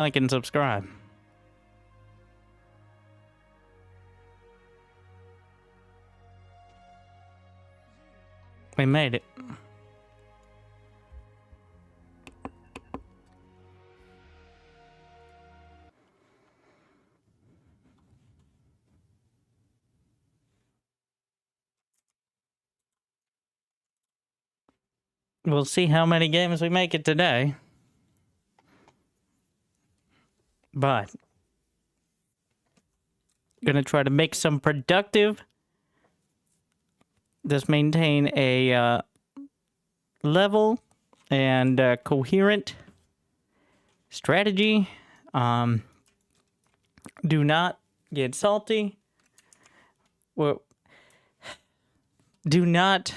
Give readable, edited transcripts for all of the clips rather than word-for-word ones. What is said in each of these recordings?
like, and subscribe. We made it. We'll see how many games we make it today. But gonna try to make some productive. Just maintain a level and coherent strategy. Do not get salty. Well, do not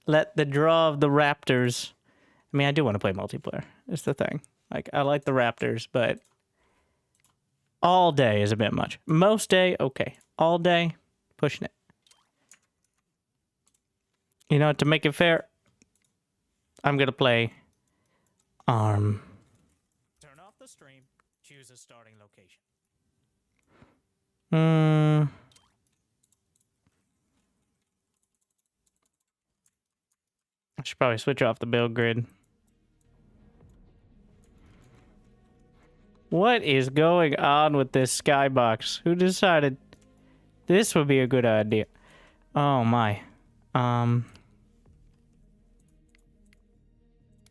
let the draw of the Raptors. I mean, I do want to play multiplayer. It's the thing. Like, I like the Raptors, but all day is a bit much. Most day, okay. All day, pushing it. You know, to make it fair, I'm gonna play ARM. Turn off the stream. Choose a starting location. I should probably switch off the build grid. What is going on with this skybox? Who decided this would be a good idea? Oh my.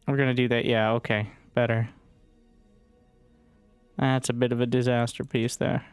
We're gonna do that. Yeah, okay. Better. That's a bit of a disaster piece there.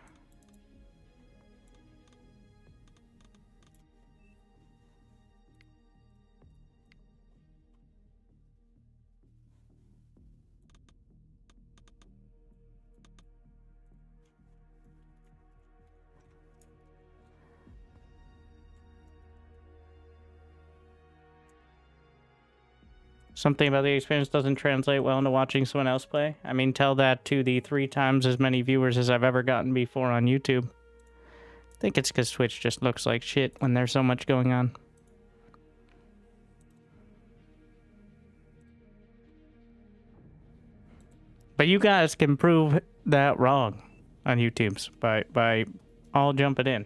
Something about the experience doesn't translate well into watching someone else play. I mean, tell that to the 3 times as many viewers as I've ever gotten before on YouTube. I think it's because Twitch just looks like shit when there's so much going on. But you guys can prove that wrong on YouTube's by all jumping in.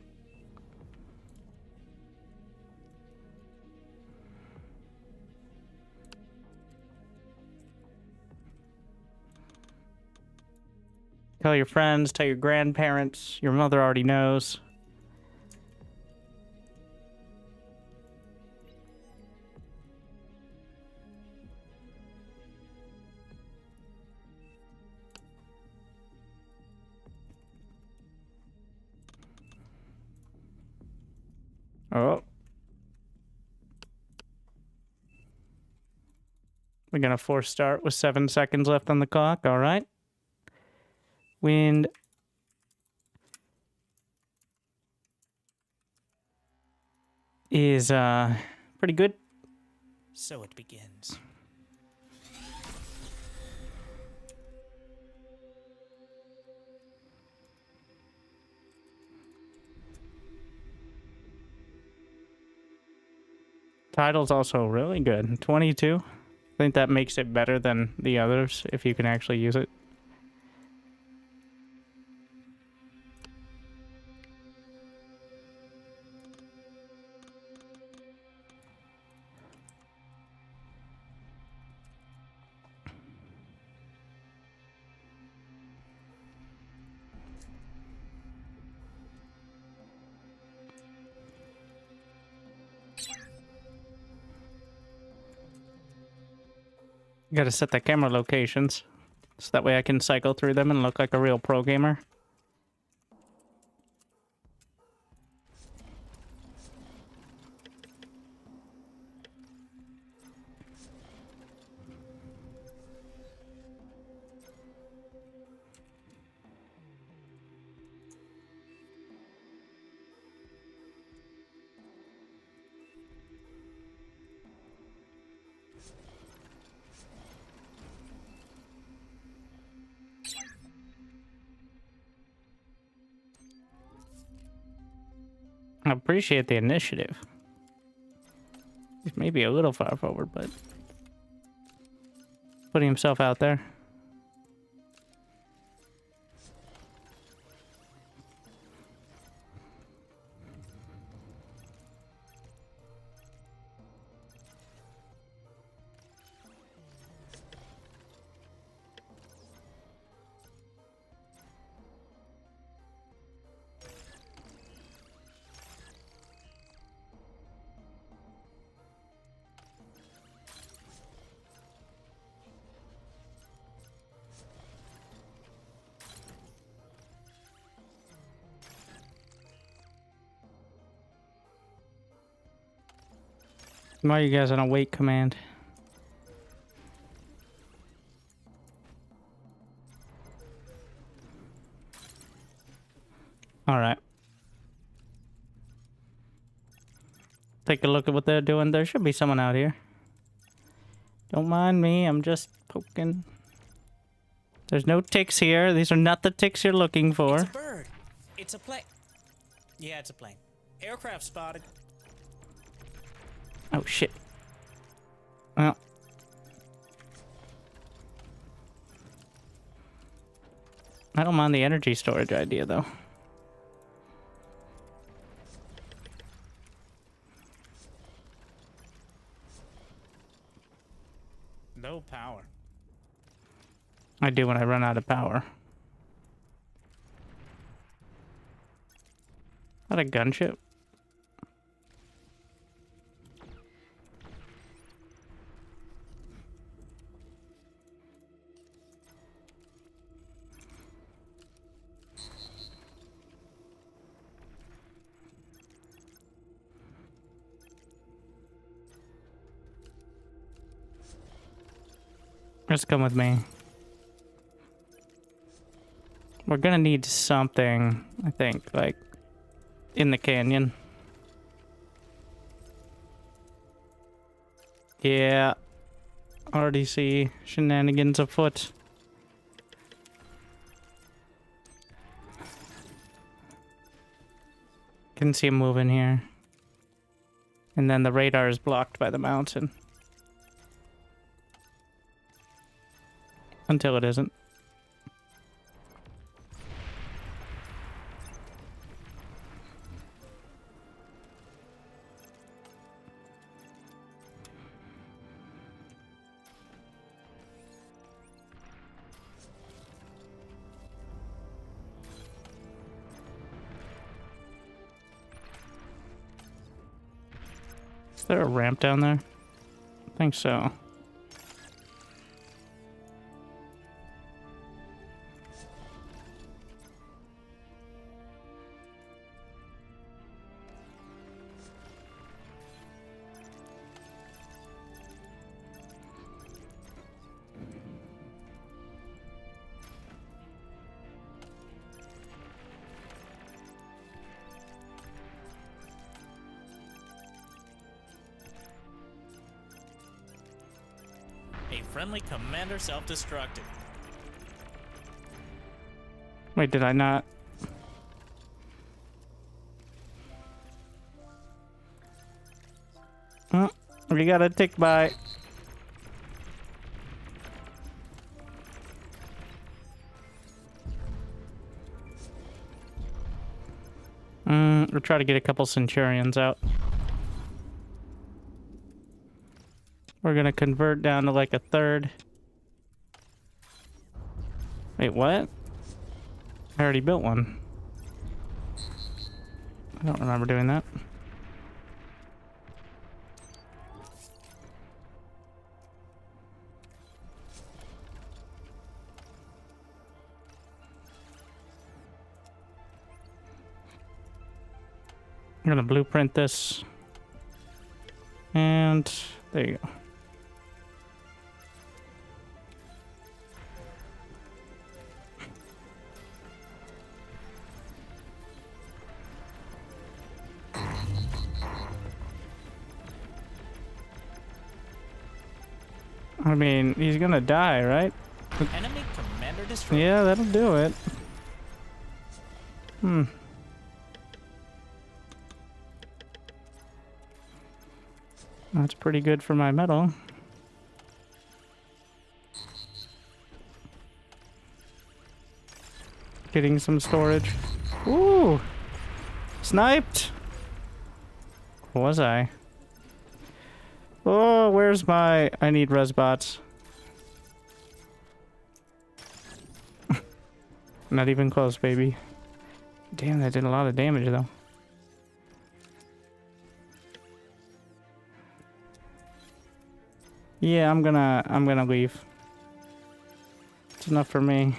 Tell your friends, tell your grandparents. Your mother already knows. Oh. We're gonna force start with 7 seconds left on the clock. All right. Wind is pretty good. So it begins. Title's also really good. 22. I think that makes it better than the others if you can actually use it. Gotta set the camera locations so that way I can cycle through them and look like a real pro gamer. I appreciate the initiative. He's maybe a little far forward, but putting himself out there. Why are you guys on a wait command? Alright. Take a look at what they're doing. There should be someone out here. Don't mind me, I'm just poking. There's no ticks here. These are not the ticks you're looking for. It's a bird. It's a plane. Yeah, it's a plane. Aircraft spotted. Oh, shit. Well. I don't mind the energy storage idea, though. No power. I do when I run out of power. Not a gunship. Just come with me. We're gonna need something, I think, like, in the canyon. Yeah. Already see shenanigans afoot. Can see him moving here. And then the radar is blocked by the mountain. Until it isn't. Is there a ramp down there? I think so. A friendly commander self-destructed. Wait, did I not? Oh, we got a tick by. We'll try to get a couple Centurions out. We're gonna convert down to like a third. Wait, what? I already built one. I don't remember doing that. I'm gonna blueprint this. And there you go. I mean, he's gonna die, right? Enemy commander destroyed. Yeah, that'll do it. That's pretty good for my metal. Getting some storage. Ooh! Sniped! Was I? Oh, where's my... I need resbots. Not even close, baby. Damn, that did a lot of damage, though. Yeah, I'm gonna leave. It's enough for me.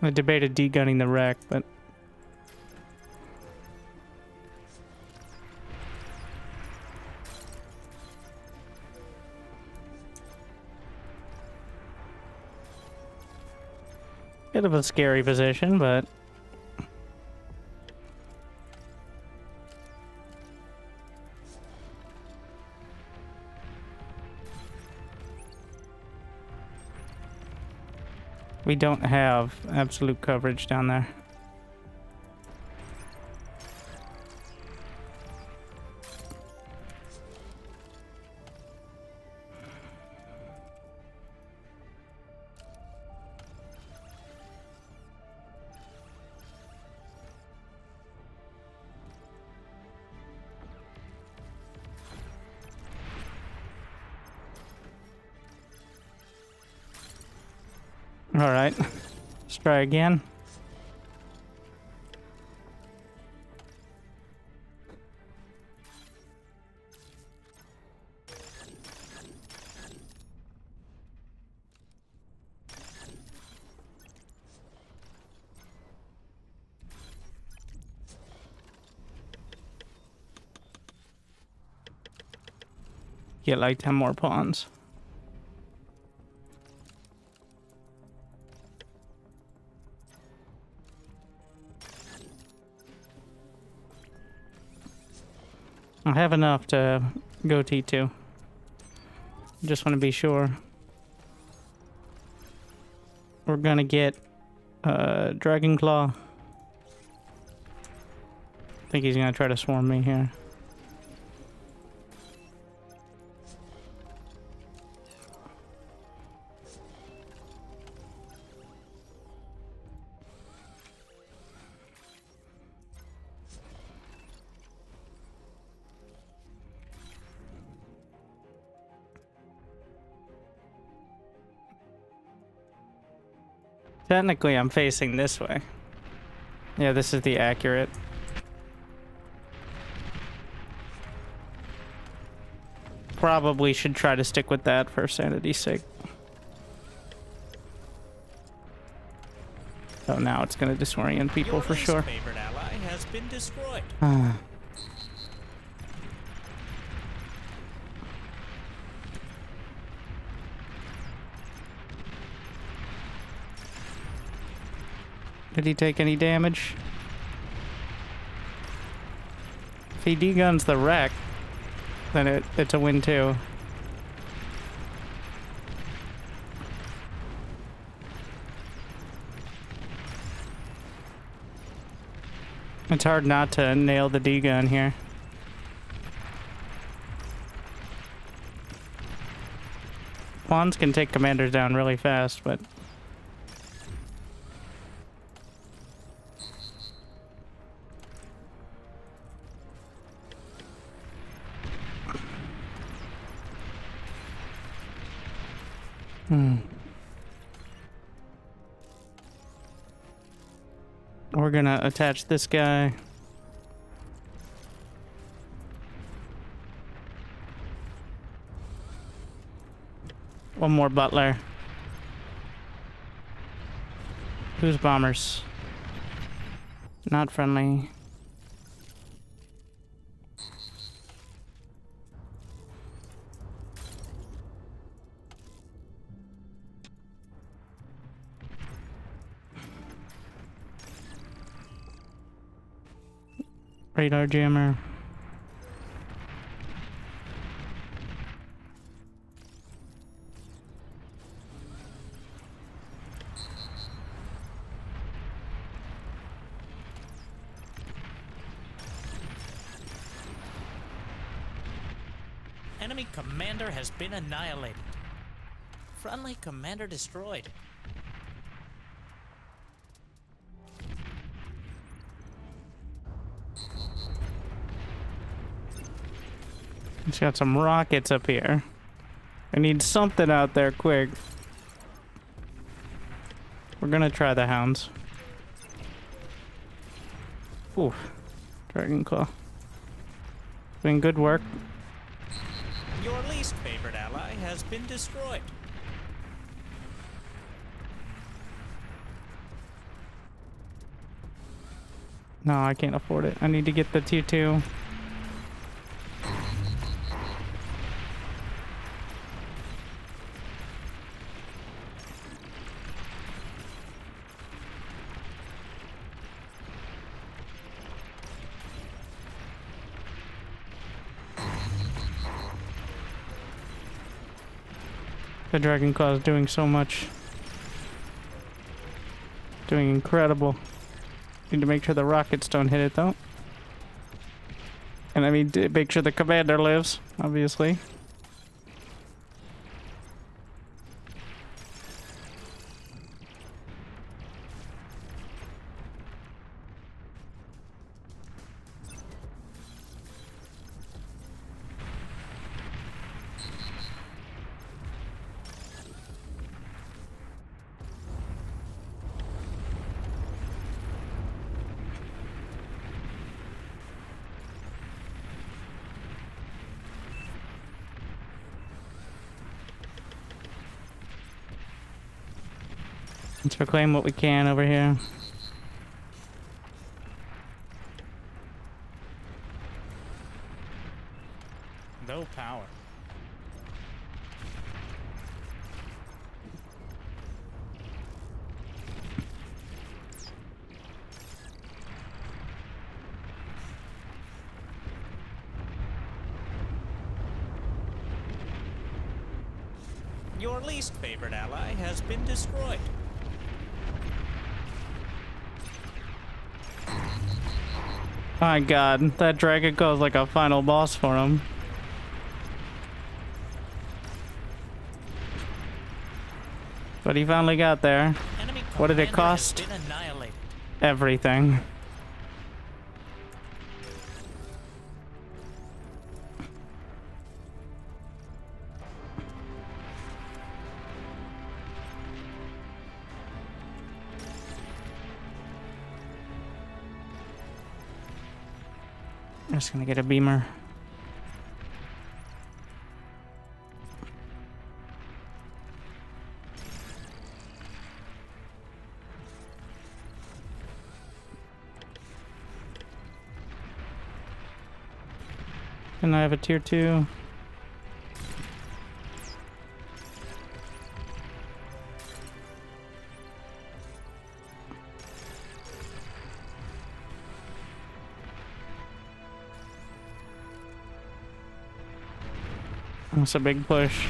I debated degunning the wreck, but bit of a scary position, but we don't have absolute coverage down there. All right, let's try again. Get like 10 more pawns. I have enough to go T2. Just want to be sure. We're gonna get Dragon Claw. I think he's gonna try to swarm me here. Technically, I'm facing this way. Yeah, this is the accurate. Probably should try to stick with that for sanity's sake. Oh, now it's going to disorient people for sure. Your favorite ally has been destroyed. Did he take any damage? If he deguns the wreck, then it's a win too. It's hard not to nail the degun here. Pawns can take commanders down really fast, but we're gonna attach this guy. One more butler. Who's bombers? Not friendly. Radar jammer. Enemy commander has been annihilated. Friendly commander destroyed. He's got some rockets up here. I need something out there quick. We're gonna try the hounds. Ooh, Dragon Claw. Doing good work. Your least favorite ally has been destroyed. No, I can't afford it. I need to get the tier 2. The Dragon Claw is doing so much. Doing incredible. Need to make sure the rockets don't hit it though. And I mean, make sure the commander lives, obviously. Let's reclaim what we can over here. No power. Your least favorite ally has been destroyed. My god, that Dragon Claw is like a final boss for him. But he finally got there. Enemy What did it commander cost? has been annihilated. Everything. I'm just gonna get a beamer. And I have a tier 2. That's a big push.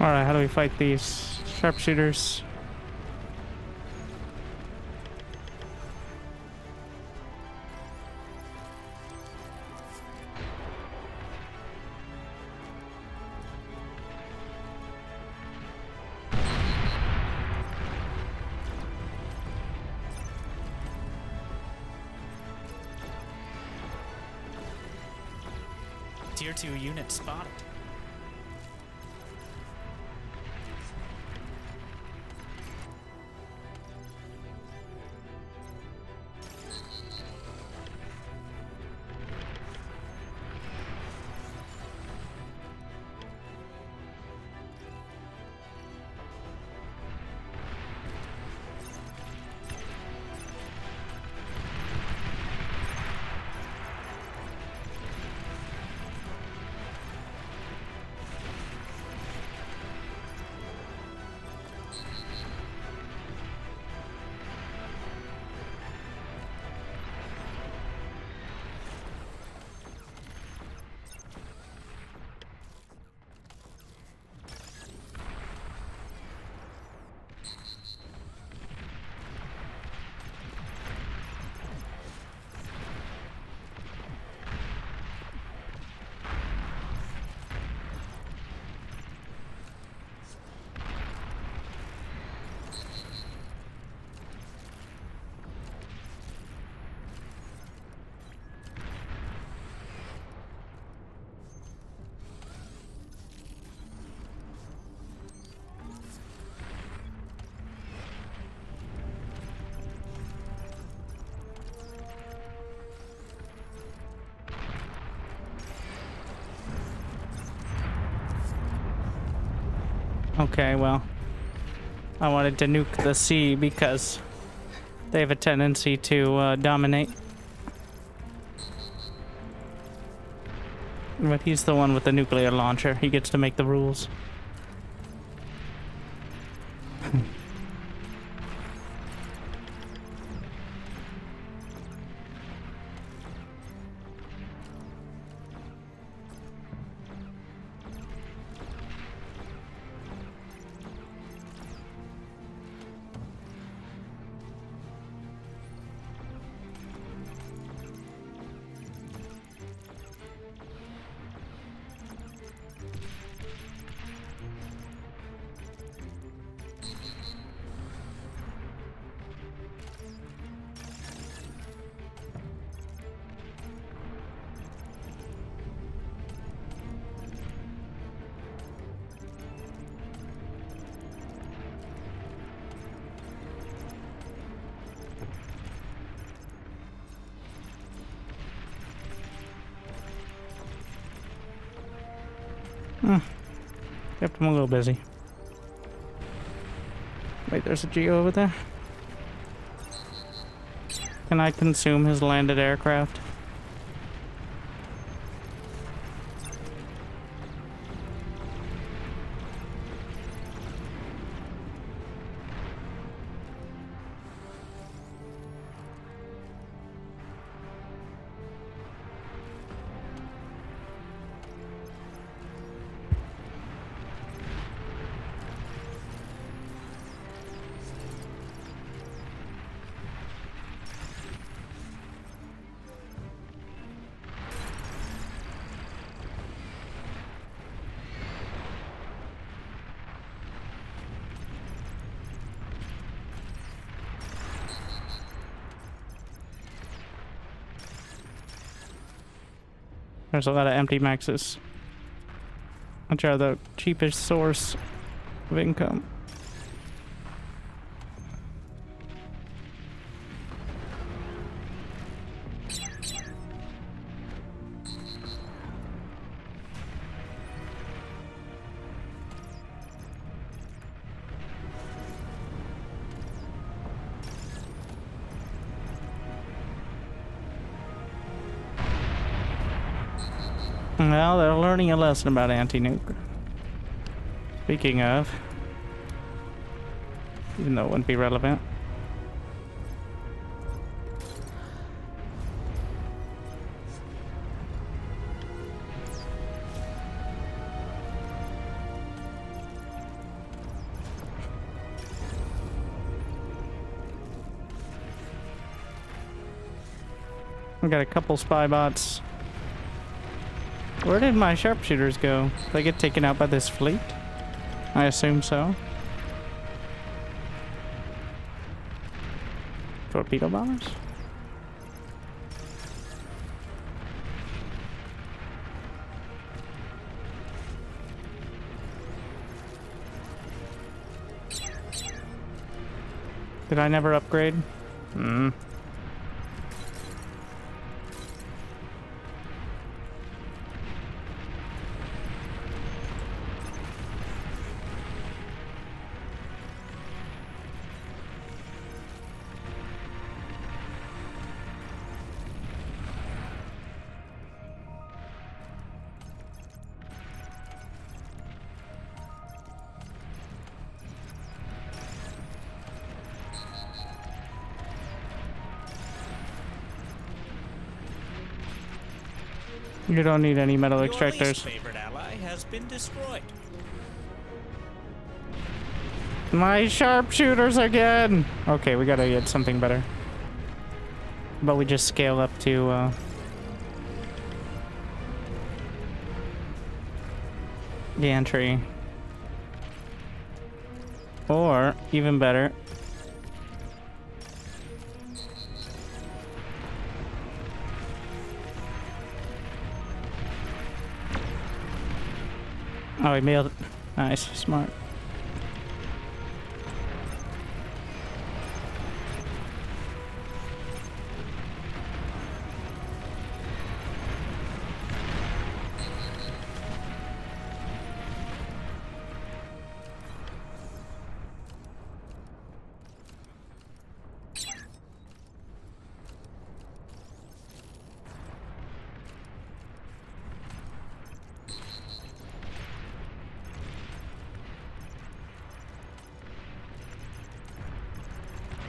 Alright, how do we fight these sharpshooters? Tier 2 unit spotted. Okay, well, I wanted to nuke the sea because they have a tendency to dominate. But he's the one with the nuclear launcher. He gets to make the rules. Kept him a little busy. Wait, there's a Geo over there. Can I consume his landed aircraft? There's a lot of empty maxes, which are the cheapest source of income. Well, they're learning a lesson about anti-nuke. Speaking of, even though it wouldn't be relevant. I got a couple spy bots. Where did my sharpshooters go? Did they get taken out by this fleet? I assume so. Torpedo bombers? Did I never upgrade? Hmm. You don't need any metal Your extractors. least favorite ally has been destroyed. My sharpshooters again! Okay, we gotta get something better. But we just scale up to, gantry. Or, even better, oh, he mailed it. Nice, smart.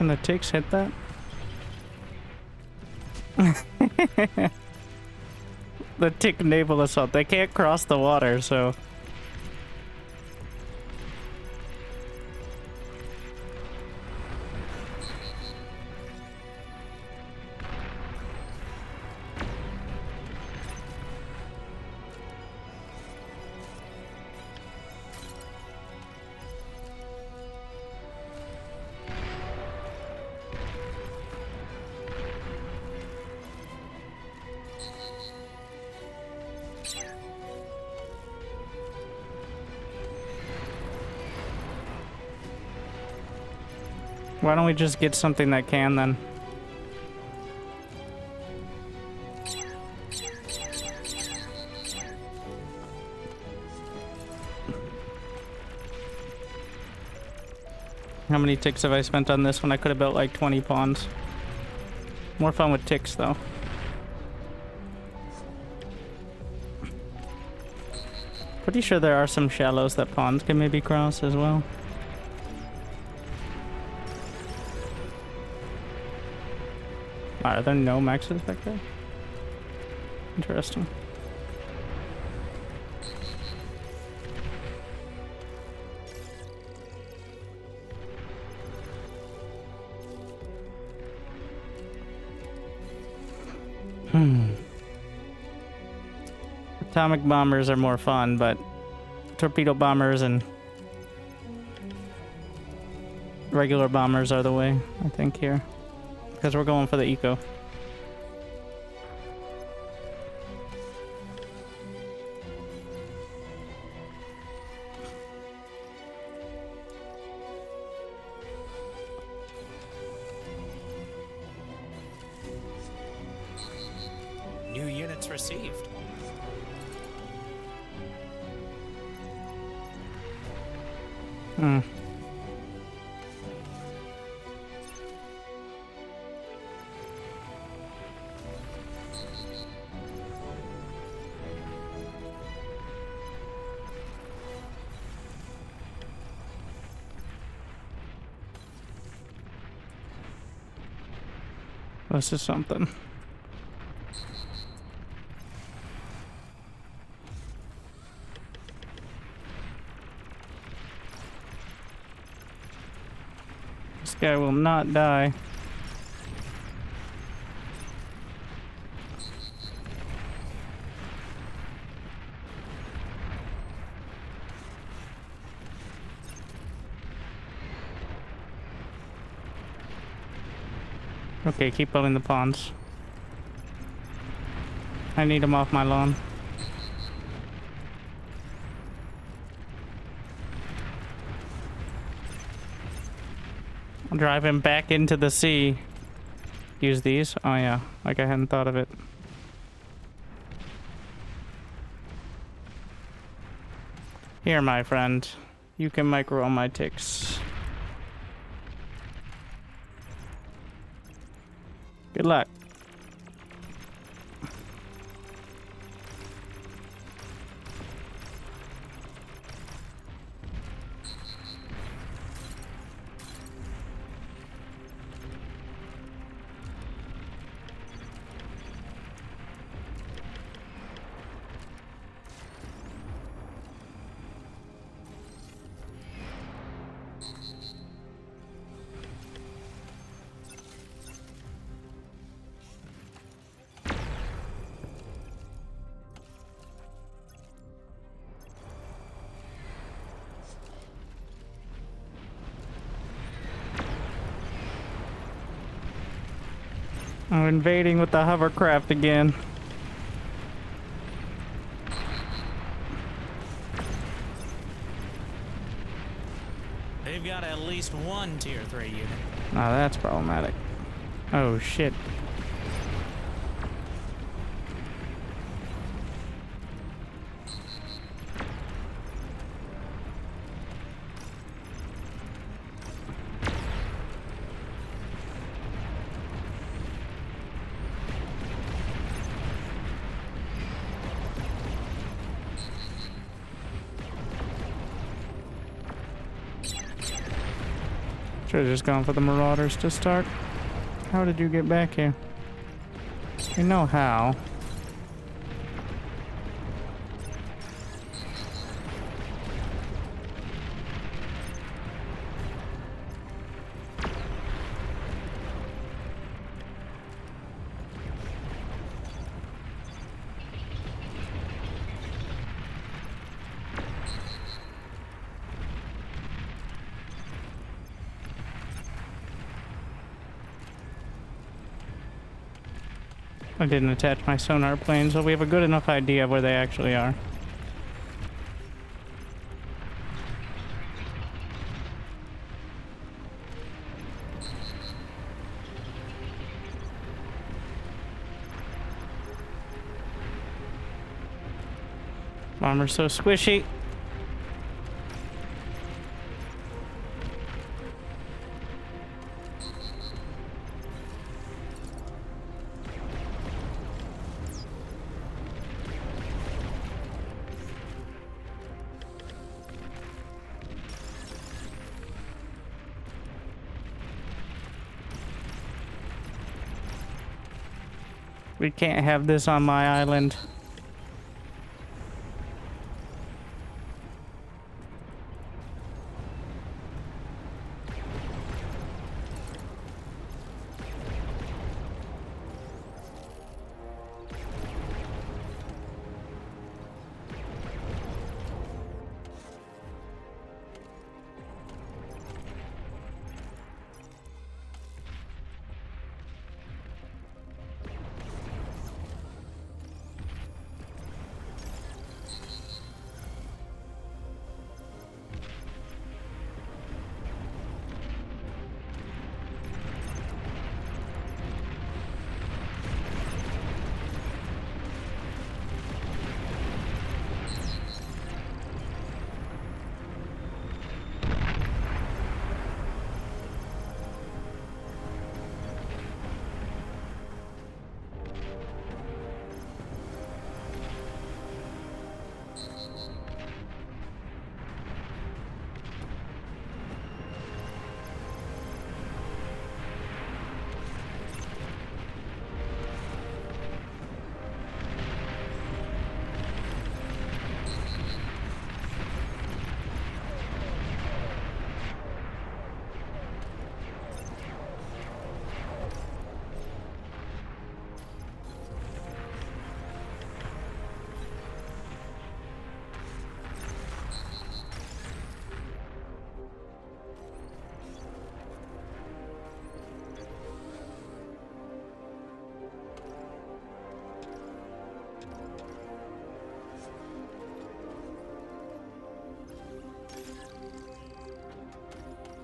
Can the ticks hit that? The tick naval assault. They can't cross the water, so... Why don't we just get something that can then? How many ticks have I spent on this one? I could have built like 20 pawns. More fun with ticks though. Pretty sure there are some shallows that pawns can maybe cross as well. Are there no maxes back there? Interesting. Atomic bombers are more fun, but torpedo bombers and regular bombers are the way, I think, here. Because we're going for the eco. New units received. Hmm. This is something. This guy will not die. Okay, keep building the pawns. I need them off my lawn. I'll drive him back into the sea. Use these? Oh yeah, like I hadn't thought of it. Here, my friend. You can micro on my ticks. Good luck. I'm invading with the hovercraft again. They've got at least one tier 3 unit. Now that's problematic. Oh shit. Should have just gone for the Marauders to start. How did you get back here? You know how. I didn't attach my sonar plane, so we have a good enough idea of where they actually are. Bomber's so squishy. We can't have this on my island.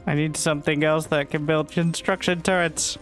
I need something else that can build construction turrets.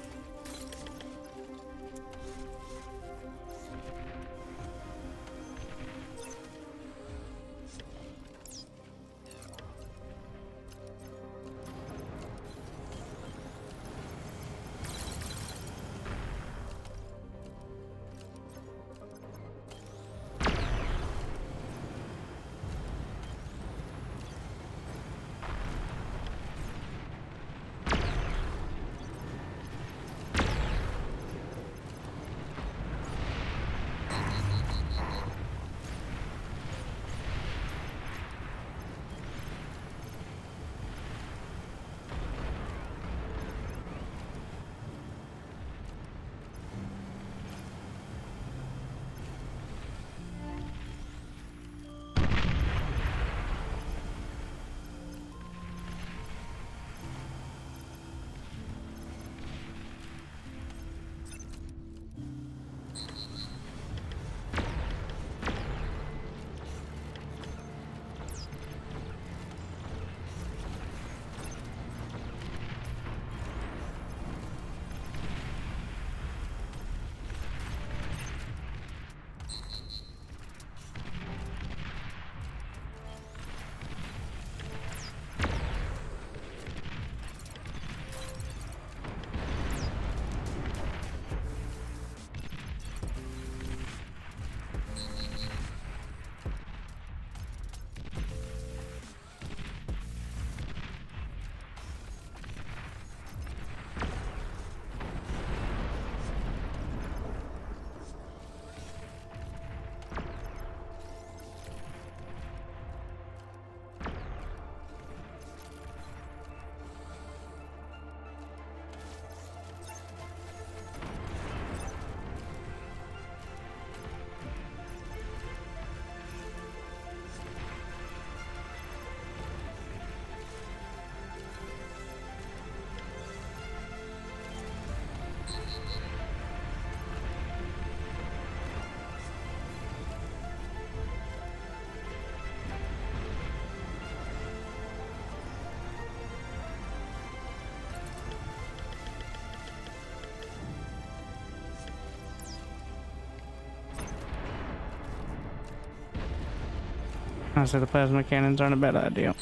Honestly, the plasma cannons aren't a bad idea.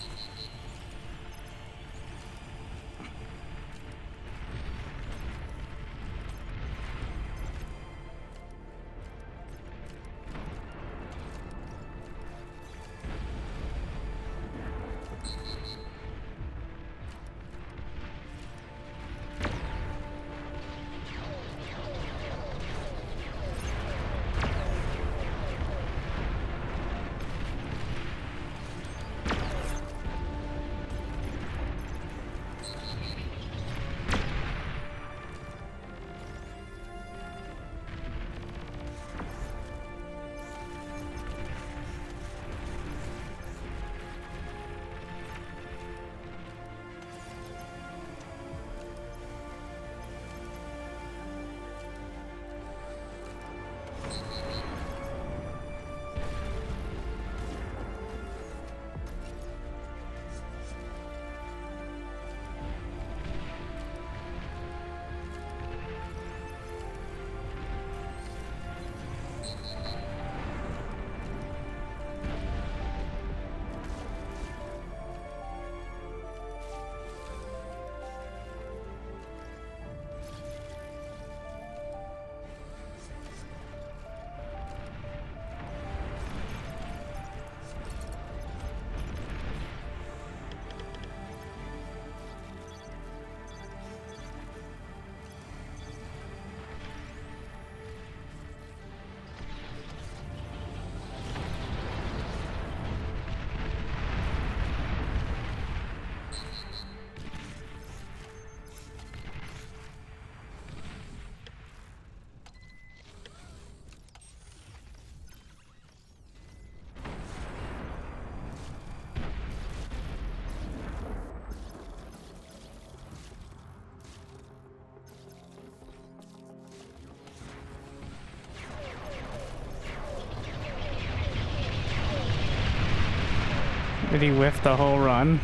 Did he whiff the whole run?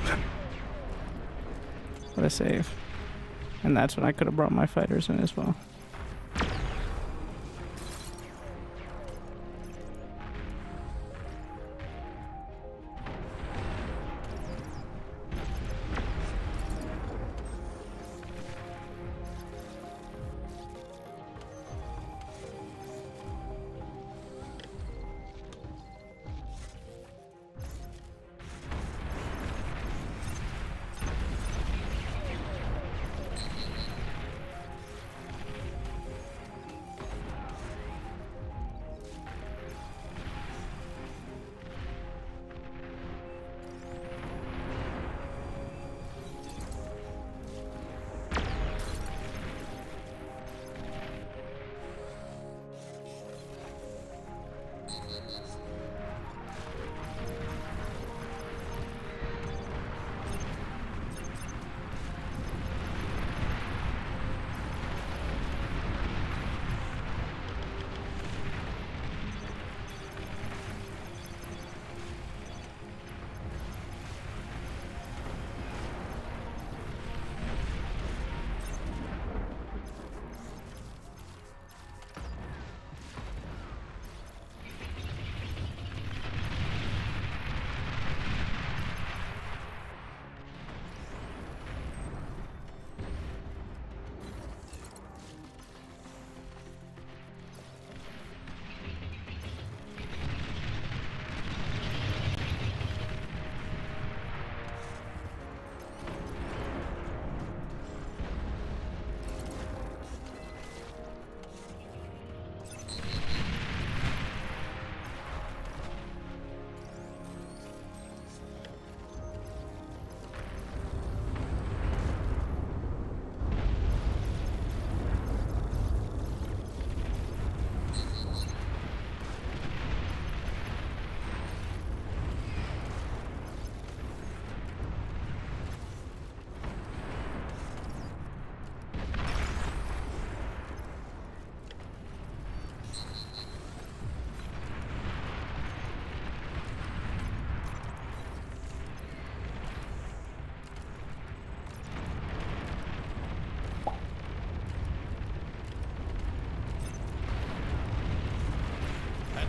What a save. And that's when I could have brought my fighters in as well.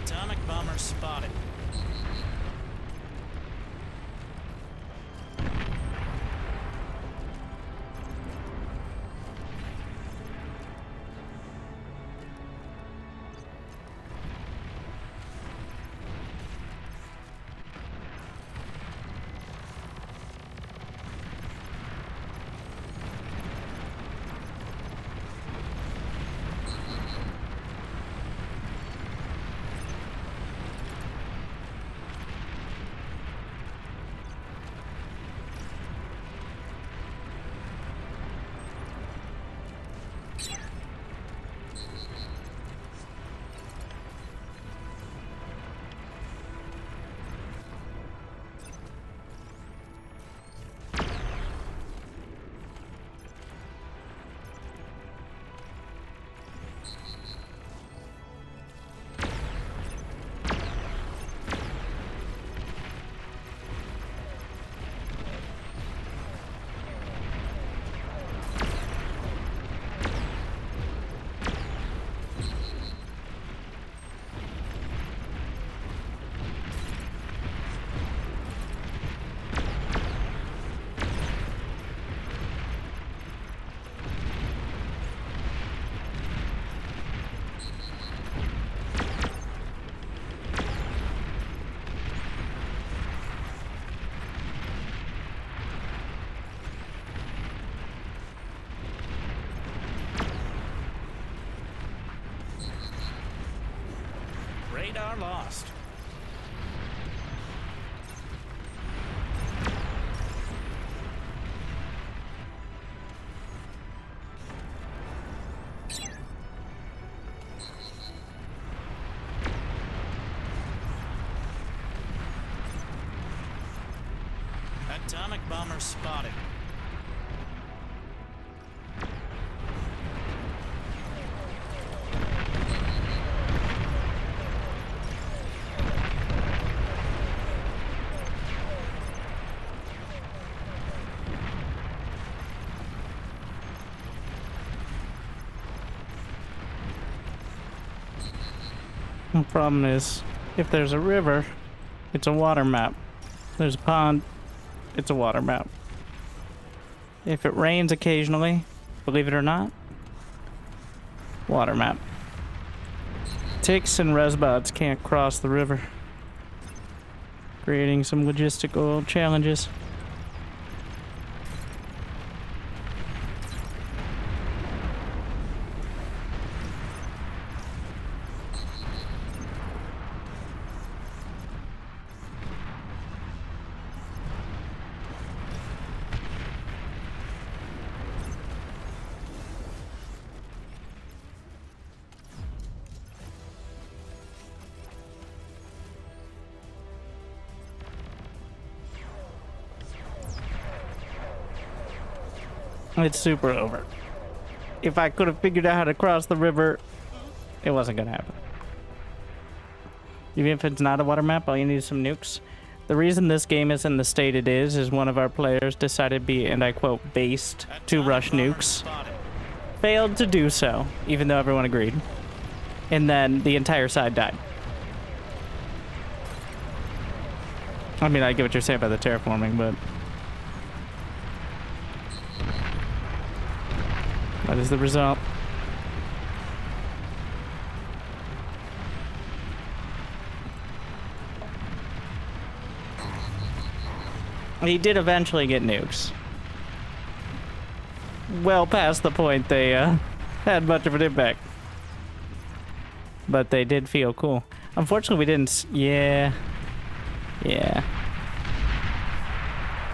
Atomic bomber spotted. Radar lost. Atomic bomber spotted. The problem is, if there's a river, it's a water map. There's a pond, it's a water map. If it rains occasionally, believe it or not, water map. Ticks and resbots can't cross the river, creating some logistical challenges. It's super over. If I could have figured out how to cross the river, it wasn't gonna happen. Even if it's not a water map, all you need is some nukes. The reason this game is in the state it is one of our players decided to be, and I quote, based to rush nukes. Failed to do so, even though everyone agreed. And then the entire side died. I mean, I get what you're saying about the terraforming, but... that is the result. He did eventually get nukes. Well past the point they had much of an impact. But they did feel cool. Unfortunately, we didn't... yeah. Yeah.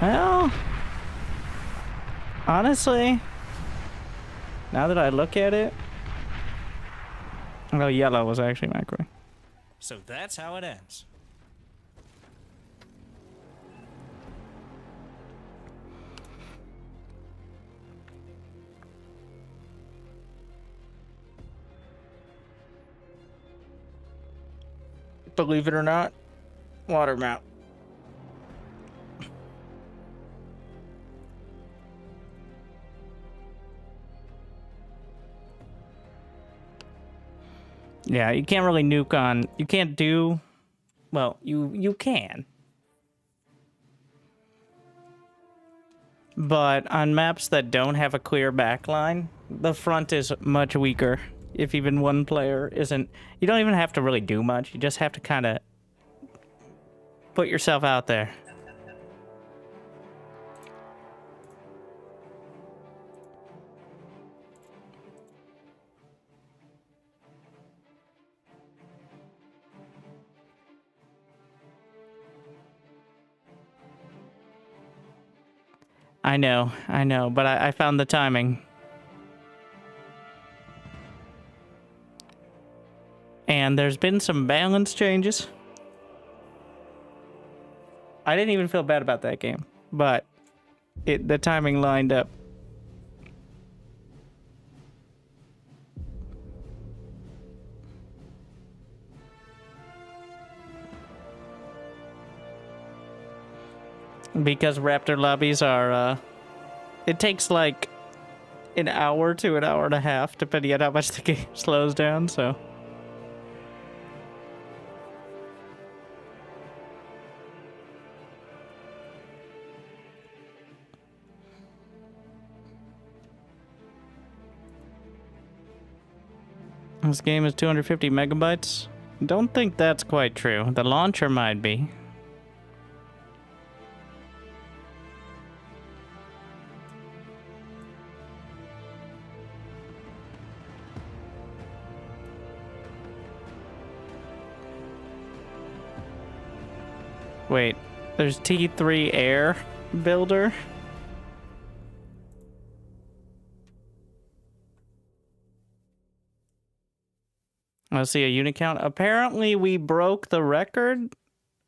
Well... honestly... now that I look at it... oh, yellow was actually macro. So that's how it ends. Believe it or not, water map. Yeah, you can't really nuke on... you can't do... well, you can. But on maps that don't have a clear backline, the front is much weaker. If even one player isn't... you don't even have to really do much. You just have to kind of put yourself out there. I know, but I found the timing. And there's been some balance changes. I didn't even feel bad about that game, but the timing lined up. Because Raptor lobbies are, it takes like an hour to an hour and a half, depending on how much the game slows down, so. This game is 250 megabytes. Don't think that's quite true. The launcher might be. Wait, there's T3 Air Builder. Let's see a unit count. Apparently, we broke the record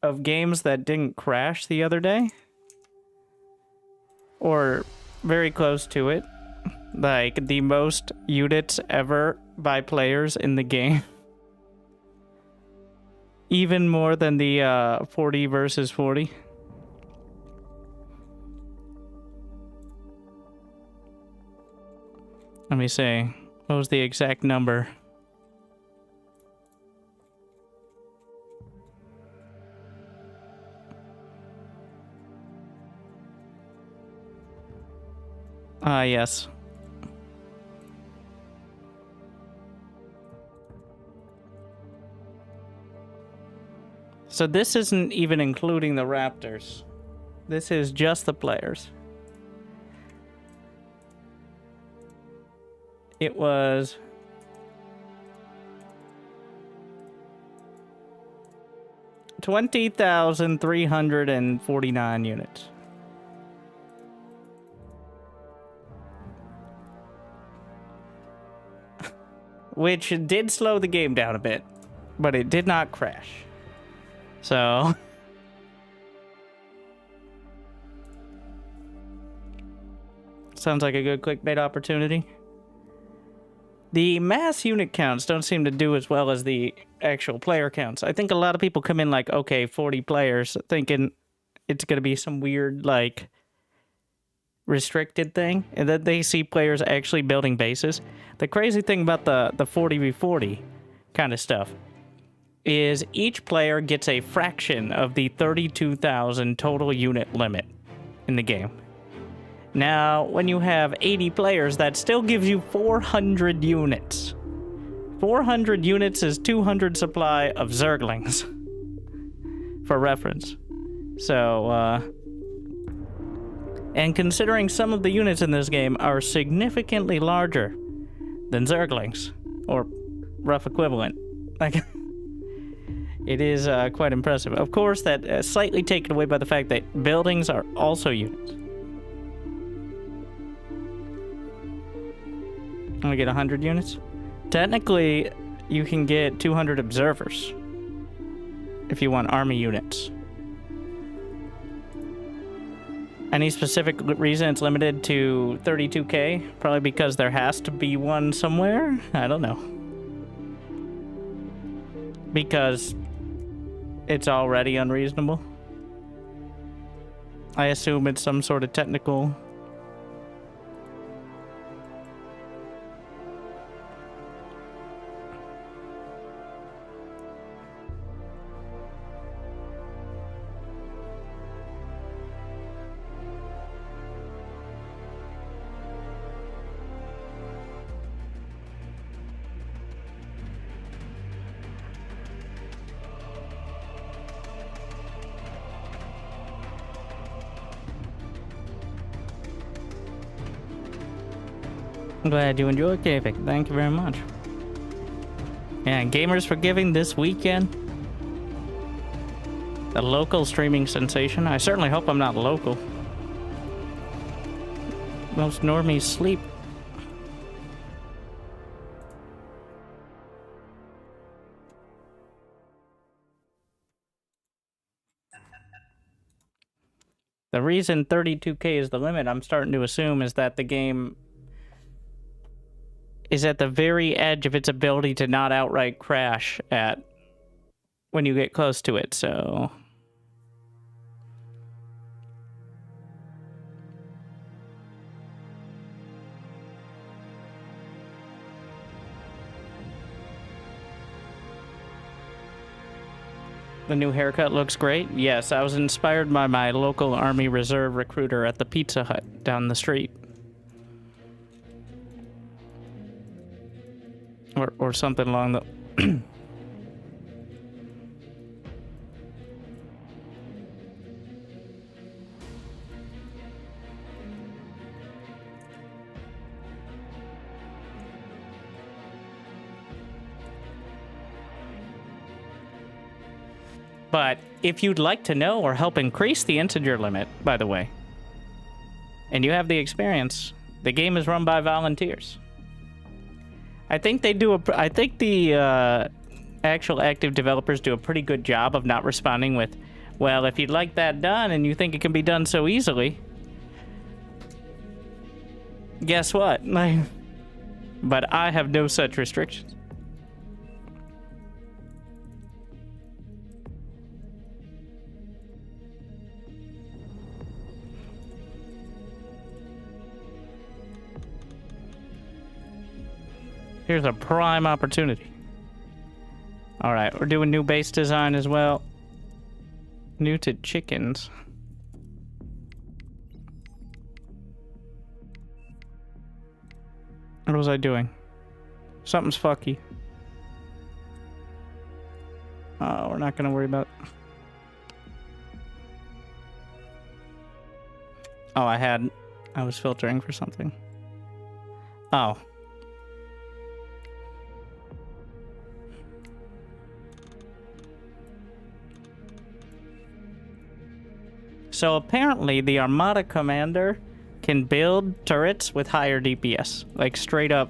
of games that didn't crash the other day. Or very close to it. Like, the most units ever by players in the game. Even more than the 40 versus 40. Let me see. What was the exact number? Yes. So this isn't even including the Raptors. This is just the players. It was 20,349 units. Which did slow the game down a bit, but it did not crash. So sounds like a good clickbait opportunity. The mass unit counts don't seem to do as well as the actual player counts. I think a lot of people come in like, okay, 40 players, thinking it's going to be some weird, like, restricted thing, and then they see players actually building bases. The crazy thing about the 40v40 kind of stuff is each player gets a fraction of the 32,000 total unit limit in the game. Now, when you have 80 players, that still gives you 400 units. 400 units is 200 supply of Zerglings, for reference. So, and considering some of the units in this game are significantly larger than Zerglings, or rough equivalent, like, it is quite impressive. Of course, that slightly taken away by the fact that buildings are also units. I get 100 units. Technically, you can get 200 observers if you want army units. Any specific reason it's limited to 32k? Probably because there has to be one somewhere? I don't know. Because it's already unreasonable. I assume it's some sort of technical. I'm glad you enjoyed Kavik. Thank you very much. Yeah, Gamers for Giving this weekend. The local streaming sensation. I certainly hope I'm not local. Most normies sleep. The reason 32k is the limit, I'm starting to assume, is that the game is at the very edge of its ability to not outright crash at when you get close to it, so the new haircut looks great. Yes, I was inspired by my local Army Reserve recruiter at the Pizza Hut down the street. Or something along the... But if you'd like to know or help increase the integer limit, by the way, and you have the experience, the game is run by volunteers. I think they do I think the actual active developers do a pretty good job of not responding with, well, if you'd like that done and you think it can be done so easily, guess what? Like, but I have no such restrictions. Here's a prime opportunity. All right, we're doing new base design as well. New to chickens. What was I doing? Something's fucky. Oh, we're not gonna worry about... Oh, I was filtering for something. Oh. So apparently the Armada Commander can build turrets with higher DPS. Like straight up,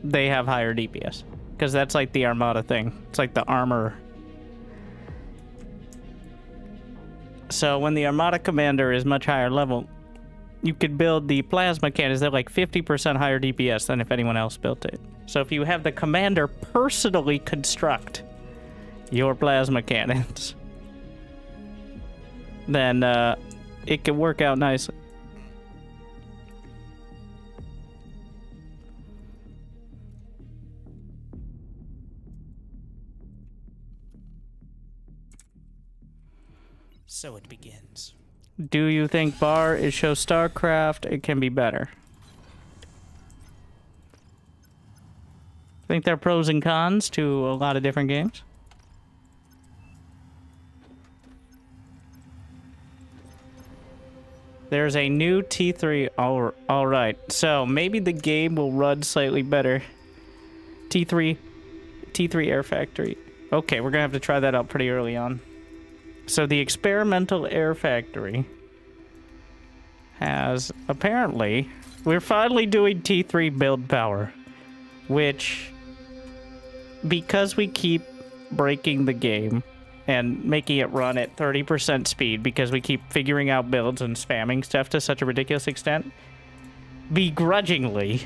they have higher DPS. Because that's like the Armada thing. It's like the armor. So when the Armada Commander is much higher level, you could build the plasma cannons. They're like 50% higher DPS than if anyone else built it. So if you have the commander personally construct your plasma cannons, then it can work out nicely. So it begins. Do you think bar is show StarCraft? It can be better. I think there are pros and cons to a lot of different games. There's a new T3. All right. So maybe the game will run slightly better. T3 Air Factory. Okay, we're gonna have to try that out pretty early on. So the experimental Air Factory has apparently, we're finally doing T3 build power, which, because we keep breaking the game and making it run at 30% speed because we keep figuring out builds and spamming stuff to such a ridiculous extent, begrudgingly,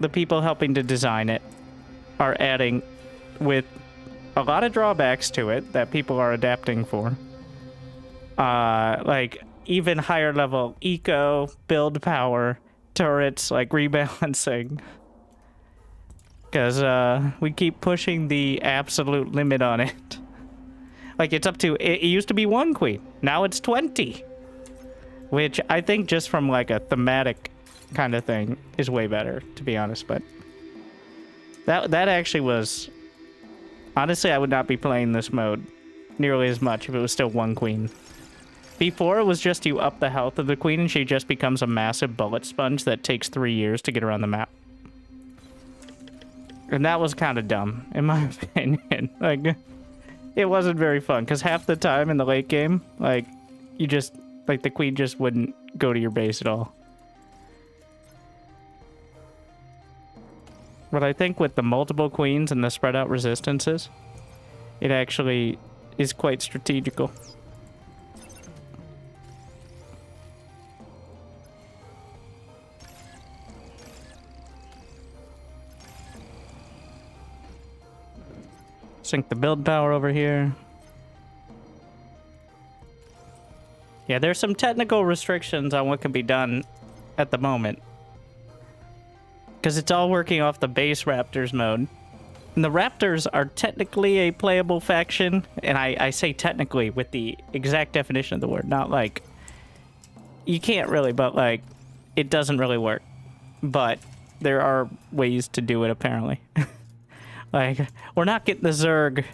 the people helping to design it are adding, with a lot of drawbacks to it that people are adapting for, like even higher level eco, build power, turrets, like rebalancing. Because we keep pushing the absolute limit on it. Like, it's up to... It used to be 1 queen. Now it's 20. Which I think just from, like, a thematic kind of thing is way better, to be honest. But that actually was... Honestly, I would not be playing this mode nearly as much if it was still 1 queen. Before, it was just you up the health of the queen and she just becomes a massive bullet sponge that takes 3 years to get around the map. And that was kind of dumb, in my opinion. Like, it wasn't very fun, because half the time in the late game, like, you just, like, the queen just wouldn't go to your base at all. But I think with the multiple queens and the spread out resistances, it actually is quite strategical. Sync the build power over here. Yeah, there's some technical restrictions on what can be done at the moment. Because it's all working off the base Raptors mode. And the Raptors are technically a playable faction. And I say technically with the exact definition of the word. Not like... You can't really, but like... It doesn't really work. But there are ways to do it, apparently. Like, we're not getting the Zerg...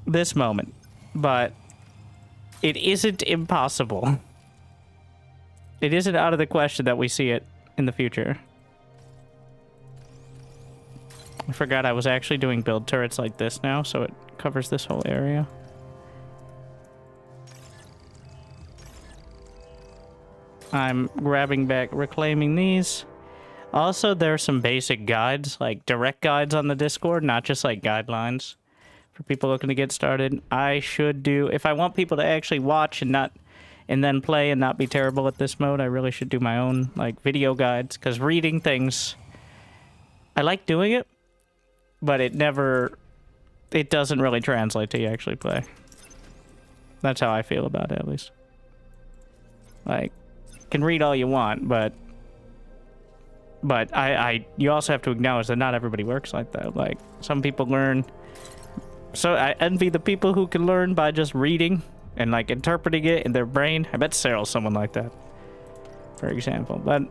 this moment. But... It isn't impossible. It isn't out of the question that we see it in the future. I forgot I was actually doing build turrets like this now, so it covers this whole area. I'm grabbing back, reclaiming these. Also, there are some basic guides, like direct guides on the Discord, not just like guidelines for people looking to get started. I should do, if I want people to actually watch and then play and not be terrible at this mode, I really should do my own like video guides, because reading things, I like doing it, but it doesn't really translate till you actually play. That's how I feel about it, at least. Like, you can read all you want, but you also have to acknowledge that not everybody works like that. Like, some people learn, so I envy the people who can learn by just reading and like interpreting it in their brain. I bet Cyril's someone like that, for example. But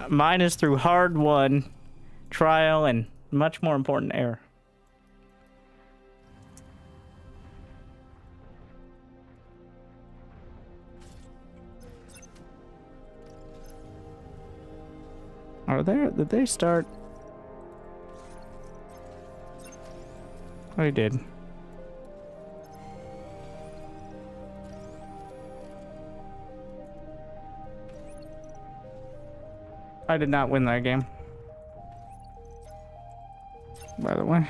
mine is through hard-won trial and much more important error. Did they start? I did. I did not win that game, by the way.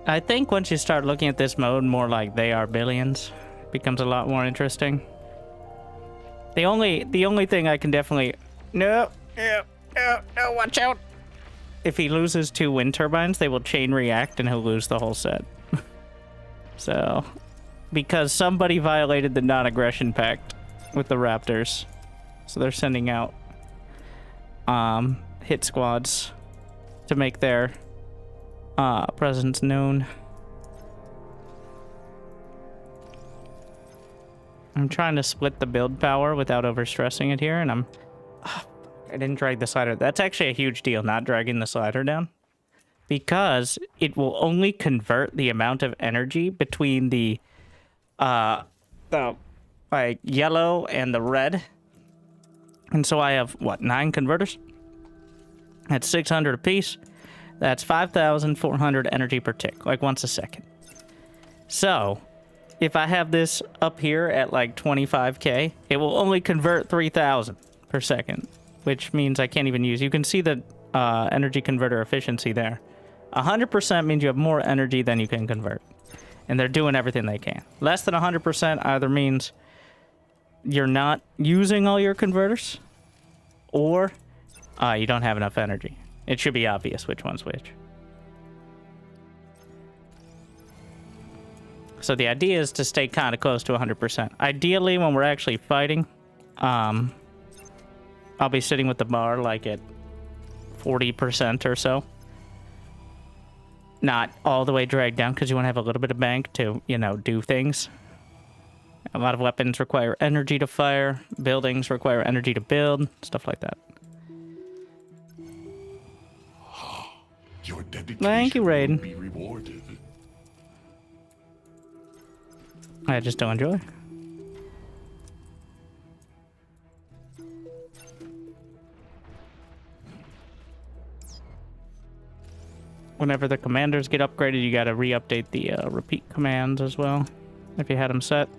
I think once you start looking at this mode more like they are billions, it becomes a lot more interesting. The only thing I can definitely no, watch out. If he loses 2 wind turbines, they will chain react and he'll lose the whole set. So, because somebody violated the non-aggression pact with the Raptors, so they're sending out hit squads to make their presence known. I'm trying to split the build power without overstressing it here, and I didn't drag the slider. That's actually a huge deal, not dragging the slider down, because it will only convert the amount of energy between the like yellow and the red. And so I have what, 9 converters? That's 600 apiece. That's 5,400 energy per tick, like once a second. So, if I have this up here at like 25k, it will only convert 3,000 per second, which means I can't even use. You can see the energy converter efficiency there. 100% means you have more energy than you can convert, and they're doing everything they can. Less than 100% either means you're not using all your converters, or you don't have enough energy. It should be obvious which one's which. So the idea is to stay kind of close to 100%. Ideally, when we're actually fighting, I'll be sitting with the bar like at 40% or so. Not all the way dragged down, because you want to have a little bit of bank to, you know, do things. A lot of weapons require energy to fire. Buildings require energy to build. Stuff like that. Your dedication Thank you, Raiden. will be rewarded. I just don't enjoy. Whenever the commanders get upgraded, you gotta re-update the repeat commands as well, if you had them set.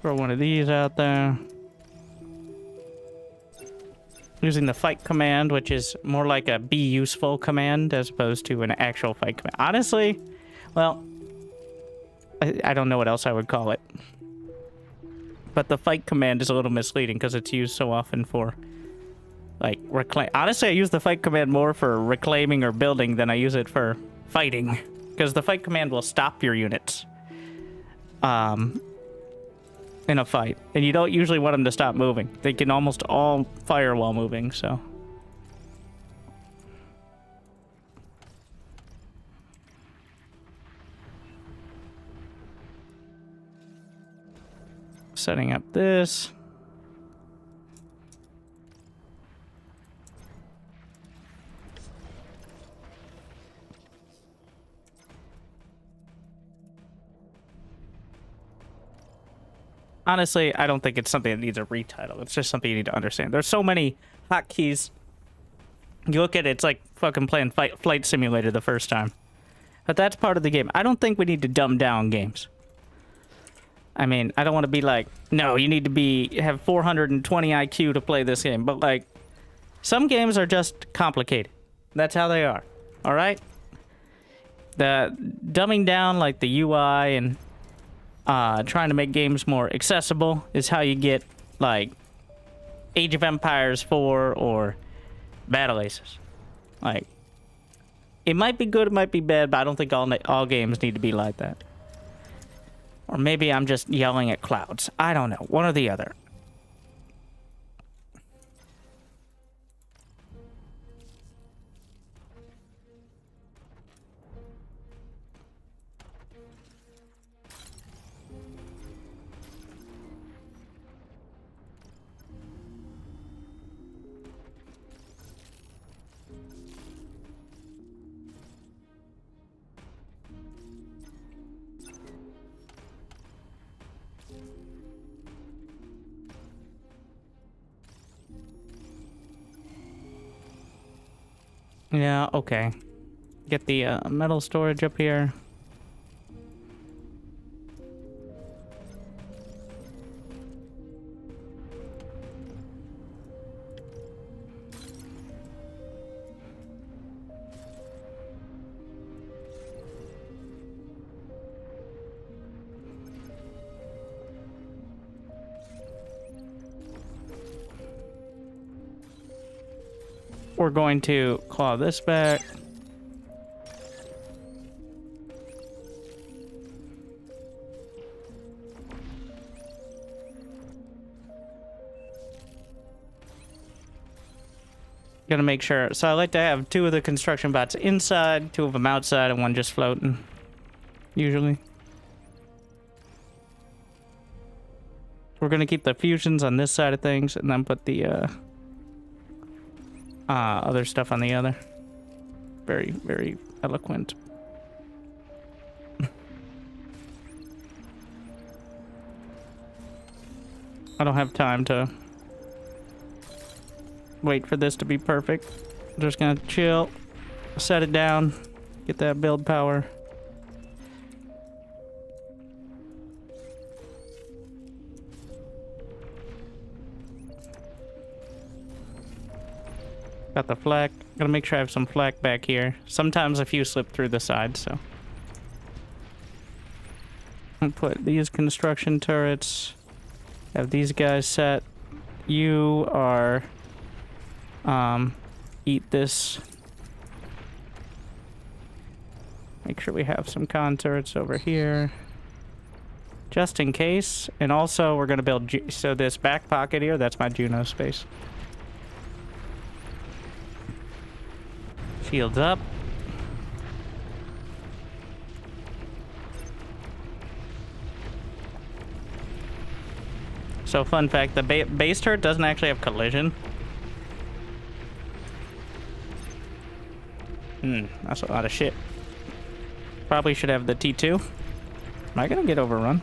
Throw one of these out there. Using the fight command, which is more like a be useful command as opposed to an actual fight command. Honestly, well, I don't know what else I would call it. But the fight command is a little misleading because it's used so often for, like, reclaim. Honestly, I use the fight command more for reclaiming or building than I use it for fighting. Because the fight command will stop your units in a fight, and you don't usually want them to stop moving. They can almost all fire while moving, so setting up this. Honestly, I don't think it's something that needs a retitle. It's just something you need to understand. There's so many hotkeys. You look at it, it's like fucking playing Flight Simulator the first time. But that's part of the game. I don't think we need to dumb down games. I mean, I don't want to be like, no, you need to have 420 IQ to play this game. But like, some games are just complicated. That's how they are. All right? The dumbing down like the UI and trying to make games more accessible is how you get like Age of Empires 4 or Battle Aces. Like, it might be good, it might be bad, but I don't think all games need to be like that. Or maybe I'm just yelling at clouds. I don't know. One or the other. Yeah, okay. Get the metal storage up here. We're going to claw this back. Gonna make sure. So I like to have 2 of the construction bots inside, 2 of them outside, and 1 just floating. Usually. We're gonna keep the fusions on this side of things, and then put the other stuff on the other. Very, very eloquent. I don't have time to wait for this to be perfect. I'm just gonna chill, set it down, get that build power. Got the flak. Gotta make sure I have some flak back here. Sometimes a few slip through the side, so. I'll put these construction turrets. Have these guys set. You are... eat this. Make sure we have some con turrets over here. Just in case. And also, we're gonna build... So this back pocket here, that's my Juno space. Shields up. So fun fact, the base turret doesn't actually have collision. That's a lot of shit. Probably should have the T2. Am I gonna get overrun?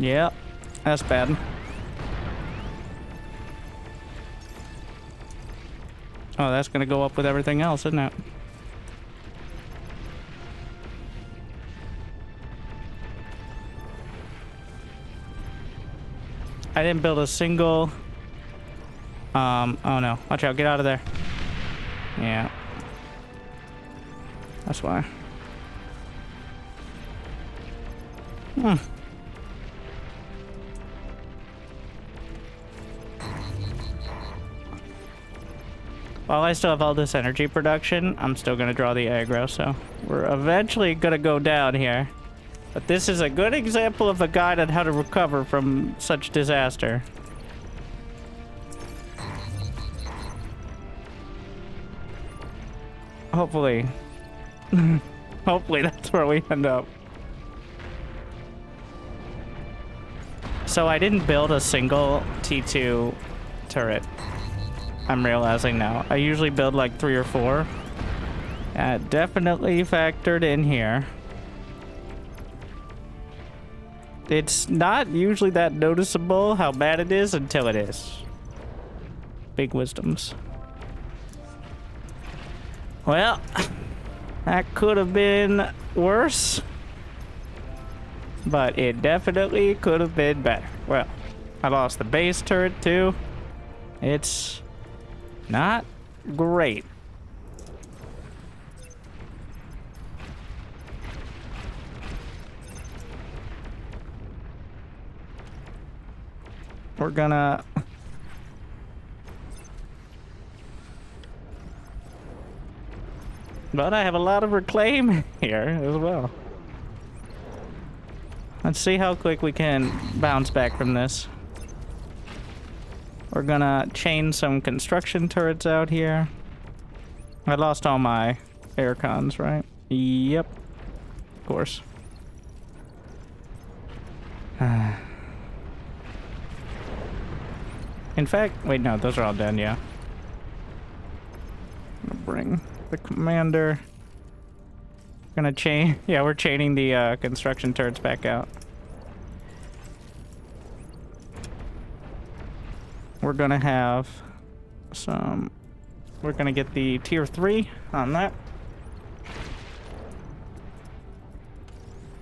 Yeah, that's bad. Oh, that's gonna go up with everything else, isn't it? I didn't build a single... oh no, watch out, get out of there. Yeah. That's why. While I still have all this energy production, I'm still gonna draw the aggro, so we're eventually gonna go down here. But this is a good example of a guide on how to recover from such disaster. Hopefully. Hopefully that's where we end up. So I didn't build a single T2 turret. I'm realizing now. I usually build like 3 or 4. Definitely factored in here. It's not usually that noticeable how bad it is until it is. Big wisdoms. Well, that could have been worse. But it definitely could have been better. Well, I lost the base turret too. It's not great. We're gonna... But I have a lot of reclaim here as well. Let's see how quick we can bounce back from this. We're gonna chain some construction turrets out here. I lost all my air cons, right? Yep. Of course. In fact, wait, no, those are all done, yeah. I'm gonna bring the commander. Gonna chain, yeah, we're chaining the construction turrets back out. We're gonna have some, we're gonna get the tier 3 on that.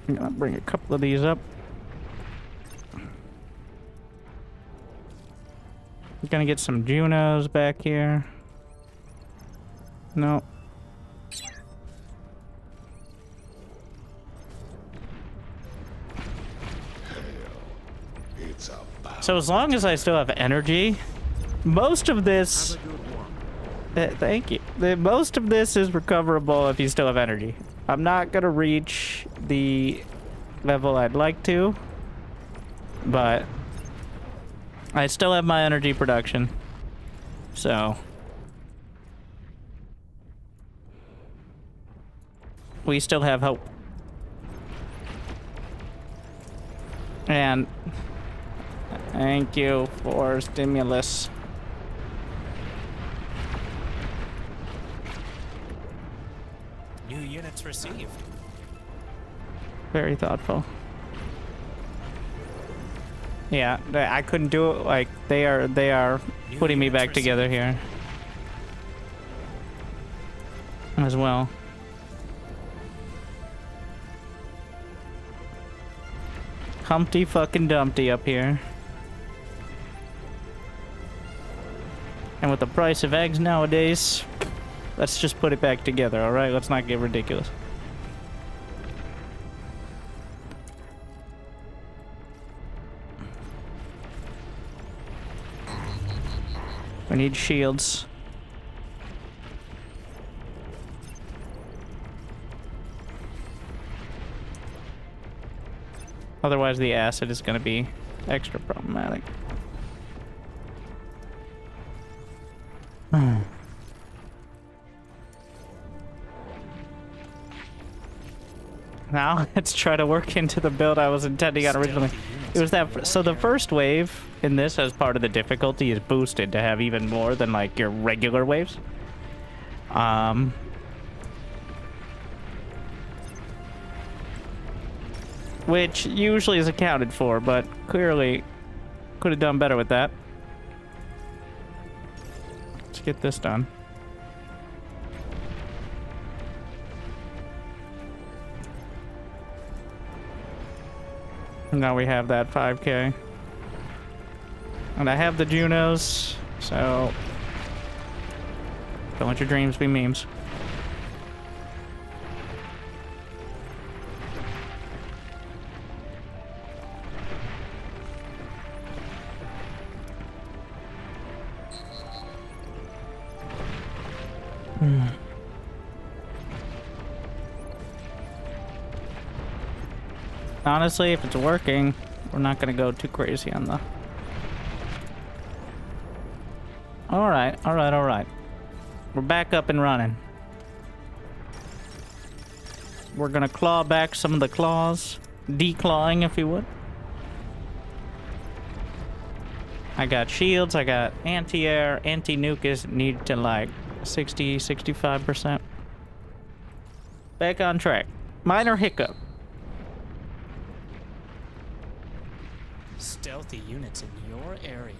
I'm gonna bring a couple of these up. We're gonna get some Junos back here. No. So as long as I still have energy, most of this... thank you. Most of this is recoverable if you still have energy. I'm not gonna reach the level I'd like to, but I still have my energy production. So we still have hope. And thank you for stimulus. New units received. Very thoughtful. Yeah, I couldn't do it. Like they are putting me back together here as well. Humpty fucking Dumpty up here. And with the price of eggs nowadays, let's just put it back together, alright? Let's not get ridiculous. We need shields. Otherwise the acid is going to be extra problematic. Now let's try to work into the build I was intending on originally. It was that, so the first wave in this as part of the difficulty is boosted to have even more than like your regular waves. Which usually is accounted for, but clearly could have done better with that. Let's get this done. Now we have that 5K. And I have the Junos, so don't let your dreams be memes. Honestly, if it's working, we're not gonna go too crazy on the... Alright. We're back up and running. we're gonna claw back some of the claws. Declawing, if you would. I got shields, I got anti-air, anti-nuke is need to like 60, 65%. Back on track. Minor hiccup. Stealthy units in your area.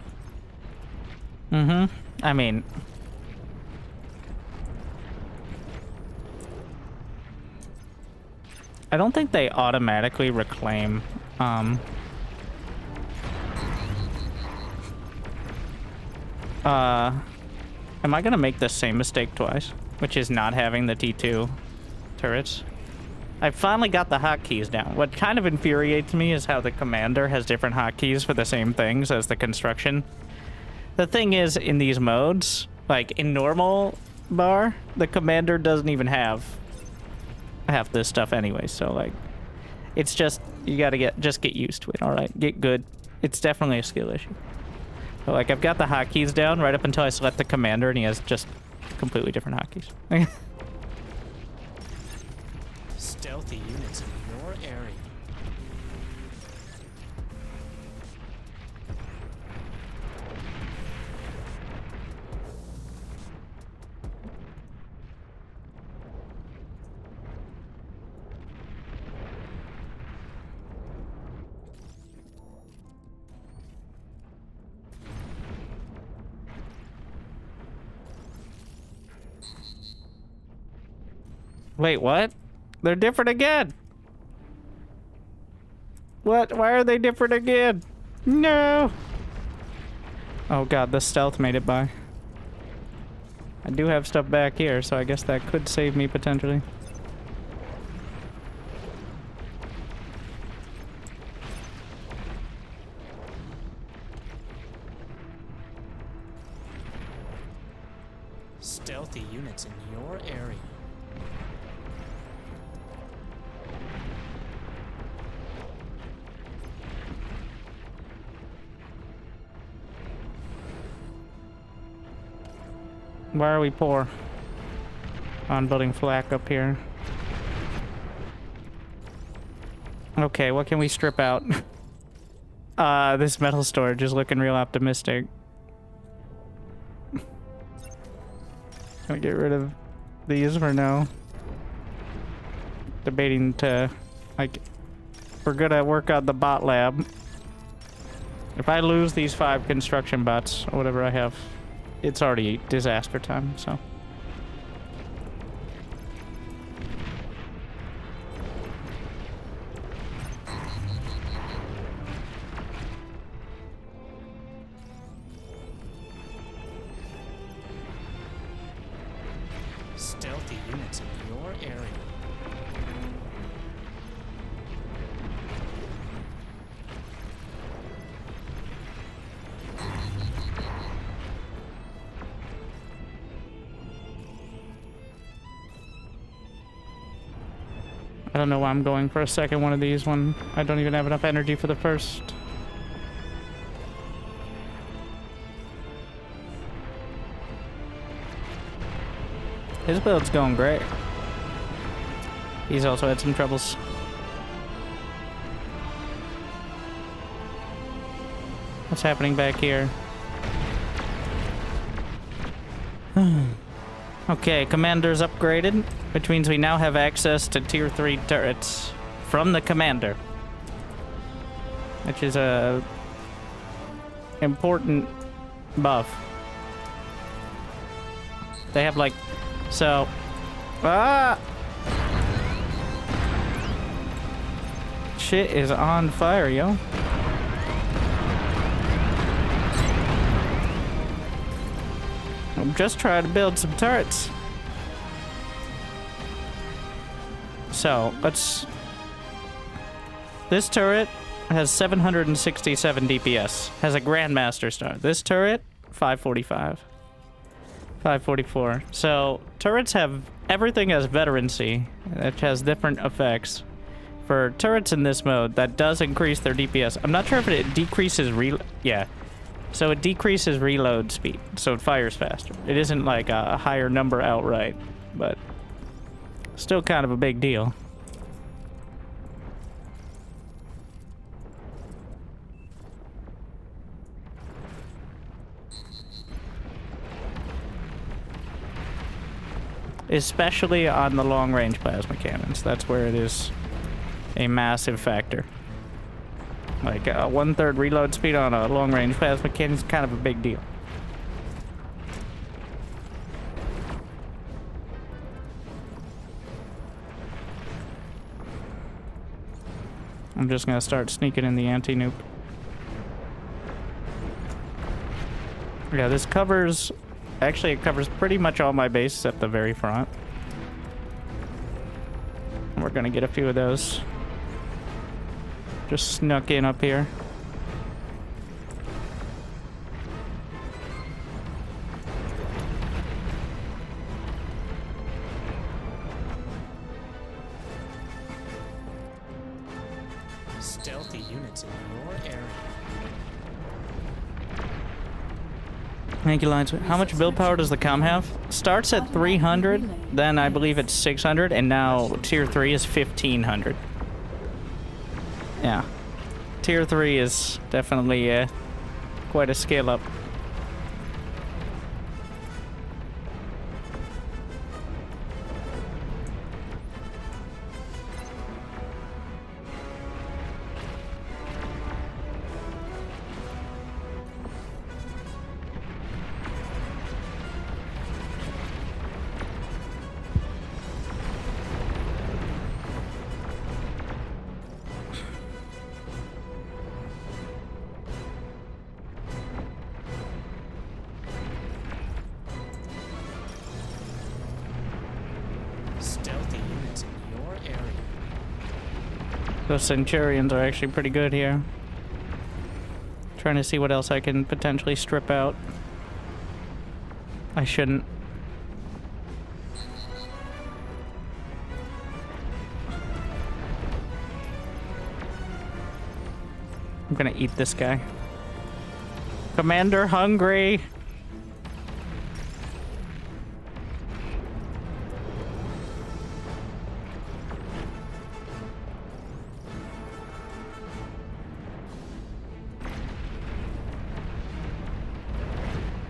I mean... I don't think they automatically reclaim, am I gonna make the same mistake twice? Which is not having the T2 turrets. I finally got the hotkeys down. What kind of infuriates me is how the commander has different hotkeys for the same things as the construction. The thing is, in these modes, like in normal bar, the commander doesn't even have half this stuff anyway, so like it's just you gotta get used to it. All right, get good. It's definitely a skill issue. So like I've got the hotkeys down right up until I select the commander, and he has just completely different hotkeys. Stealthy units in your area. Wait, what? They're different again. What? Why are they different again? No. Oh god, the stealth made it by. I do have stuff back here, so I guess that could save me potentially. Stealthy units in your area. Why are we poor on building flak up here? Okay, what can we strip out? This metal storage is looking real optimistic. Can I get rid of these for now? Debating to, like, we're gonna work on the bot lab. If I lose these 5 construction bots, or whatever I have, it's already disaster time, so. Stealthy units in your area. I don't know why I'm going for a second one of these when I don't even have enough energy for the first. His build's going great. He's also had some troubles. What's happening back here? Okay, commander's upgraded, which means we now have access to tier 3 turrets from the commander, which is a important buff. They have like, so, shit is on fire, yo. I'm just trying to build some turrets. So, this turret has 767 DPS. Has a Grandmaster star. This turret, 545. 544. So, turrets have everything as veterancy, which has different effects. For turrets in this mode, that does increase their DPS. I'm not sure if it decreases yeah. So it decreases reload speed, so it fires faster. It isn't like a higher number outright, but still kind of a big deal. especially on the long-range plasma cannons. That's where it is a massive factor. Like, 1/3 reload speed on a long-range plasma cannon is kind of a big deal. I'm just gonna start sneaking in the anti-nuke. Yeah, this covers... Actually, it covers pretty much all my base except the very front. And we're gonna get a few of those. Just snuck in up here. Stealthy units in your area. Thank you, Lines. How much build power does the comm have? Starts at 300, then I believe it's 600, and now tier 3 is 1500. Yeah. Tier 3 is definitely quite a scale up. Stealthy units in your area. Those Centurions are actually pretty good here. Trying to see what else I can potentially strip out. I shouldn't. I'm gonna eat this guy. Commander hungry!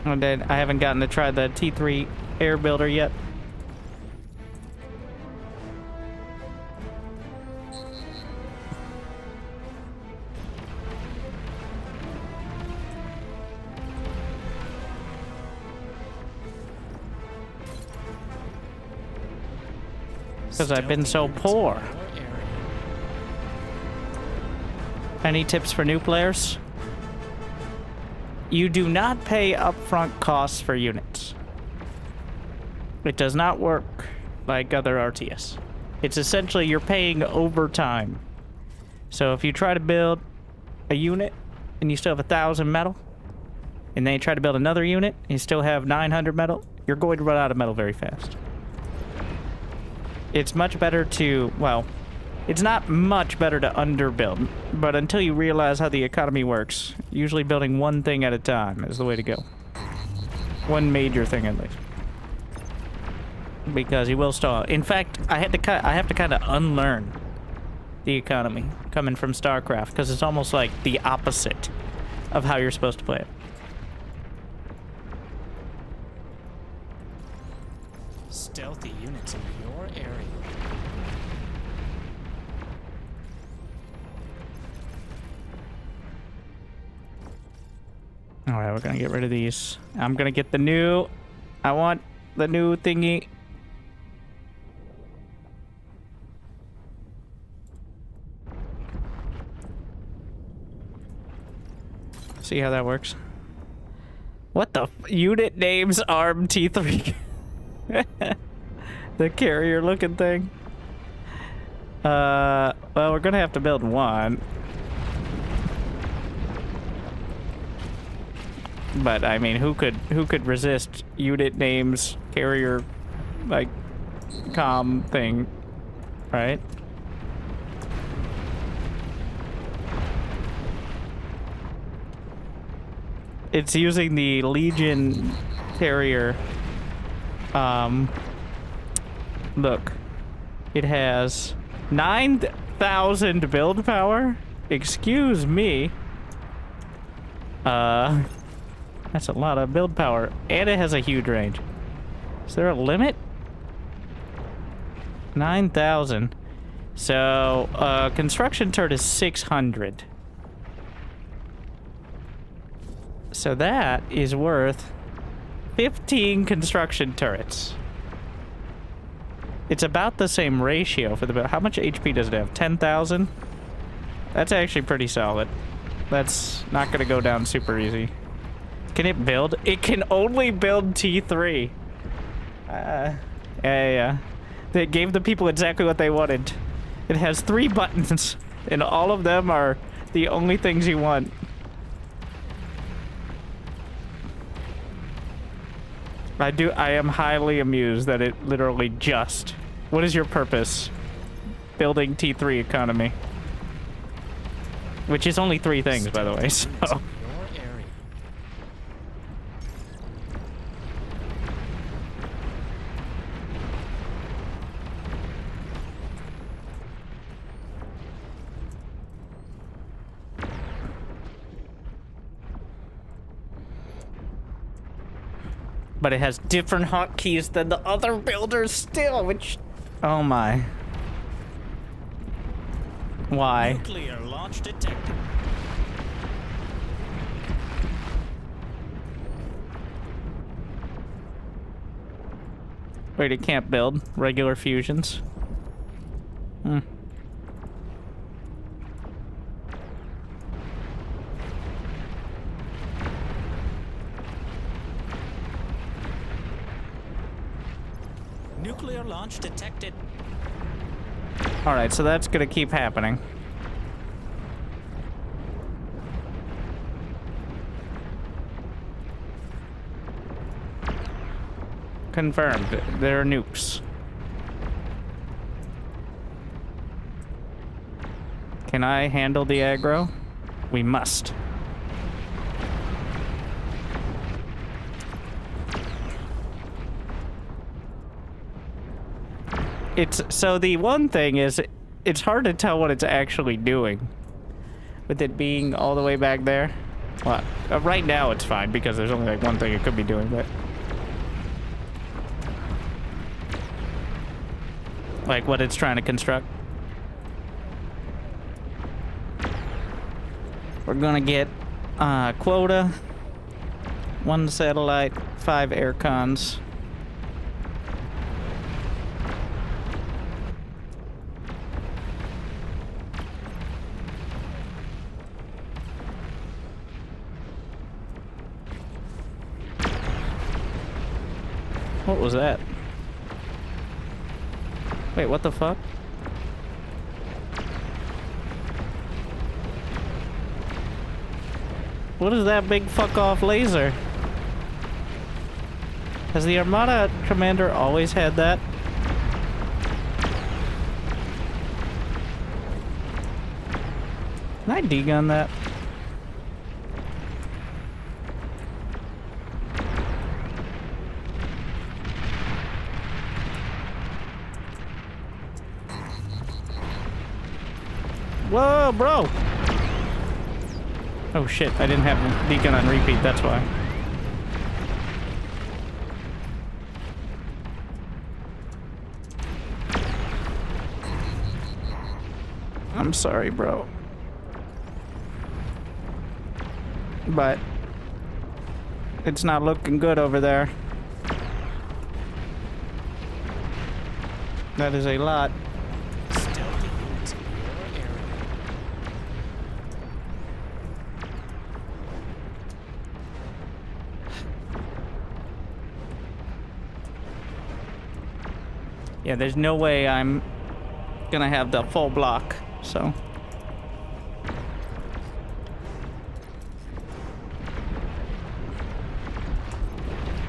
I'm dead. I haven't gotten to try the T3 air builder yet. Because I've been so poor. Any tips for new players? You do not pay upfront costs for units. It does not work like other RTS. It's essentially you're paying over time. So if you try to build a unit and you still have 1,000 metal, and then you try to build another unit and you still have 900 metal, you're going to run out of metal very fast. It's much better to, well, it's not much better to underbuild, but until you realize how the economy works, usually building one thing at a time is the way to go. One major thing at least. Because you will stall. In fact, I have to kind of unlearn the economy coming from StarCraft, because it's almost like the opposite of how you're supposed to play it. Stealthy units in your area. Alright, we're gonna get rid of these. I'm gonna get the new... I want the new thingy. See how that works. What the unit names ARM T3? The carrier looking thing. Well, we're gonna have to build one. But I mean, who could resist unit names, carrier, like, comm thing, right? It's using the Legion carrier. Look, it has 9,000 build power. Excuse me. That's a lot of build power, and it has a huge range. Is there a limit? 9,000. So, construction turret is 600. So that is worth 15 construction turrets. It's about the same ratio for the... How much HP does it have? 10,000? That's actually pretty solid. That's not going to go down super easy. Can it build? It can only build T3. Yeah. They gave the people exactly what they wanted. It has 3 buttons, and all of them are the only things you want. I am highly amused that it literally just... What is your purpose? Building T3 economy. Which is only 3 things, by the way, so... But it has different hotkeys than the other builders still, which... Oh my. Why? Nuclear launch detected. Wait, it can't build regular fusions? Hmm. Nuclear launch detected. Alright, so that's gonna keep happening. Confirmed. There are nukes. Can I handle the aggro? We must. So the one thing is, it's hard to tell what it's actually doing. With it being all the way back there. Well, right now it's fine because there's only like one thing it could be doing, but... Like what it's trying to construct. We're gonna get quota, 1 satellite, 5 air cons. What was that? Wait, what the fuck? What is that big fuck off laser? Has the Armada commander always had that? Can I degun that? Whoa, bro! Oh shit, I didn't have Deacon on repeat, that's why. I'm sorry, bro. But it's not looking good over there. That is a lot. Yeah, there's no way I'm gonna have the full block, so.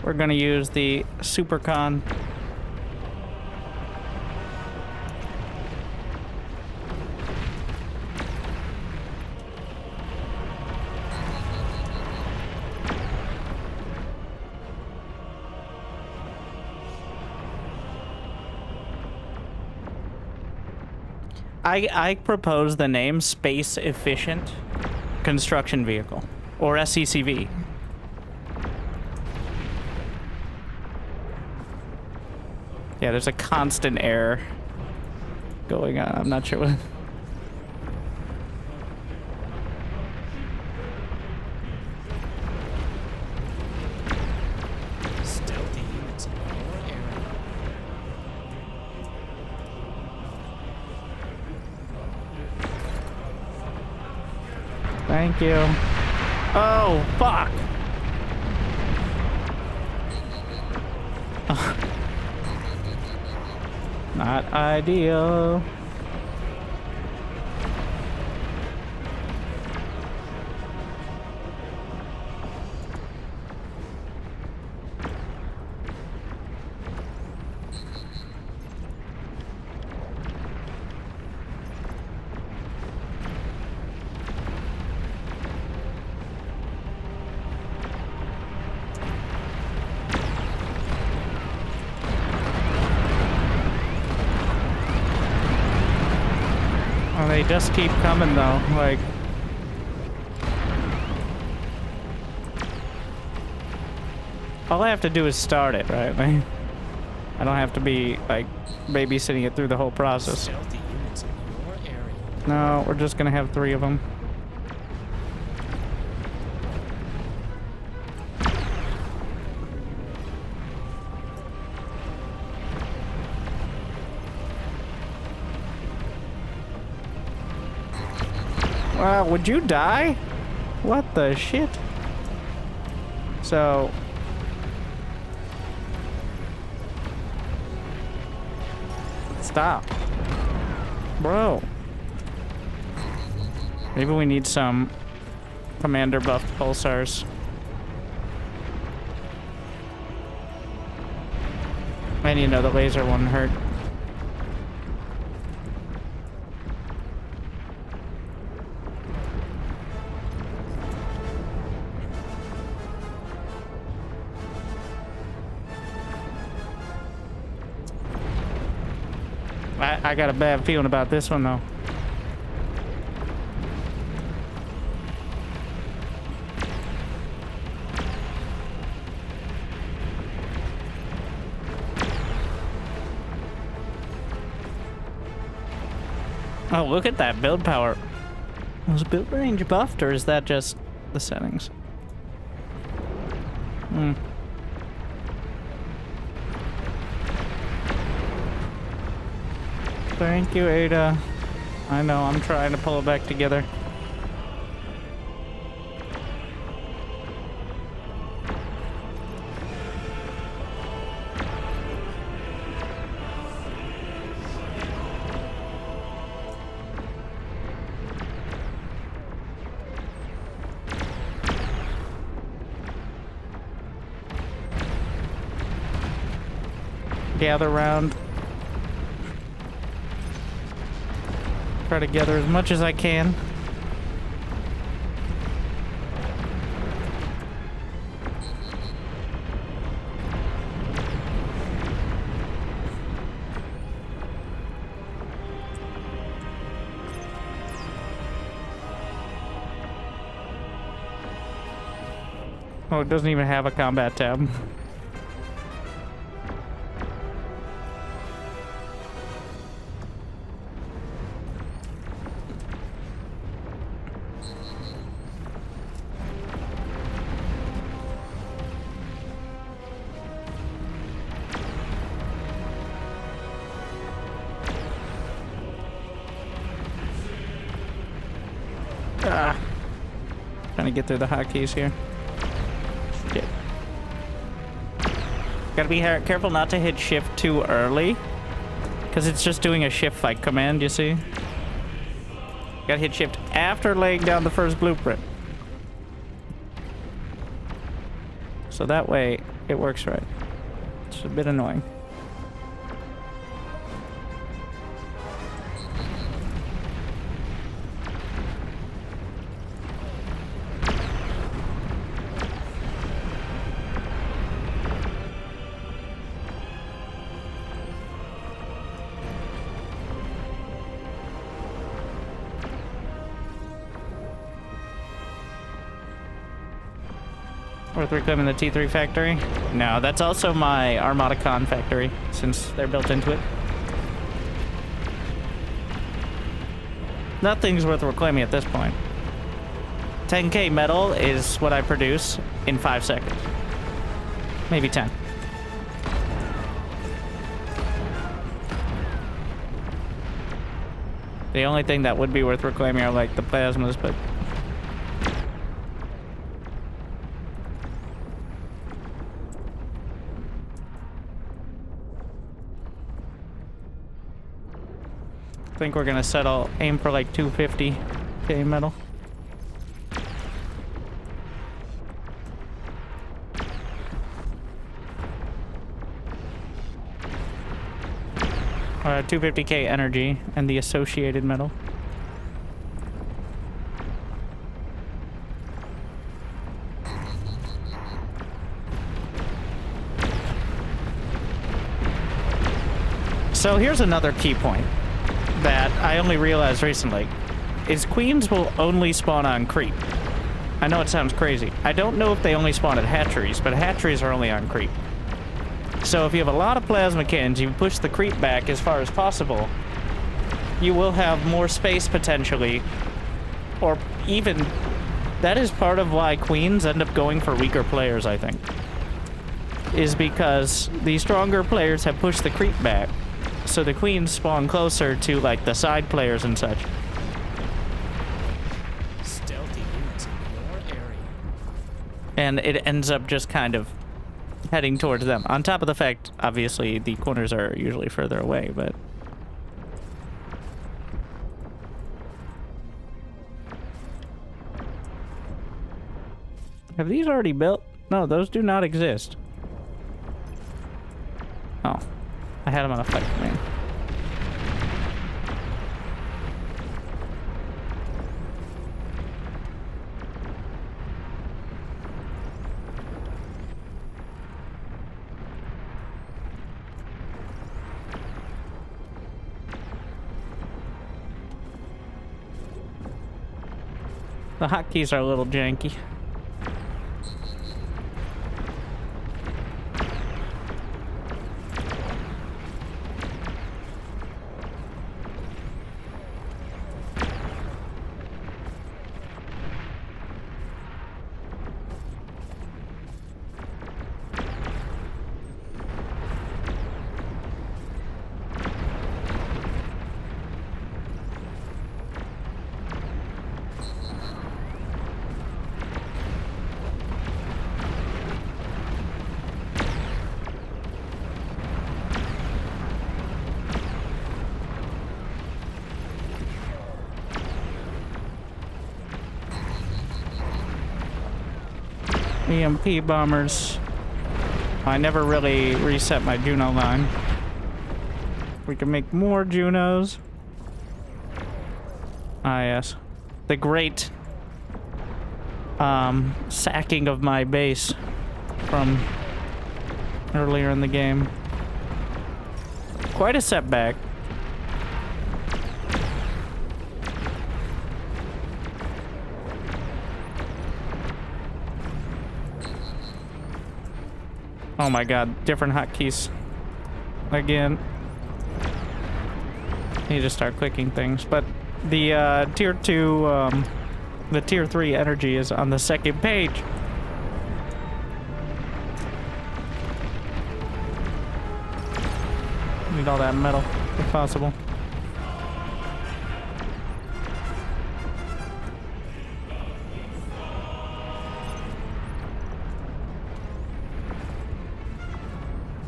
We're gonna use the Supercon. I propose the name Space Efficient Construction Vehicle, or SCCV. Yeah, there's a constant error. going on. I'm not sure what. Stealthy units in your area. Thank you. Oh, fuck. Not ideal. Oh, they just keep coming though, like. All I have to do is start it, right? Like, I don't have to be, like, babysitting it through the whole process. Stealthy units in your area. No, we're just gonna have 3 of them. Wow, would you die? What the shit? So... Stop. Bro. Maybe we need some commander buffed pulsars. And you know the laser one hurt. I got a bad feeling about this one though. Oh, look at that build power. Was build range buffed, or is that just the settings? Hmm. Thank you, Ada. I know, I'm trying to pull it back together. Gather round. Try to gather as much as I can. Oh, it doesn't even have a combat tab. Trying to get through the hotkeys here. Shit. Gotta be careful not to hit shift too early, because it's just doing a shift fight command, you see? Gotta hit shift after laying down the first blueprint. So that way, it works right. It's a bit annoying. Worth reclaiming the T3 factory? No, that's also my Armada Con factory, since they're built into it. Nothing's worth reclaiming at this point. 10k metal is what I produce in 5 seconds. Maybe 10. The only thing that would be worth reclaiming are like the plasmas, but... I think we're gonna settle, aim for like 250k metal. Or 250k energy and the associated metal. So here's another key point that I only realized recently, is queens will only spawn on creep. I know it sounds crazy. I don't know if they only spawn at hatcheries, but hatcheries are only on creep. So if you have a lot of plasma cannons, you push the creep back as far as possible, you will have more space potentially, or even... That is part of why queens end up going for weaker players, I think. Is because the stronger players have pushed the creep back. So the queens spawn closer to, like, the side players and such. Stealthy units in your area. And it ends up just kind of heading towards them. On top of the fact, obviously, the corners are usually further away, but... Have these already built? No, those do not exist. Oh. I had them on a fight command. The hotkeys are a little janky. EMP bombers. I never really reset my Juno line. We can make more Junos. Ah, yes. The great sacking of my base from earlier in the game. Quite a setback. Oh my god, different hotkeys. Again. Need to start clicking things, but the tier 2, the tier 3 energy is on the second page. Need all that metal, if possible.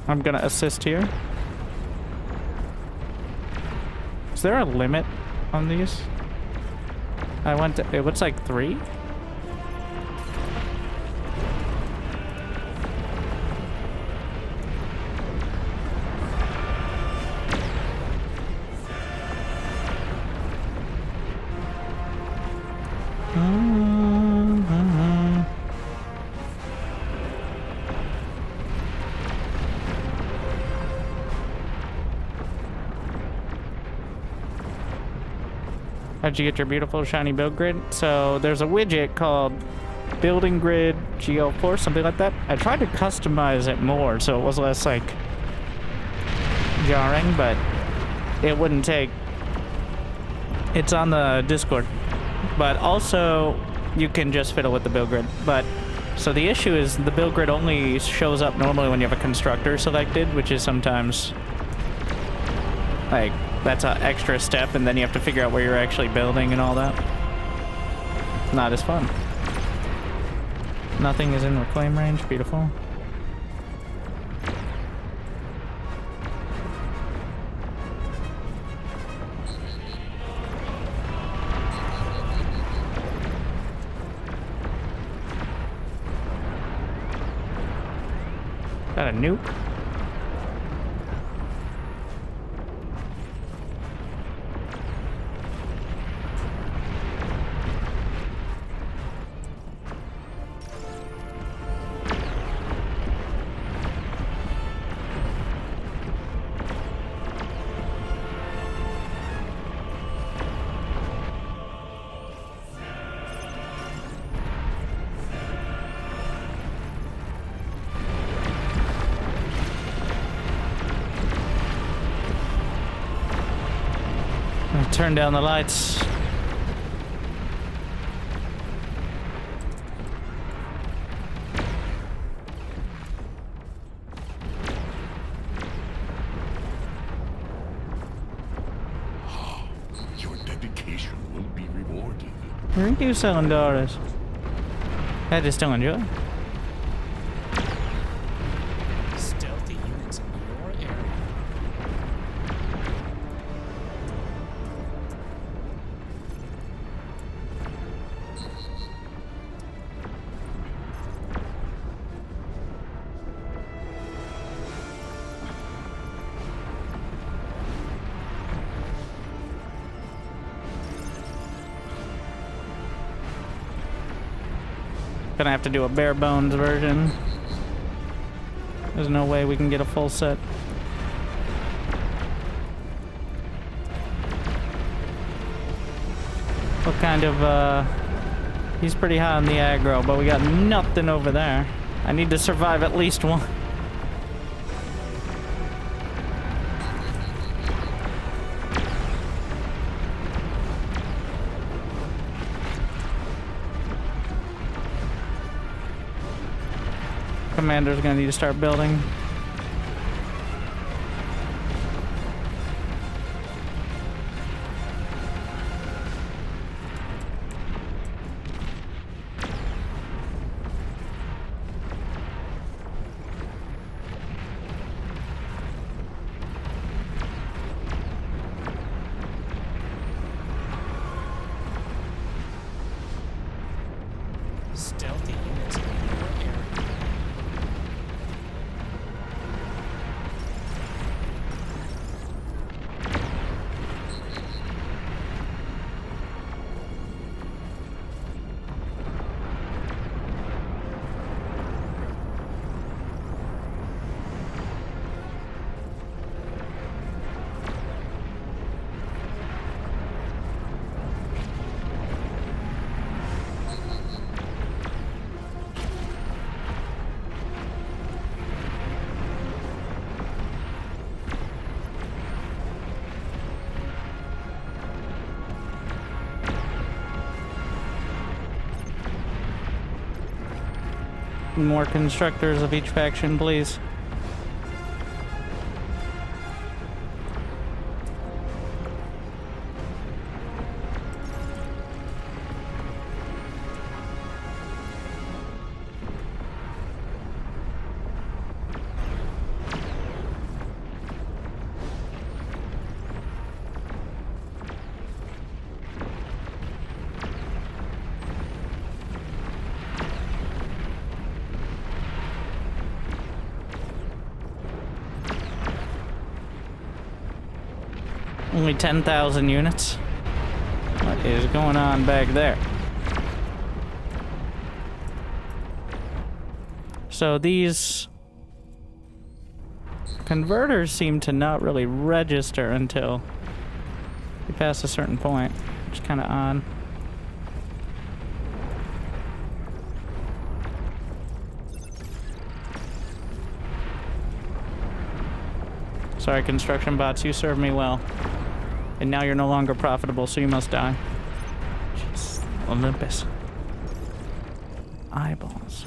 I'm gonna assist here. Is there a limit on these? I went to, it looks like 3. How'd you get your beautiful shiny build grid? So there's a widget called Building Grid GL4, something like that. I tried to customize it more so it was less like jarring, but it wouldn't take It's on the Discord. But also, you can just fiddle with the build grid. But, so the issue is the build grid only shows up normally when you have a constructor selected, which is sometimes, like, that's an extra step, and then you have to figure out where you're actually building and all that. Not as fun. Nothing is in reclaim range. Beautiful. Got a nuke? Turn down the lights. Your dedication will be rewarded. Where are you selling daughters? I just don't enjoy. Stealthy units in your area. Gonna have to do a bare bones version. There's no way we can get a full set. What kind of, he's pretty high on the aggro, but we got nothing over there. I need to survive at least one. Commander's gonna need to start building. Stealthy units in your area. More constructors of each faction, please. Only 10,000 units. What is going on back there? So these converters seem to not really register until you pass a certain point, which is kind of odd. Sorry, construction bots, you serve me well. And now you're no longer profitable, so you must die. Jeez. Olympus. Eyeballs.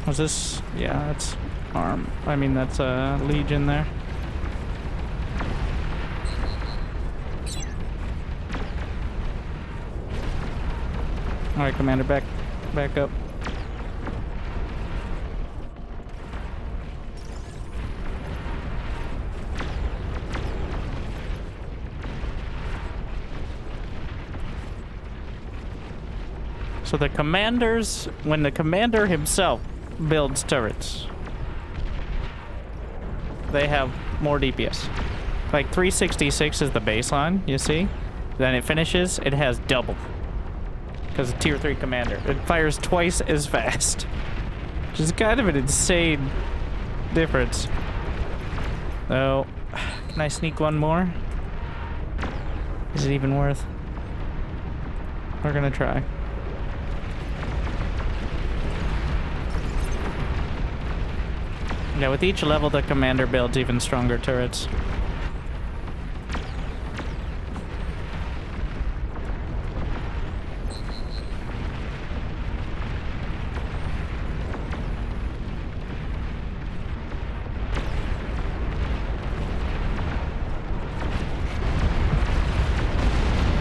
Was this? Yeah, that's arm. I mean, that's a Legion there. All right, Commander, back up. So the commanders, when the commander himself builds turrets, they have more DPS. Like 366 is the baseline, you see? Then it finishes, it has double. Because it's tier 3 commander. It fires twice as fast. Which is kind of an insane difference. Oh, can I sneak one more? Is it even worth? We're gonna try. Yeah, with each level, the commander builds even stronger turrets.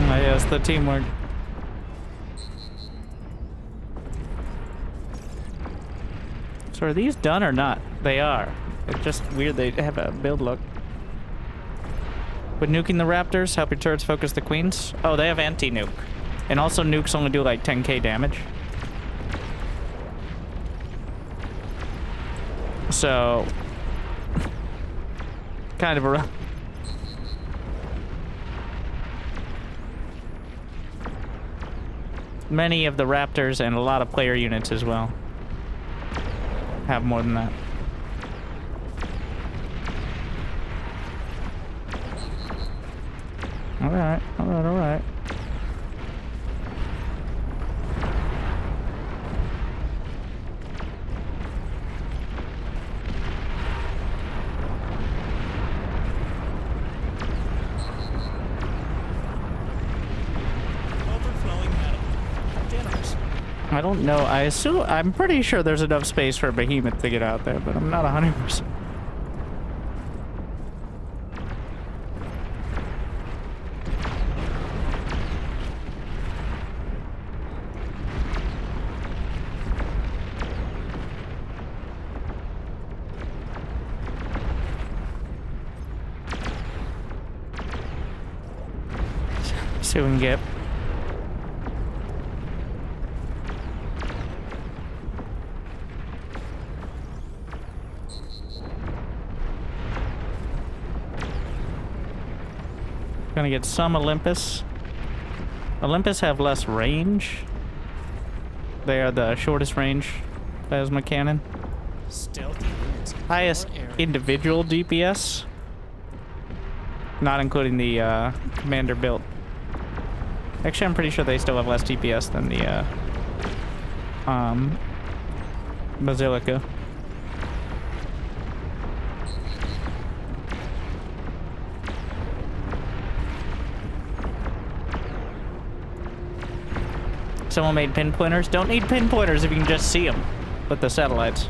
Oh, yes, the teamwork. So are these done or not? They are. It's just weird they have a build look. Would nuking the raptors help your turrets focus the queens? Oh, they have anti-nuke. And also nukes only do like 10k damage. So... kind of a... Many of the raptors and a lot of player units as well have more than that. Alright, alright, alright. Overflowing metal. Generous. I don't know. I'm pretty sure there's enough space for a behemoth to get out there, but I'm not 100%. See what we can get. Gonna get some Olympus. Olympus have less range. They are the shortest range plasma cannon. Stealthy units. Highest individual DPS. Not including the commander build. Actually, I'm pretty sure they still have less DPS than the Basilica. Someone made pinpointers. Don't need pinpointers if you can just see them with the satellites.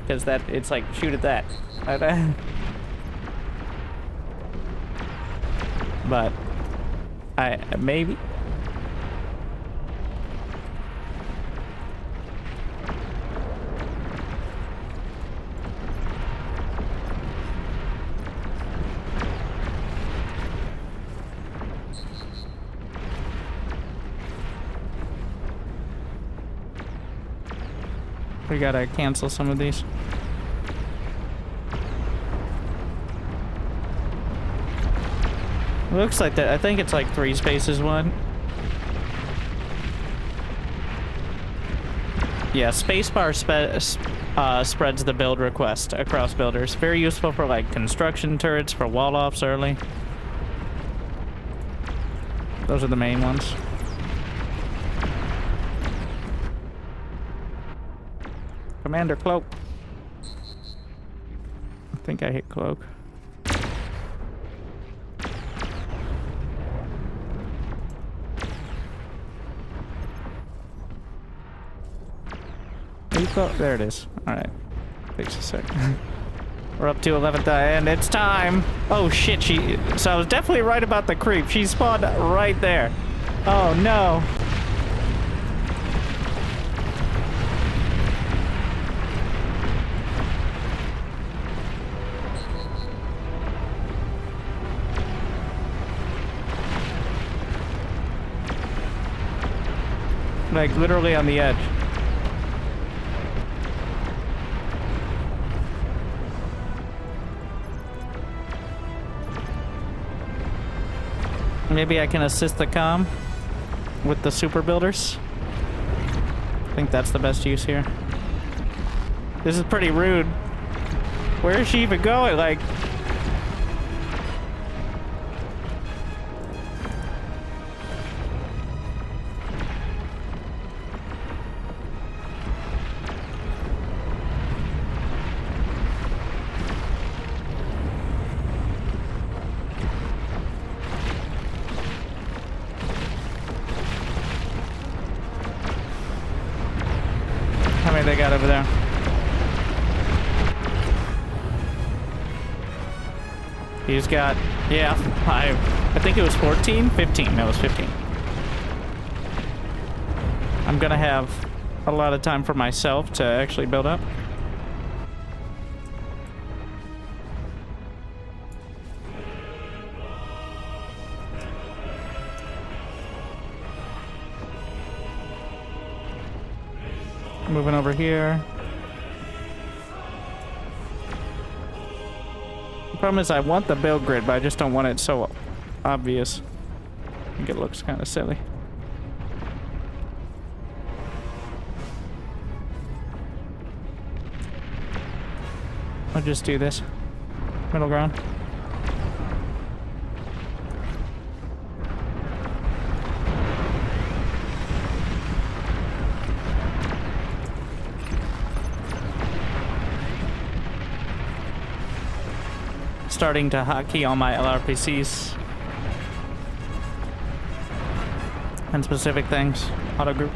Because it's like, shoot at that. But, maybe. We gotta cancel some of these. Looks like that. I think it's like 3 spaces one. Yeah, spacebar spreads the build request across builders. Very useful for like construction turrets, for wall offs early. Those are the main ones. Commander Cloak. I think I hit Cloak. There it is. Alright. Takes a sec. We're up to 11th and it's time! Oh shit, so I was definitely right about the creep. She spawned right there. Oh no. Like literally on the edge. Maybe I can assist the comm with the super builders. I think that's the best use here. This is pretty rude. Where is she even going? Like... How many they got over there? He's got, yeah, I think it was 14? 15. No, it was 15. I'm gonna have a lot of time for myself to actually build up. Moving over here. The problem is I want the build grid, but I just don't want it so obvious. I think it looks kind of silly. I'll just do this. Middle ground. Starting to hotkey on my LRPCs and specific things. Auto group.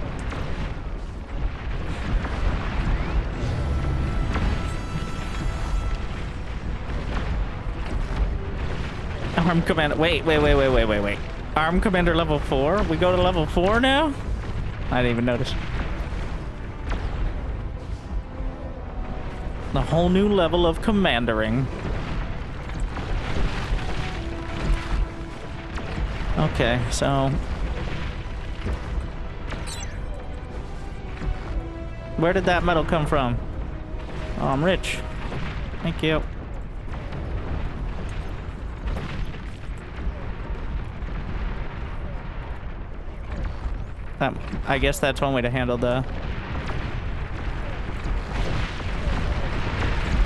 Arm commander. Wait. Arm commander level 4? We go to level 4 now? I didn't even notice. The whole new level of commandering. Okay, so... Where did that metal come from? Oh, I'm rich. Thank you. I guess that's one way to handle the...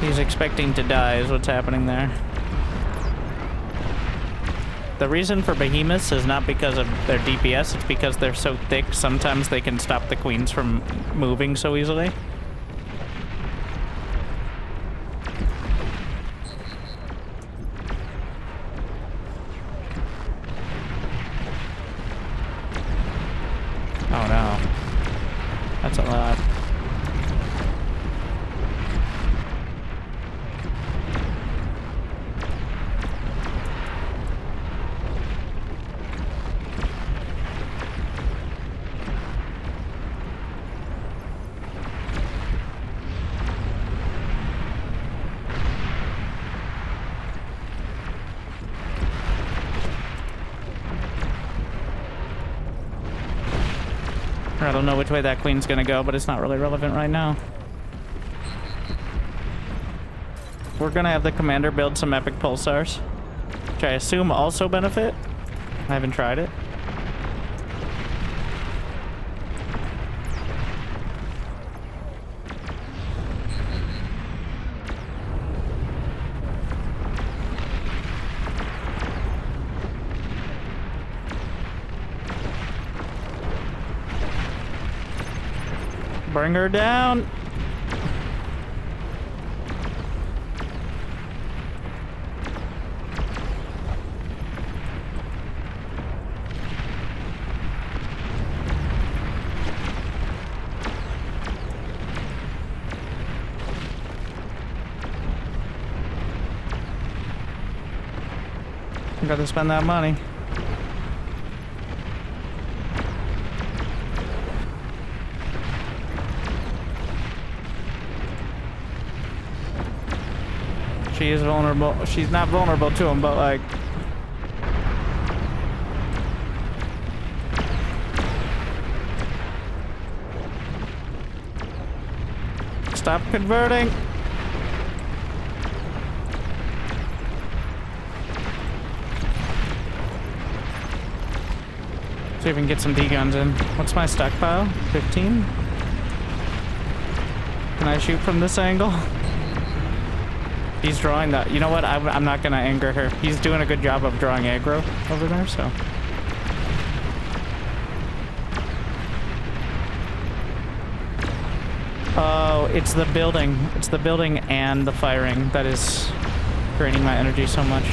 He's expecting to die is what's happening there. The reason for behemoths is not because of their DPS, it's because they're so thick, sometimes they can stop the queens from moving so easily. Oh no. That's a lot. I don't know which way that queen's gonna go, but it's not really relevant right now. We're gonna have the commander build some epic pulsars, which I assume also benefit. I haven't tried it. Bring her down. Gotta spend that money. She is vulnerable. She's not vulnerable to him, but like... Stop converting. See if we can get some D-guns in. What's my stockpile? 15? Can I shoot from this angle? He's drawing that. You know what? I'm not gonna anger her. He's doing a good job of drawing aggro over there, so. Oh, it's the building. It's the building and the firing that is draining my energy so much.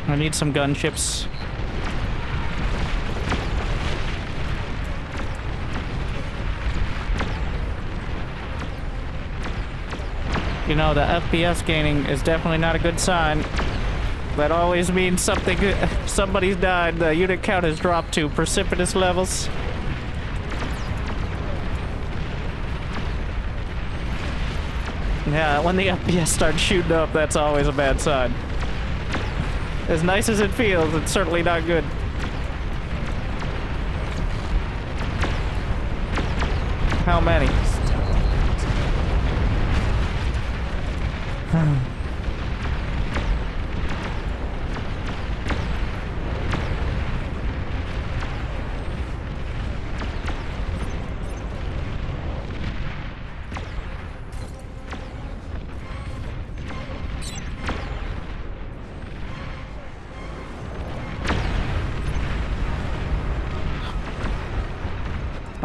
I need some gunships. You know, the FPS gaining is definitely not a good sign. That always means somebody's died. The unit count has dropped to precipitous levels. Yeah, when the FPS starts shooting up, that's always a bad sign. As nice as it feels, it's certainly not good. How many?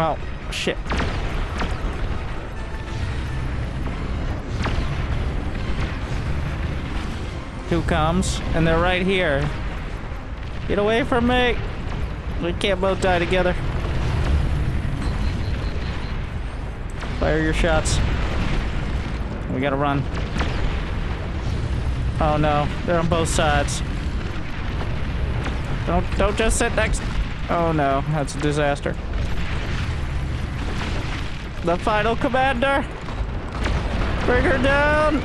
Oh, shit. Two comes, and they're right here. Get away from me! We can't both die together. Fire your shots. We gotta run. Oh no, they're on both sides. Don't just sit next. Oh no, that's a disaster. The final commander! Bring her down!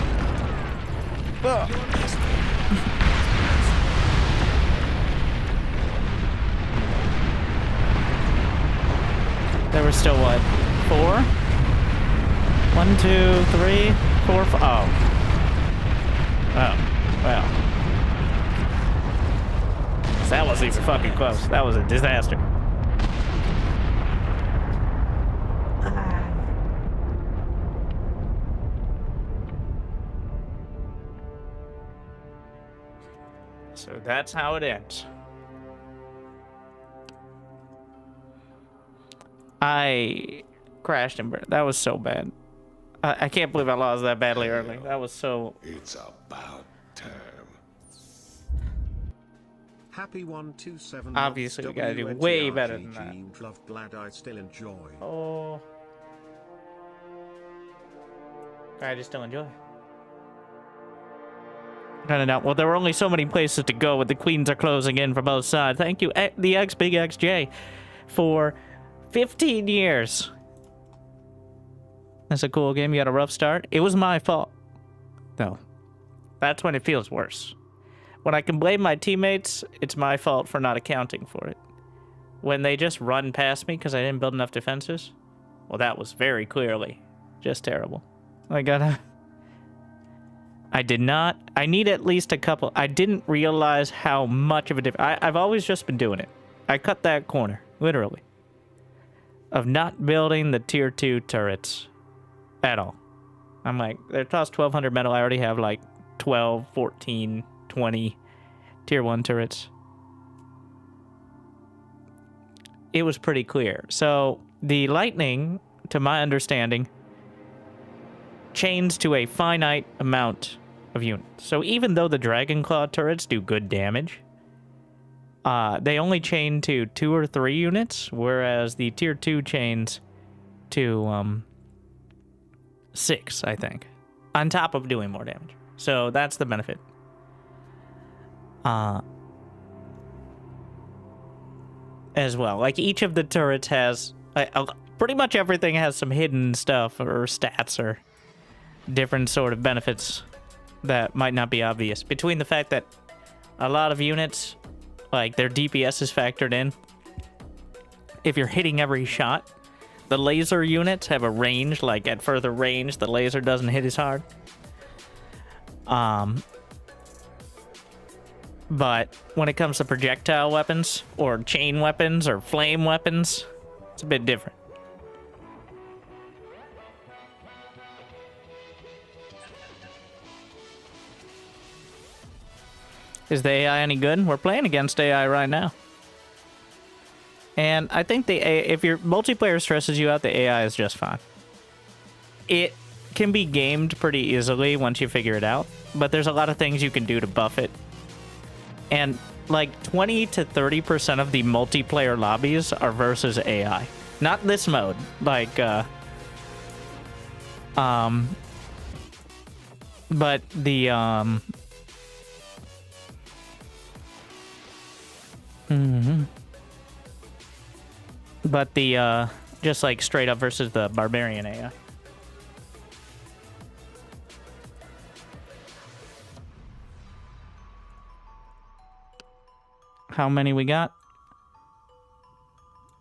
Ugh. There were still what? 4? 1, 2, 3, 4, 5. Oh. Oh. Well. That wasn't even fucking close. That was a disaster. So that's how it ends. I crashed and burned. That was so bad. I can't believe I lost that badly early. That was so... It's about time. Happy 127. Obviously, we gotta do way better than that. Glad I still enjoy. Oh. I just still enjoy. Kind of not. Well, there were only so many places to go, but the queens are closing in from both sides. Thank you, the X Big XJ, for 15 years. That's a cool game. You had a rough start. It was my fault. No. That's when it feels worse. When I can blame my teammates, it's my fault for not accounting for it. When they just run past me because I didn't build enough defenses, well, that was very clearly just terrible. I did not. I need at least a couple. I didn't realize how much of a difference. I've always just been doing it. I cut that corner, literally, of not building the tier 2 turrets at all. I'm like, they're tossed 1,200 metal. I already have like 12, 14, 20 tier 1 turrets. It was pretty clear. So the lightning, to my understanding, chains to a finite amount of units. So even though the Dragon Claw turrets do good damage, they only chain to 2 or 3 units, whereas the tier 2 chains to 6, I think, on top of doing more damage. So that's the benefit. As well, like each of the turrets has pretty much everything has some hidden stuff or stats or different sort of benefits that might not be obvious. Between the fact that a lot of units, like their DPS is factored in. If you're hitting every shot, the laser units have a range, like at further range, the laser doesn't hit as hard. But when it comes to projectile weapons, or chain weapons, or flame weapons, it's a bit different. Is the AI any good? We're playing against AI right now. And I think if your multiplayer stresses you out, the AI is just fine. It can be gamed pretty easily once you figure it out, but there's a lot of things you can do to buff it. And like 20 to 30% of the multiplayer lobbies are versus AI. Not this mode, like but the but the just like straight up versus the barbarian AI. How many we got?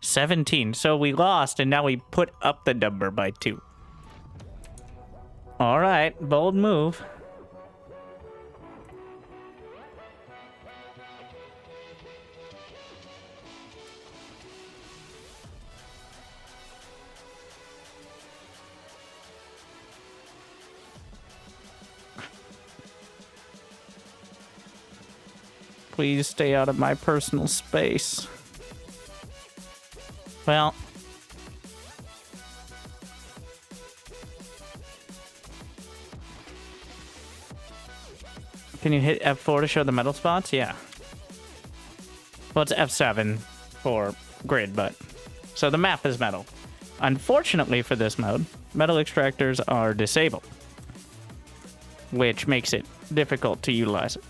17. So we lost, and now we put up the number by 2. All right, bold move. Please stay out of my personal space. Well. Can you hit F4 to show the metal spots? Yeah. Well, it's F7 for grid, but... So the map is metal. Unfortunately for this mode, metal extractors are disabled, which makes it difficult to utilize it.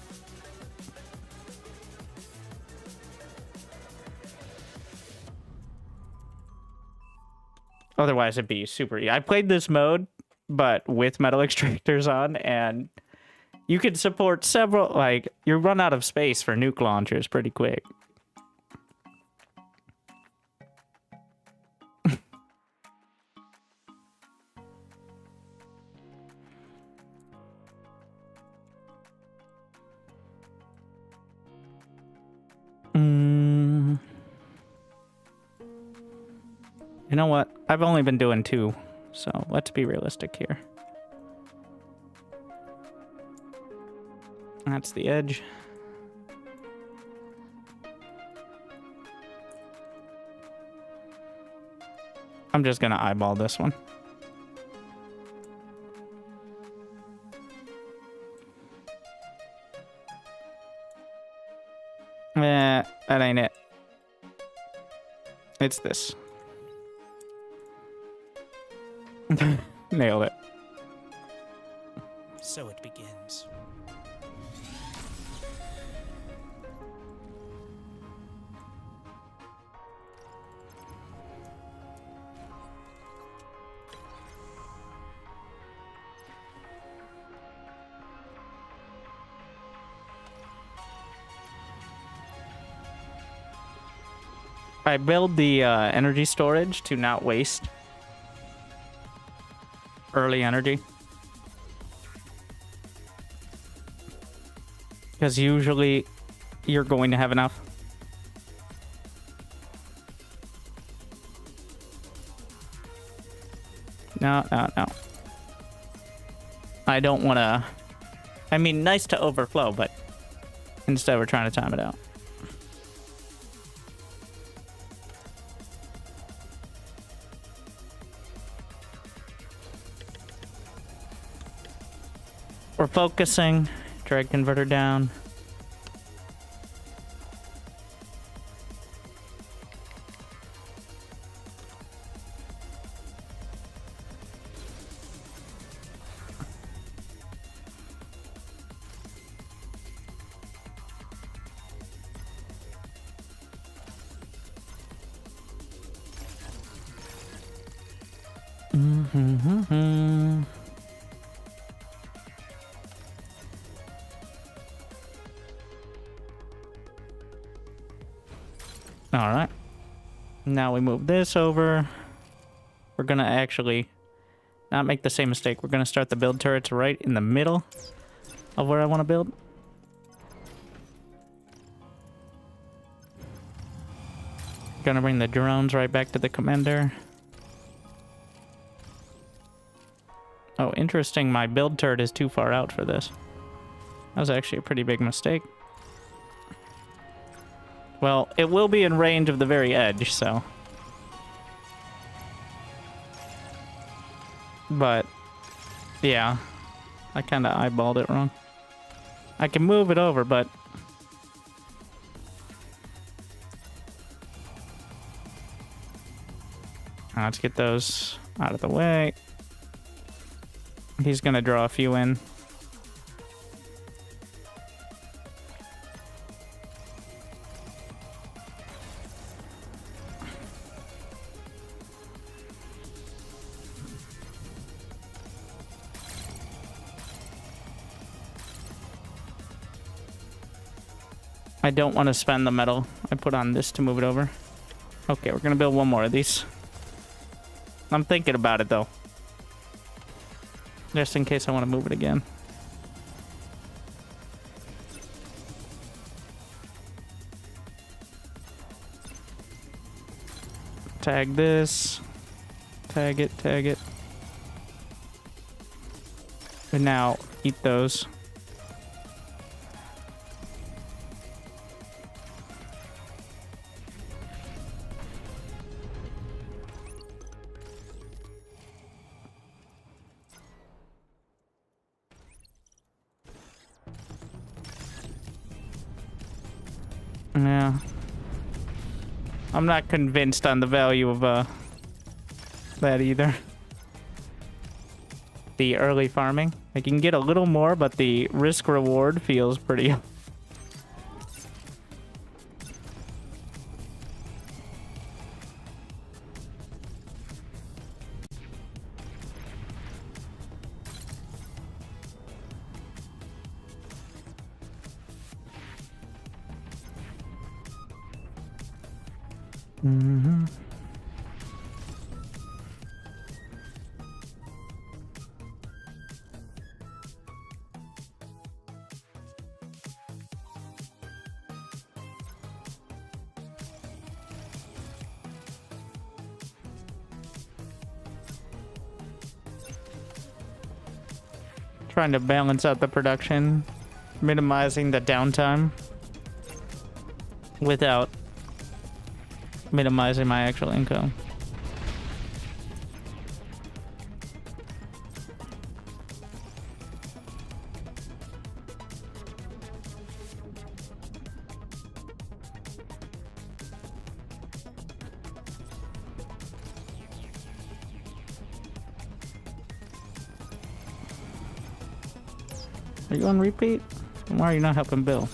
Otherwise, it'd be super easy. I played this mode, but with metal extractors on, and you could support several, like, you run out of space for nuke launchers pretty quick. You know what? I've only been doing 2, so let's be realistic here. That's the edge. I'm just gonna eyeball this one. That ain't it. It's this. Nailed it. So it begins. I build the energy storage to not waste early energy, because usually you're going to have enough. No. I don't want to... I mean, nice to overflow, but instead we're trying to time it out. We're focusing. Drag converter down. Mm-hmm. All right. Now we move this over. We're gonna actually not make the same mistake. We're gonna start the build turrets right in the middle of where I want to build. Gonna bring the drones right back to the commander. Oh, interesting. My build turret is too far out for this. That was actually a pretty big mistake. Well, it will be in range of the very edge, so. But, yeah. I kind of eyeballed it wrong. I can move it over, but... Let's get those out of the way. He's gonna draw a few in. I don't want to spend the metal I put on this to move it over. Okay, we're gonna build one more of these. I'm thinking about it though. Just in case I want to move it again. Tag this. Tag it, tag it. And now eat those. Yeah. I'm not convinced on the value of that either. The early farming. I can get a little more, but the risk reward feels pretty. Mm-hmm. Trying to balance out the production, minimizing the downtime without minimizing my actual income. Are you on repeat? Why are you not helping Bill?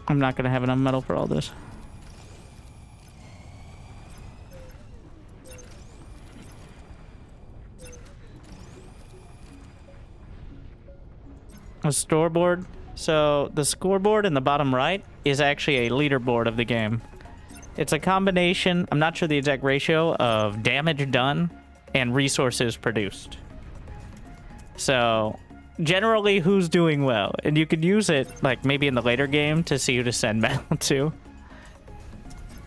I'm not gonna have enough metal for all this. A scoreboard. So the scoreboard in the bottom right is actually a leaderboard of the game. It's a combination, I'm not sure the exact ratio, of damage done and resources produced. So generally who's doing well, and you could use it like maybe in the later game to see who to send metal to.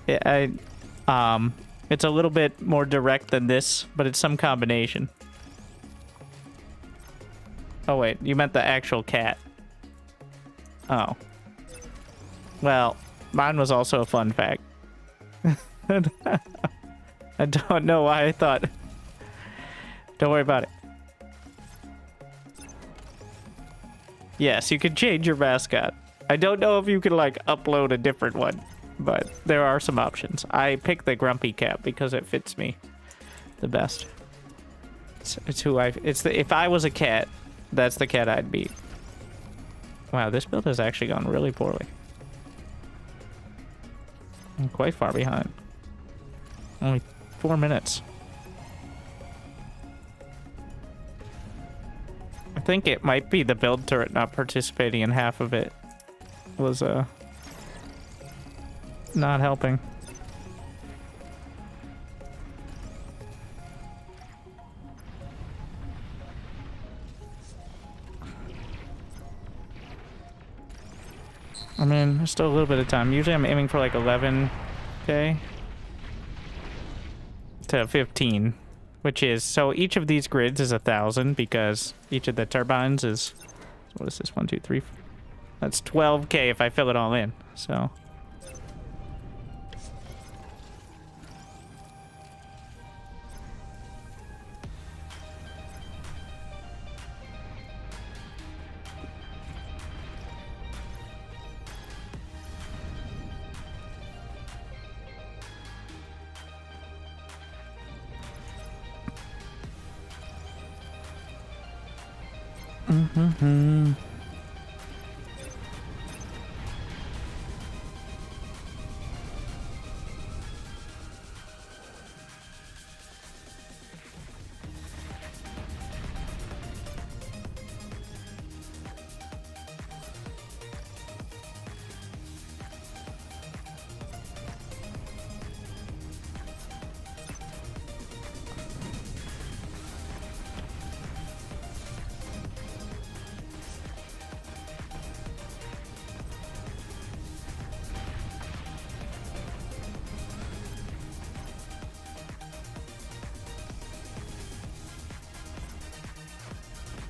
It's a little bit more direct than this, but it's some combination. Oh wait, you meant the actual cat. Oh. Well, mine was also a fun fact. I don't know why I thought. Don't worry about it. Yes, you can change your mascot. I don't know if you can, like, upload a different one, but there are some options. I picked the Grumpy Cat because it fits me the best. It's who I... if I was a cat, that's the cat I'd be. Wow, this build has actually gone really poorly. I'm quite far behind. Only 4 minutes. I think it might be the build turret not participating in half of it was not helping. I mean, there's still a little bit of time. Usually I'm aiming for like 11k to 15, which is, so each of these grids is 1,000 because each of the turbines is, what is this, 1, 2, 3, that's 12k if I fill it all in, so. Mm-hmm.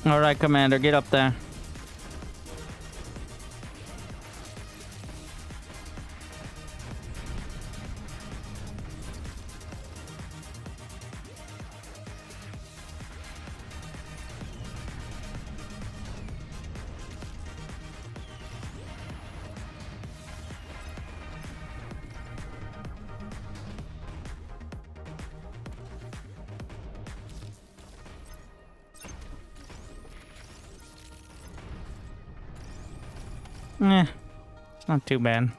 All right, Commander, get up there. It's not too bad.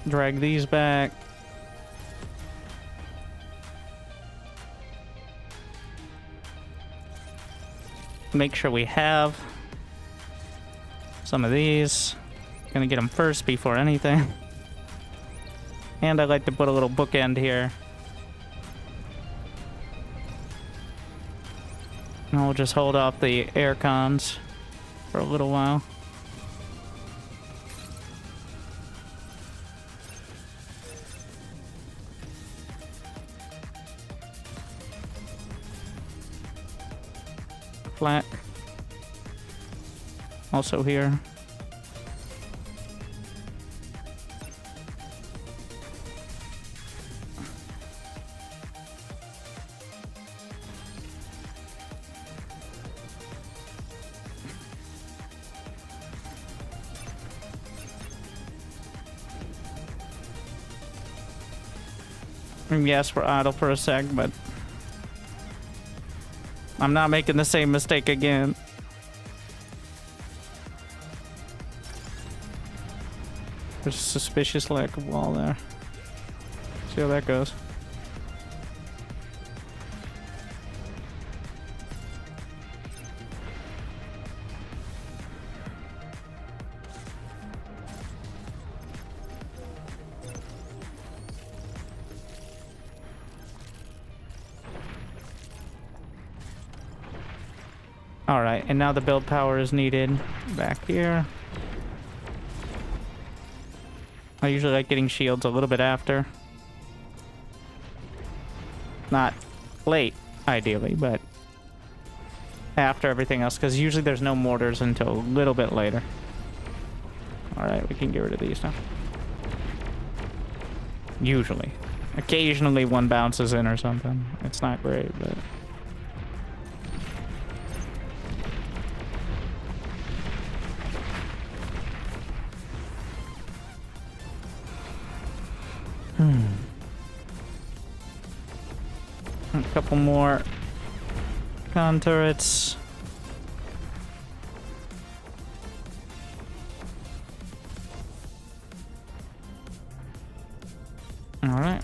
Drag these back. Make sure we have some of these. Gonna get them first before anything. And I like to put a little bookend here. And we'll just hold off the air cons for a little while. Flak. Also here. And yes, we're idle for a sec, but I'm not making the same mistake again. There's a suspicious lack of wall there. See how that goes. Alright, and now the build power is needed back here. I usually like getting shields a little bit after. Not late, ideally, but after everything else, because usually there's no mortars until a little bit later. Alright, we can get rid of these now. Usually. Occasionally one bounces in or something. It's not great, but... A couple more con turrets. Alright.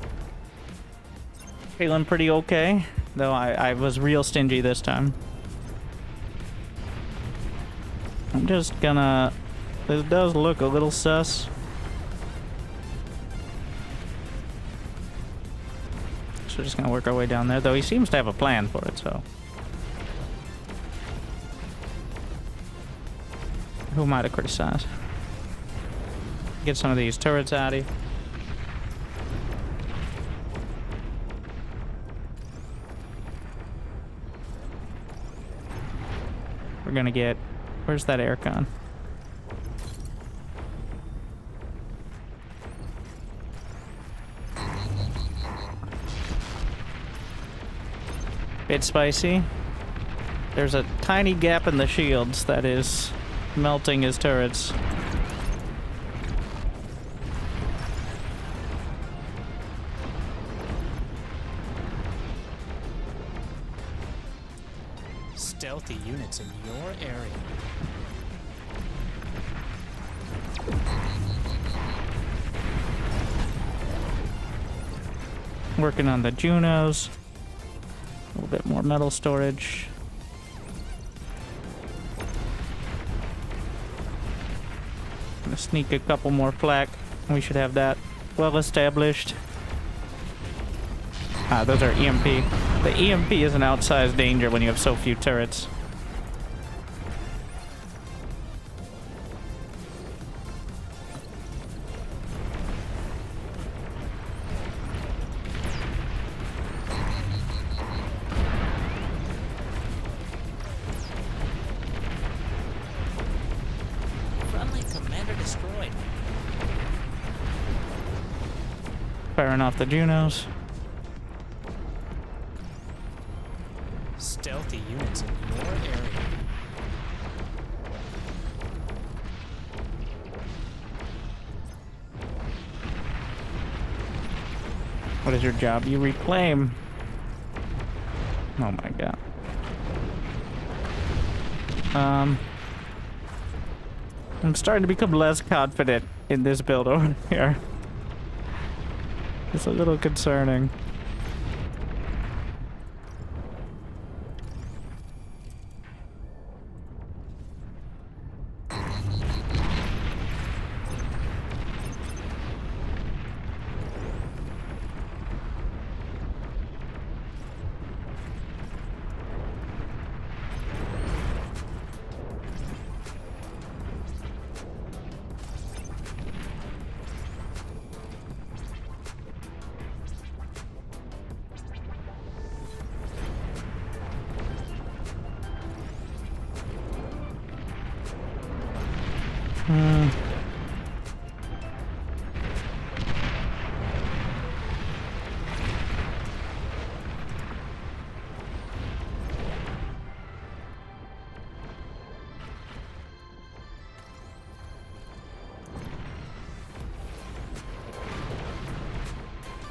Feeling pretty okay, though I was real stingy this time. I'm just gonna... This does look a little sus. So we're just gonna work our way down there, though he seems to have a plan for it, so... Who might have criticized? Get some of these turrets out of here. We're gonna get... Where's that aircon? Bit spicy. There's a tiny gap in the shields that is melting his turrets. Stealthy units in your area. Working on the Junos. A little bit more metal storage. Gonna sneak a couple more flak. We should have that well established. Ah, those are EMP. The EMP is an outsized danger when you have so few turrets. Friendly commander destroyed. Firing off the Junos. Stealthy units in your area. What is your job? You reclaim. Oh my god. I'm starting to become less confident in this build over here. It's a little concerning.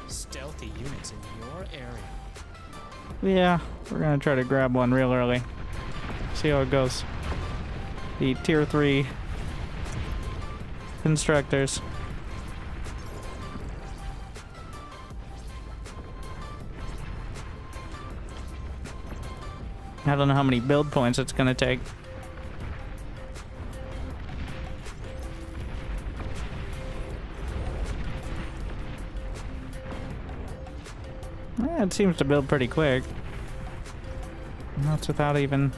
Stealthy units in your area. Yeah, we're gonna try to grab one real early. See how it goes. The tier 3 constructors. I don't know how many build points it's gonna take. It seems to build pretty quick. That's without even...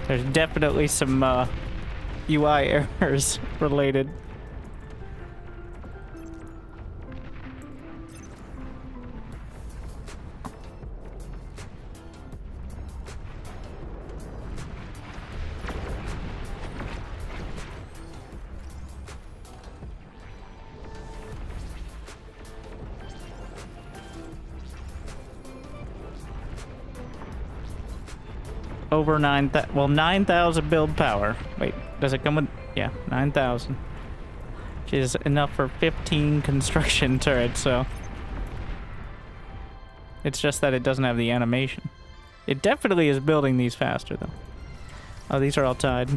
There's definitely some UI errors related. over 9,000. Well, 9,000 build power. Wait, does it come with? Yeah, 9,000. Which is enough for 15 construction turrets, so. It's just that it doesn't have the animation. It definitely is building these faster, though. Oh, these are all tied.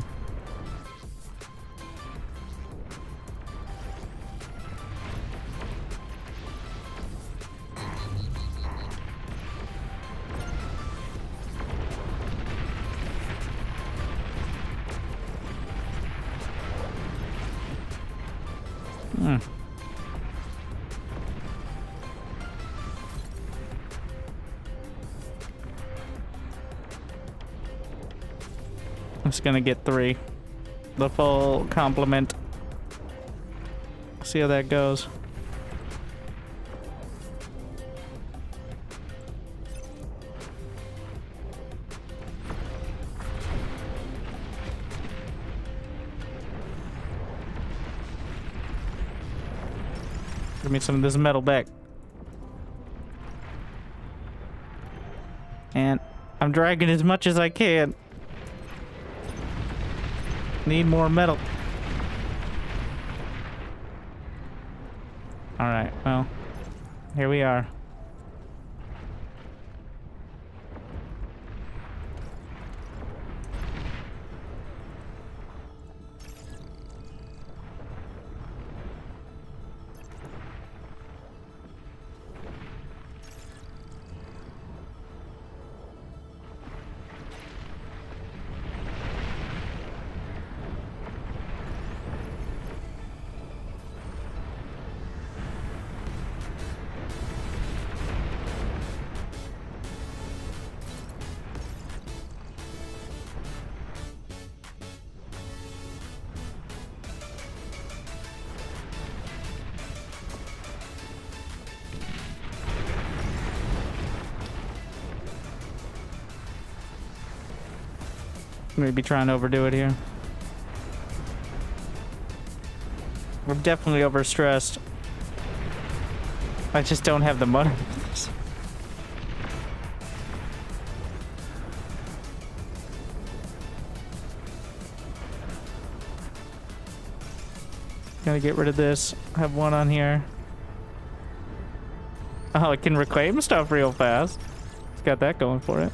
I'm just gonna get 3. The full complement. See how that goes. Give me some of this metal back. And I'm dragging as much as I can. Need more metal. Alright, well, here we are. Maybe trying to overdo it here. We're definitely overstressed. I just don't have the money. Gotta get rid of this. Have one on here. Oh, it can reclaim stuff real fast. It's got that going for it.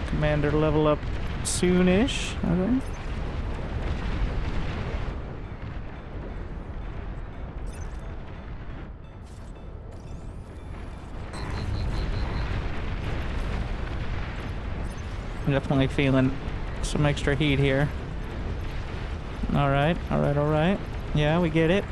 Commander level up soonish, I think. I'm definitely feeling some extra heat here. Alright, alright, alright. Yeah, we get it.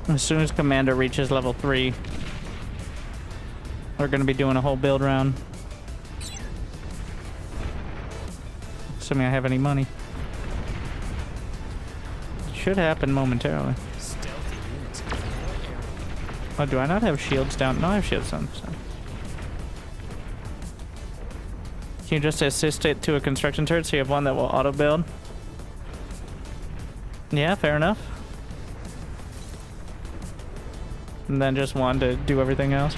As soon as Commander reaches level 3, we're going to be doing a whole build round. Assuming I have any money. Should happen momentarily. Stealthy units. Oh, do I not have shields down? No, I have shields down. So. Can you just assist it to a construction turret so you have one that will auto build? Yeah, fair enough. And then just one to do everything else.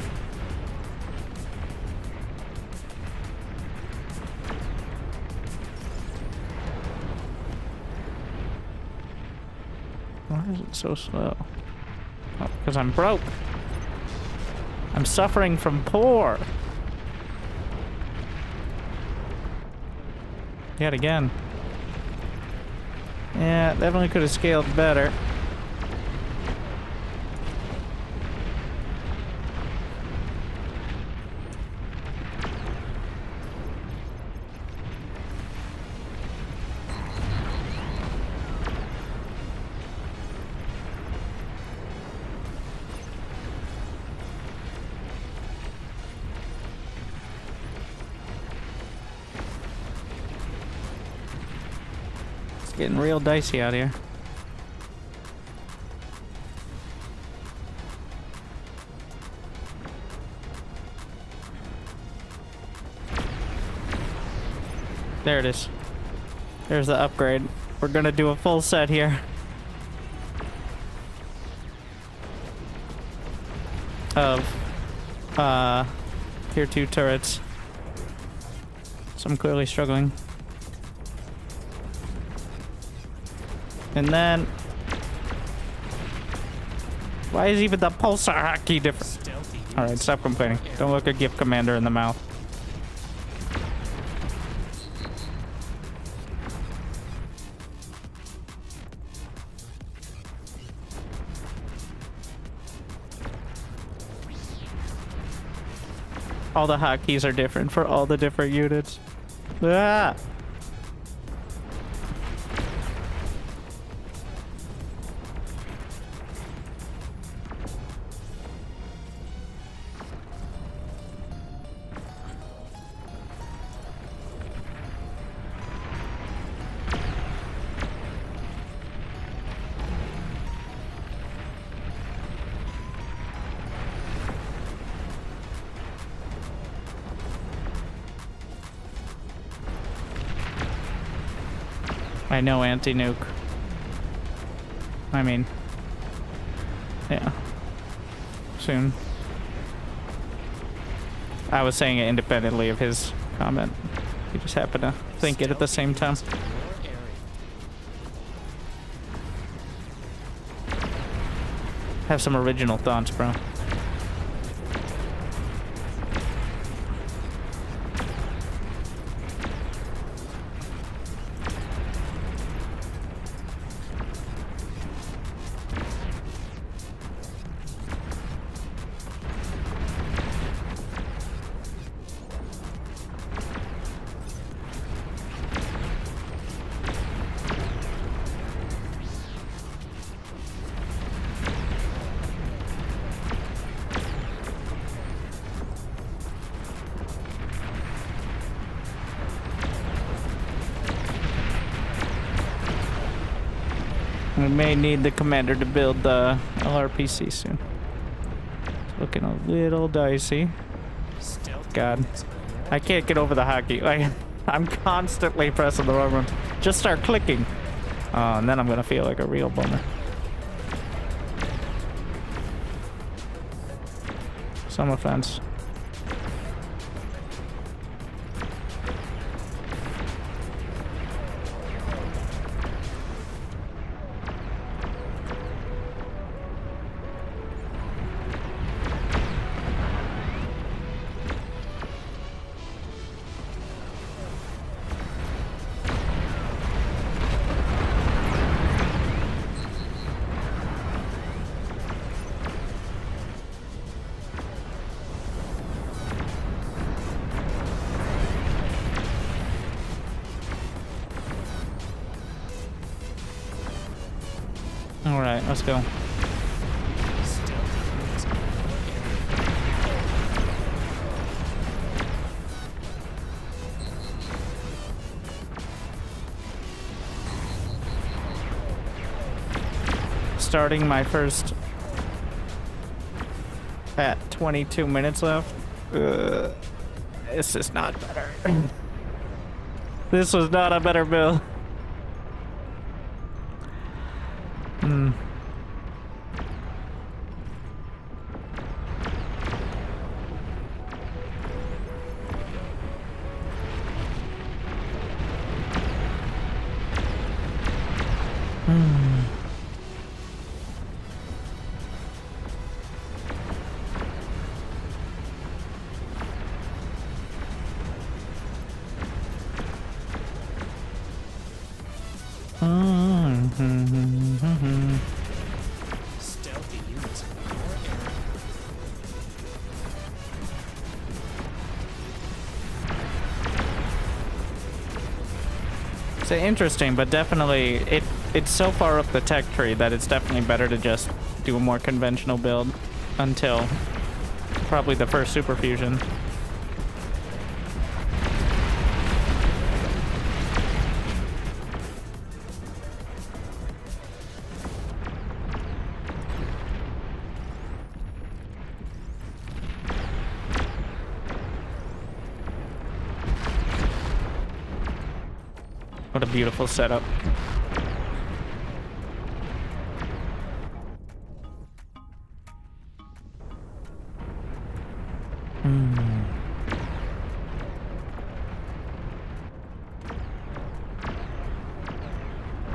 Why is it so slow? Oh, because I'm broke. I'm suffering from poor. Yet again. Yeah, definitely could have scaled better. Getting real dicey out here. There it is. There's the upgrade. We're gonna do a full set here. Of tier 2 turrets. So I'm clearly struggling. And then why is even the pulsar hotkey different? Alright, stop complaining. Don't look a gift commander in the mouth. All the hotkeys are different for all the different units. Ah! I know anti-nuke. I mean, yeah. Soon. I was saying it independently of his comment. He just happened to think it at the same time. Have some original thoughts, bro. We may need the commander to build the LRPC soon. It's looking a little dicey. God. I can't get over the hotkey. Like, I'm constantly pressing the wrong one. Just start clicking. And then I'm gonna feel like a real bummer. Some offense. Alright, let's go. Starting my first at 22 minutes left. This is not better. This was not a better build. Stealthy units in your area. It's interesting, but definitely it's so far up the tech tree that it's definitely better to just do a more conventional build until probably the first super fusion. beautiful setup.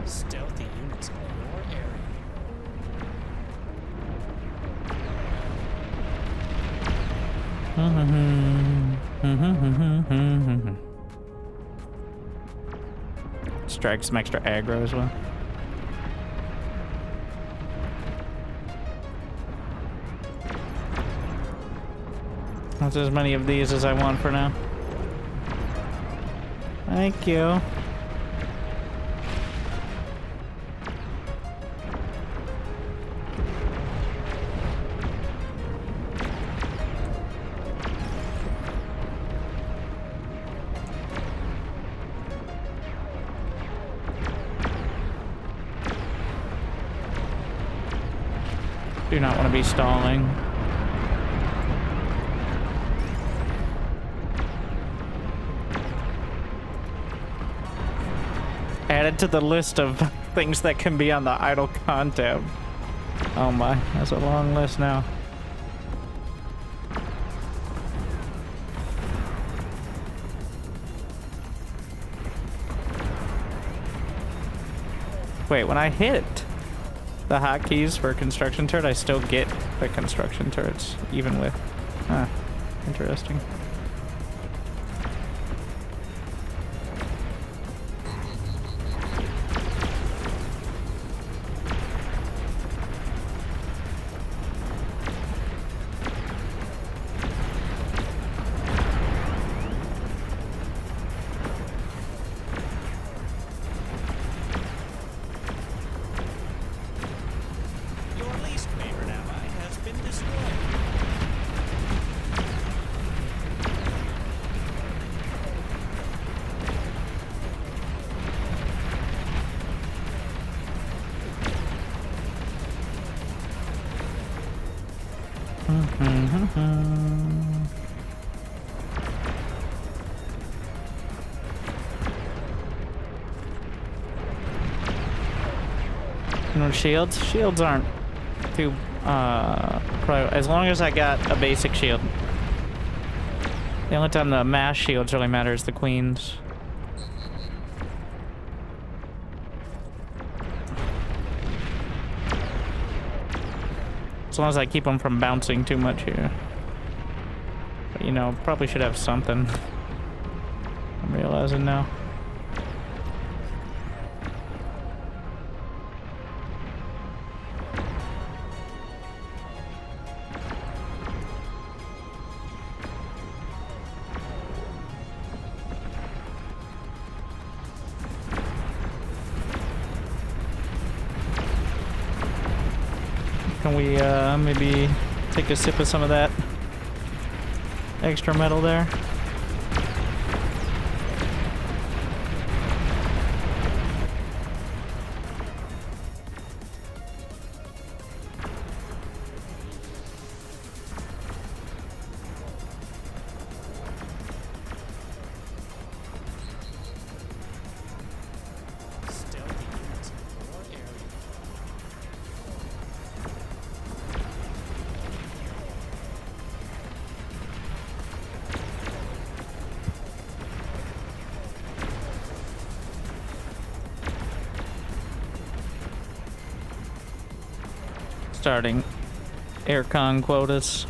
Stealthy units in your area. Let's drag some extra aggro as well. That's as many of these as I want for now. Thank you. Do not want to be stalling. Added to the list of things that can be on the idle con tab. Oh my, that's a long list now. Wait, when I hit the hotkeys for construction turret, I still get the construction turrets, even with... Huh, interesting. Your least favorite ally has been destroyed. You know, shields? Shields aren't too, as long as I got a basic shield. The only time the mass shields really matter is the queens. As long as I keep them from bouncing too much here. But, you know, probably should have something. I'm realizing now. Can we maybe take a sip of some of that extra metal there? Stealthy units in your area. Starting aircon quotas.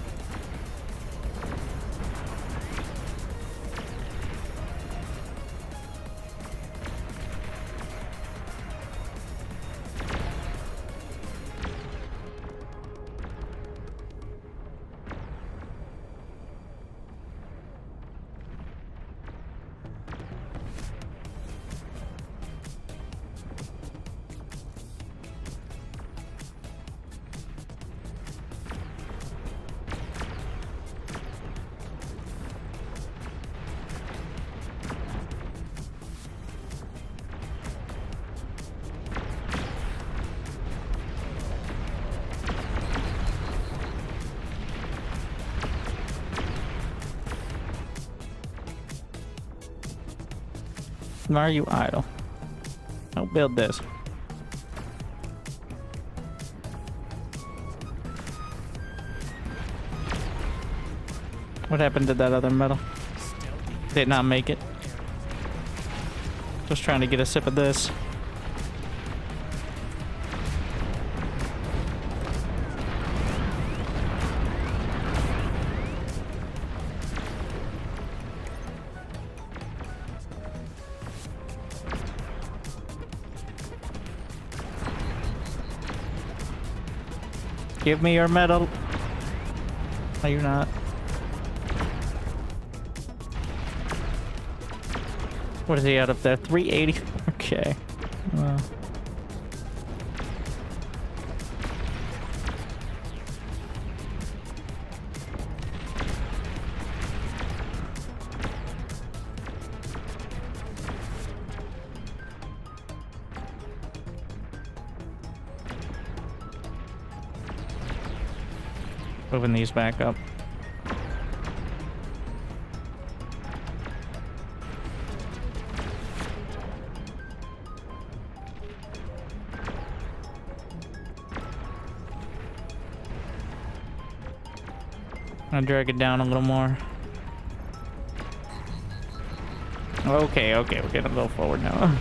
Why are you idle? Don't build this. What happened to that other metal? Did not make it. Just trying to get a sip of this. Give me your metal. No, you're not. What is he out up there? 380? Okay. Well. Moving these back up. I'll drag it down a little more. Okay, okay, we're gonna go forward now.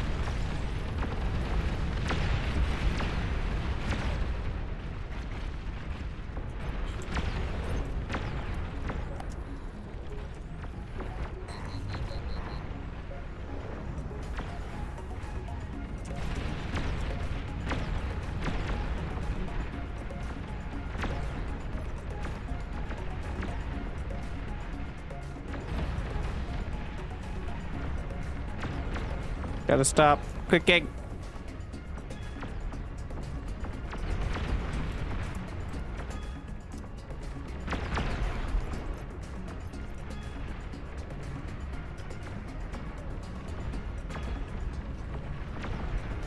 Gotta stop. Quick egg.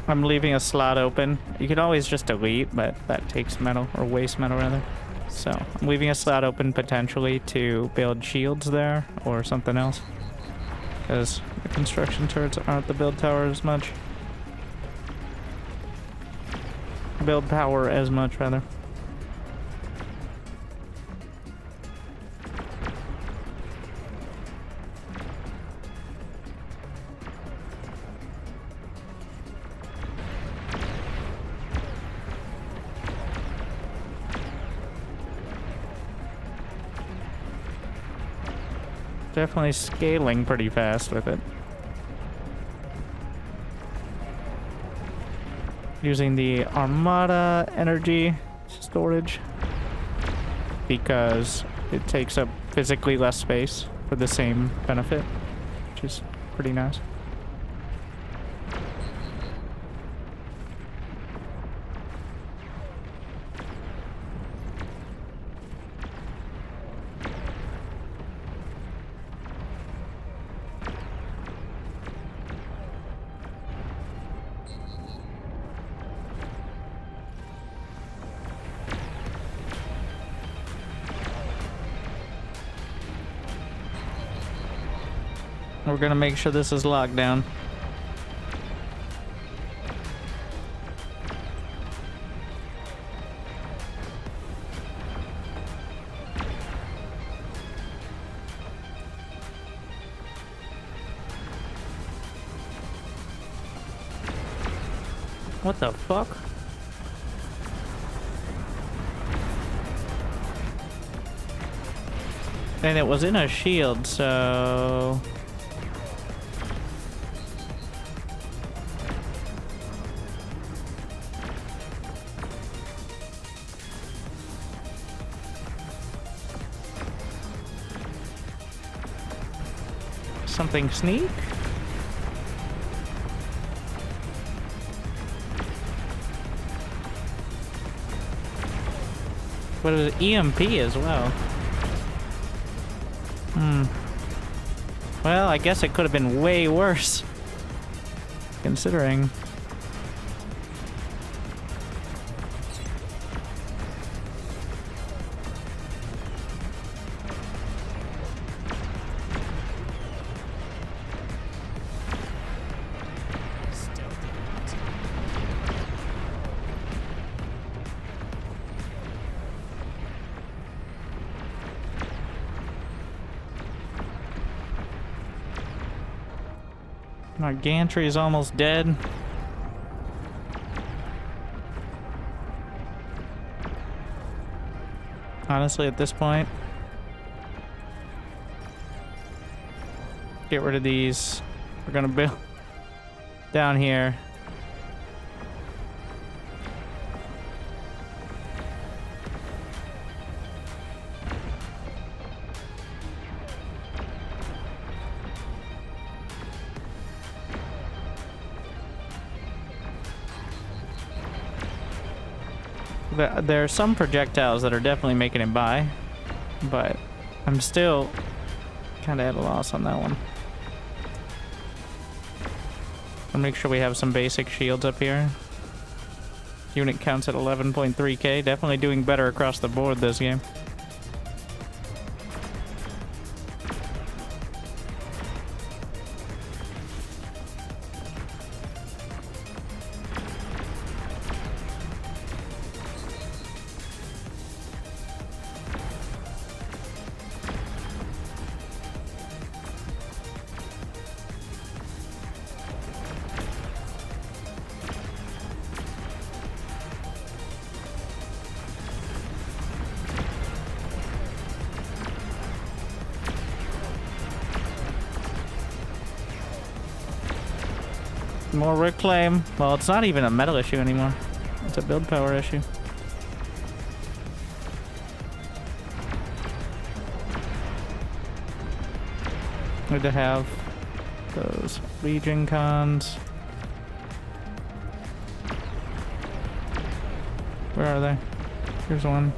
I'm leaving a slot open. You could always just delete, but that takes metal, or waste metal rather. So I'm leaving a slot open potentially to build shields there or something else. Because the construction turrets aren't the build tower as much. Build power as much, rather. Definitely scaling pretty fast with it. Using the Armada energy storage because it takes up physically less space for the same benefit, which is pretty nice. We're gonna make sure this is locked down. What the fuck? And it was in a shield, so... Something sneak? What is it? EMP as well. Well, I guess it could have been way worse. Considering. My gantry is almost dead. Honestly, at this point, get rid of these. We're gonna build down here. There are some projectiles that are definitely making it by, but I'm still kind of at a loss on that one. I'll make sure we have some basic shields up here. Unit counts at 11.3k. Definitely doing better across the board this game. More reclaim. Well, it's not even a metal issue anymore. It's a build power issue. Good to have those Legion cons. Where are they? Here's one.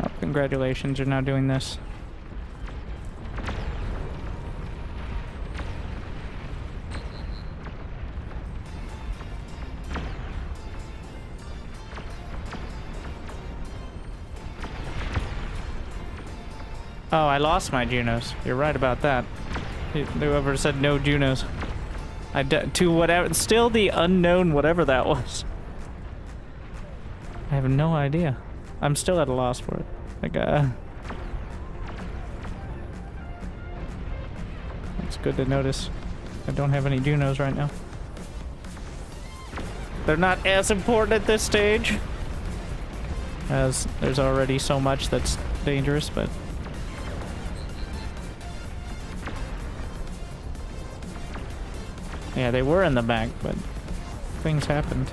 Oh, congratulations, you're now doing this. Oh, I lost my Junos. You're right about that. Whoever said no Junos. To whatever, still the unknown whatever that was. I have no idea. I'm still at a loss for it. Like, it's good to notice I don't have any Junos right now. They're not as important at this stage, as there's already so much that's dangerous, but... Yeah, they were in the back, but things happened.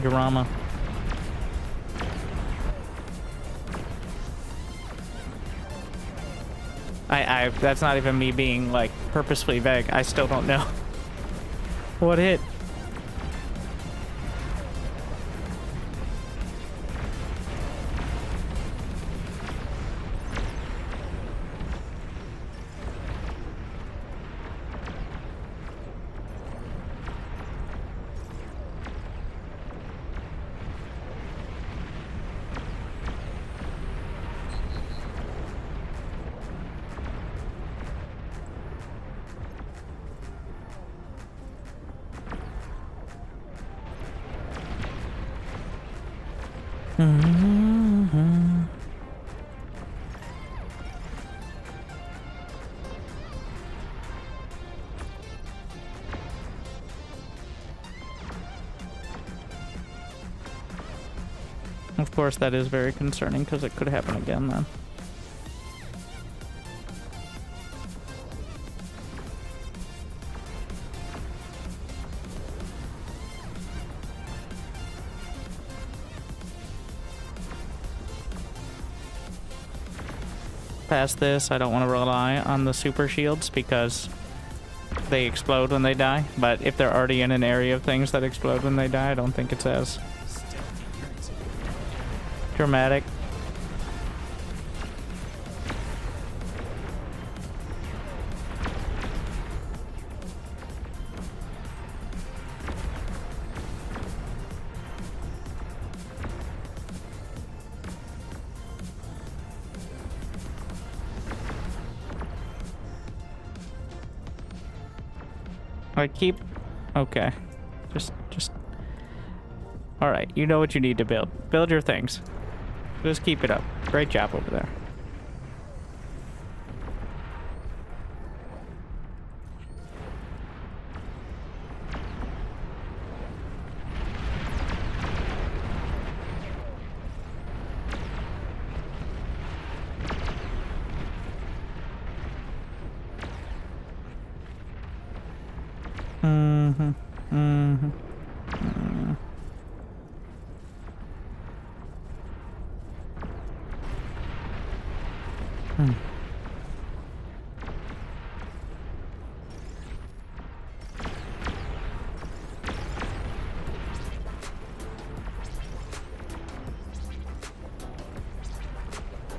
Drama. That's not even me being, like, purposefully vague. I still don't know what hit. Of course, that is very concerning because it could happen again then. Past this, I don't want to rely on the super shields because they explode when they die, but if they're already in an area of things that explode when they die, I don't think it's as dramatic. I keep... Okay. Just... All right, you know what you need to build. Build your things. Just keep it up. Great job over there. Mm-hmm. Mm-hmm. Mm. Hmm.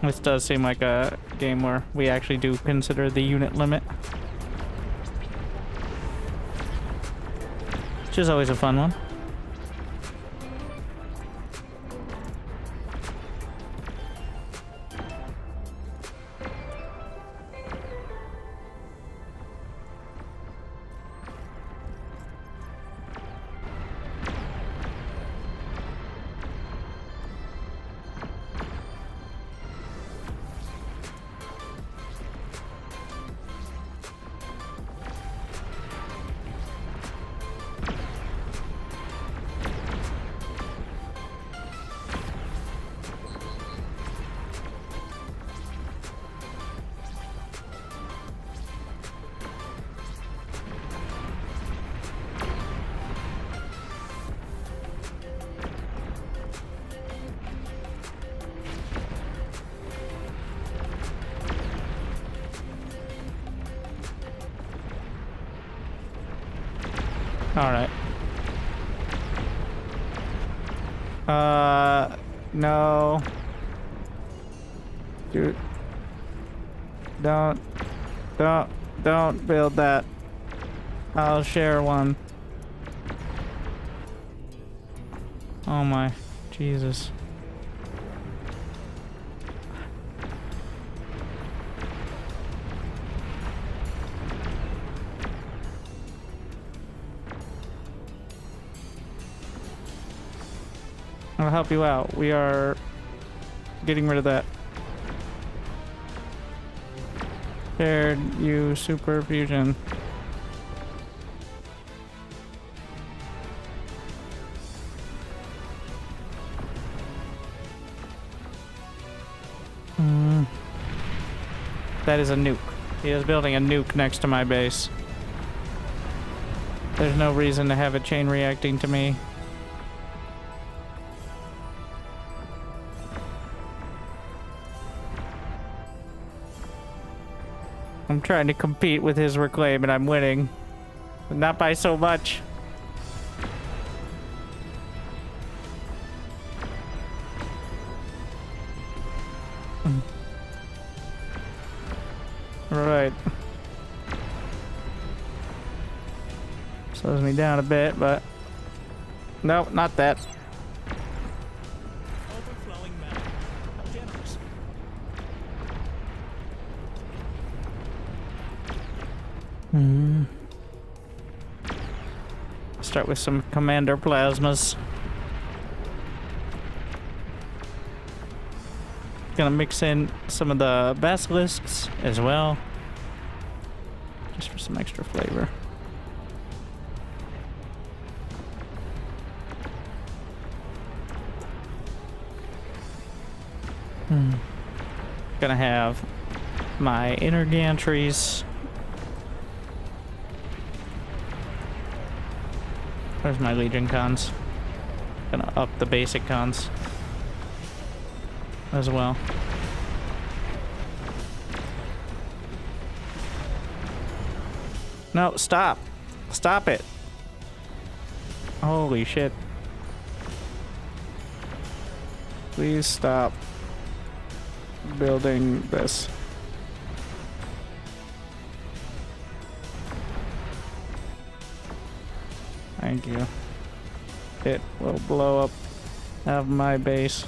This does seem like a game where we actually do consider the unit limit. Which is always a fun one. Alright. No. Dude. Don't build that. I'll share one. Oh my, Jesus. I'll help you out. We are getting rid of that. Shared you super fusion. That is a nuke. He is building a nuke next to my base. There's no reason to have it chain reacting to me. I'm trying to compete with his reclaim and I'm winning. But not by so much. Right. Slows me down a bit, but no, not that. Overflowing metal. How generous. Start with some commander plasmas. Gonna mix in some of the basilisks as well, just for some extra flavor. Gonna have my inner gantries. Where's my legion cons? Gonna up the basic cons as well. No, stop. Stop it. Holy shit. Please stop building this. Thank you. It will blow up out of my base.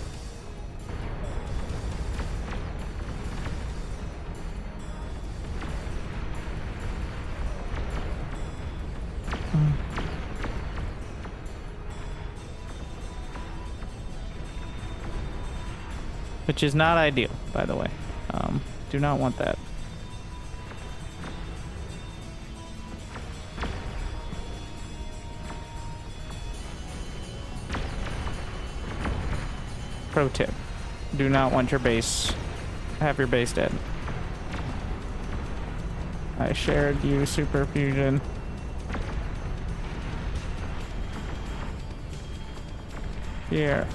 which is not ideal, by the way. Do not want that. Pro tip. Do not want your base. Have your base dead. I shared you super fusion. Here.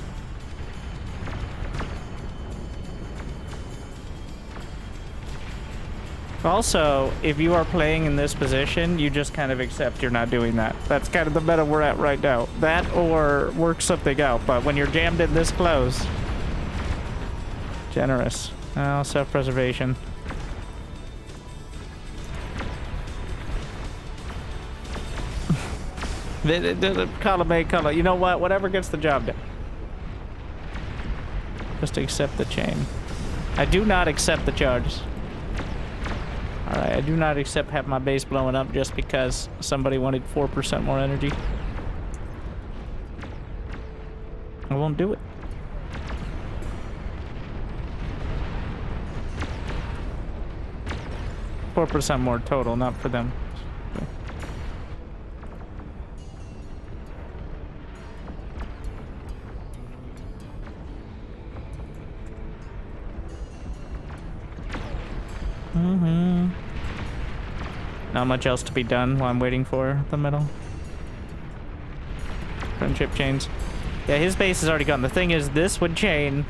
Also, if you are playing in this position, you just kind of accept you're not doing that. That's kind of the meta we're at right now. That or work something out, but when you're jammed in this close... Generous. Oh, self-preservation. Column A, column. You know what? Whatever gets the job done. Just accept the chain. I do not accept the charges. Alright, I do not accept having my base blowing up just because somebody wanted 4% more energy. I won't do it. $4% more total, not for them. Not much else to be done while I'm waiting for the metal. Friendship chains. Yeah, his base is already gone. The thing is, this would chain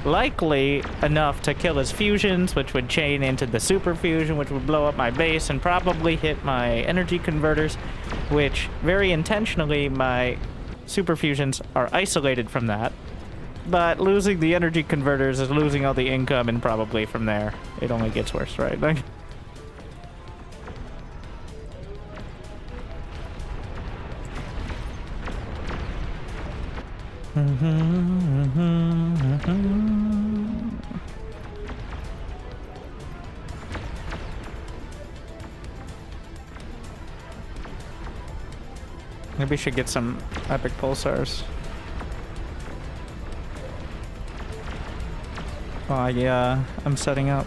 likely enough to kill his fusions, which would chain into the super fusion, which would blow up my base and probably hit my energy converters, which very intentionally my super fusions are isolated from that. But losing the energy converters is losing all the income, and probably from there it only gets worse, right? Like, maybe we should get some epic pulsars. Oh yeah, I'm setting up.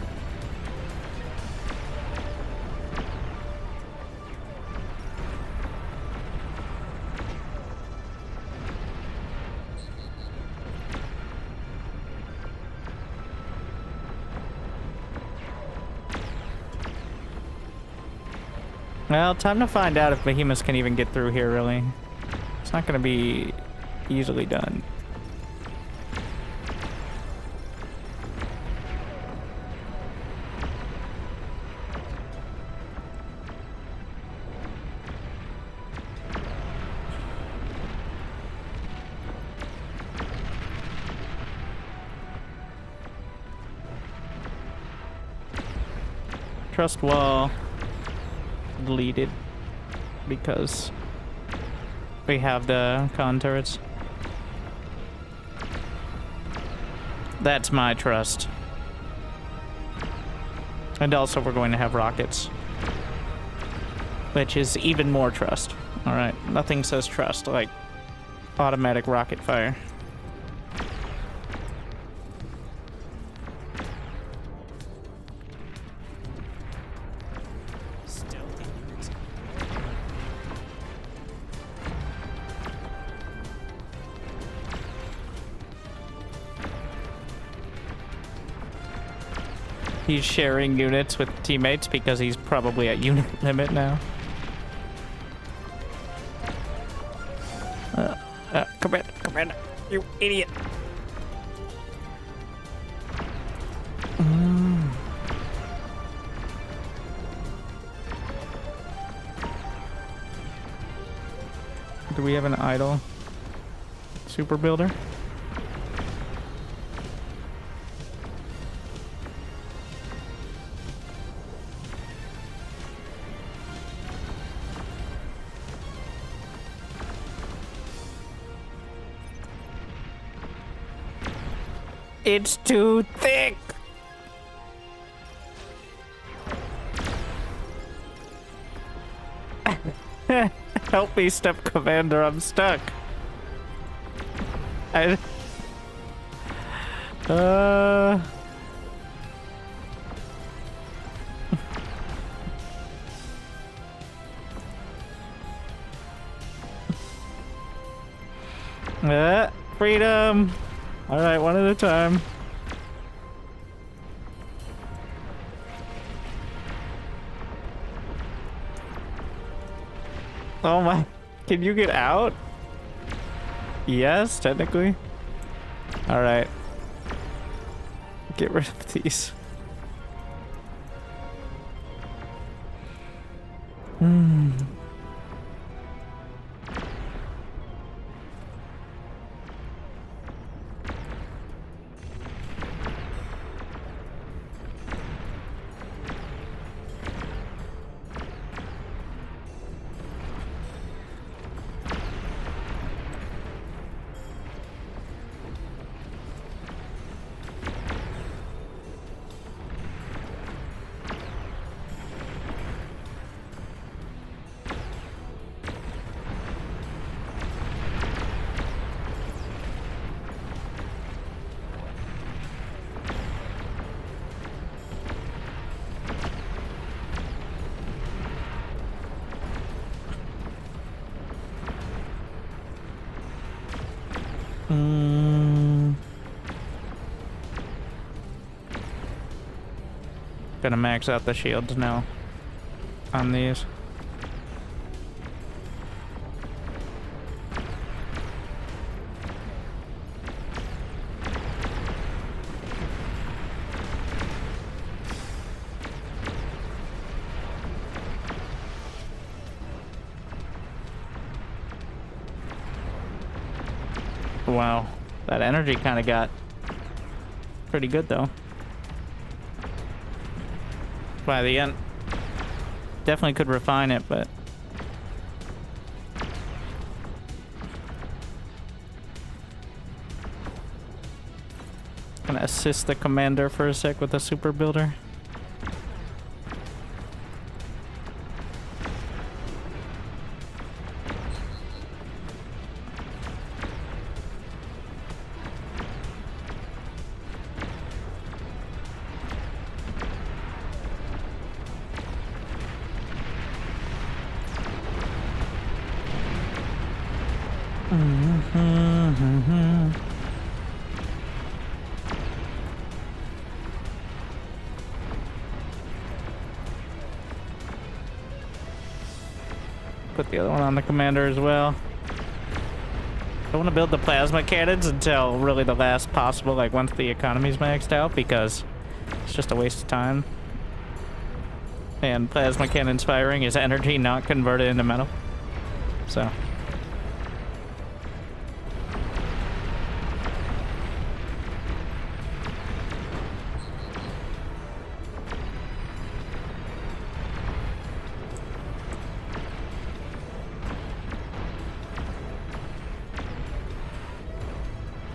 Well, time to find out if behemoths can even get through here, really. It's not going to be easily done. Trust wall deleted because we have the con turrets. That's my trust. And also we're going to have rockets, which is even more trust. All right, nothing says trust like automatic rocket fire. He's sharing units with teammates because he's probably at unit limit now. Commander, you idiot. Do we have an idle super builder? It's too thick. Help me, Step Commander, I'm stuck. Uh. Freedom. All right, one at a time. Oh my, can you get out? Yes, technically. All right. Get rid of these. Gonna max out the shields now on these. Wow, that energy kind of got pretty good though. By the end, definitely could refine it, but gonna assist the commander for a sec with the super builder. Put the other one on the commander as well. I want to build the plasma cannons until really the last possible, like once the economy's maxed out, because it's just a waste of time. And plasma cannons firing is energy not converted into metal. So.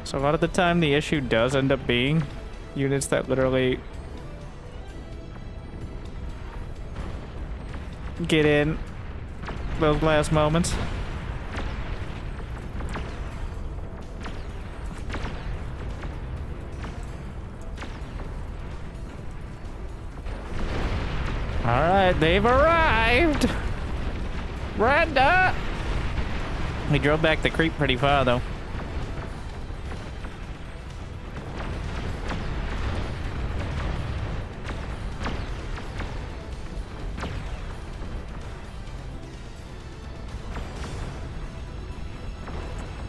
So a lot of the time the issue does end up being units that literally get in those last moments. Alright, they've arrived! Brenda! We drove back the creep pretty far though.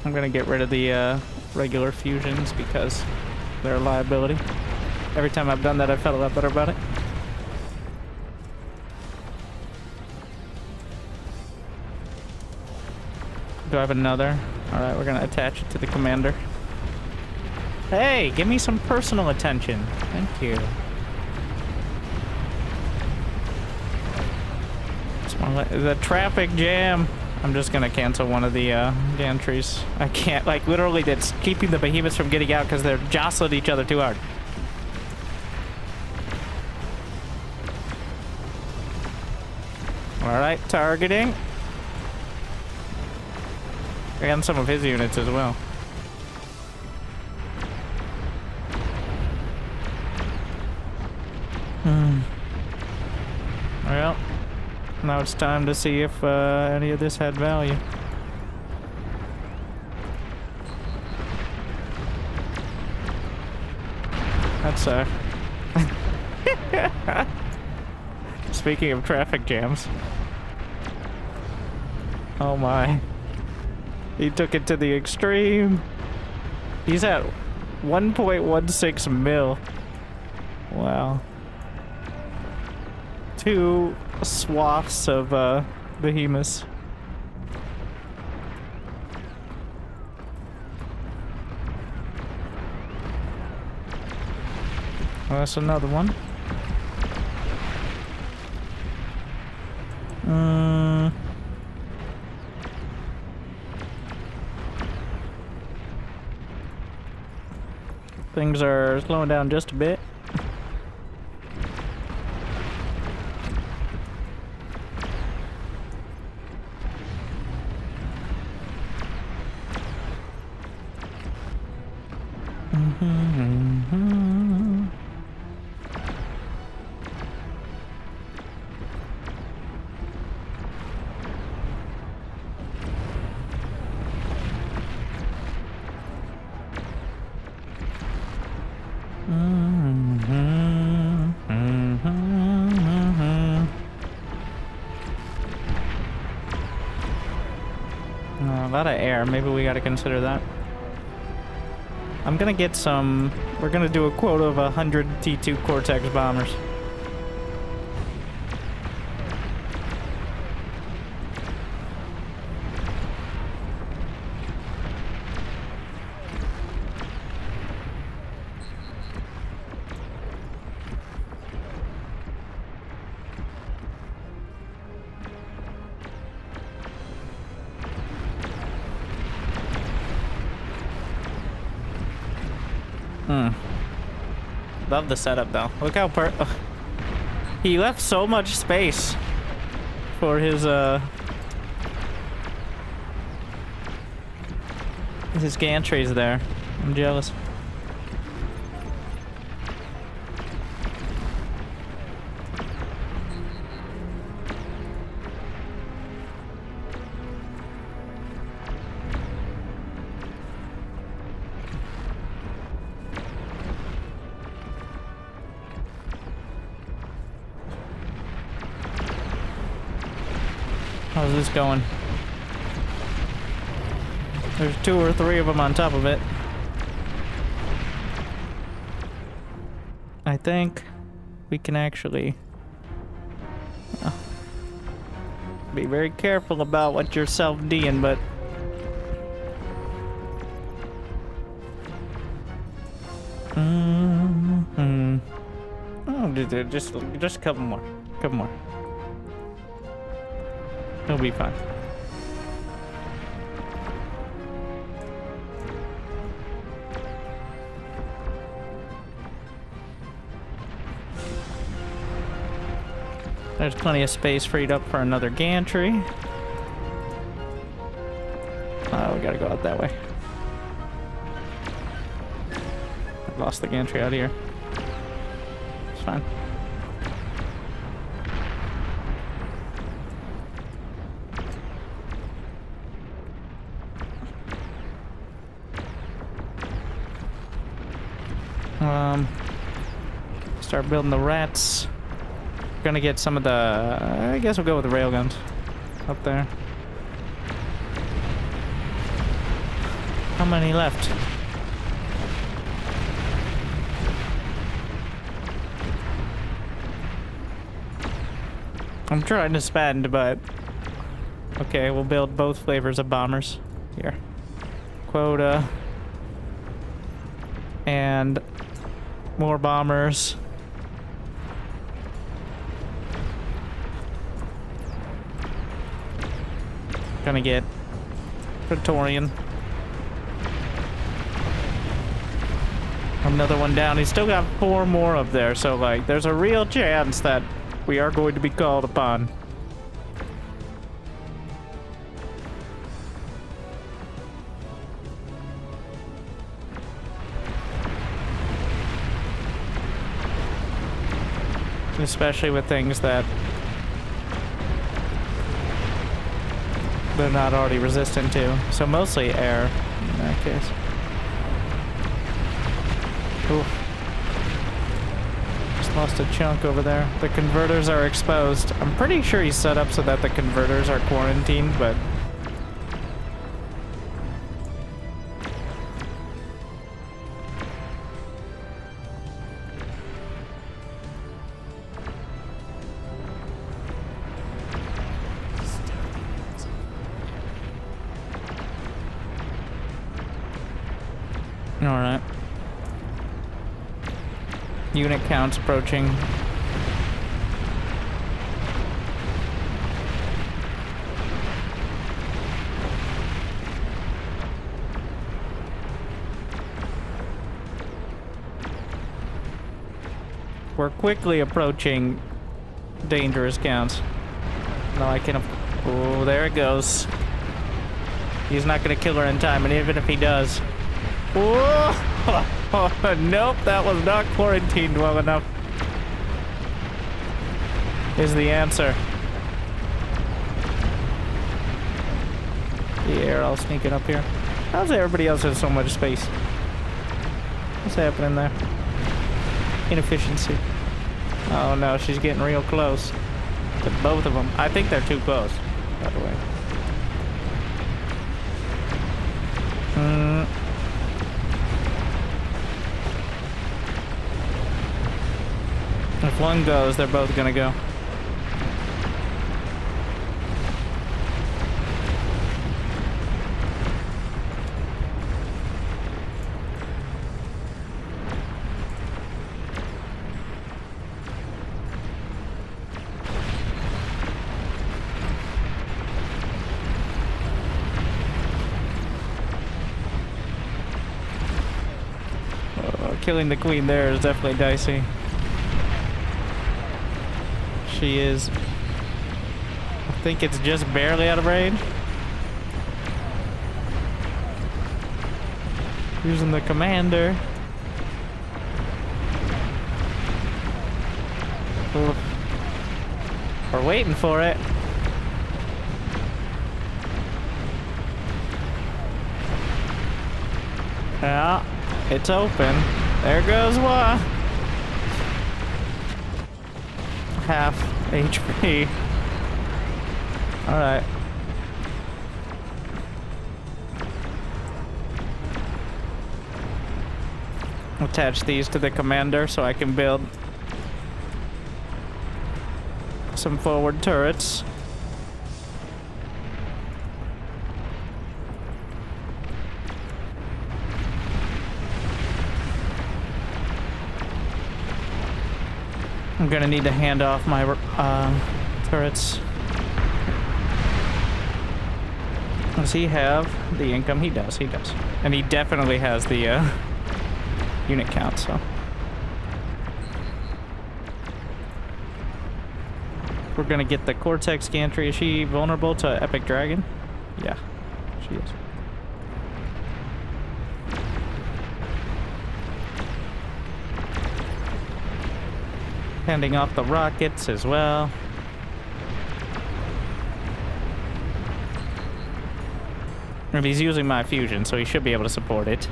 I'm gonna get rid of the regular fusions because they're a liability. Every time I've done that, I've felt a lot better about it. Do I have another? Alright, we're gonna attach it to the commander. Hey, give me some personal attention. Thank you. The traffic jam. I'm just gonna cancel one of the gantries. I can't, like, literally that's keeping the behemoths from getting out because they're jostling each other too hard. Alright, targeting. And some of his units as well. Well, now it's time to see if any of this had value. That's Speaking of traffic jams. Oh my. He took it to the extreme. He's at 1.16 mil. Wow. 2 swaths of behemoths. Oh, that's another one. Things are slowing down just a bit. A lot of air. Maybe we gotta consider that. I'm gonna get some... We're gonna do a quota of 100 T2 Cortex bombers. Love the setup though. Look how he left so much space for his gantries there. I'm jealous. How's this going? There's 2 or 3 of them on top of it. I think we can actually be very careful about what you're self-D'ing, but oh, just a couple more. It'll be fine. There's plenty of space freed up for another gantry. We gotta go out that way. I've lost the gantry out here. It's fine. Start building the rats. Gonna get some of the... I guess we'll go with the railguns up there. How many left? I'm trying to spend, but... Okay, we'll build both flavors of bombers. Here. Quota. And... more bombers. Gonna get Praetorian. Another one down. He's still got 4 more up there, so like there's a real chance that we are going to be called upon. Especially with things that they're not already resistant to. So mostly air in that case. Oof. Just lost a chunk over there. The converters are exposed. I'm pretty sure he's set up so that the converters are quarantined, but... Alright. Unit counts approaching. We're quickly approaching dangerous counts. No, I can... Oh, there it goes. He's not gonna kill her in time, and even if he does... Whoa! Nope, that was not quarantined well enough. Is the answer. The air all sneaking up here. How's everybody else have so much space? What's happening there? Inefficiency. Oh no, she's getting real close to both of them. I think they're too close, by the way. If one goes, they're both gonna go. Killing the queen there is definitely dicey. She is... I think it's just barely out of range. Using the commander. Oof. We're waiting for it. Yeah, it's open. There goes one. Half HP. Alright. Attach these to the commander so I can build some forward turrets. I'm gonna need to hand off my turrets. Does he have the income? He does, he does. And he definitely has the unit count, so. We're gonna get the Cortex gantry. Is she vulnerable to Epic Dragon? Yeah, she is. Handing off the rockets as well. And he's using my fusion, so he should be able to support it.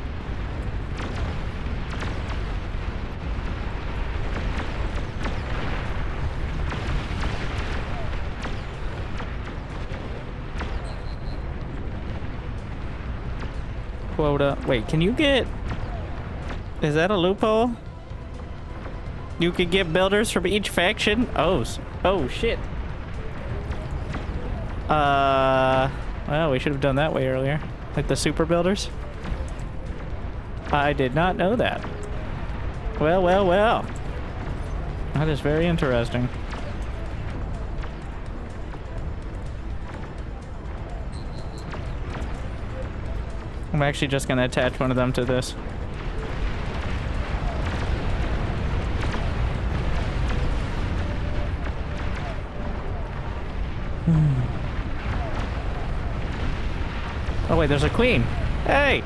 Quota. Wait, can you get... Is that a loophole? You could get builders from each faction? Oh shit. Well, we should have done that way earlier. Like the super builders. I did not know that. Well, well, well. That is very interesting. I'm actually just gonna attach one of them to this. Oh wait, there's a queen. Hey!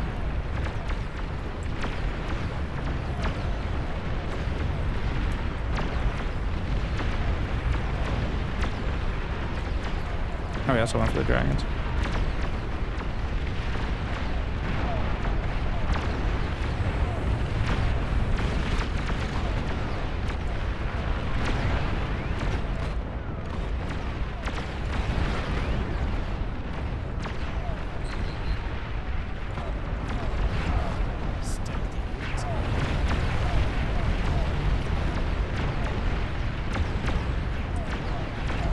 Oh, we also went for the dragons.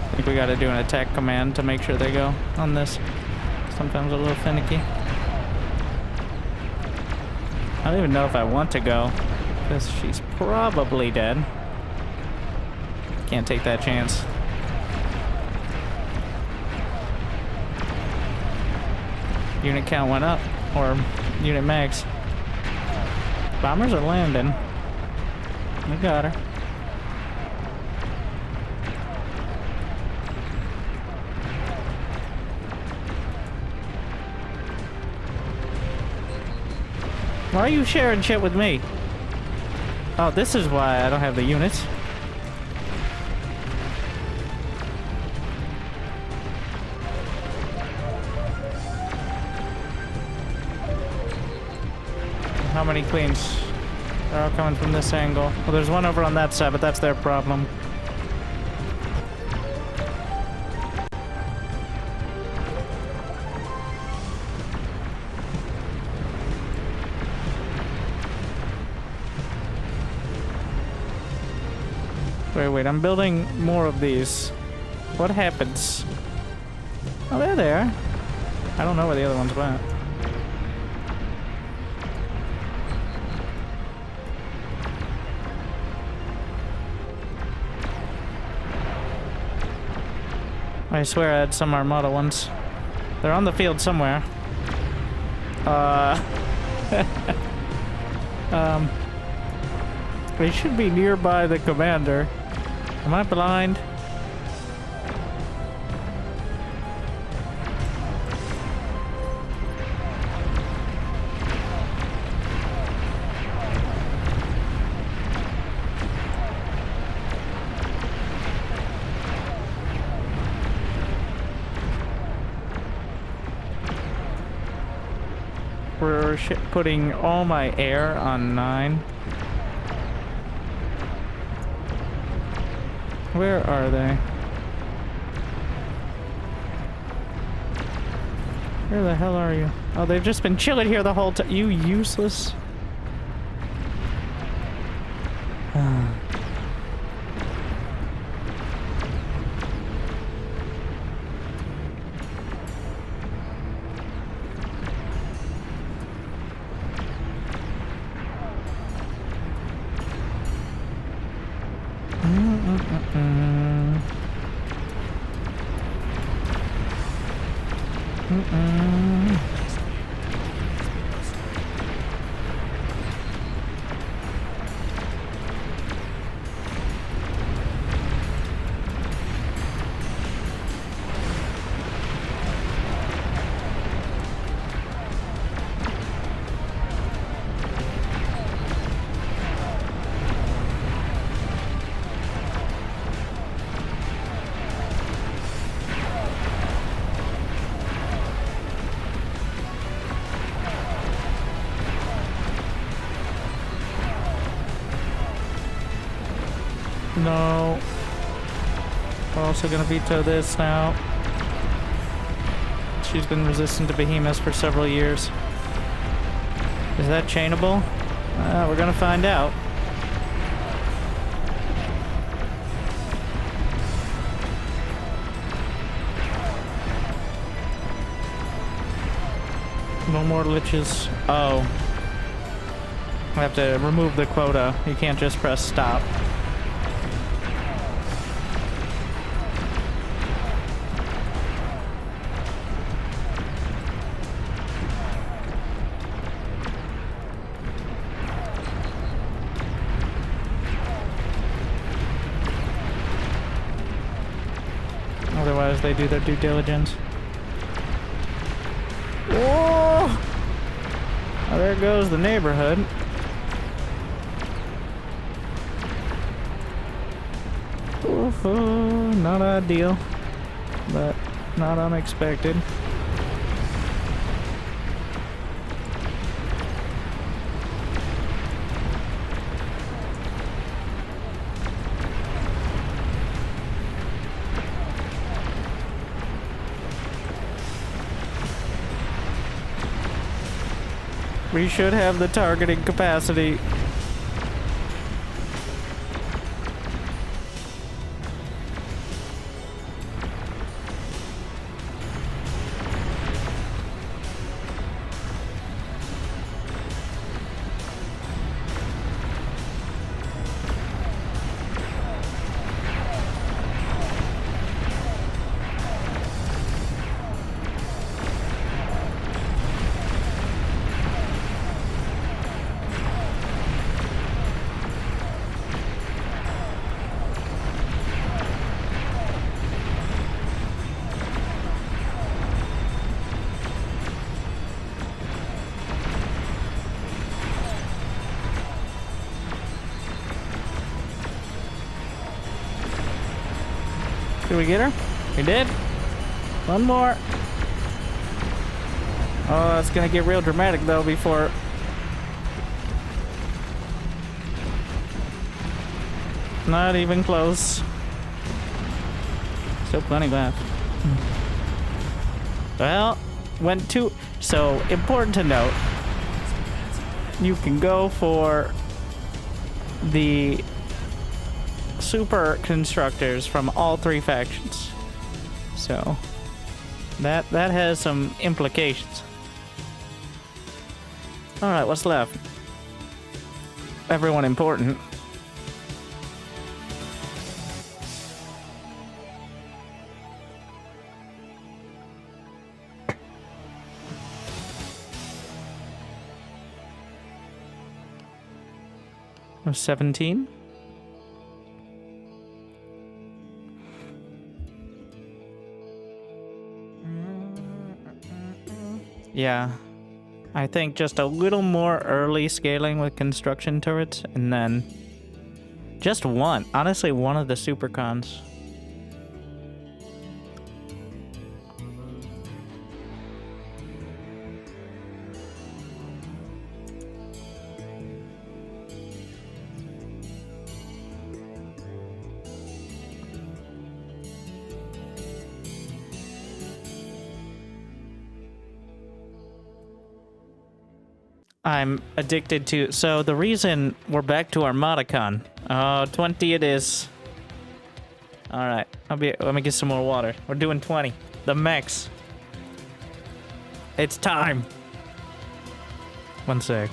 I think we gotta do an attack command to make sure they go on this. Sometimes a little finicky. I don't even know if I want to go, because she's probably dead. Can't take that chance. Unit count went up, or unit max. Bombers are landing. We got her. Why are you sharing shit with me? Oh, this is why I don't have the units. How many queens? They're all coming from this angle. Well, there's one over on that side, but that's their problem. Wait, I'm building more of these. What happens? Oh, they're there. I don't know where the other ones went. I swear I had some Armada ones. They're on the field somewhere. They should be nearby the commander. Am I blind? We're putting all my air on 9. Where are they? Where the hell are you? Oh, they've just been chilling here the whole time. You useless. No. We're also gonna veto this now. She's been resistant to behemoths for several years. Is that chainable? We're gonna find out. No more liches. Oh. I have to remove the quota. You can't just press stop. Otherwise, they do their due diligence. Whoa! Oh, there goes the neighborhood. Oof, not ideal, but Not unexpected. We should have the targeting capacity. Did we get her? We did. One more. Oh, it's gonna get real dramatic though before. Not even close. Still plenty left. Well, went too. So important to note. You can go for the super constructors from all three factions. So that has some implications. All right, what's left? Everyone important. Was 17? Yeah, I think just a little more early scaling with construction turrets, and then just one. Honestly, one of the supercons. I'm addicted to. So the reason we're back to Armadacon. 20 it is. All right, let me get some more water. We're doing 20. The max. It's time. One sec.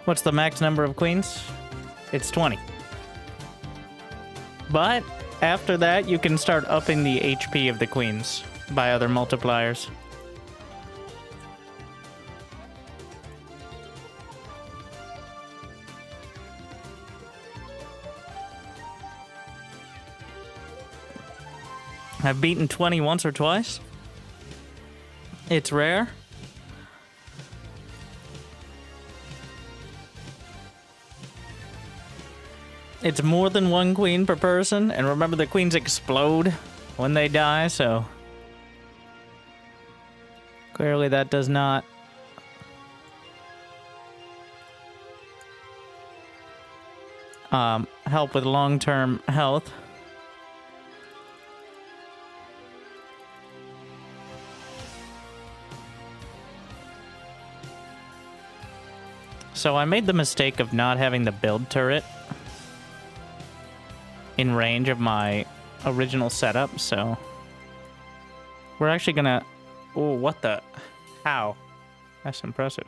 What's the max number of queens? It's 20. But after that, you can start upping the HP of the queens by other multipliers. I've beaten 20 once or twice. It's rare. It's more than one queen per person, and remember the queens explode when they die, so clearly that does not help with long-term health. So I made the mistake of not having the build turret in range of my original setup, so we're actually gonna... Oh, what the... How? That's impressive.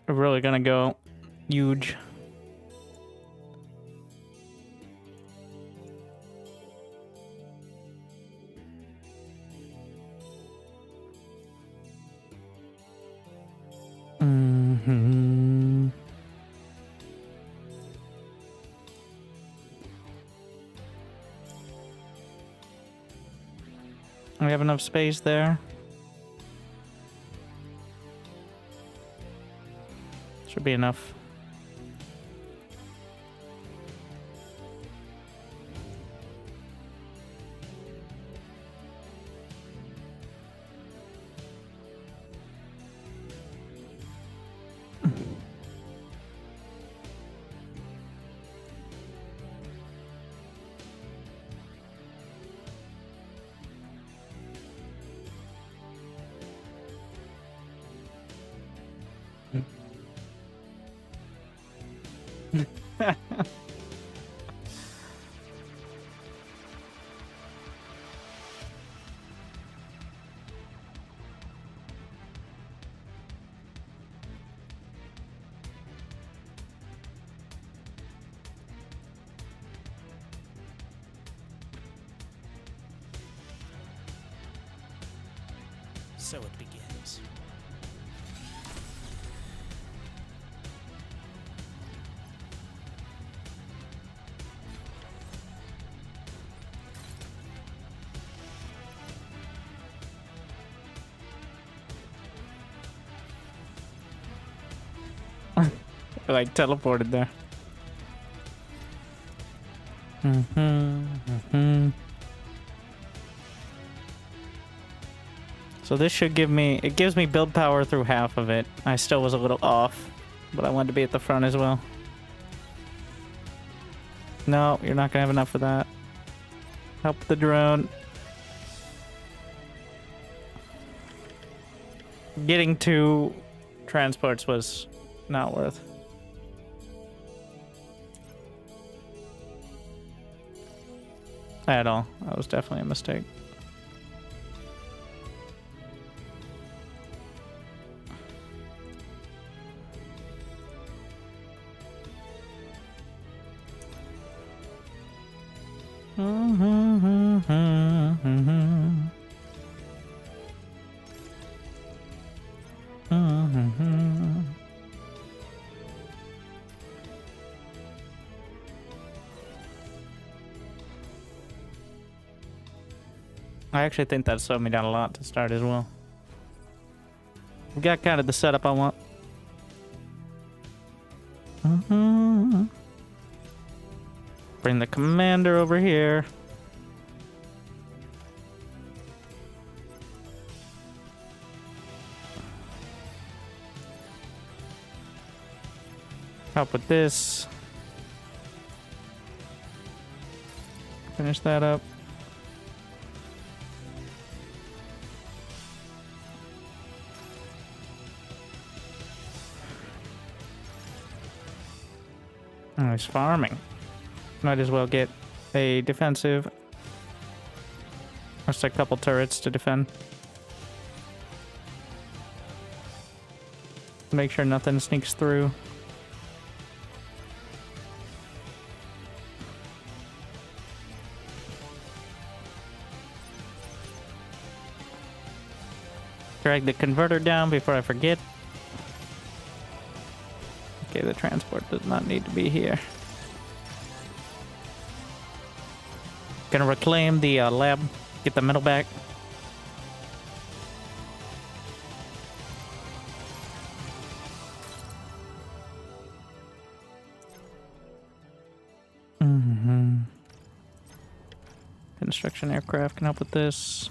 We're really gonna go huge. We have enough space there. Should be enough. So it begins. Like teleported there. So this should give me, it gives me build power through half of it. I still was a little off, but I wanted to be at the front as well. No, you're not gonna have enough for that. Help the drone. Getting 2 transports was not worth. At all. That was definitely a mistake. I actually think that slowed me down a lot to start as well. We got kind of the setup I want. Bring the commander over here. Help with this. finish that up. Nice farming. Might as well get a defensive. Just a couple turrets to defend. Make sure nothing sneaks through. Drag the converter down before I forget. Okay, the transport does not need to be here. Gonna reclaim the lab, get the metal back. Construction aircraft can help with this.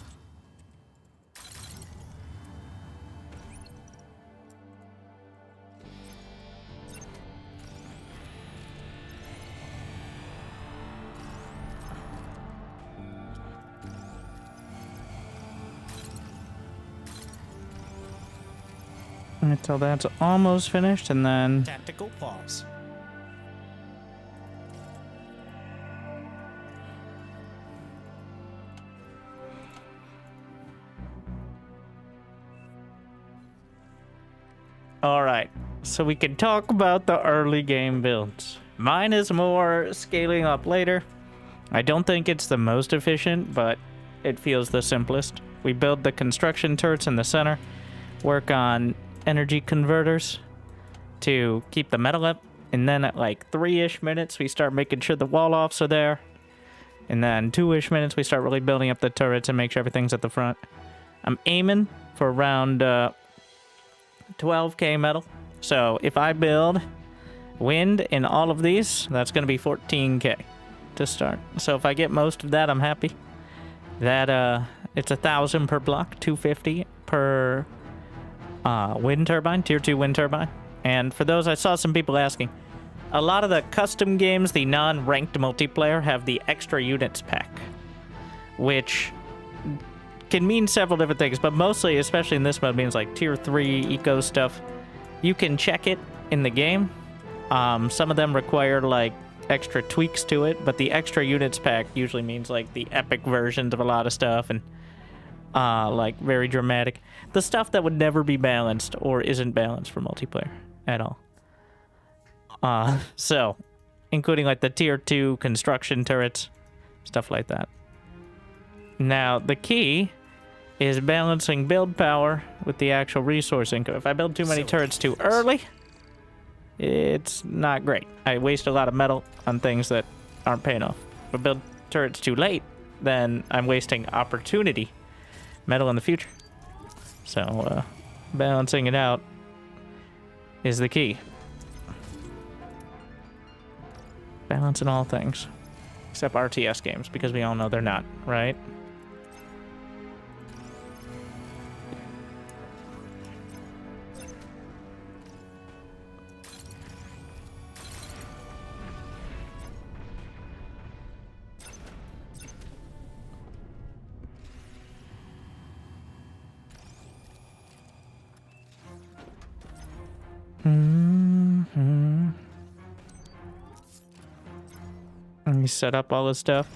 Until that's almost finished, and then Tactical pause. Alright, so we can talk about the early game builds. Mine is more scaling up later. I don't think it's the most efficient, but it feels the simplest. We build the construction turrets in the center, work on energy converters to keep the metal up, and then at like 3-ish minutes we start making sure the wall offs are there, and then 2-ish minutes we start really building up the turrets and make sure everything's at the front. I'm aiming for around 12k metal, so if I build wind in all of these, that's going to be 14k to start. So if I get most of that, I'm happy. That it's 1,000 per block, 250 per wind turbine, tier 2 wind turbine. And for those, I saw some people asking, a lot of the custom games, the non-ranked multiplayer, have the extra units pack, which can mean several different things, but mostly, especially in this mode, means like tier 3 eco stuff. You can check it in the game. Some of them require like extra tweaks to it, but the extra units pack usually means like the epic versions of a lot of stuff, and like very dramatic. The stuff that would never be balanced or isn't balanced for multiplayer at all. So, including like the tier 2 construction turrets, stuff like that. Now, the key is balancing build power with the actual resource income. If I build too many turrets too early, it's not great. I waste a lot of metal on things that aren't paying off. If I build turrets too late, then I'm wasting opportunity metal in the future. So, balancing it out is the key. Balance in all things. Except RTS games, because we all know they're not, right? Let me set up all this stuff.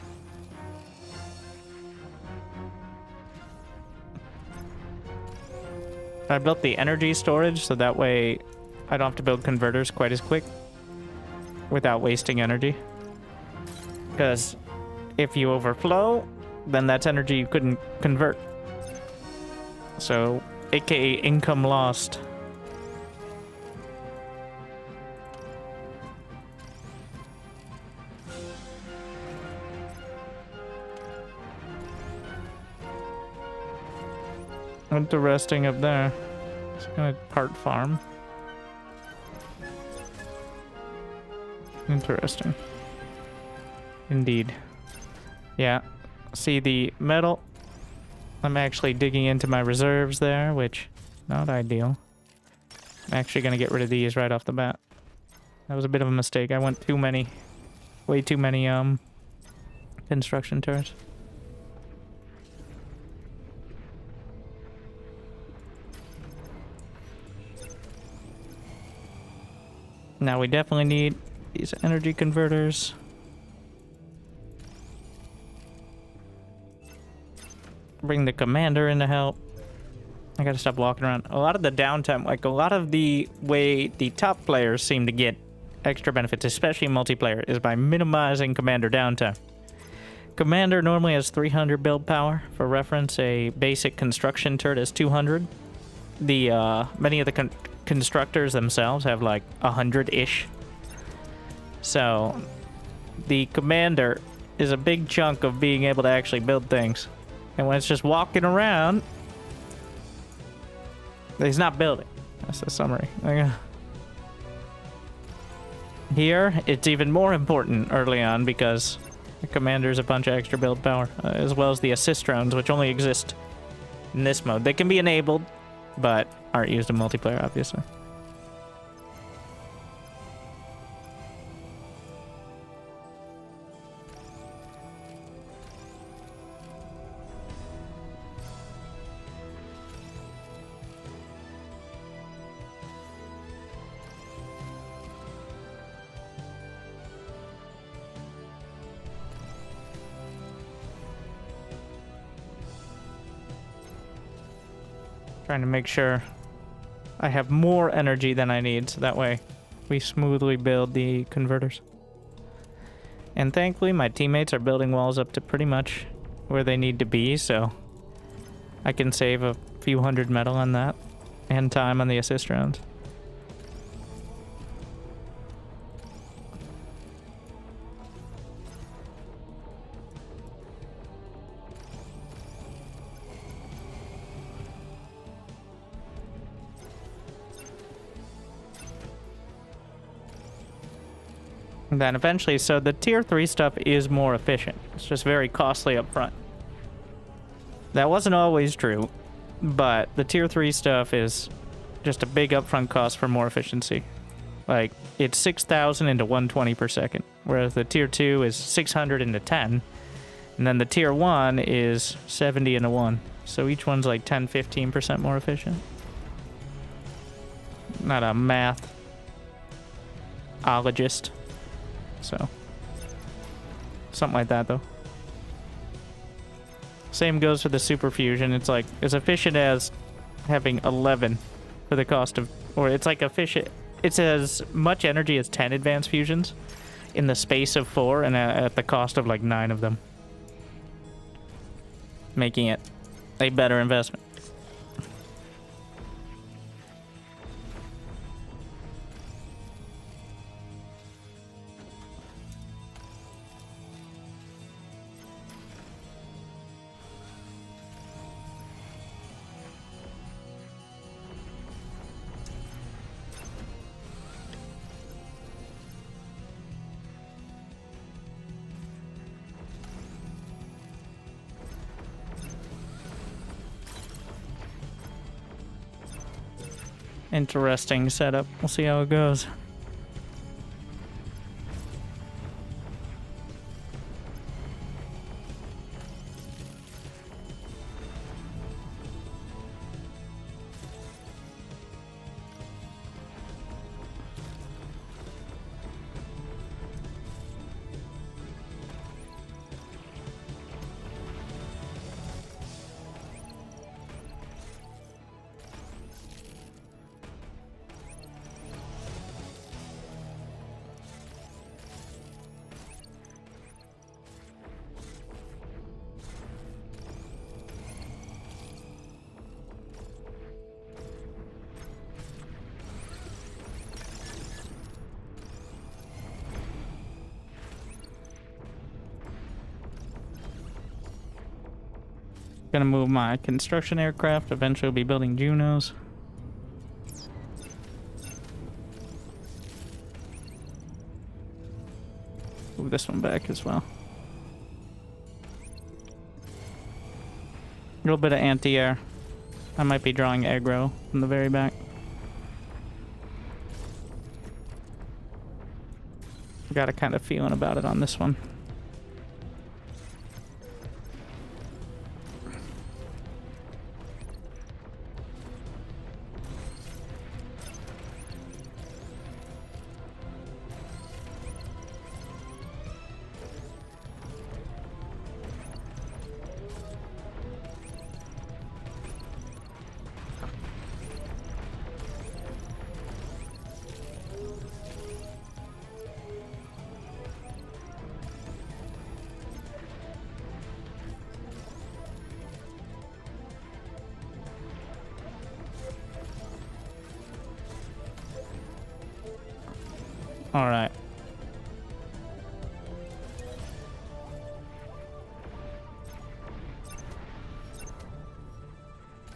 I built the energy storage so that way I don't have to build converters quite as quick without wasting energy. Because if you overflow, then that's energy you couldn't convert. So, aka income lost. Interesting up there. It's gonna part farm. Interesting. Indeed. Yeah. See the metal? I'm actually digging into my reserves there, which not ideal. I'm actually gonna get rid of these right off the bat. That was a bit of a mistake. I went way too many construction turrets. Now we definitely need these energy converters. Bring the commander in to help. I gotta stop walking around. A lot of the downtime, like a lot of the way the top players seem to get extra benefits, especially multiplayer, is by minimizing commander downtime. Commander normally has 300 build power. For reference, a basic construction turret is 200. The many of the constructors themselves have like 100-ish. So the commander is a big chunk of being able to actually build things. And when it's just walking around, he's not building. That's the summary. Here, it's even more important early on because the commander's a bunch of extra build power, as well as the assist drones, which only exist in this mode. They can be enabled, but aren't used in multiplayer, obviously. Trying to make sure I have more energy than I need, so that way we smoothly build the converters. And thankfully, my teammates are building walls up to pretty much where they need to be, so I can save a few hundred metal on that and time on the assist rounds. And then eventually, so the tier 3 stuff is more efficient. It's just very costly up front. That wasn't always true, but the tier 3 stuff is just a big upfront cost for more efficiency. Like, it's 6,000 into 120 per second, whereas the tier 2 is 600 into 10, and then the tier 1 is 70 into 1. So each one's like 10-15% more efficient. Not a mathologist. So, something like that, though. Same goes for the super fusion. It's like as efficient as having 11 for the cost of, or it's like efficient. It's as much energy as 10 advanced fusions in the space of 4, and at the cost of like 9 of them, making it a better investment. Interesting setup. We'll see how it goes. Gonna move my construction aircraft. Eventually, be building Junos. Move this one back as well. A little bit of anti-air. I might be drawing aggro from the very back. Got a kind of feeling about it on this one. All right.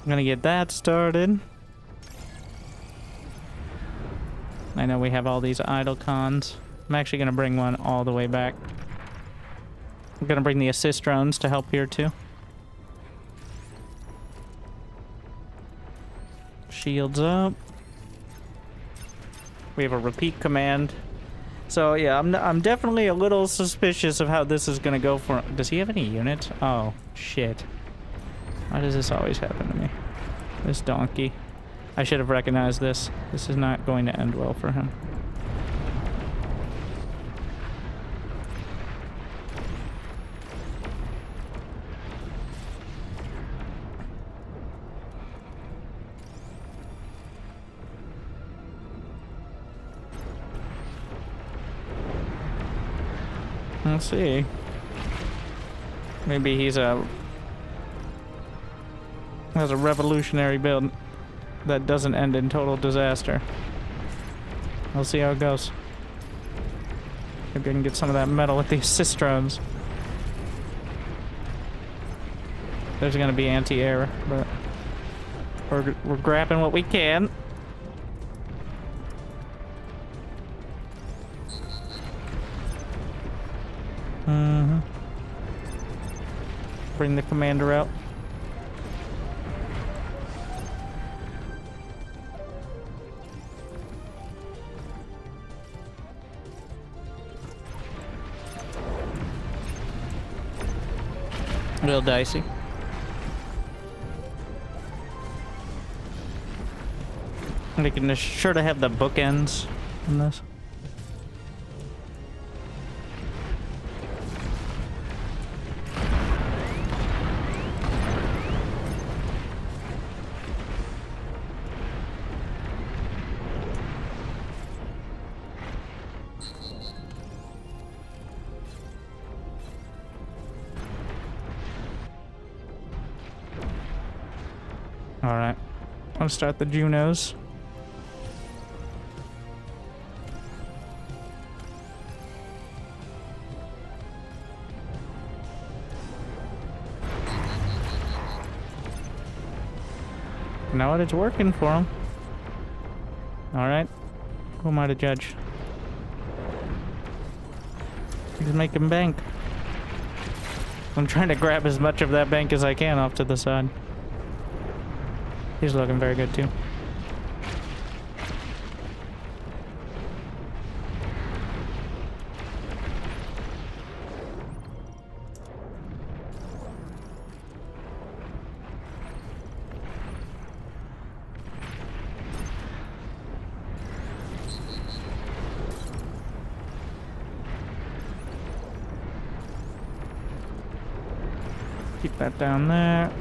I'm gonna get that started. I know we have all these idle cons. I'm actually gonna bring one all the way back. I'm gonna bring the assist drones to help here too. Shields up. We have a repeat command. So yeah, I'm definitely a little suspicious of how this is gonna go for. Does he have any units? Oh shit! Why does this always happen to me? This donkey. I should have recognized this. This is not going to end well for him. Let's see. Maybe he's has a revolutionary build that doesn't end in total disaster. We'll see how it goes. Maybe I can get some of that metal with the assist drones. There's gonna be anti-air, but we're grabbing what we can. Bring the commander out. A little dicey. They can sure to have the bookends in this. Alright. I'll start the Junos. You know what? It's working for him. Alright. Who am I to judge? He's making bank. I'm trying to grab as much of that bank as I can off to the side. He's looking very good too. Keep that down there.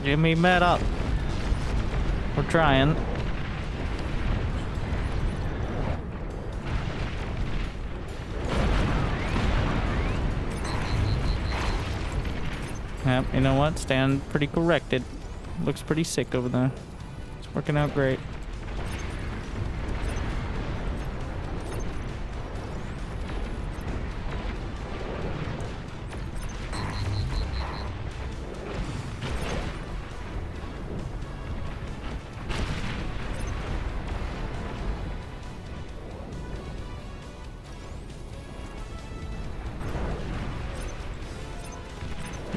Give me metal. We're trying. Yep, you know what? Stand pretty corrected. Looks pretty sick over there. It's working out great.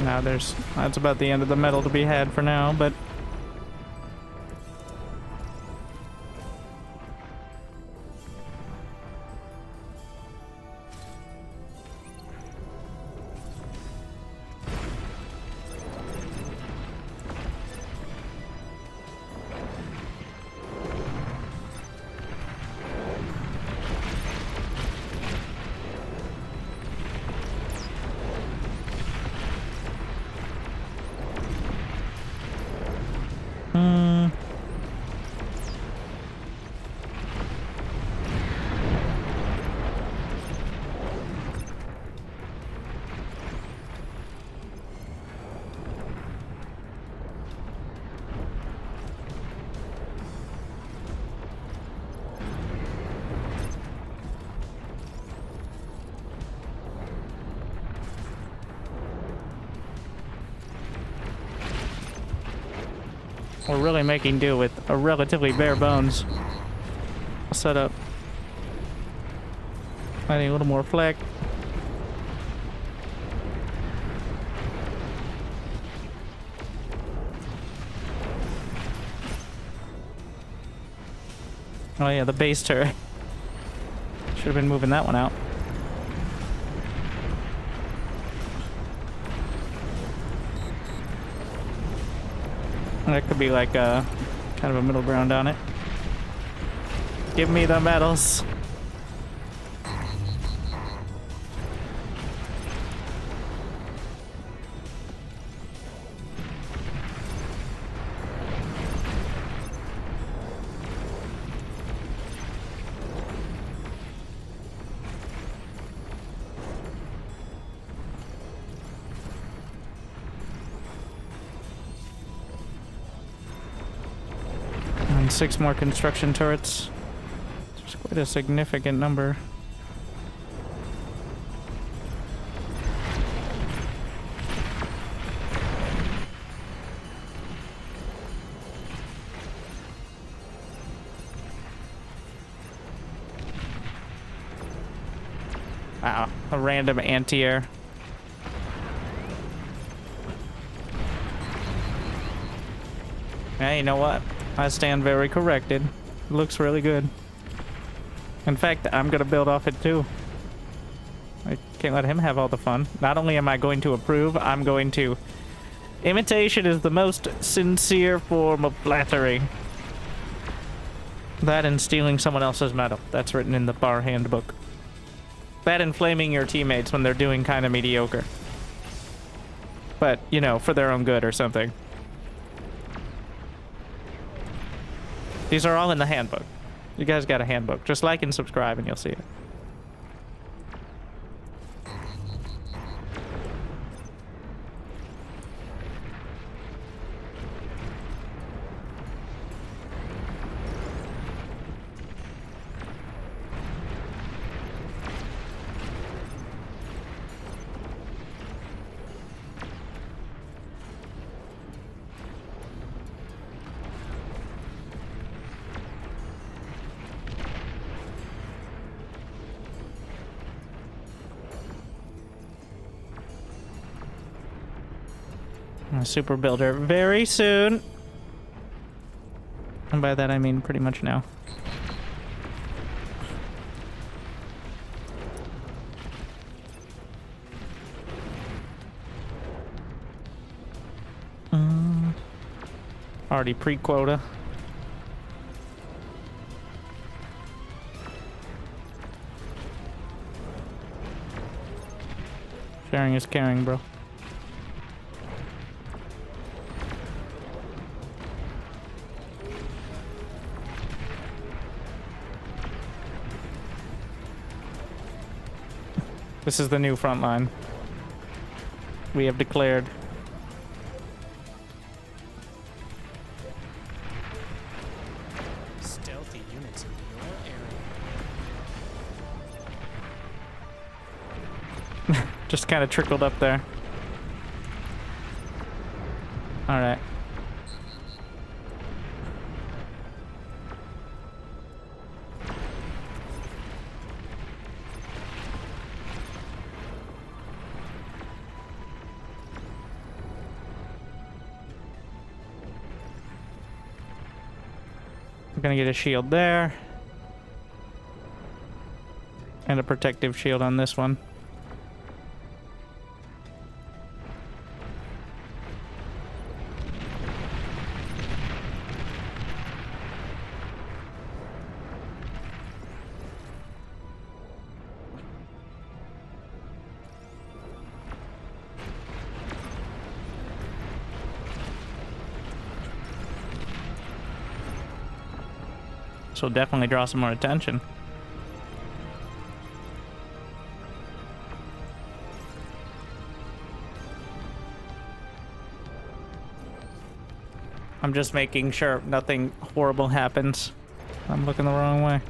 Now that's about the end of the metal to be had for now, but we're really making do with a relatively bare bones setup. I need a little more flak. Oh yeah, the base turret. Should have been moving that one out. That could be like a kind of a middle ground on it. Give me the medals. And 6 more construction turrets. It's quite a significant number. Wow, a random anti-air. Hey, you know what? I stand very corrected. It looks really good. In fact, I'm gonna build off it too. I can't let him have all the fun. Not only am I going to approve, I'm going to... Imitation is the most sincere form of flattery. That and stealing someone else's medal. That's written in the bar handbook. That and flaming your teammates when they're doing kind of mediocre. But, you know, for their own good or something. These are all in the handbook. You guys got a handbook. Just like and subscribe and you'll see it. A super builder very soon. And by that I mean pretty much now. Already pre-quota. Sharing is caring, bro. This is the new front line. We have declared. Stealthy units in your area. Just kind of trickled up there. All right. I'm gonna get a shield there. And a protective shield on this one. So definitely draw some more attention. I'm just making sure nothing horrible happens. I'm looking the wrong way.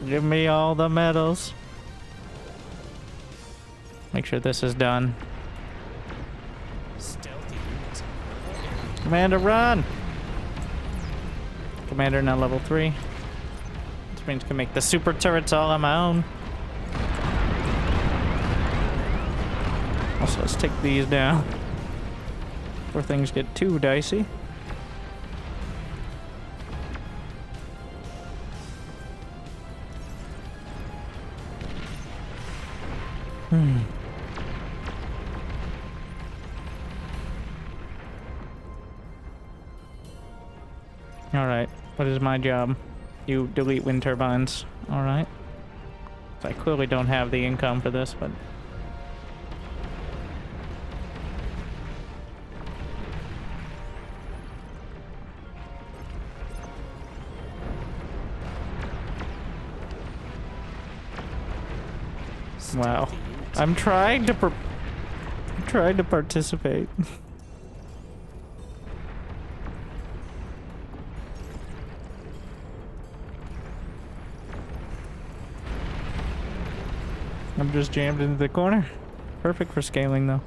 Give me all the medals. Make sure this is done. Stealthy units. Commander, run! Commander now level 3. Which means I can make the super turrets all on my own. Also, let's take these down before things get too dicey. Alright, what is my job? You delete wind turbines. Alright. So I clearly don't have the income for this, but... Wow. I'm trying to participate. I'm just jammed into the corner. Perfect for scaling, though.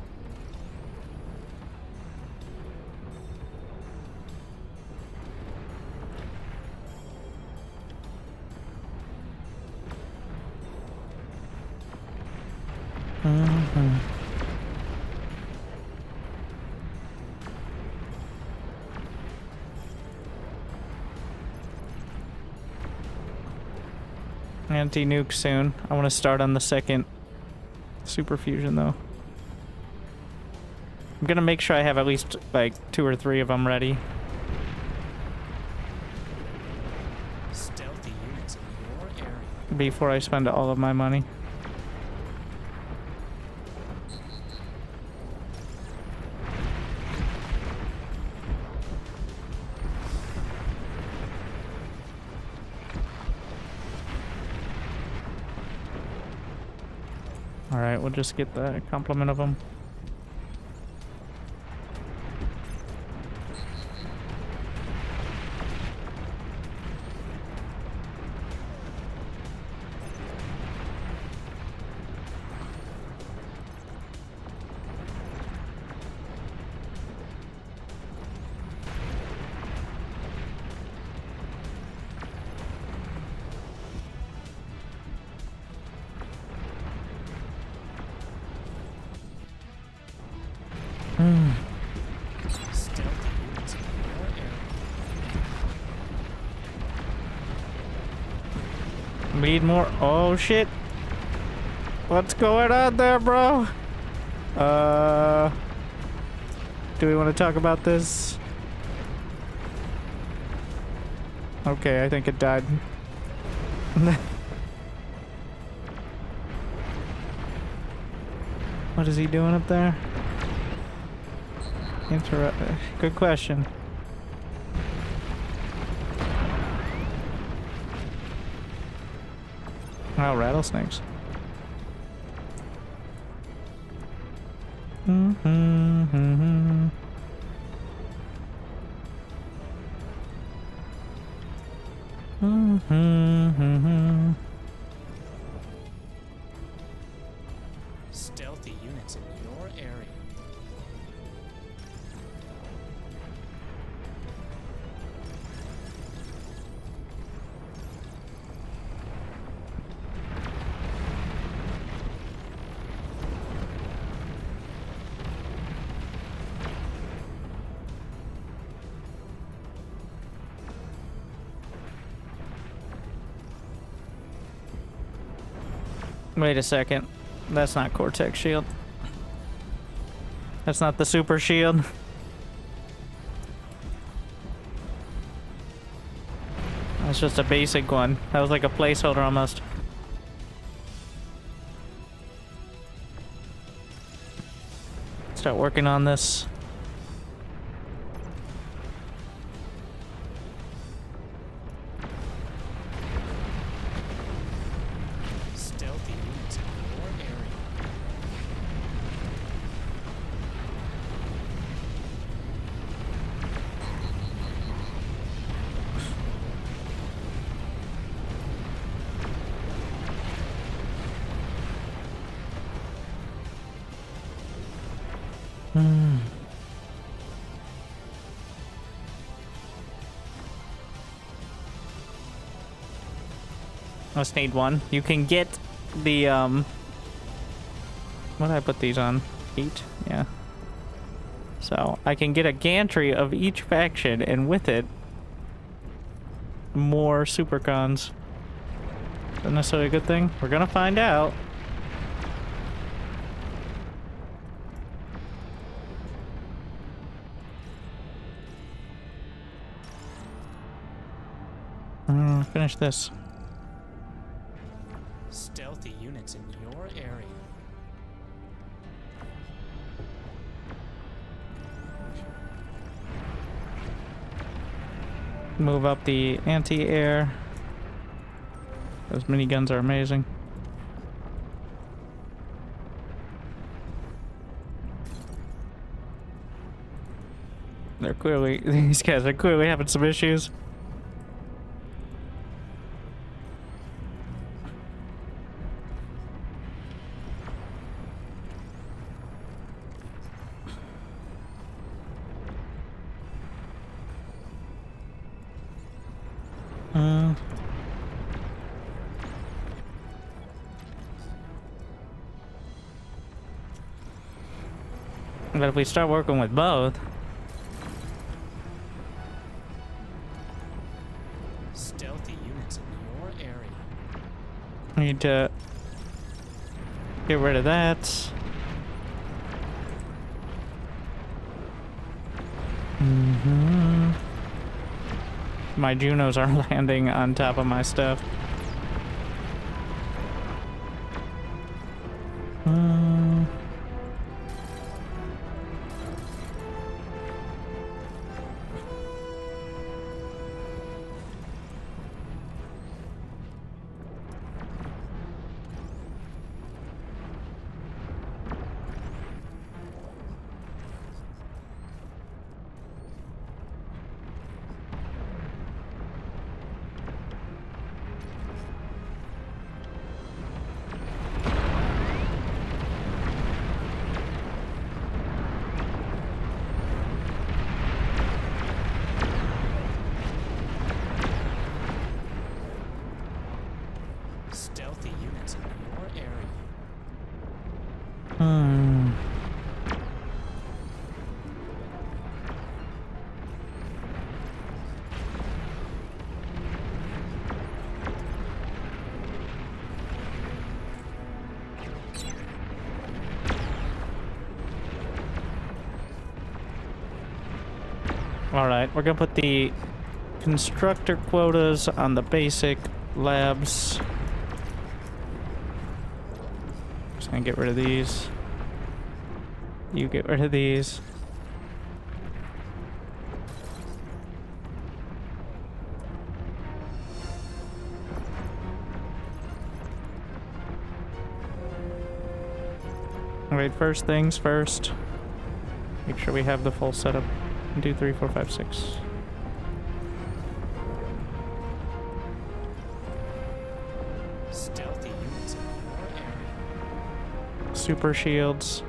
Anti-nuke soon. I want to start on the second super fusion, though. I'm gonna make sure I have at least like 2 or 3 of them ready. Stealthy units in your area. Before I spend all of my money. Alright, we'll just get the complement of them. Stealthy units in your area. Need more. Oh shit. What's going on there, bro? Do we want to talk about this? Okay, I think it died. What is he doing up there? Good question. Wow, rattlesnakes. Stealthy units in your area. Wait a second. That's not Cortex shield. That's not the super shield. That's just a basic one. That was like a placeholder almost. Start working on this. Stealthy units in your area. Let's need one. You can get the what did I put these on? 8? Yeah. So I can get a gantry of each faction, and with it, more supercons. Isn't necessarily a good thing. We're gonna find out. Finish this. Stealthy units in your area. Move up the anti-air. Those miniguns are amazing. They're clearly, these guys are clearly having some issues. But if we start working with both, Stealthy units in your area. we need to get rid of that. My Junos are landing on top of my stuff. Stealthy units in your area. Alright, we're gonna put the constructor quotas on the basic labs. Just gonna get rid of these. You get rid of these. Alright, first things first. Make sure we have the full setup. 1, 2, 3, 4, 5, 6. Stealthy units in your area. Super shields.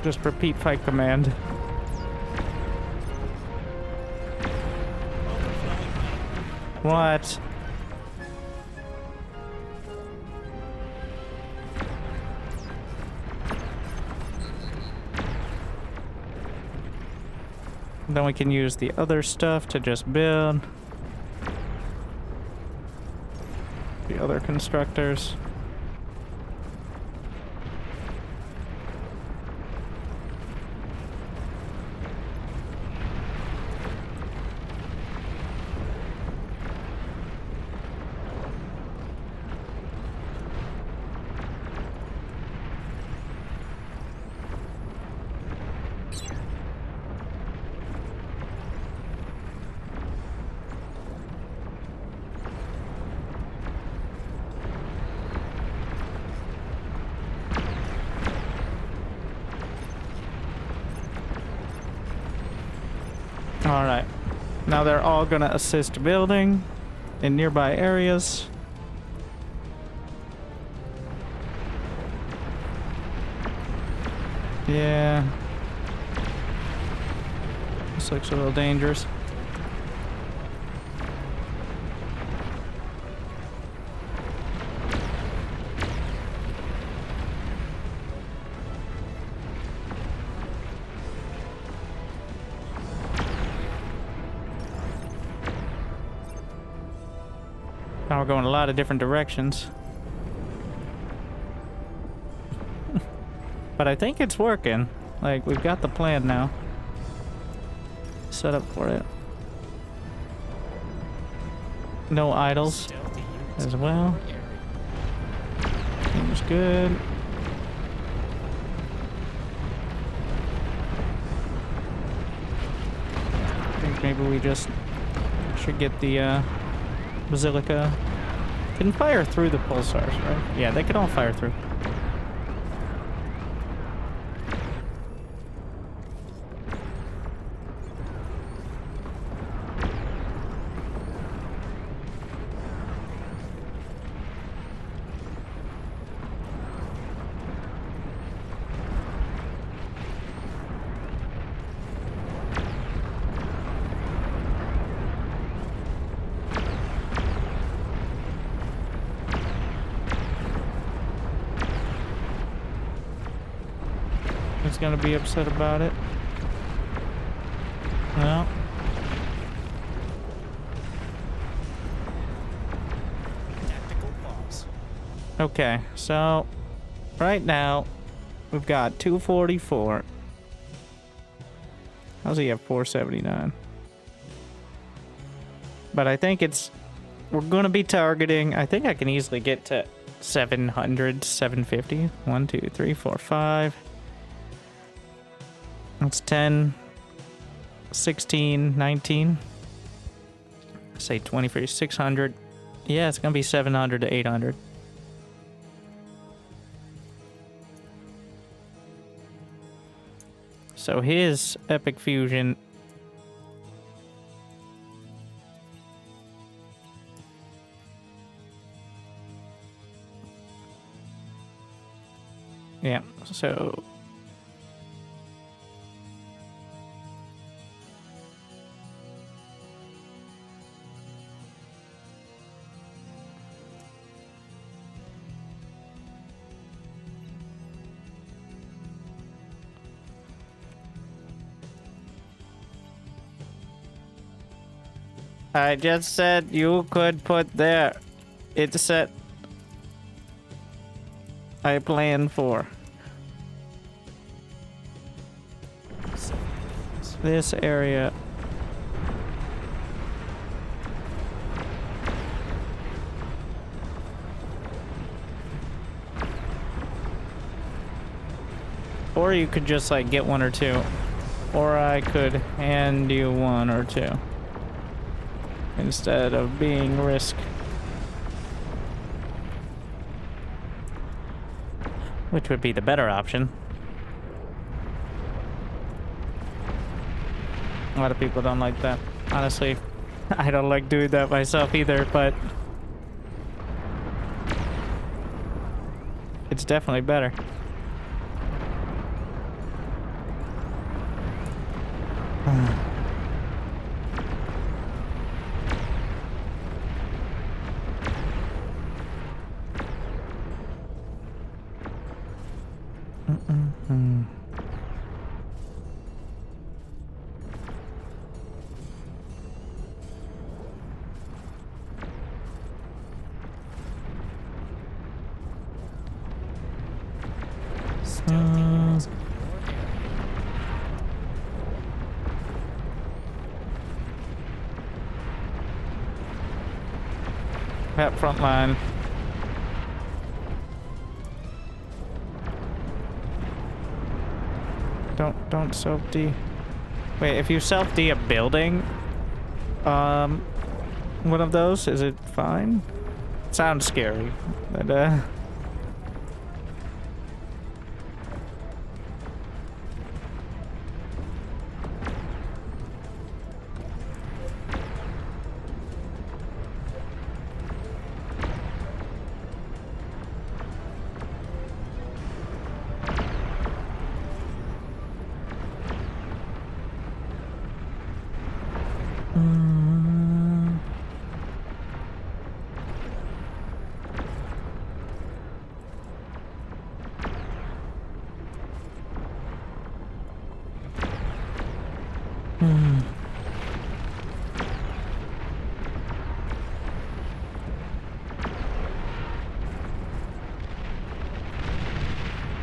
Just repeat fight command. What? Then we can use the other stuff to just build the other constructors. Alright. Now they're all gonna assist building. in nearby areas. Yeah. This looks a little dangerous. Now we're going a lot of different directions. But I think it's working. Like, we've got the plan now. Set up for it. No idols Stealthy units as in well. your area. Seems good. I think maybe we just should get the Basilica. Can fire through the pulsars, right? Yeah, they can all fire through. He's gonna be upset about it. Well. Tactical pause. Okay, so right now we've got 244. How's he have 479? But I think we're gonna be targeting, I think I can easily get to 700, 750. 1, 2, 3, 4, 5. That's 10, 16, 19. Say 23, 600. Yeah, it's gonna be 700 to 800. So his epic fusion. Yeah, so I just said you could put there. It's set I planned for. This area. Or you could just like get one or two. Or I could hand you one or two. Instead of being risk. Which would be the better option. A lot of people don't like that. Honestly, I don't like doing that myself either, but it's definitely better. Stealthy units in your area. That front line. Don't self-D. Wait, if you self-D a building, one of those, is it fine? Sounds scary, but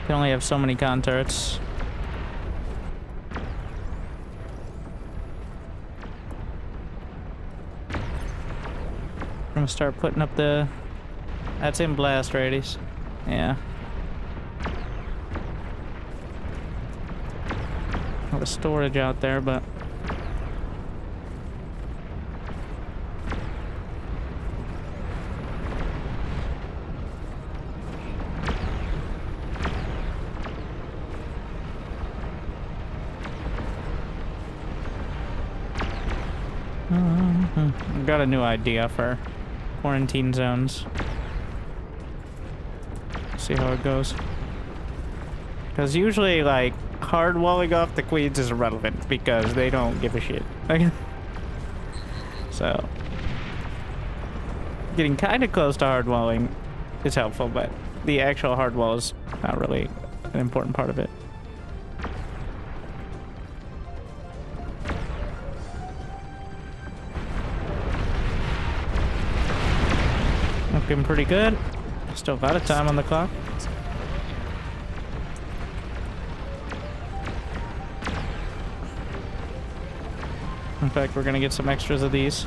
Can only have so many con turrets. I'm gonna start putting up the... That's in blast radius. Yeah. A lot of storage out there, but... I've got a new idea for quarantine zones. See how it goes. Because usually, like, hard walling off the queens is irrelevant because they don't give a shit. So, getting kind of close to hard walling is helpful, but the actual hard wall is not really an important part of it. Looking pretty good. Still a lot of time on the clock. In fact, we're gonna get some extras of these.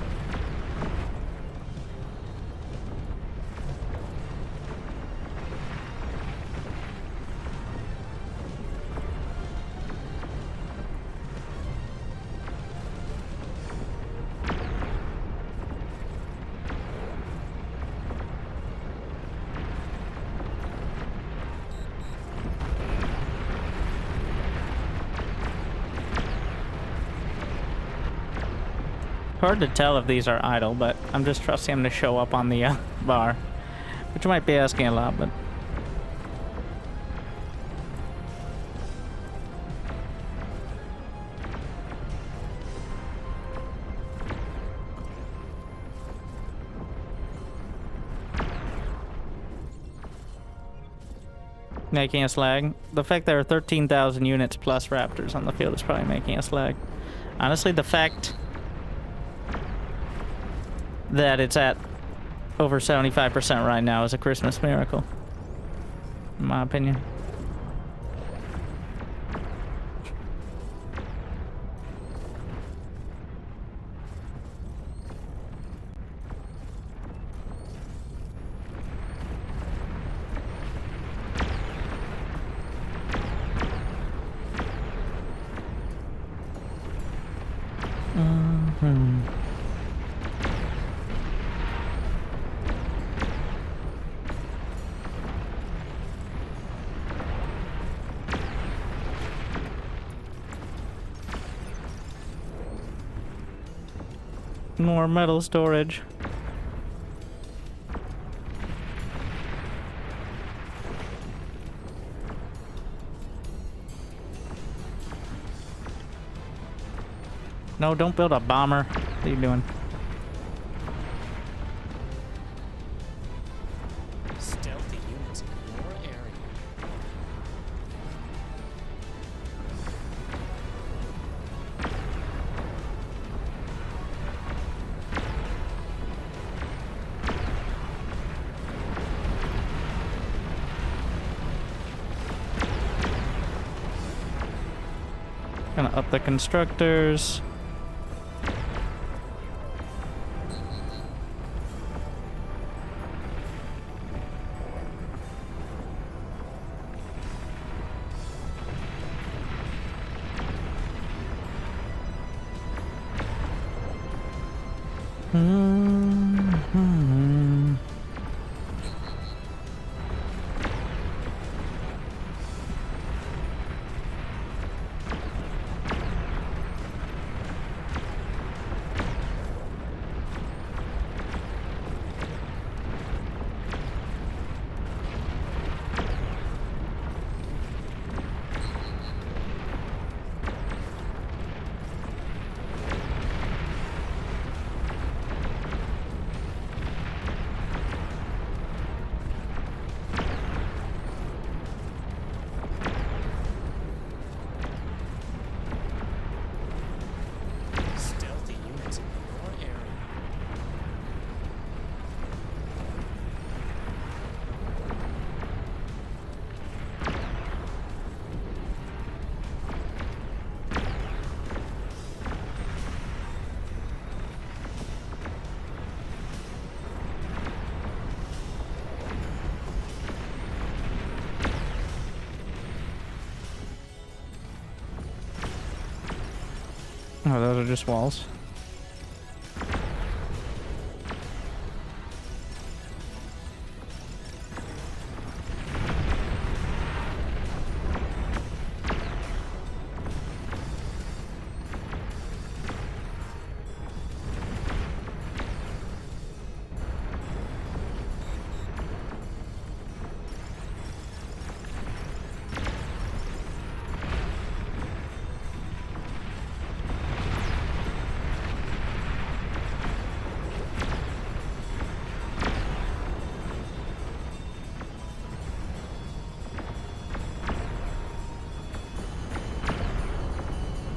Hard to tell if these are idle, but I'm just trusting them to show up on the bar, which might be asking a lot, but... Making us lag. The fact there are 13,000 units plus raptors on the field is probably making us lag. Honestly, the fact that it's at over 75% right now is a Christmas miracle, in my opinion. More metal storage. No, don't build a bomber. What are you doing? Stealthy units in your area. Gonna up the constructors. Oh, those are just walls.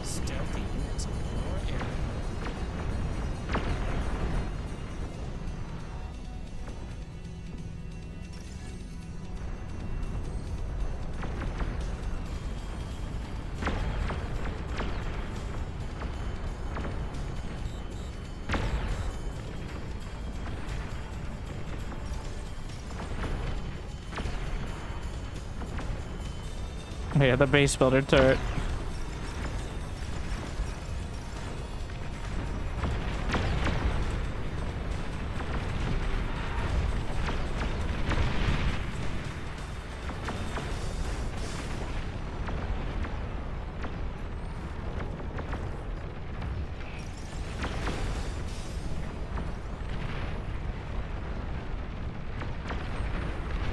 Stealthy units in your area. Yeah, the base builder turret.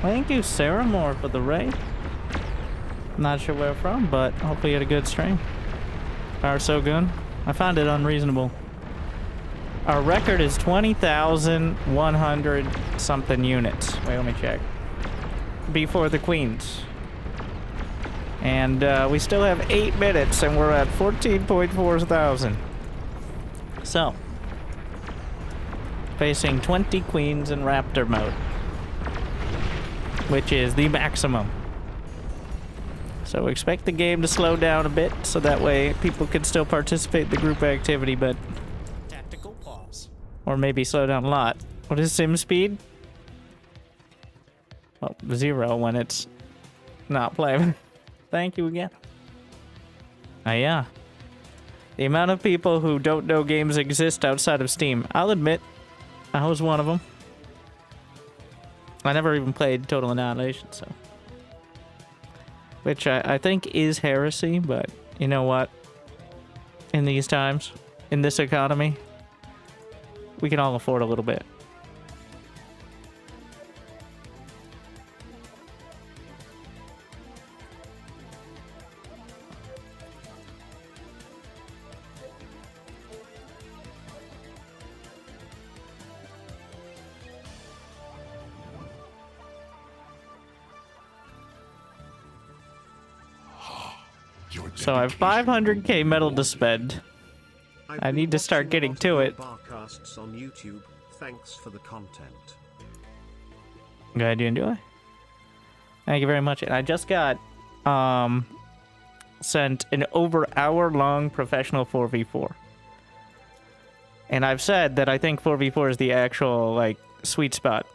Thank you, Sarah Moore, for the raid. Not sure where from, but hopefully you had a good stream. Power so good. I found it unreasonable. Our record is 20,100 something units. Wait, let me check. Before the Queens. And we still have 8 minutes and we're at 14.4 thousand. So, facing 20 Queens in Raptor mode, which is the maximum. So expect the game to slow down a bit, so that way people can still participate in the group activity, but... Tactical pause. Or maybe slow down a lot. What is sim speed? Well, 0 when it's not playing. Thank you again. Yeah. The amount of people who don't know games exist outside of Steam. I'll admit, I was one of them. I never even played Total Annihilation, so... Which I think is heresy, but you know what? In these times, in this economy, we can all afford a little bit. So I have 500k metal to spend. I need to start getting to it. Barcasts on YouTube. Thanks for the content. Glad you enjoy. Thank you very much. And I just got sent an over hour-long professional 4v4. And I've said that I think 4v4 is the actual, like, sweet spot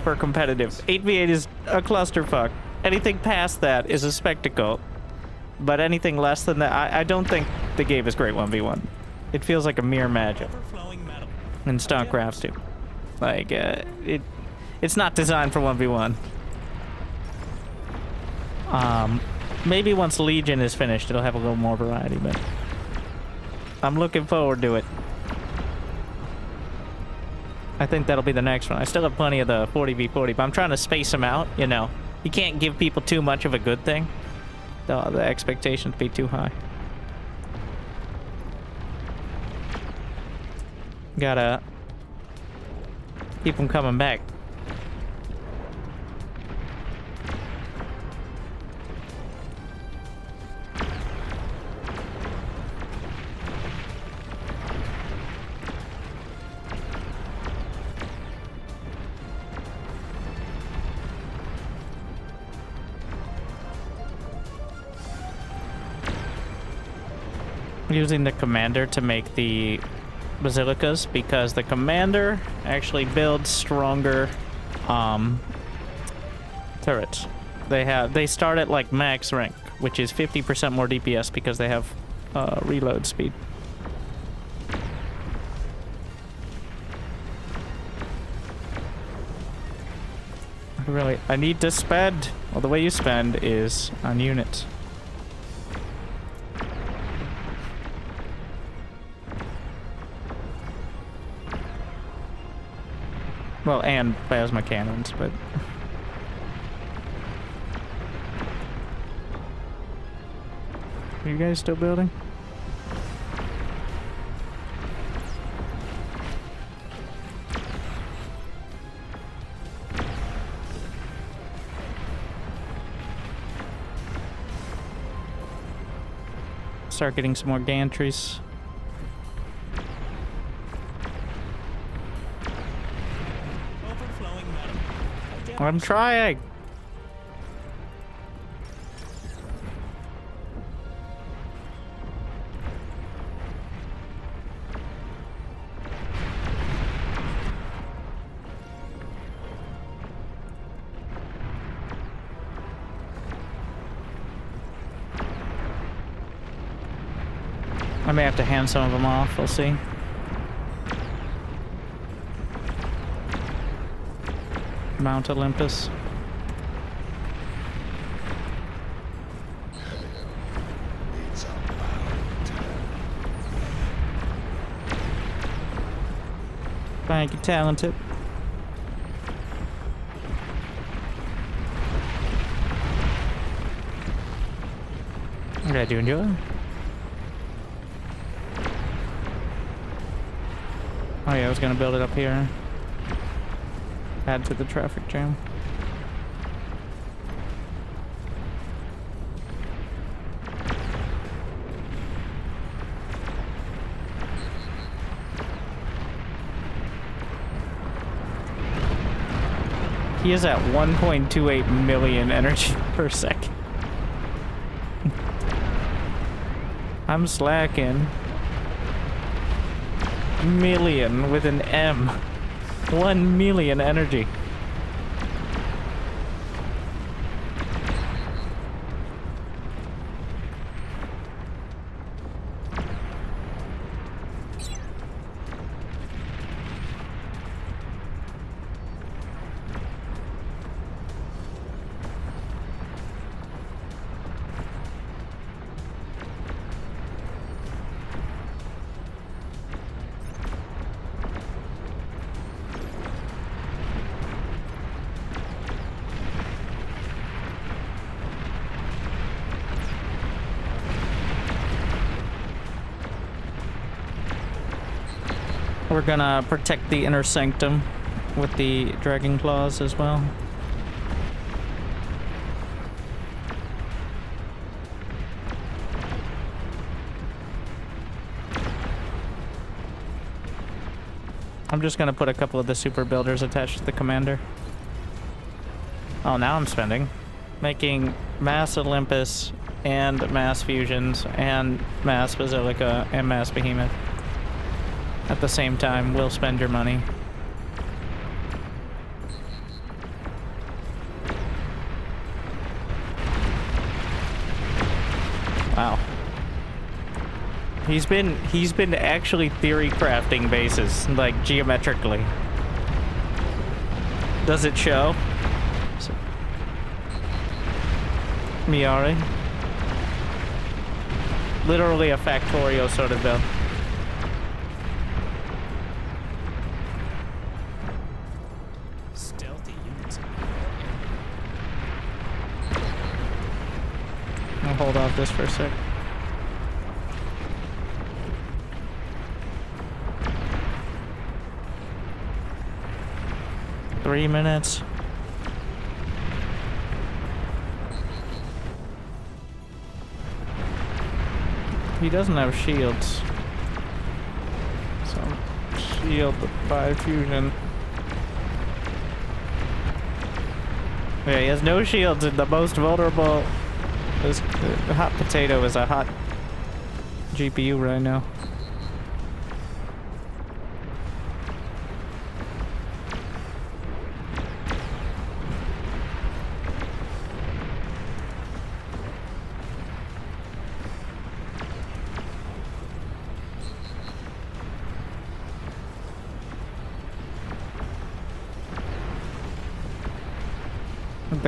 for competitive. 8v8 is a clusterfuck. Anything past that is a spectacle. But anything less than that, I don't think the game is great 1v1. It feels like a mere matchup. Overflowing metal. In StarCraft too. Like, it's not designed for 1v1. Maybe once Legion is finished, it'll have a little more variety, but... I'm looking forward to it. I think that'll be the next one. I still have plenty of the 40v40, but I'm trying to space them out, you know. You can't give people too much of a good thing. The expectations be too high. Gotta keep them coming back. Using the commander to make the basilicas because the commander actually builds stronger turrets. They start at like max rank, which is 50% more DPS because they have reload speed. Really, I need to spend. Well, the way you spend is on units. Well, and plasma cannons, but... Are you guys still building? Start getting some more gantries. Overflowing metal. I'm trying. I may have to hand some of them off, we'll see. Mount Olympus. It's about time. Thank you, talented. Okay, doing good. Oh yeah, I was gonna build it up here. Add to the traffic jam. He is at 1.28 million energy per second. I'm slacking. Million with an M. 1 million energy. We're gonna protect the inner sanctum with the dragon claws as well. I'm just gonna put a couple of the super builders attached to the commander. Oh, now I'm spending. Making mass Olympus and mass fusions and mass basilica and mass behemoth. At the same time, will spend your money. Wow. He's been actually theory crafting bases, like geometrically. Does it show? Miari? Literally a factorial sort of build. Stealthy units. I'll hold off this for a sec. Three minutes. He doesn't have shields. So shield by fusion. Yeah, he has no shields, and the most vulnerable. This the hot potato is a hot GPU right now.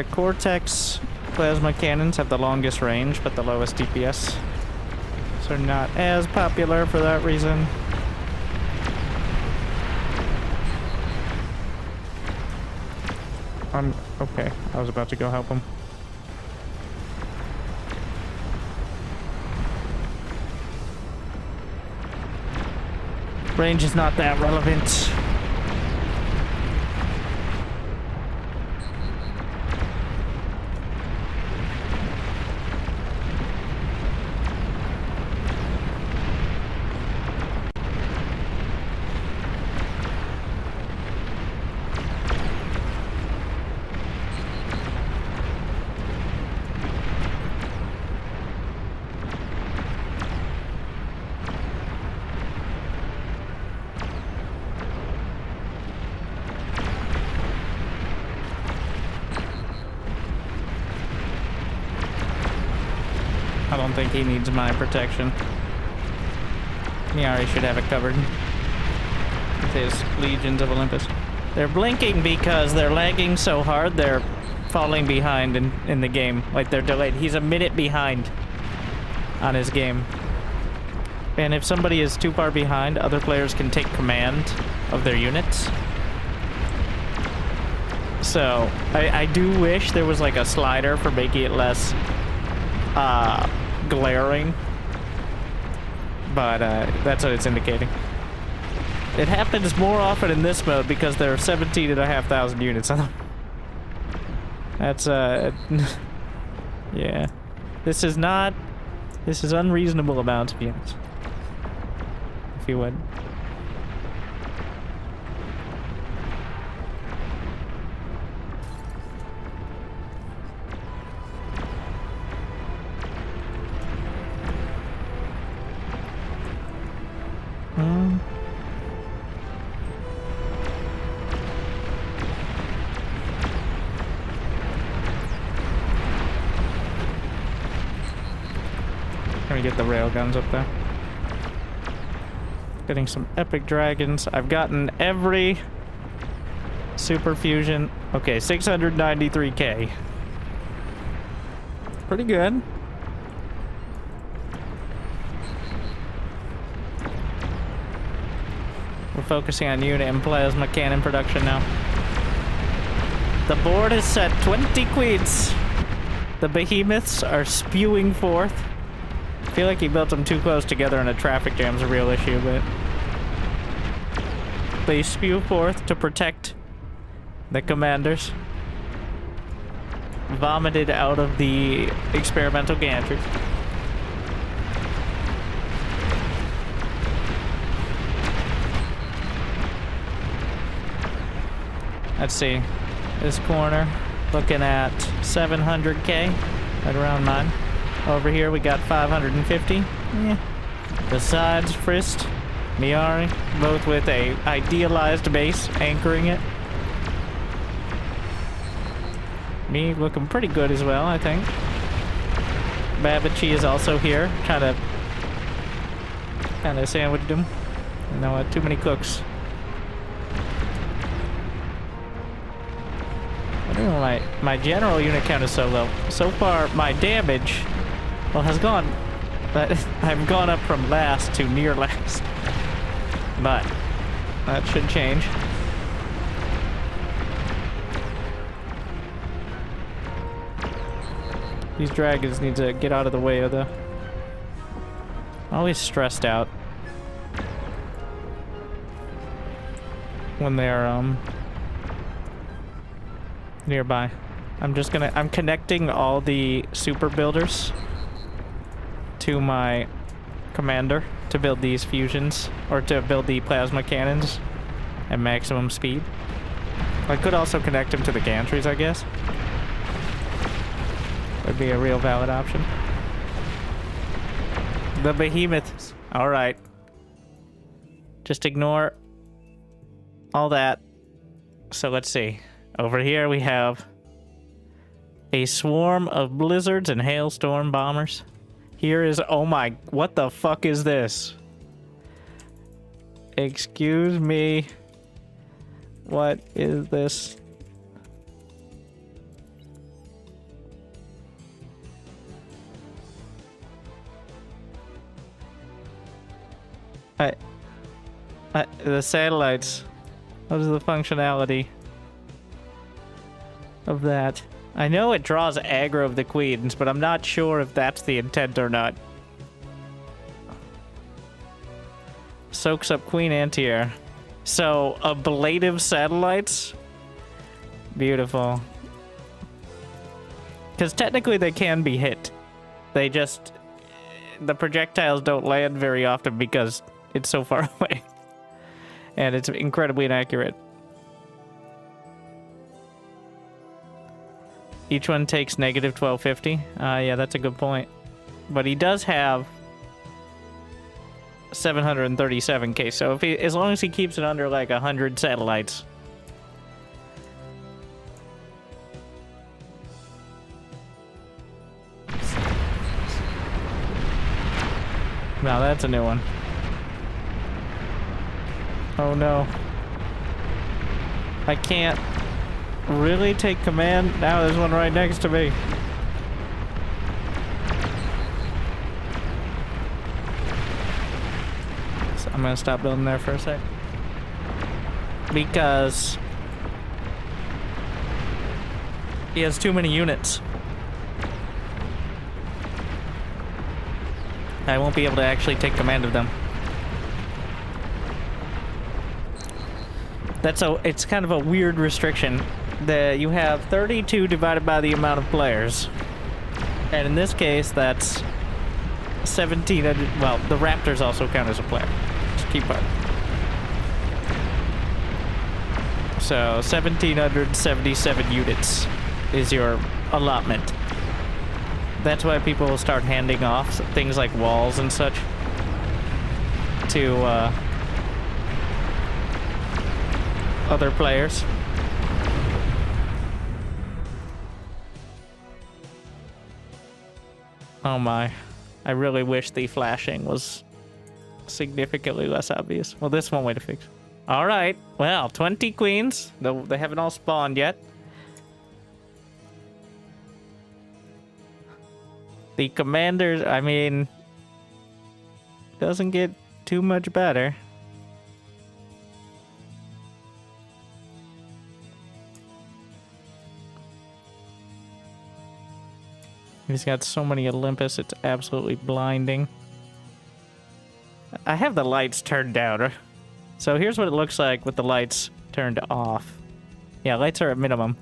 The Cortex plasma cannons have the longest range, but the lowest DPS. So not as popular for that reason. Okay. I was about to go help him. Range is not that relevant. I don't think he needs my protection. Miari should have it covered with his Legions of Olympus. They're blinking because they're lagging so hard, they're falling behind in the game. Like, they're delayed. He's a minute behind on his game. And if somebody is too far behind, other players can take command of their units. So, I do wish there was like a slider for making it less glaring, but that's what it's indicating. It happens more often in this mode because there are 17,500 units on them. That's yeah, this is unreasonable amounts of units, if you would. Let me get the railguns up there. Getting some epic dragons. I've gotten every super fusion. Okay, 693k. Pretty good. We're focusing on unit and plasma cannon production now. The board is set 20 queens. The behemoths are spewing forth. I feel like he built them too close together and a traffic jam's a real issue, but they spew forth to protect the commanders. Vomited out of the experimental gantries. Let's see. This corner, looking at 700k, right around mine. Over here we got 550. Yeah. The sides, Frist, Miari, both with a idealized base anchoring it. Me looking pretty good as well, I think. Babachi is also here, trying to kind of sandwich them. You know what? Too many cooks. I don't know, my general unit count is so low. So far, my damage, well, has gone. I've gone up from last to near last. But that should change. These dragons need to get out of the way of the... Always stressed out when they're nearby. I'm connecting all the super builders to my commander to build these fusions, or to build the plasma cannons at maximum speed. I could also connect them to the gantries, I guess. Would be a real valid option. The behemoths. Alright. Just ignore all that. So let's see. Over here we have a swarm of blizzards and hailstorm bombers. Here is, oh my, what the fuck is this? Excuse me. What is this? The satellites. What is the functionality of that? I know it draws aggro of the queens, but I'm not sure if that's the intent or not. Soaks up queen anti-air. So, ablative satellites? Beautiful. Because technically they can be hit. They just... The projectiles don't land very often because it's so far away. And it's incredibly inaccurate. Each one takes negative 1250. Yeah, that's a good point. But he does have 737k, so if he, as long as he keeps it under like 100 satellites. Now that's a new one. Oh no. I can't really take command. Now there's one right next to me. So I'm gonna stop building there for a sec. Because he has too many units. I won't be able to actually take command of them. It's kind of a weird restriction. You have 32 divided by the amount of players. And in this case, that's 1,700. Well, the Raptors also count as a player. Just keep up. So 1,777 units is your allotment. That's why people will start handing off things like walls and such to other players. Oh my. I really wish the flashing was significantly less obvious. Well, this one way to fix. Alright, well, 20 queens. They haven't all spawned yet. The commanders, I mean, doesn't get too much better. He's got so many Olympus, it's absolutely blinding. I have the lights turned down. So here's what it looks like with the lights turned off. Yeah, lights are at minimum.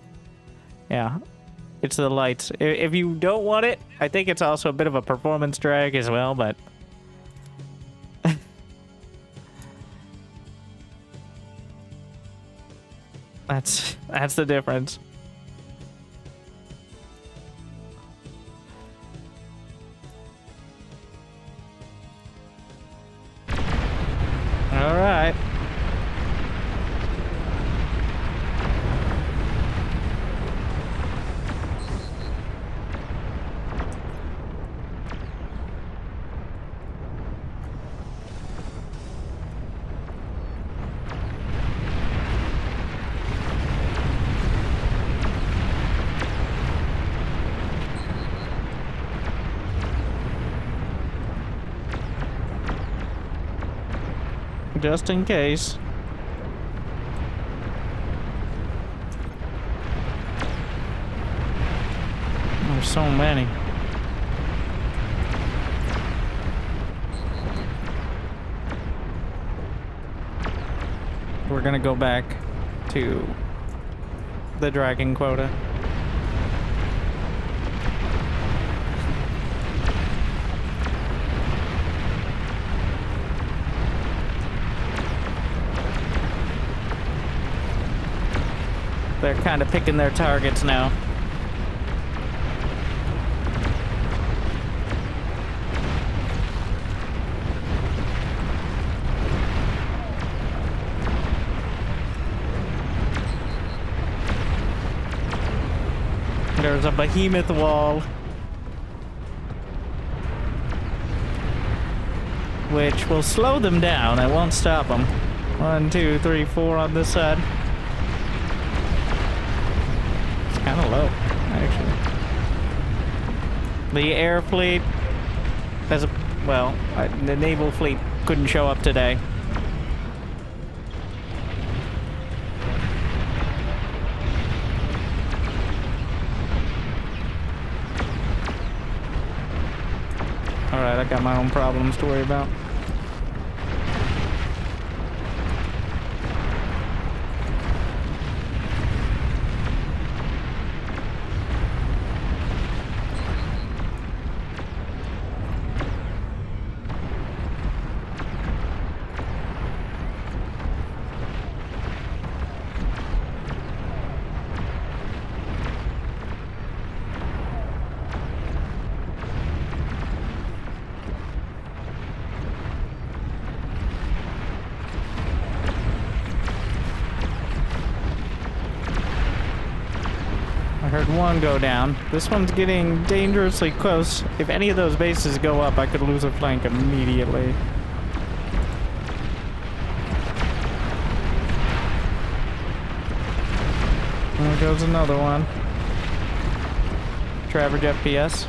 Yeah. It's the lights. If you don't want it, I think it's also a bit of a performance drag as well, but... That's the difference. All right. Just in case. There's so many. We're gonna go back to the dragon quota. They're kind of picking their targets now. There's a behemoth wall, which will slow them down. It won't stop them. 1, 2, 3, 4 on this side. Kind of low, actually. The air fleet, the naval fleet couldn't show up today. Alright, I got my own problems to worry about. I heard one go down. This one's getting dangerously close. If any of those bases go up, I could lose a flank immediately. There goes another one. Average FPS.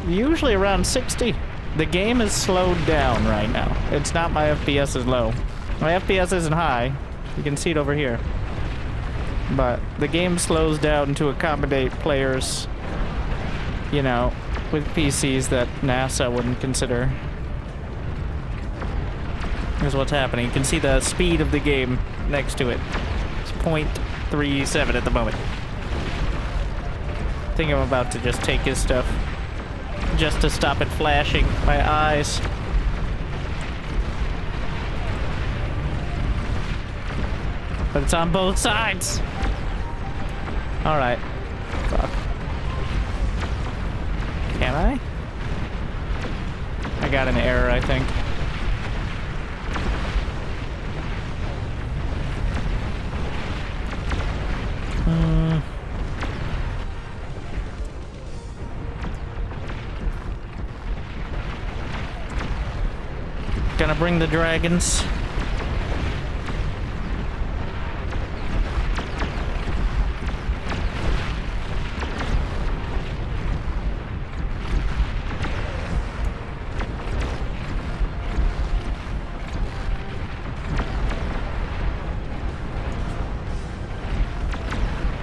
Usually around 60. The game is slowed down right now. It's not my FPS is low. My FPS isn't high. You can see it over here. But the game slows down to accommodate players, you know, with PCs that NASA wouldn't consider. Here's what's happening. You can see the speed of the game next to it. It's 0.37 at the moment. I think I'm about to just take his stuff just to stop it flashing my eyes. But it's on both sides. All right. Fuck. Can I? I got an error, I think. Gonna bring the dragons.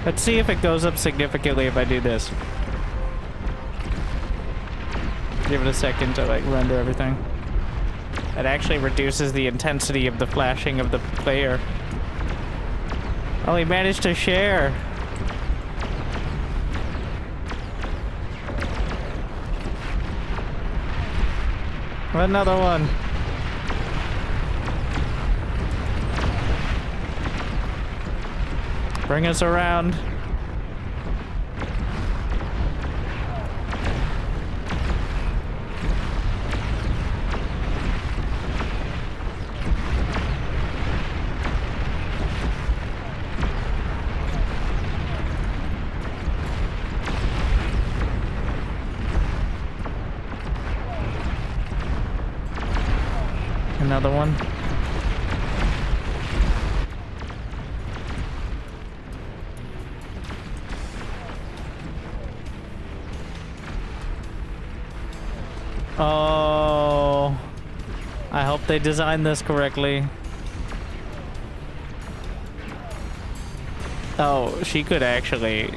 Let's see if it goes up significantly if I do this. Give it a second to like render everything. It actually reduces the intensity of the flashing of the player. Oh, he managed to share. Another one. Bring us around. Another one. Oh, I hope they designed this correctly. Oh, she could actually.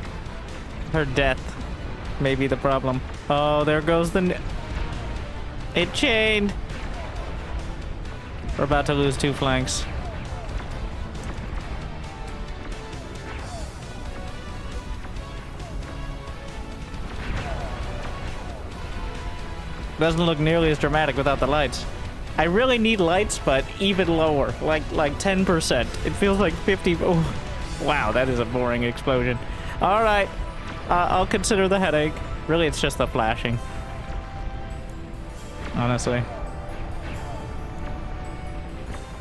Her death may be the problem. Oh, there goes the. It chained. We're about to lose 2 flanks. Doesn't look nearly as dramatic without the lights. I really need lights, but even lower, like 10%. It feels like 50. Oh, wow, that is a boring explosion. All right, I'll consider the headache. Really, it's just the flashing. Honestly.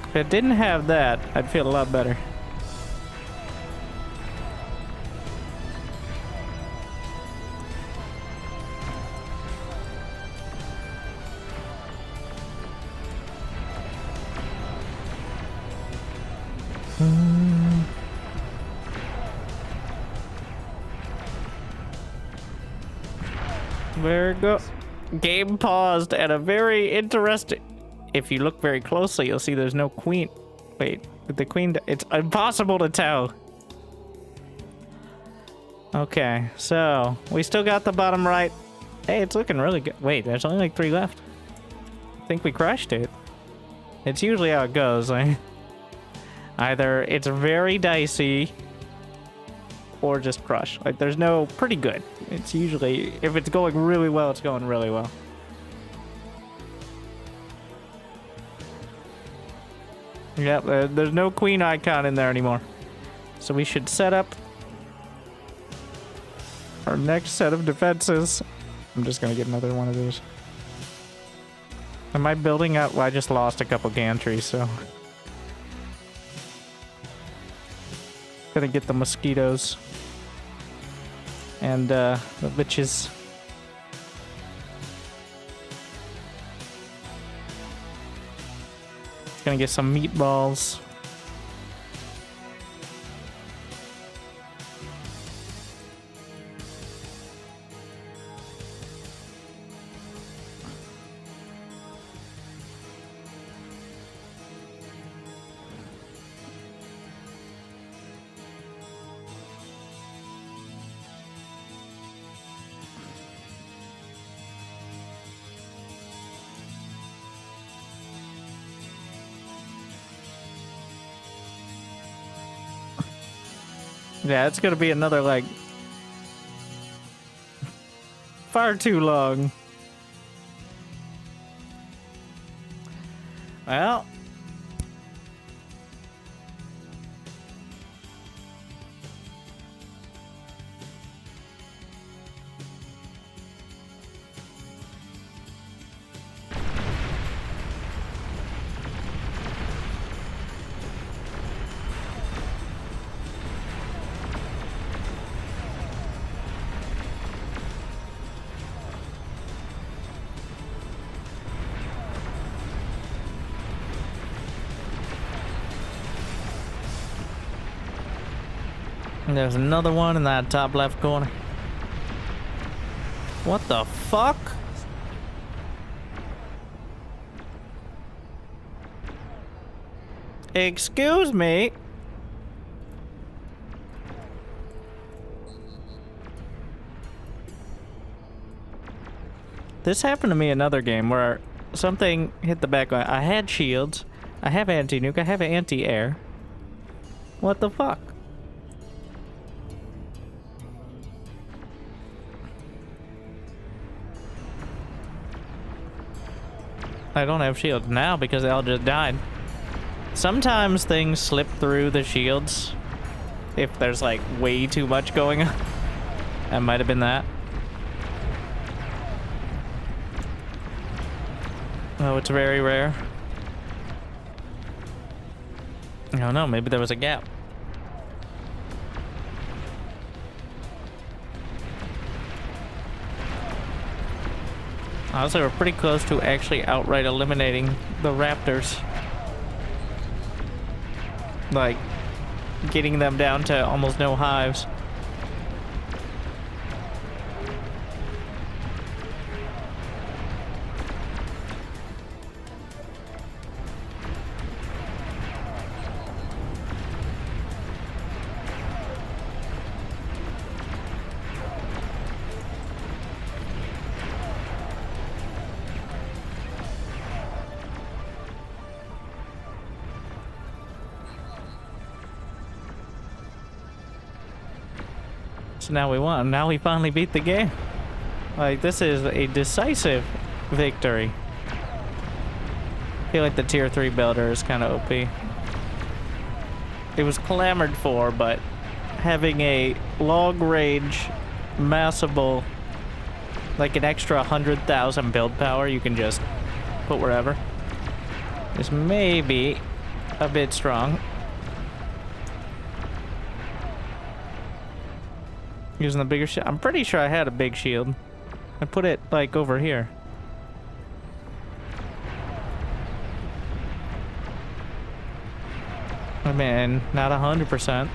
If it didn't have that, I'd feel a lot better. Where it go? Game paused at a very interesting... If you look very closely, you'll see there's no queen. Wait, the queen... It's impossible to tell. Okay, so we still got the bottom right. Hey, it's looking really good. Wait, there's only like 3 left. I think we crushed it. It's usually how it goes. Like, either it's very dicey or just crush. Like, there's no pretty good. It's usually, if it's going really well, it's going really well. Yep, there's no queen icon in there anymore. So we should set up our next set of defenses. I'm just gonna get another one of these. Am I building out? Well, I just lost a couple gantries, so. Gonna get the mosquitoes. And the bitches. Gonna get some meatballs. Yeah, it's gonna be another, like, far too long. Well. There's another one in that top left corner. What the fuck? Excuse me. This happened to me in another game where something hit the back line. I had shields. I have anti-nuke. I have anti-air. What the fuck? I don't have shields now because they all just died. Sometimes things slip through the shields if there's like way too much going on. That might have been that. Oh, it's very rare. I don't know, maybe there was a gap. Honestly, we're pretty close to actually outright eliminating the raptors. Like, getting them down to almost no hives. So now we won. Now we finally beat the game. Like, this is a decisive victory. I feel like the tier 3 builder is kind of OP. It was clamored for, but having a long range, massable, like an extra 100,000 build power you can just put wherever, is maybe a bit strong. Using the bigger shield. I'm pretty sure I had a big shield. I put it like over here. I mean, not 100%.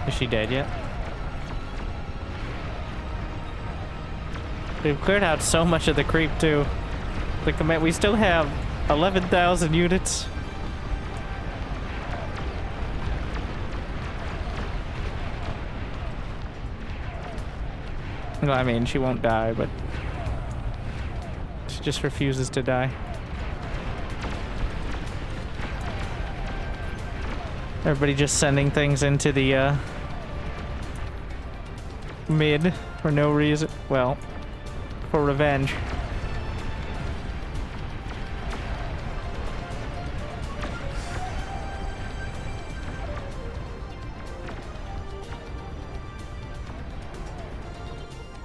Is she dead yet? We've cleared out so much of the creep too. The command, we still have 11,000 units. No, I mean, she won't die, but she just refuses to die. Everybody just sending things into the mid for no reason. Well, for revenge.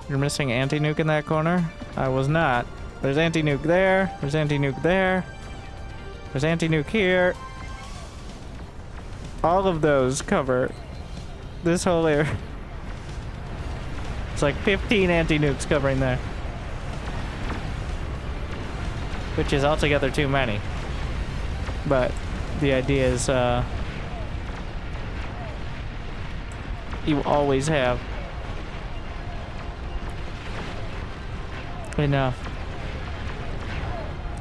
You're missing anti-nuke in that corner? I was not. There's anti-nuke there. There's anti-nuke there. There's anti-nuke here. All of those cover this whole area. It's like 15 anti-nukes covering there. Which is altogether too many. But the idea is, you always have enough.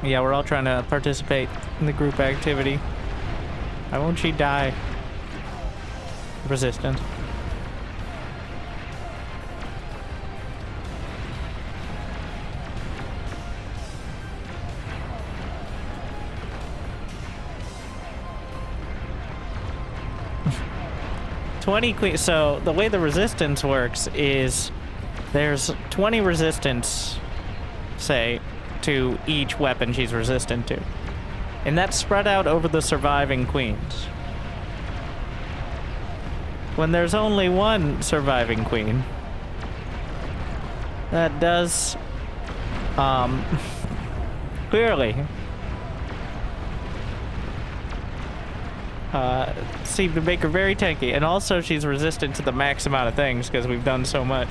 Yeah, we're all trying to participate in the group activity. Why won't she die? Resistant. So the way the resistance works is there's 20 resistance, say, to each weapon she's resistant to. And that's spread out over the surviving queens. When there's only one surviving queen, that does, clearly, seem to make her very tanky. And also she's resistant to the max amount of things because we've done so much.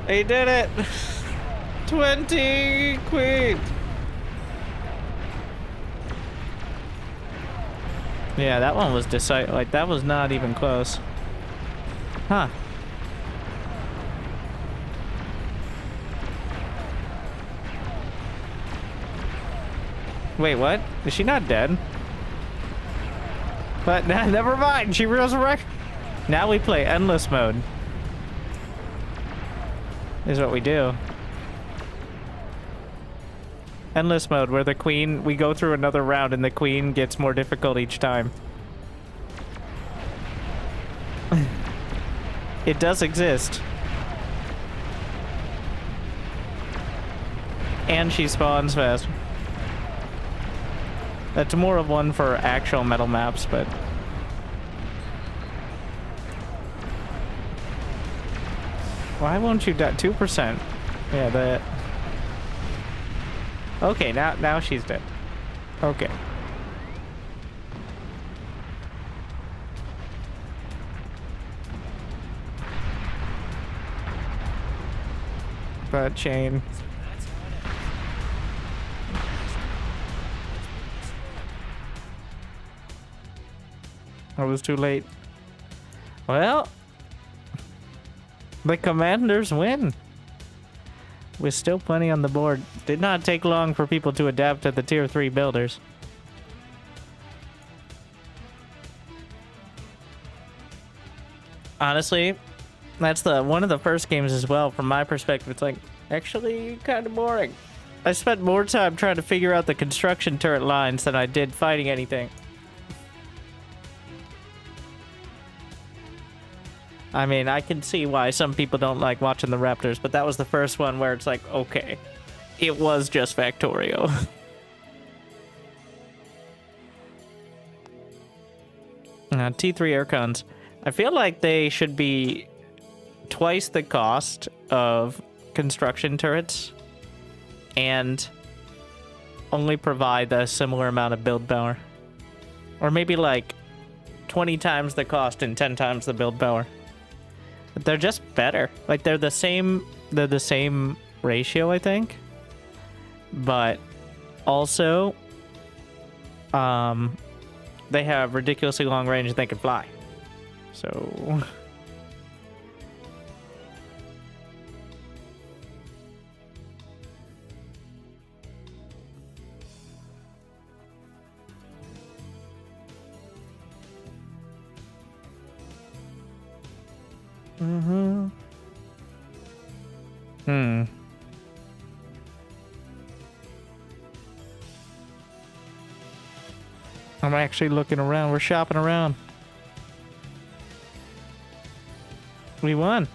They did it! 20 queens! Yeah, that one was like, that was not even close. Huh. Wait, what? Is she not dead? But never mind, she resurrected. Now we play endless mode. Is what we do. Endless mode, where the queen, we go through another round and the queen gets more difficult each time. It does exist. And she spawns fast. That's more of one for actual metal maps, but... Why won't you die? 2%. Yeah, that... Okay, now she's dead. Okay. But chain. I was too late. Well, the commanders win. With still plenty on the board. Did not take long for people to adapt to the tier 3 builders. Honestly, that's one of the first games as well. From my perspective, it's like actually kind of boring. I spent more time trying to figure out the construction turret lines than I did fighting anything. I mean, I can see why some people don't like watching the Raptors, but that was the first one where it's like, okay, it was just Factorio. T3 aircons. I feel like they should be twice the cost of construction turrets and only provide a similar amount of build power. Or maybe like 20 times the cost and 10 times the build power. But they're just better. Like they're the same ratio, I think. But also they have ridiculously long range and they can fly. So Mm-hmm. Hmm. I'm actually looking around. We're shopping around. We won.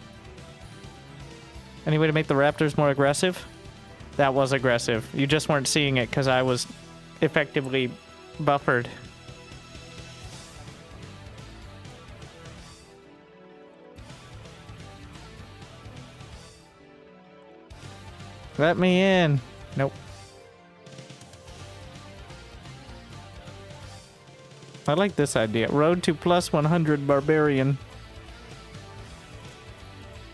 Any way to make the Raptors more aggressive? That was aggressive. You just weren't seeing it because I was effectively buffered. Let me in. Nope. I like this idea. Road to plus 100 barbarian.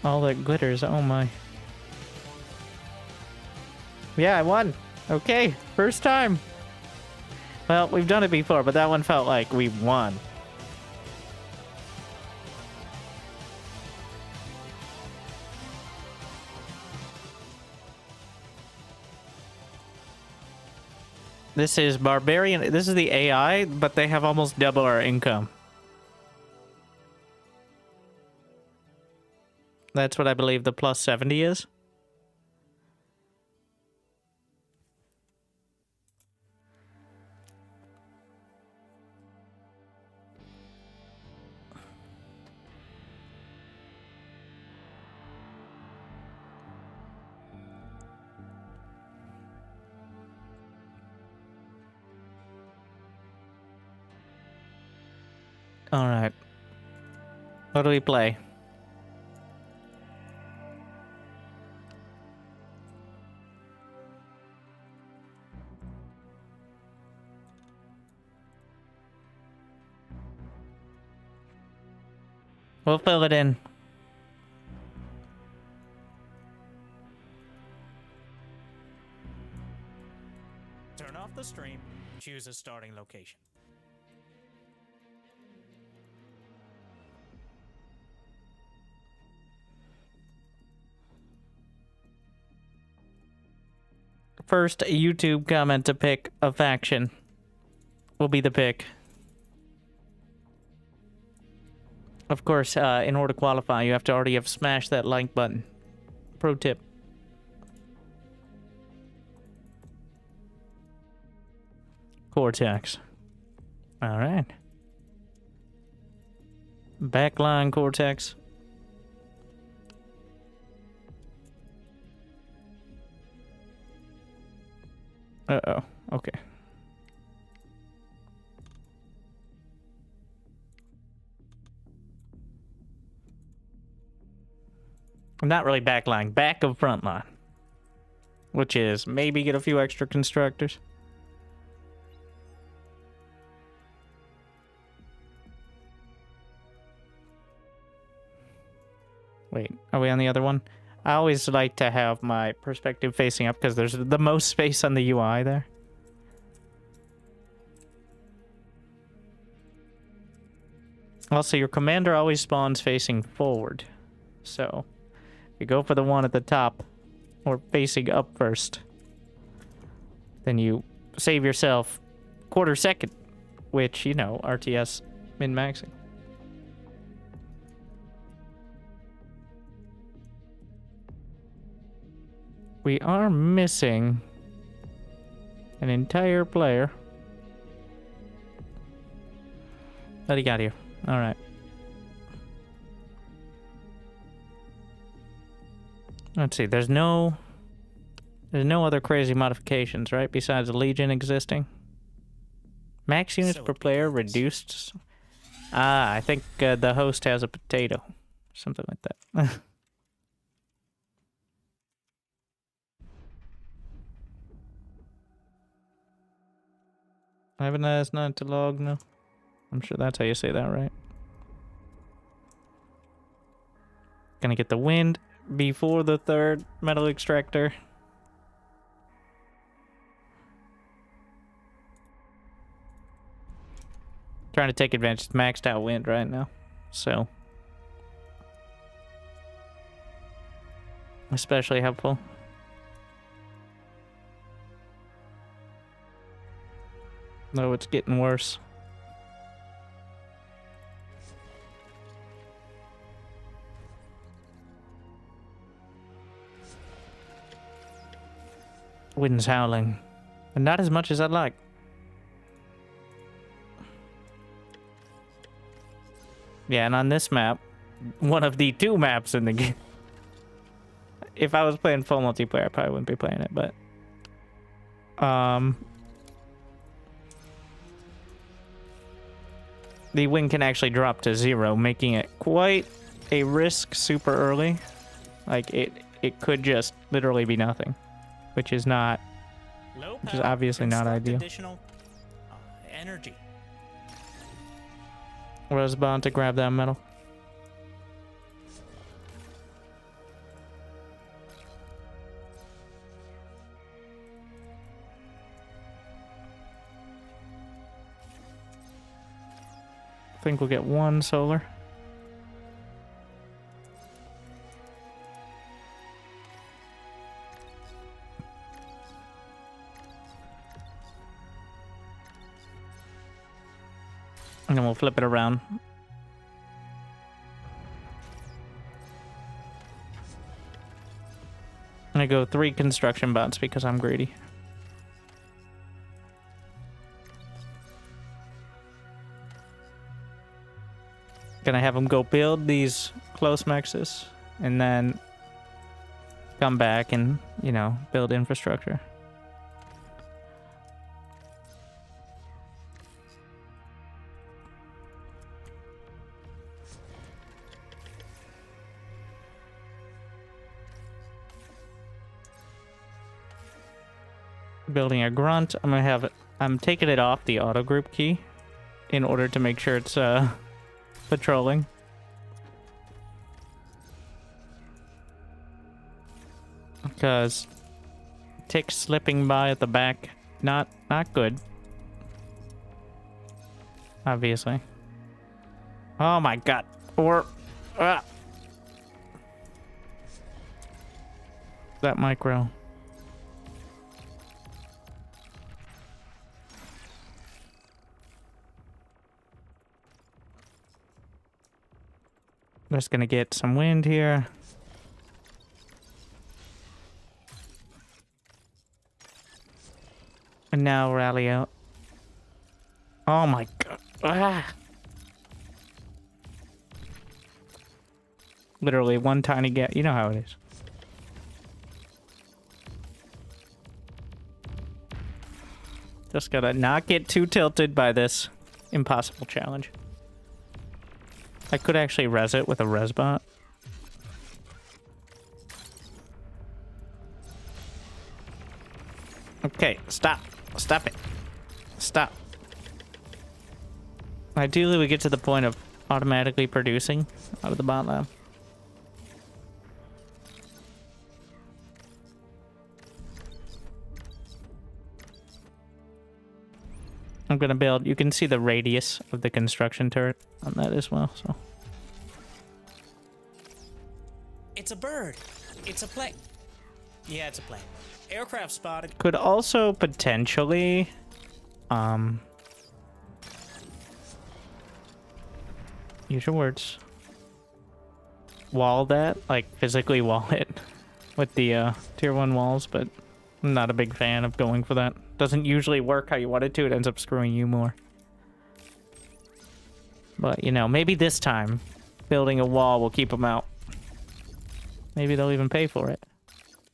All that glitters. Oh my. Yeah, I won. Okay, first time. Well, we've done it before, but that one felt like we won. This is barbarian. This is the AI, but they have almost double our income. That's what I believe the plus 70 is. All right. What do we play? We'll fill it in. Turn off the stream. Choose a starting location. First YouTube comment to pick a faction will be the pick. Of course, in order to qualify, you have to already have smashed that like button. Pro tip. Cortex. All right. Backline Cortex. Uh-oh. Okay. I'm not really backline. Back of frontline. Which is maybe get a few extra constructors. Wait, are we on the other one? I always like to have my perspective facing up because there's the most space on the UI there. Also, your commander always spawns facing forward. So, if you go for the one at the top, or facing up first, then you save yourself quarter second, which, you know, RTS min-maxing. We are missing an entire player. What do you got here? All right. Let's see. There's no other crazy modifications, right? Besides the Legion existing. Max units per player reduced. Ah, I think the host has a potato, something like that. I haven't asked not to log, no. I'm sure that's how you say that, right? Gonna get the wind before the third metal extractor. Trying to take advantage of maxed out wind right now. So. Especially helpful. No, it's getting worse. Wind's howling. But not as much as I'd like. Yeah, and on this map, one of the 2 maps in the game. If I was playing full multiplayer, I probably wouldn't be playing it, but... the wind can actually drop to 0, making it quite a risk super early. Like, it could just literally be nothing, which is not... Low Which is power, obviously not construct ideal. Additional energy. Was bound to grab that metal. I think we'll get 1 solar. And then we'll flip it around. I'm gonna go 3 construction bots because I'm greedy. Gonna have them go build these close mexes and then come back and, you know, build infrastructure. Building a grunt. I'm gonna have it. I'm taking it off the auto group key in order to make sure it's patrolling. Because tick slipping by at the back, not good. Obviously. Oh my god. Or that micro. Just gonna get some wind here. And now rally out. Oh my god. Ah. Literally one tiny gap. You know how it is. Just gotta not get too tilted by this impossible challenge. I could actually res it with a res bot. Okay, stop. Stop it. Stop. Ideally, we get to the point of automatically producing out of the bot lab. I'm gonna build, you can see the radius of the construction turret on that as well, so. It's a bird. It's a plane. Yeah, it's a plane. Aircraft spotted. Could also potentially, use your words. Wall that, like physically wall it with the tier 1 walls, but I'm not a big fan of going for that. Doesn't usually work how you want it to. It ends up screwing you more. But, you know, maybe this time building a wall will keep them out. Maybe they'll even pay for it.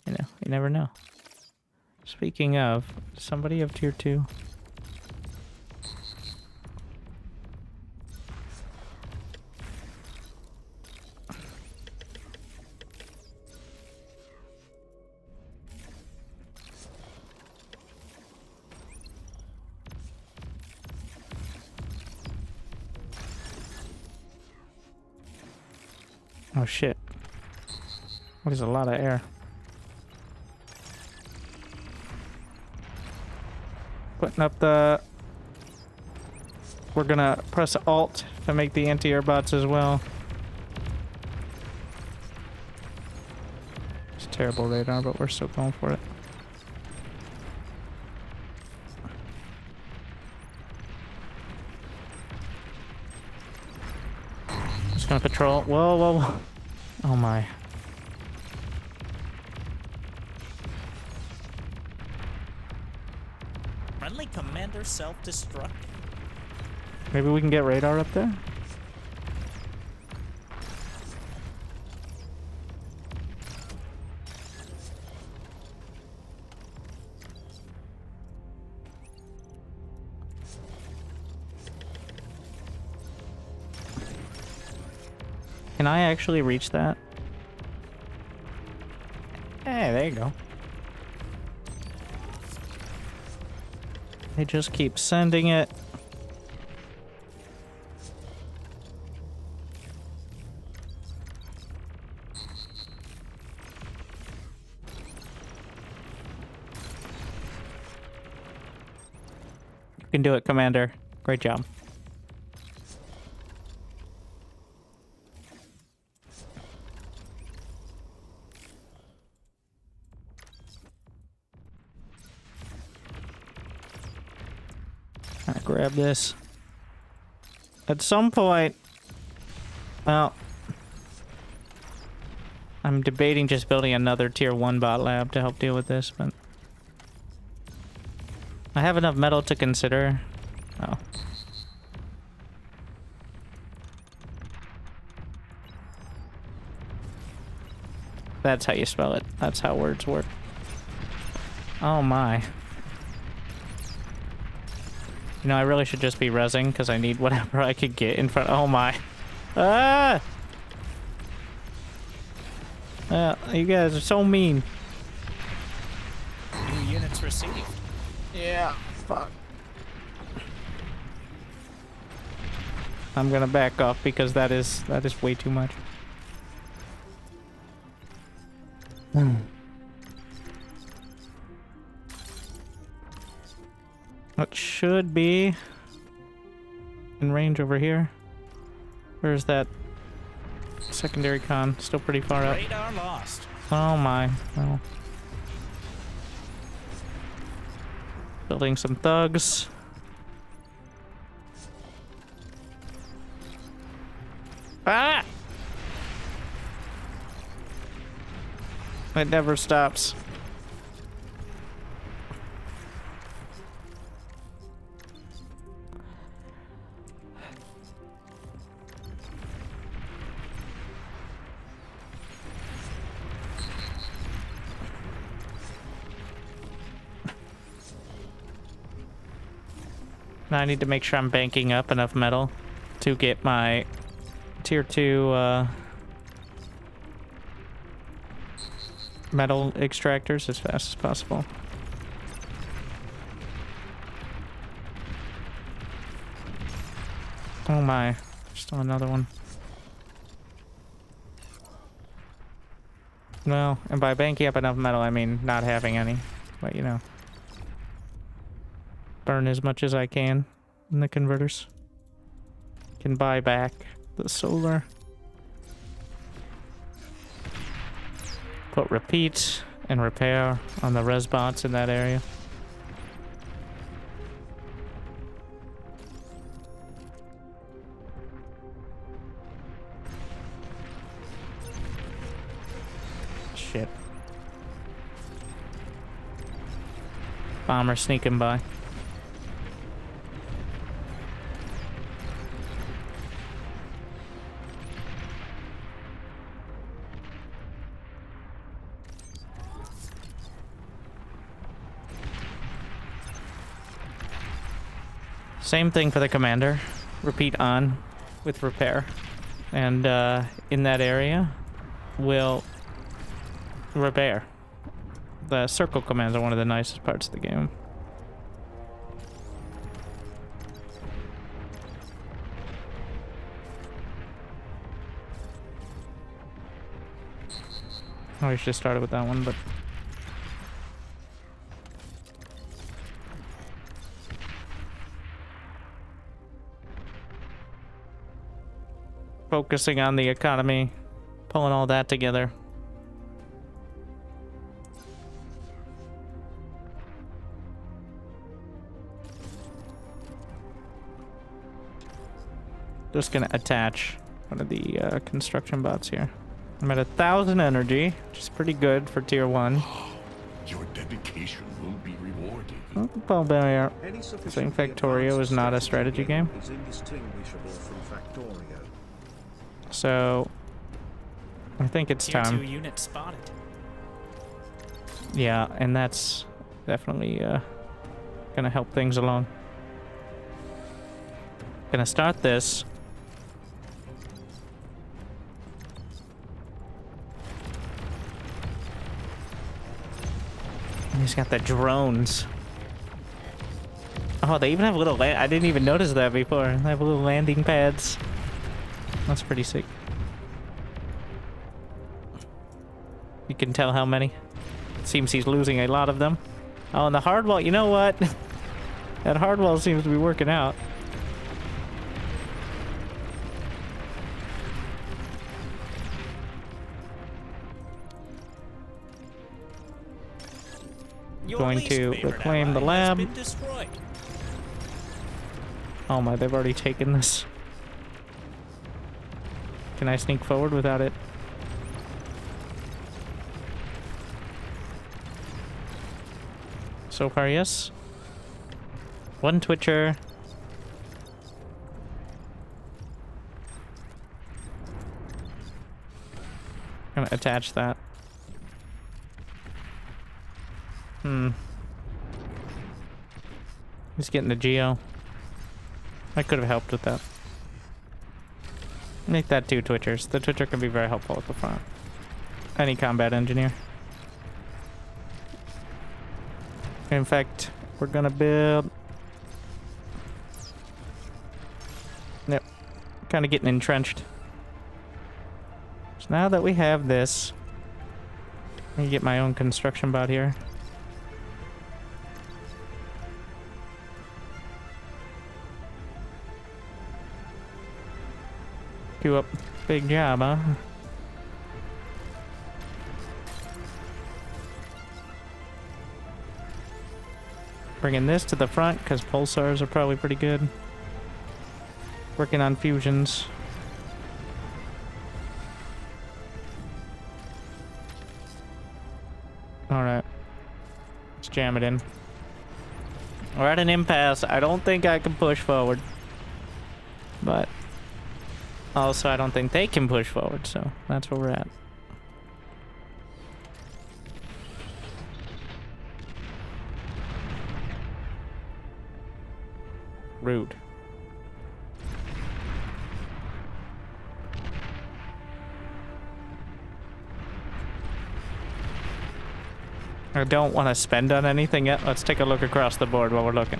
You know, you never know. Speaking of, does somebody have tier 2? Oh shit. There's a lot of air. Putting up the... We're gonna press Alt to make the anti-air bots as well. It's terrible radar, but we're still going for it. Just gonna patrol. Whoa, whoa, whoa. Oh my. commander self-destruct? Maybe we can get radar up there? Can I actually reach that? Hey, there you go. They just keep sending it. You can do it, Commander. Great job. Grab this. At some point, well, I'm debating just building another tier 1 bot lab to help deal with this, but I have enough metal to consider. Oh. That's how you spell it. That's how words work. Oh my. You know, I really should just be rezzing because I need whatever I could get in front. Oh my. Ah! You guys are so mean. New units received. Yeah, fuck. I'm gonna back off because that is way too much. It should be in range over here. Where's that secondary con? Still pretty far up. Radar lost. Oh my. Well. Building some thugs. Ah! It never stops. Now I need to make sure I'm banking up enough metal to get my tier 2 metal extractors as fast as possible. Oh my, still another one. Well, and by banking up enough metal, I mean not having any, but you know. Burn as much as I can in the converters. Can buy back the solar. Put repeat and repair on the res bots in that area. Shit. Bomber sneaking by. Same thing for the commander. Repeat on with repair. And in that area, we'll repair. The circle commands are one of the nicest parts of the game. Oh, we should have started with that one, but... focusing on the economy, pulling all that together. Just gonna attach one of the construction bots here. I'm at 1,000 energy, which is pretty good for tier 1. Your dedication will be rewarded. Ball barrier. Any So sufficiently Factorio is advanced not a strategy game. is indistinguishable from Factorio. So I think it's Tier 2 time. unit spotted. Yeah, and that's definitely gonna help things along. Gonna start this. And he's got the drones. Oh, they even have little I didn't even notice that before. They have little landing pads. That's pretty sick. You can tell how many. It seems he's losing a lot of them. Oh, and the hardwall, you know what? That hardwall seems to be working out. Your Going least to favorite reclaim the ally lab. has been destroyed. Oh my, they've already taken this. Can I sneak forward without it? So far, yes. One Twitcher. Gonna attach that. He's getting the Geo. I could have helped with that. Make that 2 Twitchers. The Twitcher can be very helpful at the front. Any combat engineer. In fact, we're gonna build... Yep. Kind of getting entrenched. So now that we have this, let me get my own construction bot here. Queue up. Big job, huh? Bringing this to the front because pulsars are probably pretty good. Working on fusions. Alright. Let's jam it in. We're at an impasse. I don't think I can push forward. But also, I don't think they can push forward, so that's where we're at. Rude. I don't want to spend on anything yet. Let's take a look across the board while we're looking.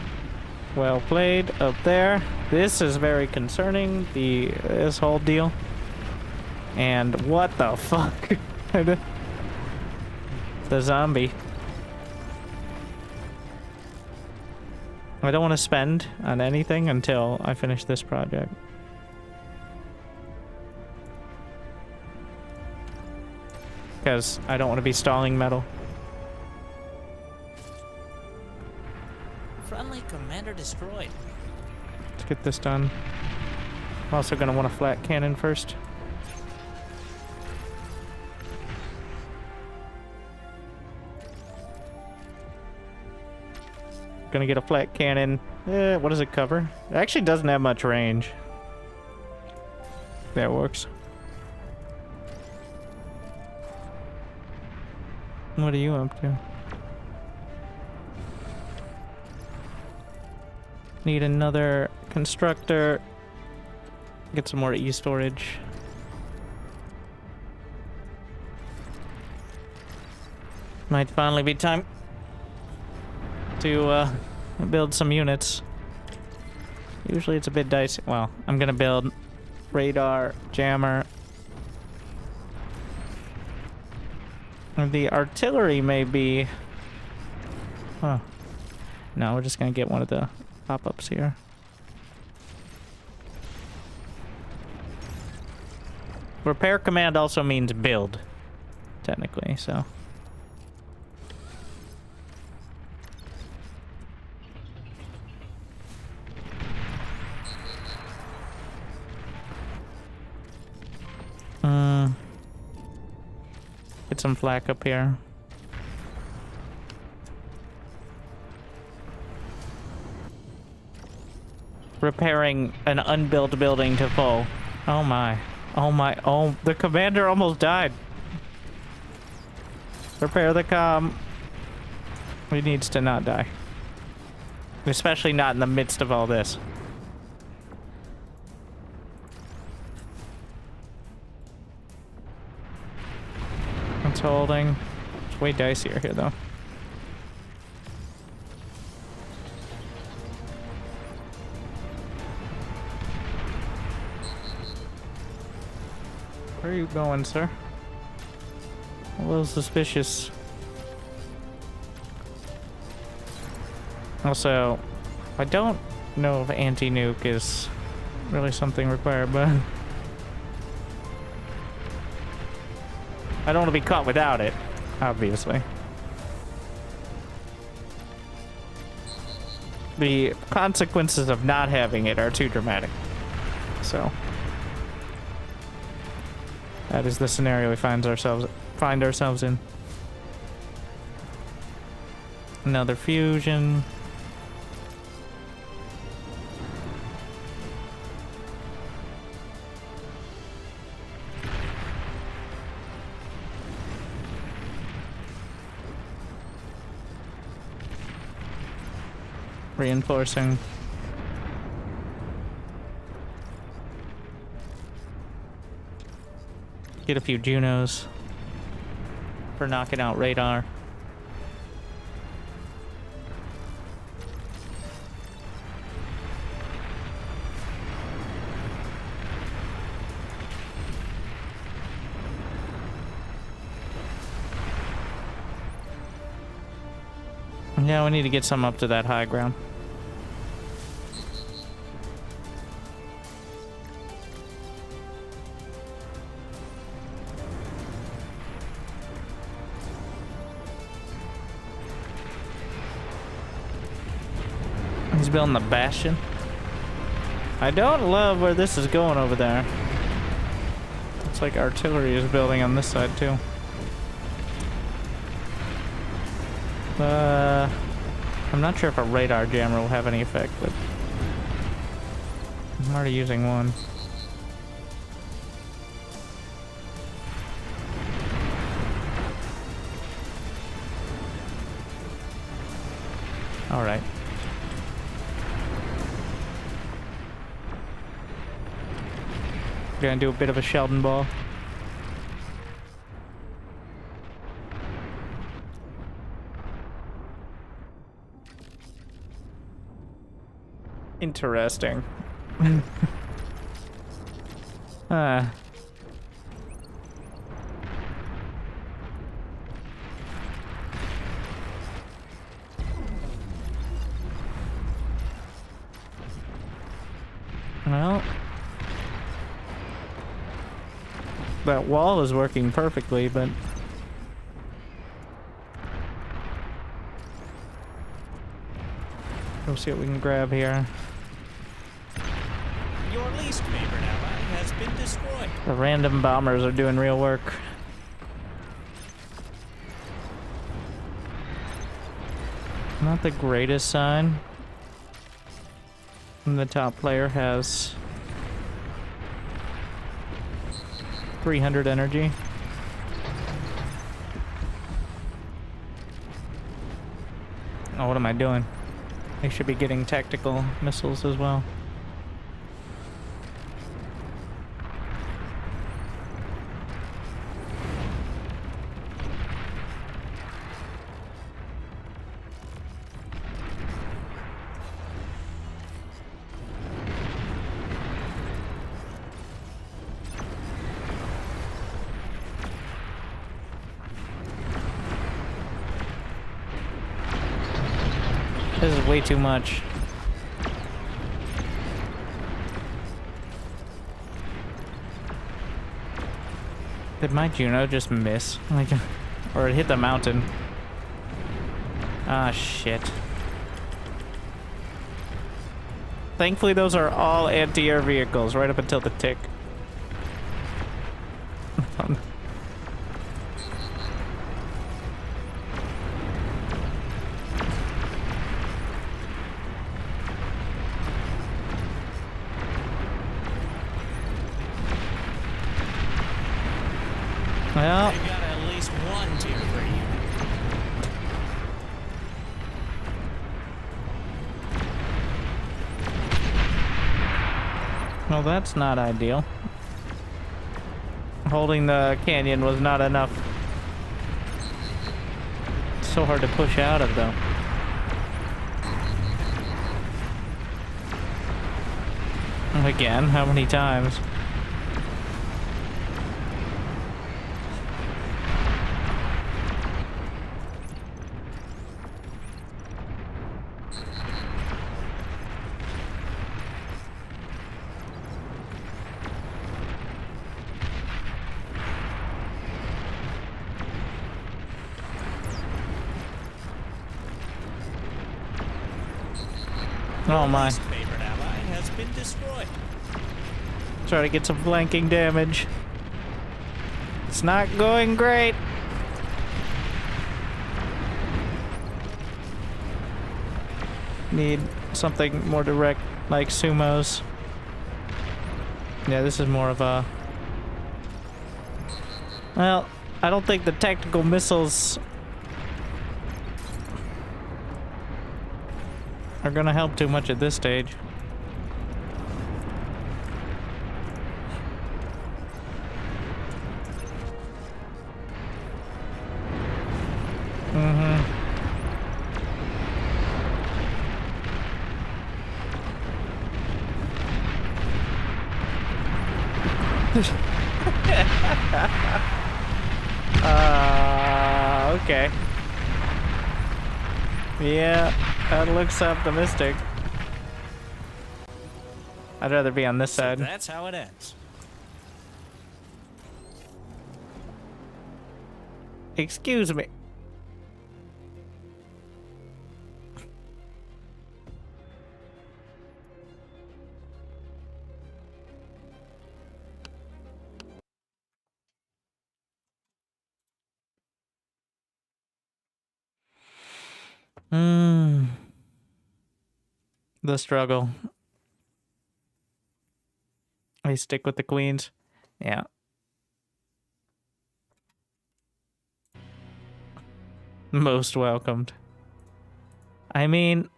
Well played up there. This is very concerning, this whole deal. And what the fuck? The zombie. I don't want to spend on anything until I finish this project. Because I don't want to be stalling metal. Friendly commander destroyed. Let's get this done. I'm also going to want a flat cannon first. Gonna get a flat cannon. What does it cover? It actually doesn't have much range. That works. What are you up to? Need another constructor. Get some more e-storage. Might finally be time to build some units. Usually it's a bit dicey. Well, I'm gonna build radar, jammer. And the artillery may be... Huh. No, we're just gonna get one of the pop-ups here. Repair command also means build, technically, so... Get some flak up here. repairing an unbuilt building to full. Oh my. Oh my. Oh, the commander almost died. Repair the comm. He needs to not die. Especially not in the midst of all this. It's holding. It's way dicier here, though. Where are you going, sir? A little suspicious. Also, I don't know if anti-nuke is really something required, but I don't want to be caught without it, obviously. The consequences of not having it are too dramatic. So that is the scenario we find ourselves in. Another fusion. Reinforcing. Get a few Junos for knocking out radar. Yeah, we need to get some up to that high ground. He's building the bastion. I don't love where this is going over there. Looks like artillery is building on this side too. I'm not sure if a radar jammer will have any effect, but I'm already using one. All right. Gonna do a bit of a Sheldon ball. Interesting. Well, that wall is working perfectly, but we'll see what we can grab here. Your least favorite ally has been destroyed. The random bombers are doing real work. Not the greatest sign. And the top player has 300 energy. Oh, what am I doing? They should be getting tactical missiles as well. This is way too much. Did my Juno just miss? Like, or it hit the mountain? Ah, shit. Thankfully, those are all anti-air vehicles, right up until the tick. Well, They've got at least one tier 3 unit. well, that's not ideal. Holding the canyon was not enough. So hard to push out of, though. Again, how many times? Oh my. Least favorite ally has been destroyed. Try to get some flanking damage. It's not going great. Need something more direct, like sumos. Yeah, this is more of a... Well, I don't think the tactical missiles are gonna help too much at this stage. Okay. Yeah, that looks optimistic. I'd rather be on this So side. that's how it ends. Excuse me. The struggle. I stick with the queens. Yeah. Most welcomed. I mean...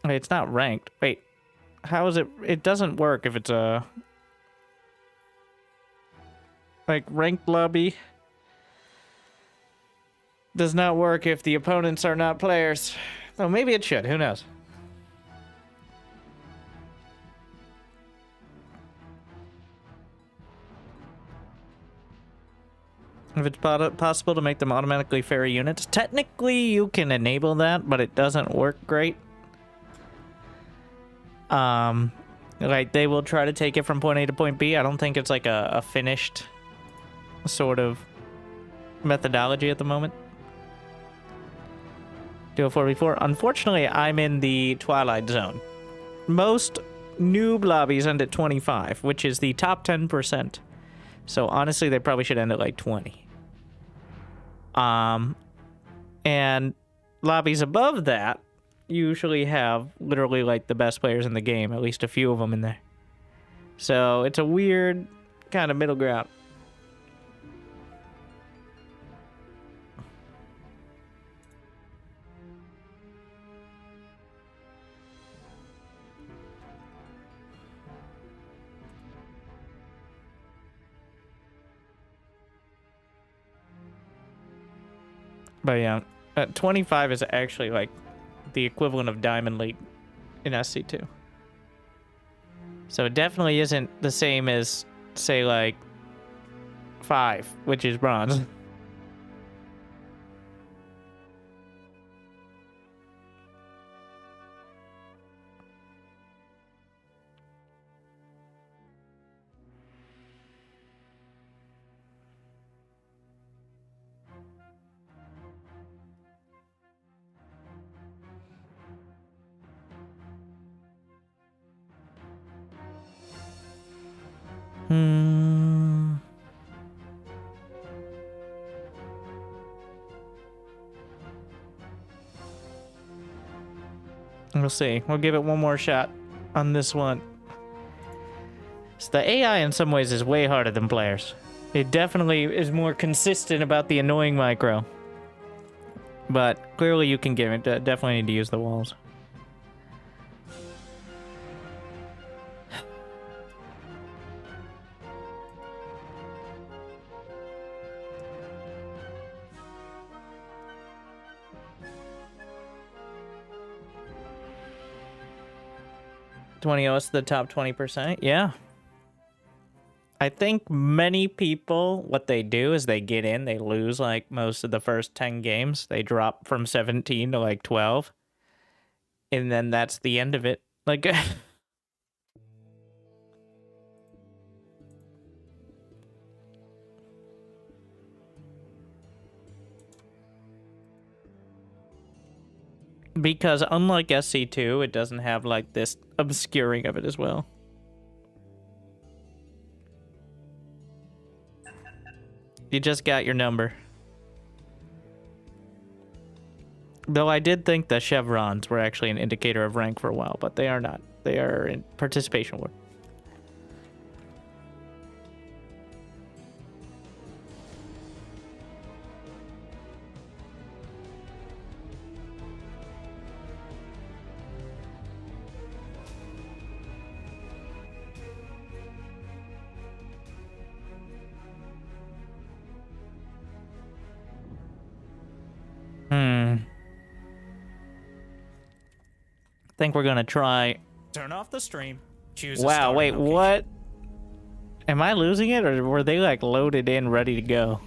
Wait, it's not ranked. Wait. How is it? It doesn't work if it's a... Like, ranked lobby does not work if the opponents are not players. Oh, maybe it should. Who knows? If it's possible to make them automatically ferry units, technically you can enable that, but it doesn't work great. Like, they will try to take it from point A to point B. I don't think it's like a finished sort of methodology at the moment. Do a 4v4. Unfortunately, I'm in the Twilight Zone. Most noob lobbies end at 25, which is the top 10%. So honestly, they probably should end at like 20. And lobbies above that usually have literally like the best players in the game, at least a few of them in there. So it's a weird kind of middle ground. But yeah, 25 is actually like the equivalent of Diamond League in SC2. So it definitely isn't the same as, say, like 5, which is bronze. We'll see. We'll give it one more shot on this one. The AI in some ways is way harder than players. It definitely is more consistent about the annoying micro. But clearly you can give it, definitely need to use the walls. $20 the top 20%, yeah. I think many people, what they do is they get in, they lose like most of the first 10 games. They drop from 17 to like 12. And then that's the end of it. Like, because unlike SC2, it doesn't have like this obscuring of it as well. You just got your number. Though I did think the chevrons were actually an indicator of rank for a while, but they are not. They are in participation work. I think we're gonna try. Turn off the stream. Choose a Wow, starting wait, location. what? Am I losing it, or were they like loaded in, ready to go?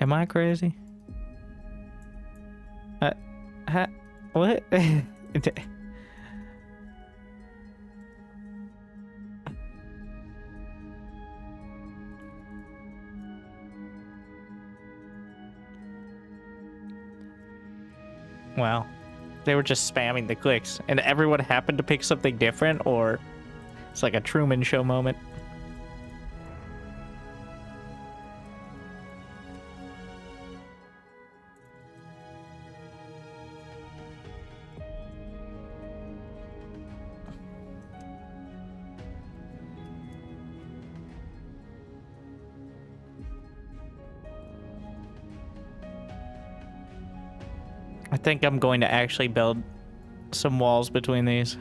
Am I crazy? What? Wow. They were just spamming the clicks, and everyone happened to pick something different, or it's like a Truman Show moment. I think I'm going to actually build some walls between these.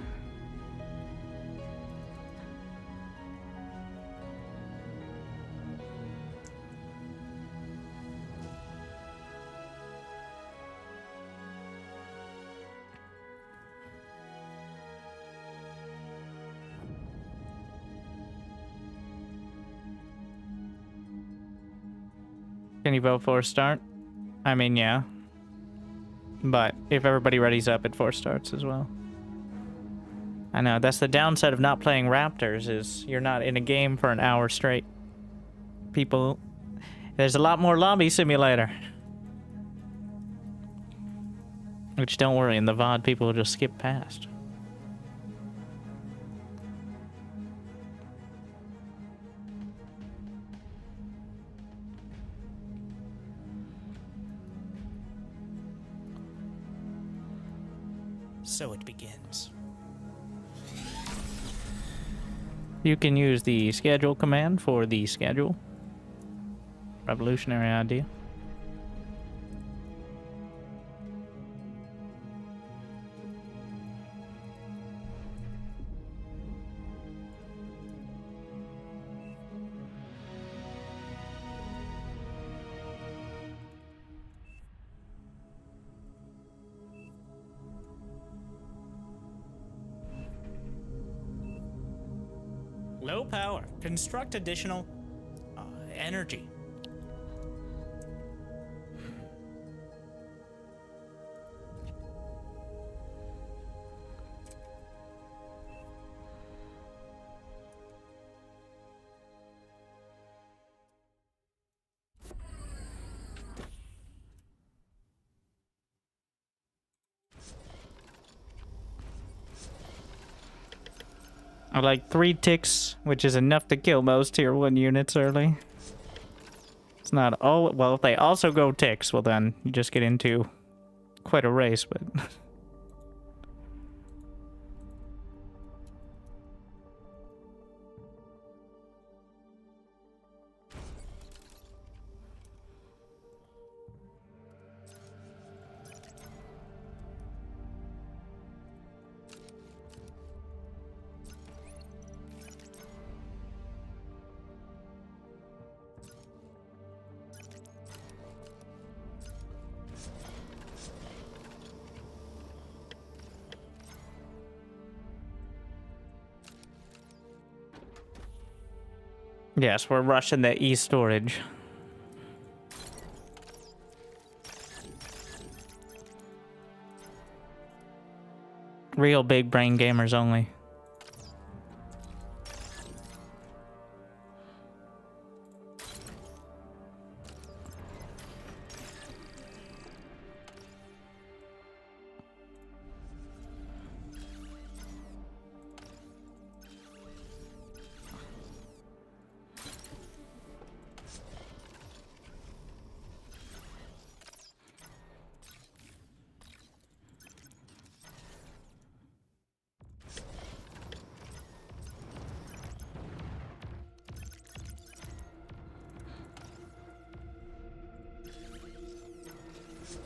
Can you vote for a start? I mean, yeah. But if everybody readies up, it force starts as well. I know, that's the downside of not playing Raptors, is you're not in a game for an hour straight. People... There's a lot more lobby simulator. Which, don't worry, in the VOD, people will just skip past. So it begins. You can use the schedule command for the schedule. Revolutionary idea. Low power. Construct additional energy. I like 3 ticks, which is enough to kill most tier 1 units early. It's not all... Well, if they also go ticks, well then you just get into quite a race, but... Yes, we're rushing the e-storage. Real big brain gamers only.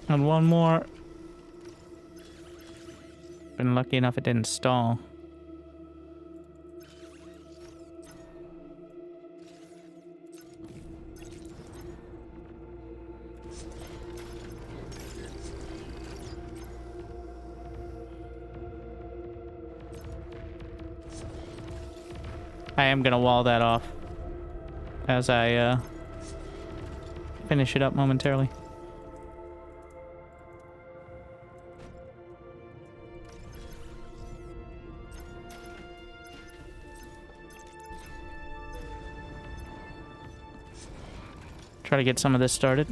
And one more. Been lucky enough it didn't stall. I am gonna wall that off as I finish it up momentarily. Try to get some of this started.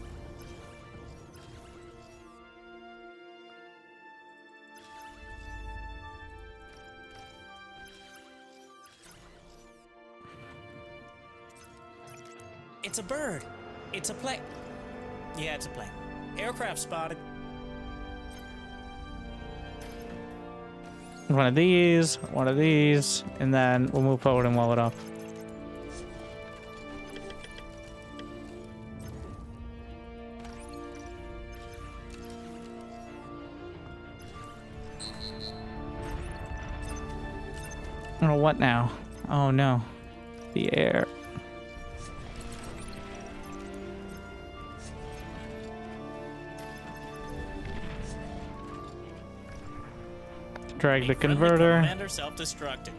It's a bird. It's a plane. Yeah, it's a plane. Aircraft spotted. One of these, and then we'll move forward and wall it off. Oh, what now? Oh no. The air. Drag the converter. Commander self-destructed.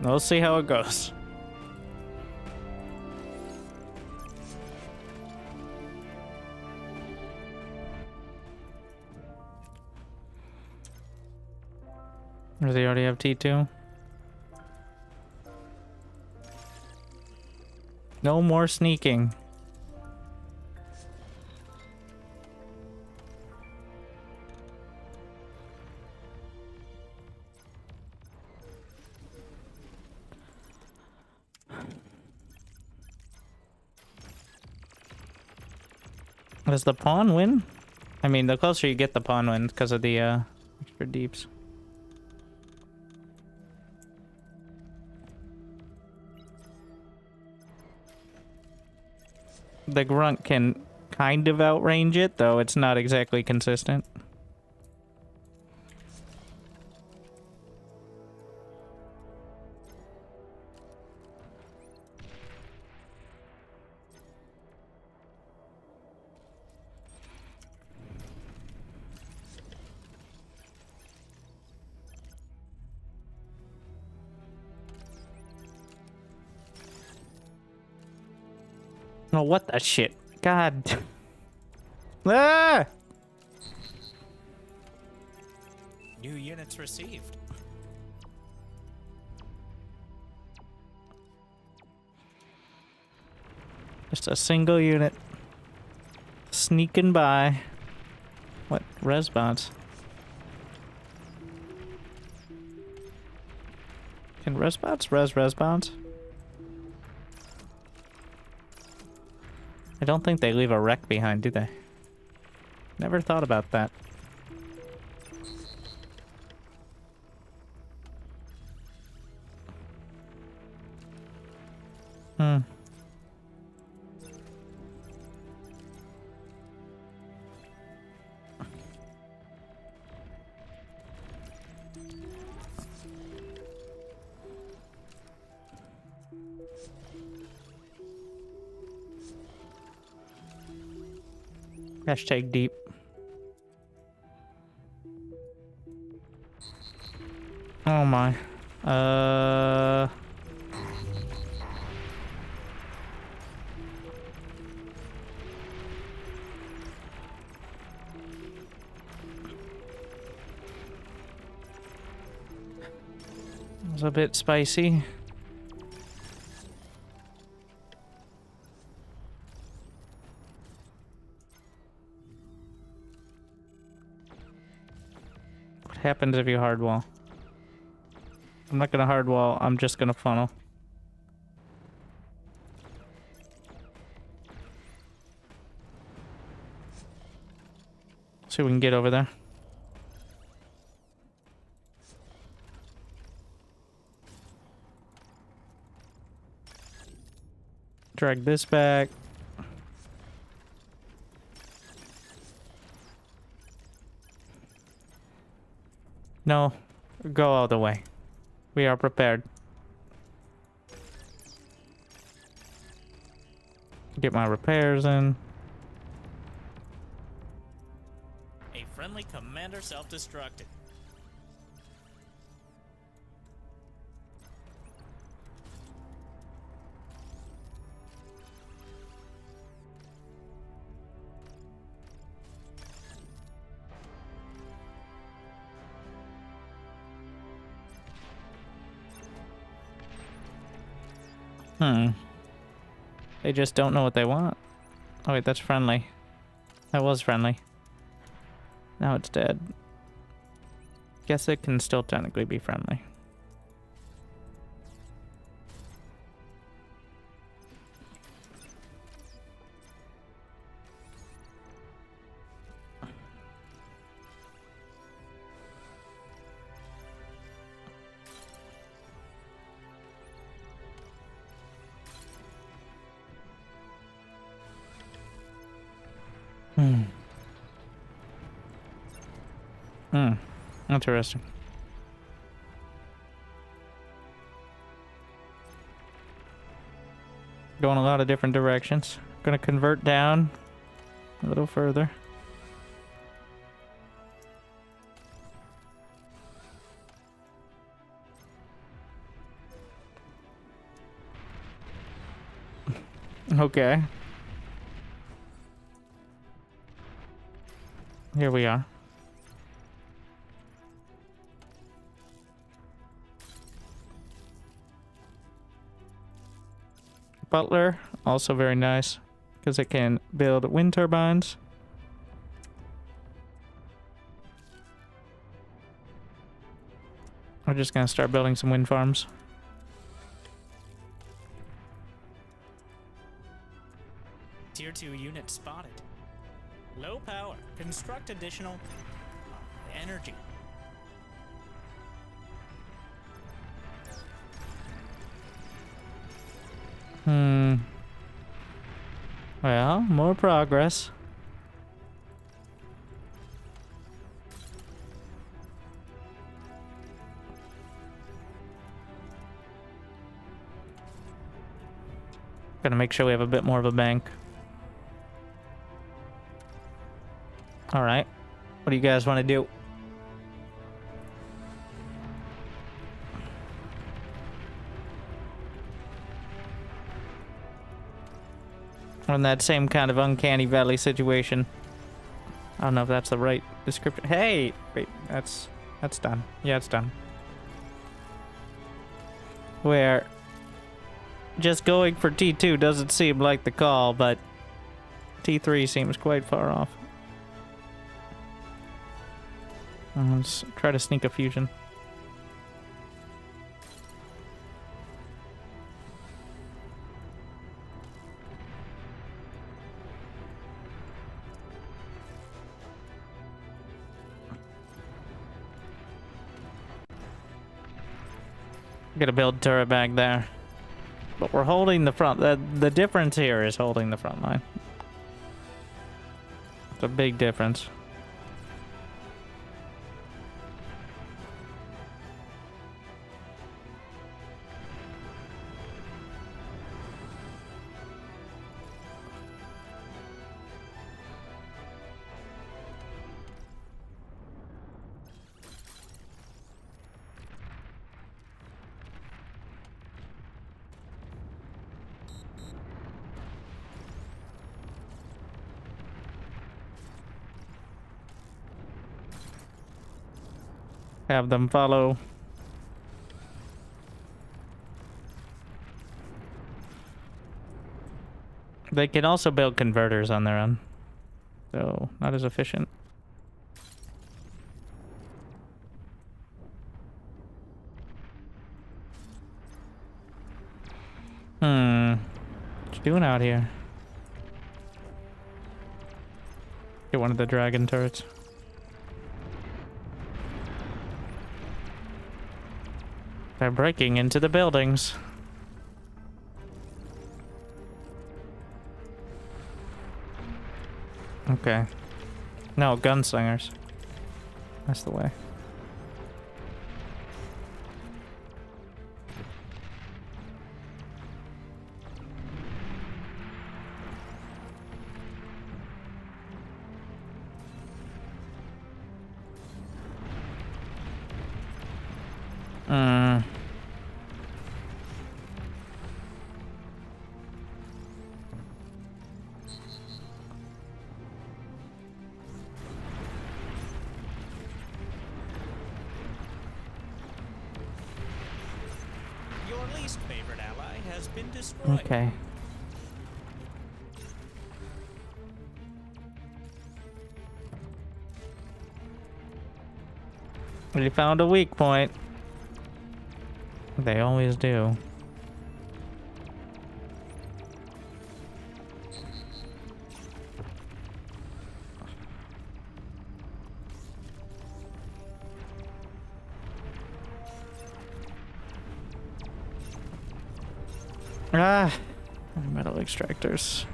We'll see how it goes. Or they already have T2? No more sneaking. Does the pawn win? I mean, the closer you get, the pawn wins because of the extra deeps. The grunt can kind of outrange it, though it's not exactly consistent. Oh, what the shit? God. Ah! New units received. Just a single unit. Sneaking by. What? Res bots? Can res bots res bots? I don't think they leave a wreck behind, do they? Never thought about that. Hmm. Hashtag deep. Oh my. It was a bit spicy. What happens if you hardwall? I'm not gonna hardwall, I'm just gonna funnel. See if we can get over there. Drag this back. No, go all the way. We are prepared. Get my repairs in. A friendly commander self-destructed. They just don't know what they want. Oh wait, that's friendly. That was friendly. Now it's dead. Guess it can still technically be friendly. Interesting. Going a lot of different directions. Gonna convert down a little further. Okay. Here we are. Butler, also very nice, because it can build wind turbines. We're just gonna start building some wind farms. Tier 2 unit spotted. Low power. Construct additional energy. Well, more progress. Gotta make sure we have a bit more of a bank. Alright. What do you guys want to do? We're in that same kind of uncanny valley situation. I don't know if that's the right description. Hey! Wait, that's done. Yeah, it's done. Where just going for T2 doesn't seem like the call, but T3 seems quite far off. Let's try to sneak a fusion. Gotta build turret back there. But we're holding the front. The difference here is holding the front line. It's a big difference. Have them follow. They can also build converters on their own, so not as efficient. What you doing out here? Get one of the dragon turrets. They're breaking into the buildings. Okay. No, gunslingers. That's the way. Your least favorite ally has been destroyed. Okay. We found a weak point. They always do. Ah, metal extractors.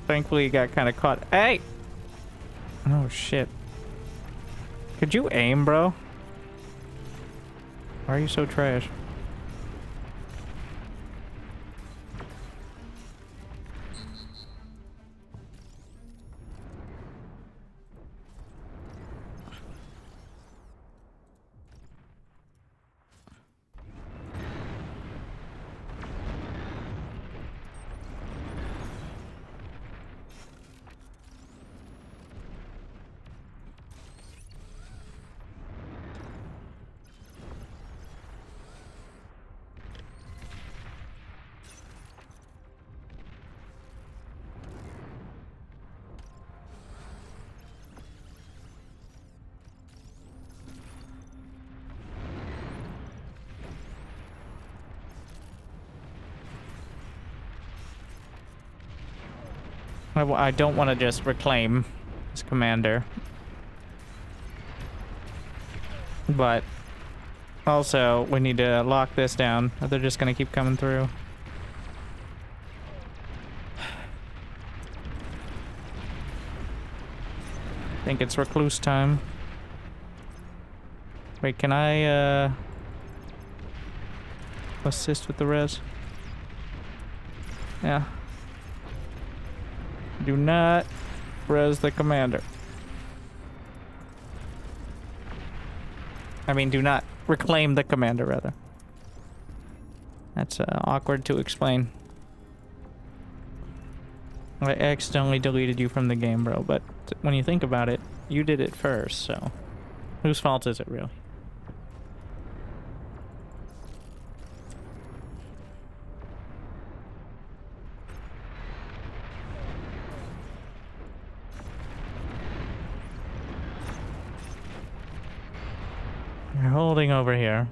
Thankfully, you got kind of caught. Hey! Oh, shit. Could you aim, bro? Why are you so trash? I don't want to just reclaim as commander. But also, we need to lock this down, or they're just going to keep coming through. I think it's recluse time. Wait, can I assist with the res? Yeah. Do not res the commander. I mean, do not reclaim the commander, rather. That's awkward to explain. I accidentally deleted you from the game, bro, but when you think about it, you did it first, so whose fault is it, really? You're holding over here.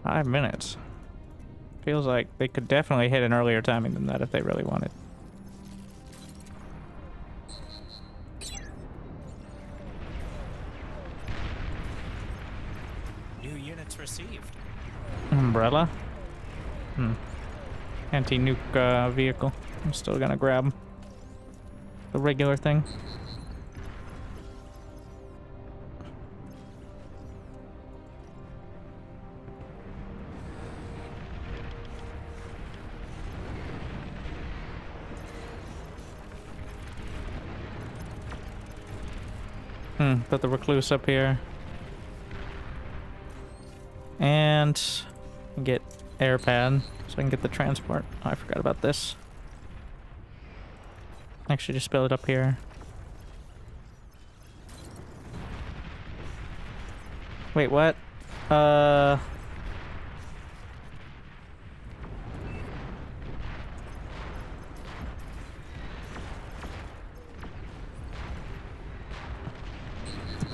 Five minutes. Feels like they could definitely hit an earlier timing than that if they really wanted. New units received. Umbrella? Anti-nuke vehicle. I'm still gonna grab the regular thing. Put the recluse up here. And get air pad so I can get the transport. Oh, I forgot about this. Actually, just build it up here. Wait, what?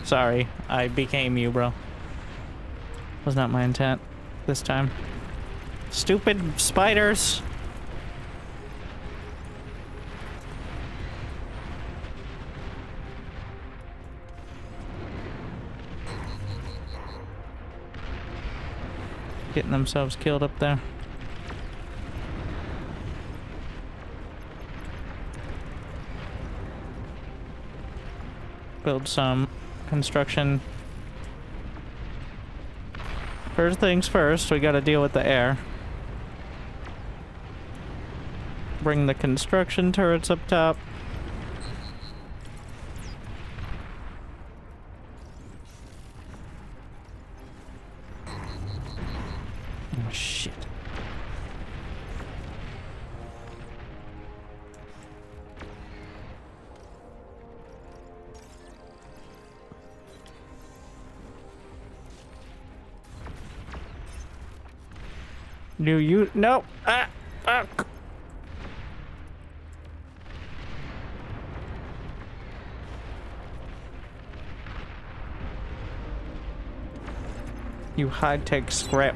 Sorry, I became you, bro. Was not my intent this time. Stupid spiders! Getting themselves killed up there. Build some construction. First things first, we gotta deal with the air. Bring the construction turrets up top. Oh, shit. Do you? No. Fuck. You high-tech scrap.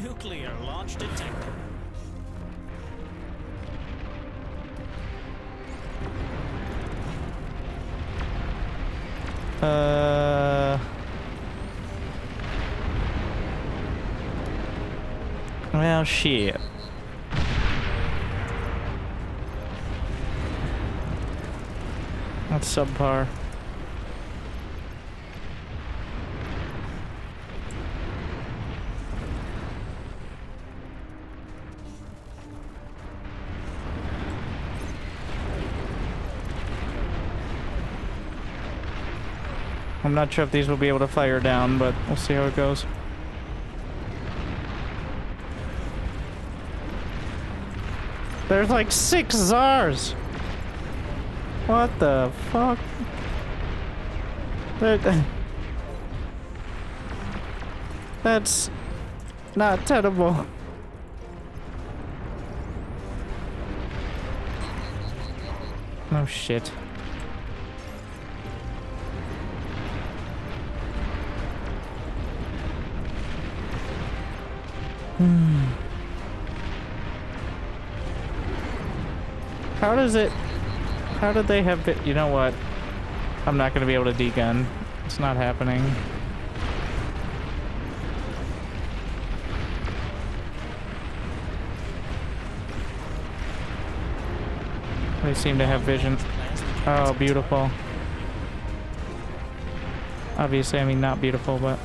Nuclear launch detected. Well, shit. That's subpar. I'm not sure if these will be able to fire down, but we'll see how it goes. There's like 6 Zars! What the fuck? That's not tenable. Oh shit. How did they have it? You know what? I'm not gonna be able to degun. It's not happening. They seem to have vision. Oh, beautiful. Obviously, I mean not beautiful, but...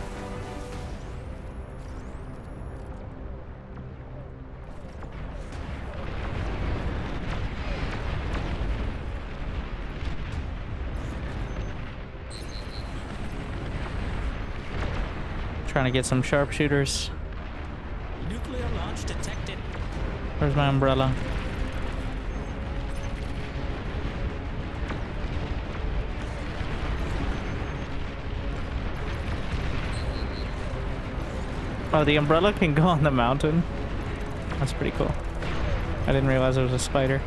Trying to get some sharpshooters. Nuclear launch detected. Where's my umbrella? Oh, the umbrella can go on the mountain. That's pretty cool. I didn't realize it was a spider.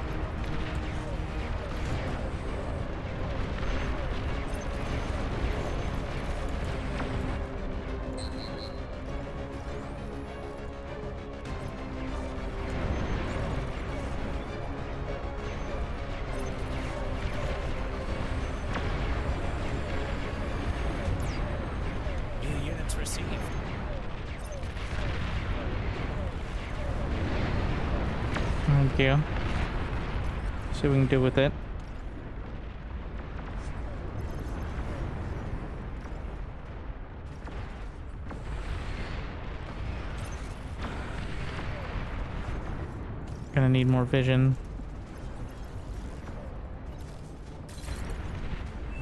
New units received. Thank you. See what we can do with it. Gonna need more vision.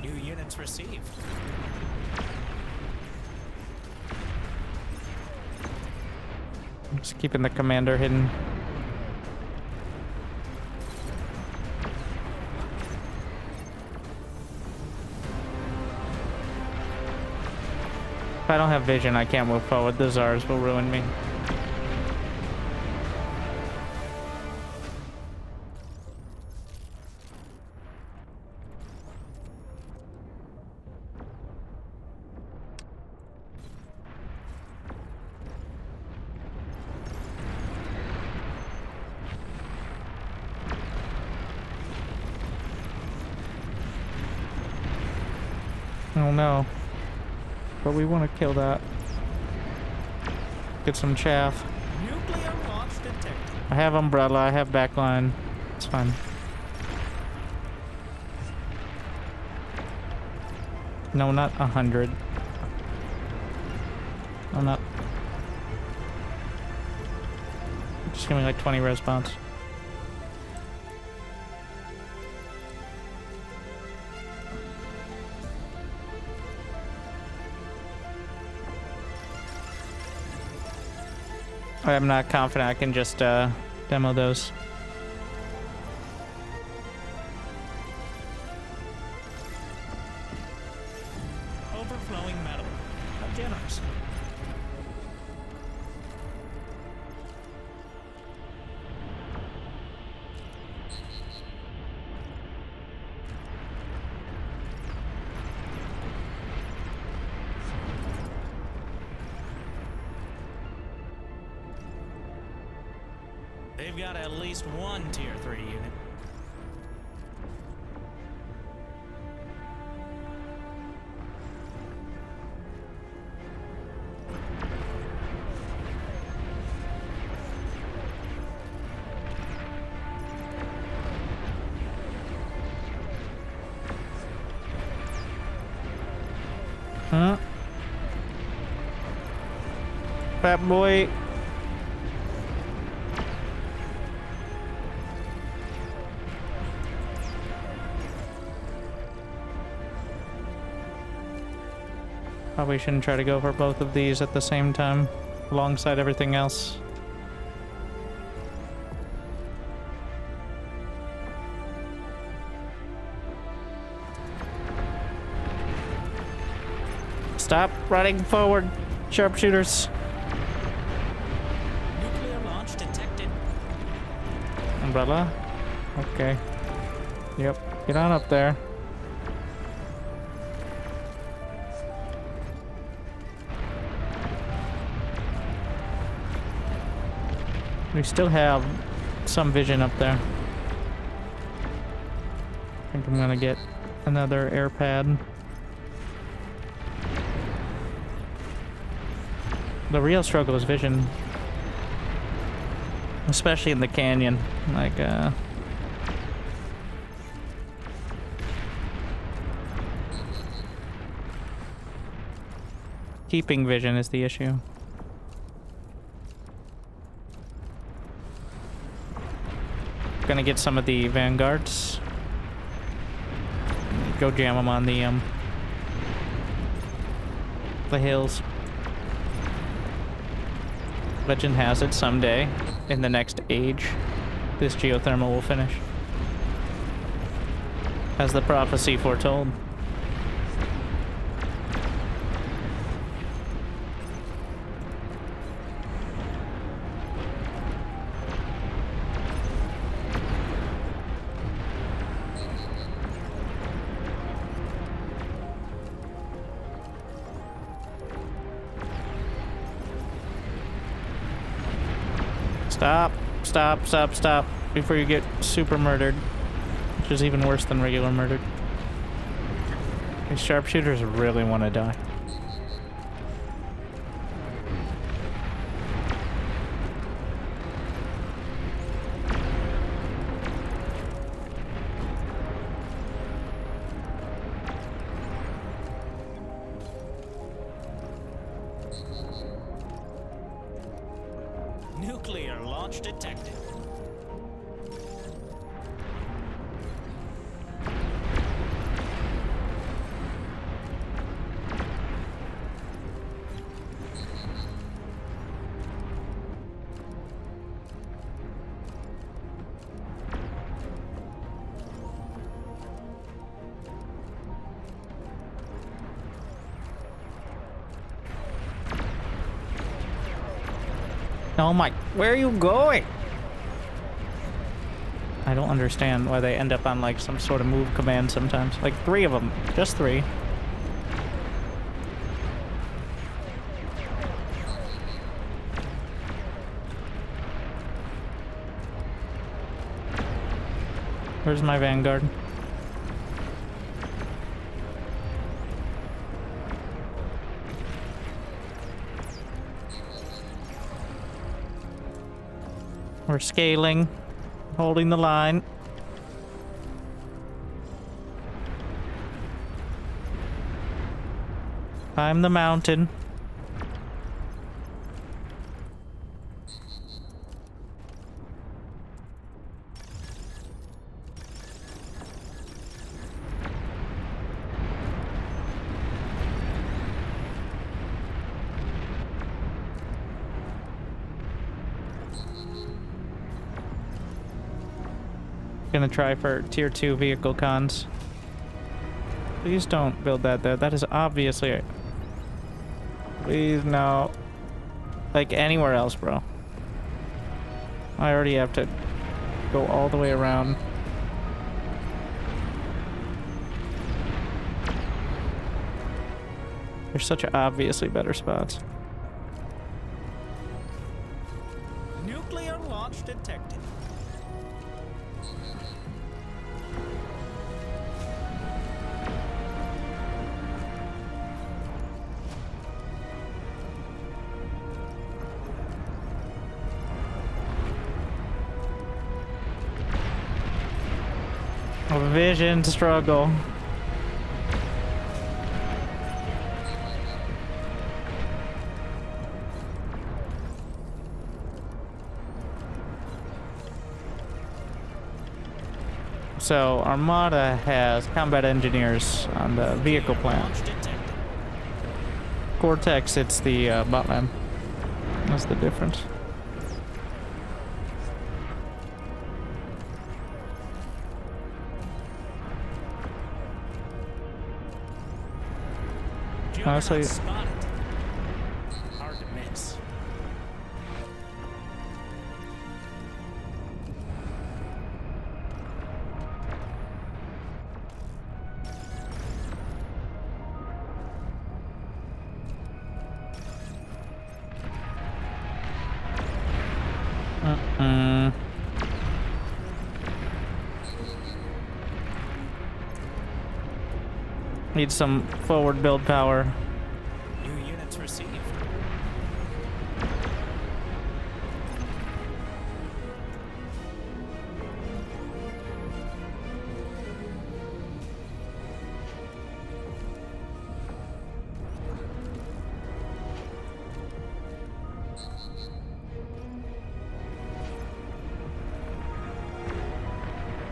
New units received. Just keeping the commander hidden. If I don't have vision, I can't move forward. The Zars will ruin me. Oh no. But we want to kill that. Get some chaff. Nuclear launch detected. I have umbrella, I have backline. It's fine. No, not 100. No, not. Just give me like 20 response. I'm not confident I can just demo those. Overflowing metal. How generous. They've got at least one tier 3 unit. Huh? Fat boy. Probably shouldn't try to go for both of these at the same time, alongside everything else. Stop running forward, sharpshooters. Nuclear launch detected. Umbrella? Okay. Yep, get on up there. We still have some vision up there. I think I'm gonna get another air pad. The real struggle is vision. Especially in the canyon. Like, keeping vision is the issue. Gonna get some of the vanguards. Go jam them on the hills. Legend has it someday, in the next age, this geothermal will finish. As the prophecy foretold. Stop, stop, stop, stop, before you get super murdered, which is even worse than regular murdered. These sharpshooters really want to die. Nuclear launch detected. Oh my, where are you going? I don't understand why they end up on like some sort of move command sometimes. Like 3 of them, just 3. Where's my vanguard? We're scaling, holding the line. Climb the mountain. Gonna try for tier 2 vehicle cons. Please don't build that there. That is obviously... Please, no. Like anywhere else, bro. I already have to go all the way around. There's such obviously better spots. Nuclear launch detected. A vision struggle. So Armada has combat engineers on the vehicle plant. Launch detected. Cortex, it's the botman. That's the difference. Honestly, Spotted. Hard to miss. need some forward build power. New units received.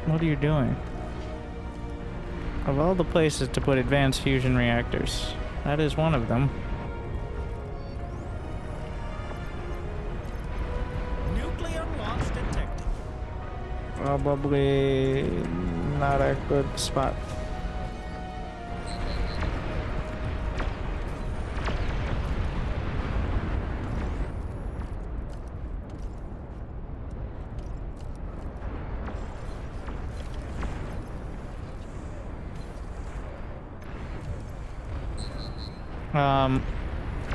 What are you doing? Of all the places to put advanced fusion reactors, that is one of them. Nuclear launch detected. Probably not a good spot.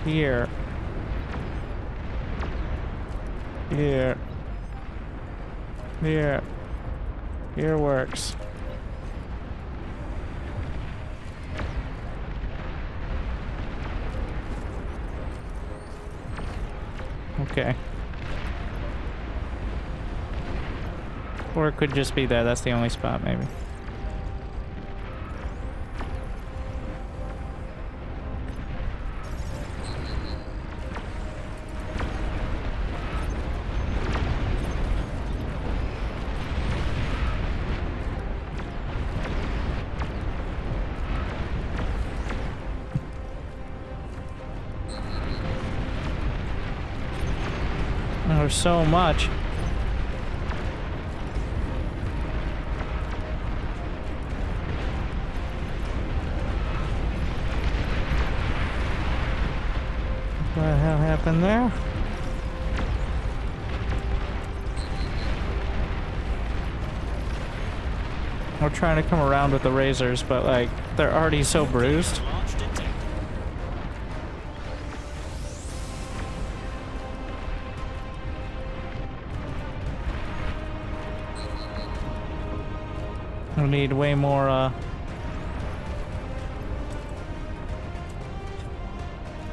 Here. Here. Here. Here works. Okay. Or it could just be there. That's the only spot, maybe. There's so much. What the hell happened there? We're trying to come around with the razors, but like they're already so bruised. Launch detected. We need way more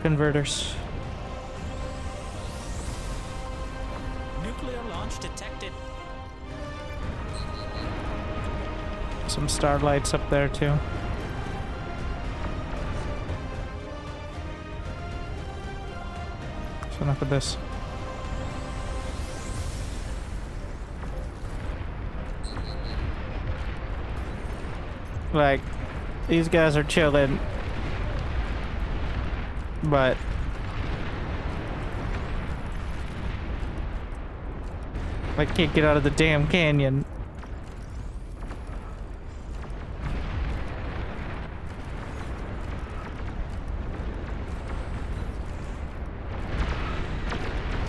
converters. Nuclear launch detected. Some starlights up there too. So enough of this. Like, these guys are chilling, but I can't get out of the damn canyon.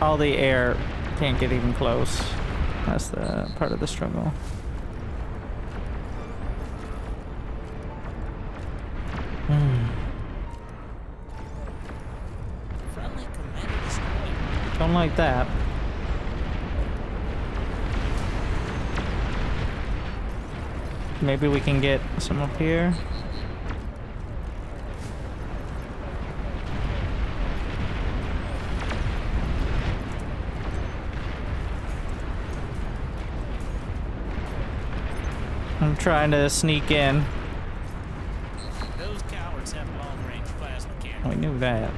All the air can't get even close. That's the part of the struggle. Friendly commander destroyed. Don't like that. Maybe we can get some up here. I'm trying to sneak in. Those cowards have long-range plasma We cannons. knew that.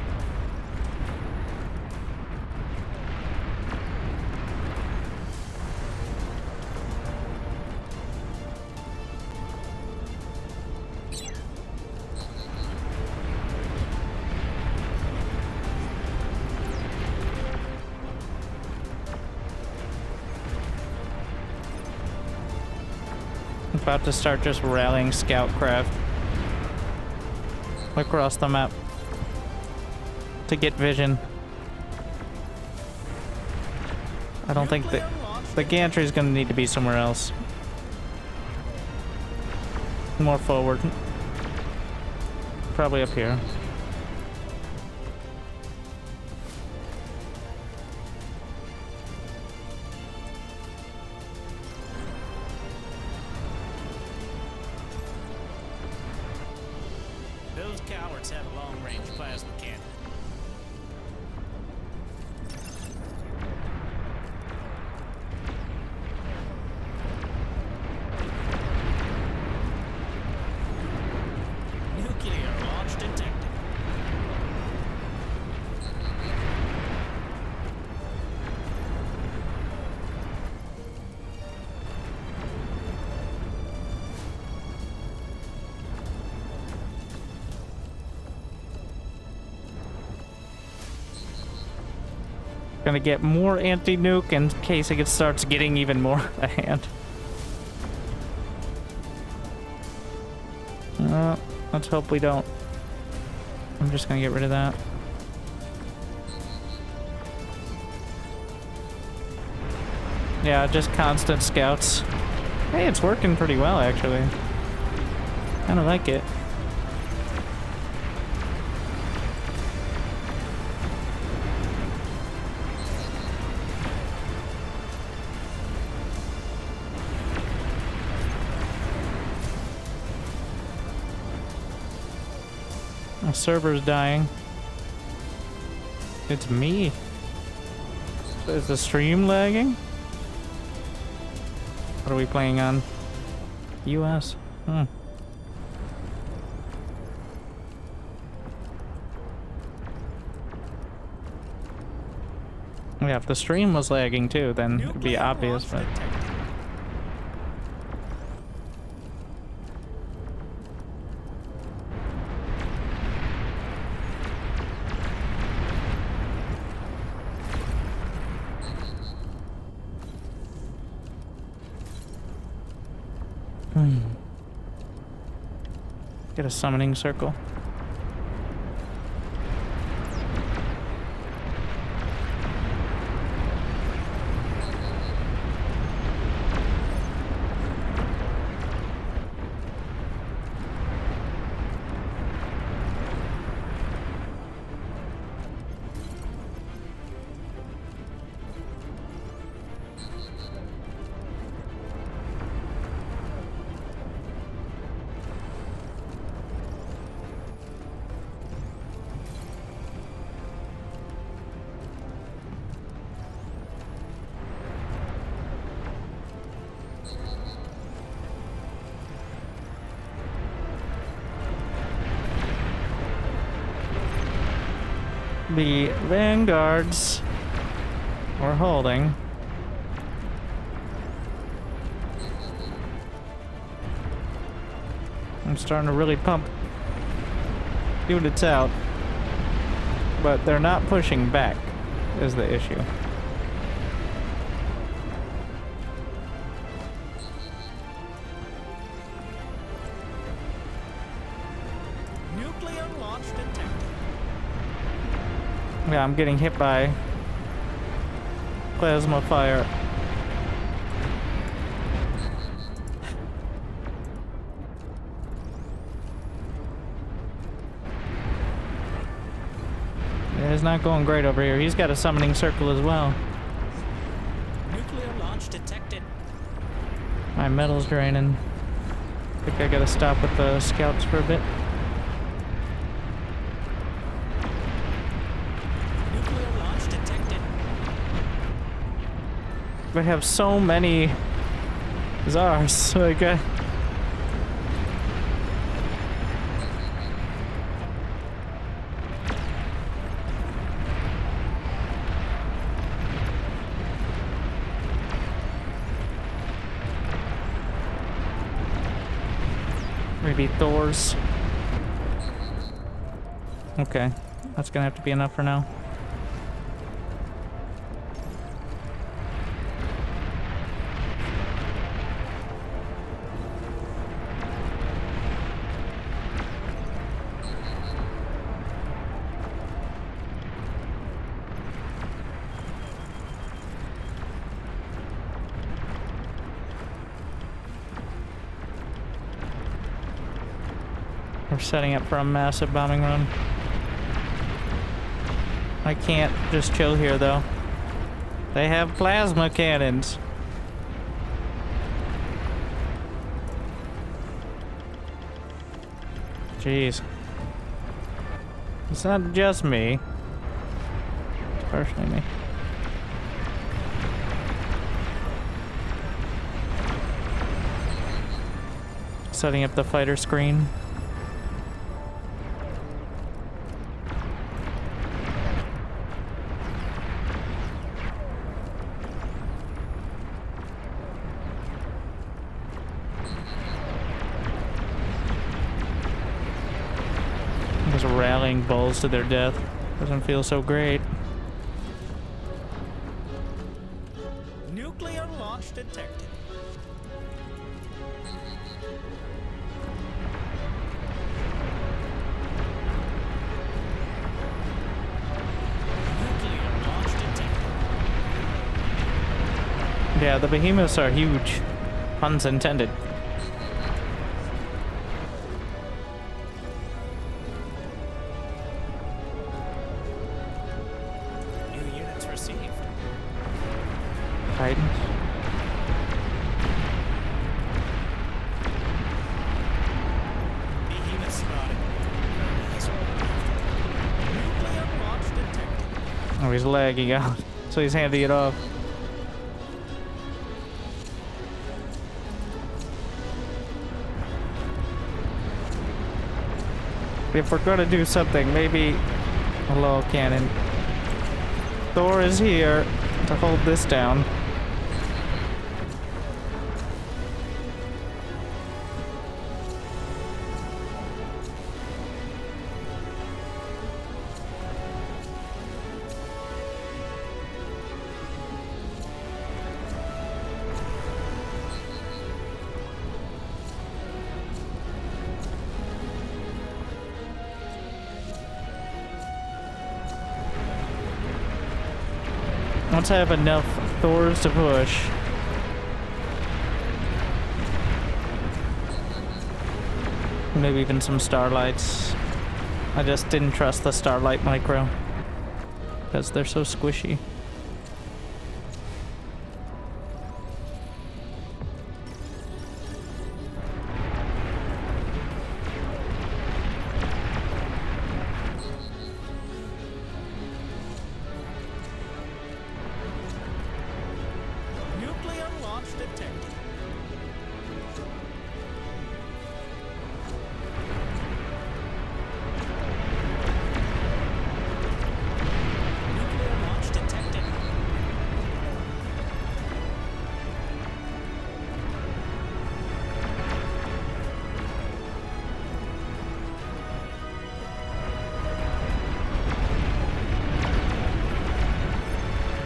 About to start just rallying scout craft across the map to get vision. I don't think that the gantry is going to need to be somewhere else. More forward. Probably up here. Those cowards have a long-range plasma cannon. Nuclear launch detected. Gonna get more anti-nuke in case it starts getting even more a hand. Let's hope we don't. I'm just gonna get rid of that. Yeah, just constant scouts. Hey, it's working pretty well actually. Kinda like it. My server's dying. It's me. Is the stream lagging? What are we playing on? US. Yeah, if the stream was lagging too, then it'd be Nuclear obvious, launch but detected. get a summoning circle. The vanguards we're holding. I'm starting to really pump units out, but they're not pushing back is the issue. Nuclear launch detected. Yeah, I'm getting hit by plasma fire. Yeah, it's not going great over here. He's got a summoning circle as well. Nuclear launch detected. My metal's draining. I think I gotta stop with the scouts for a bit. Nuclear launch detected. We have so many czars. Like, maybe Thor's. Okay, that's gonna have to be enough for now. We're setting up for a massive bombing run. I can't just chill here though. They have plasma cannons. Jeez. It's not just me. It's partially me. Setting up the fighter screen. Just rallying bulls to their death. Doesn't feel so great. Nuclear launch detected. Nuclear launch detected. Yeah, the behemoths are huge. Puns intended. New units received. Titans. Behemoth spotted. Nuclear launch detected. Oh, he's lagging out. So he's handing it off. If we're gonna do something, maybe a low cannon. Thor is here to hold this down. Once I have enough Thors to push. Maybe even some Starlights. I just didn't trust the Starlight micro. Because they're so squishy. Nuclear launch detected.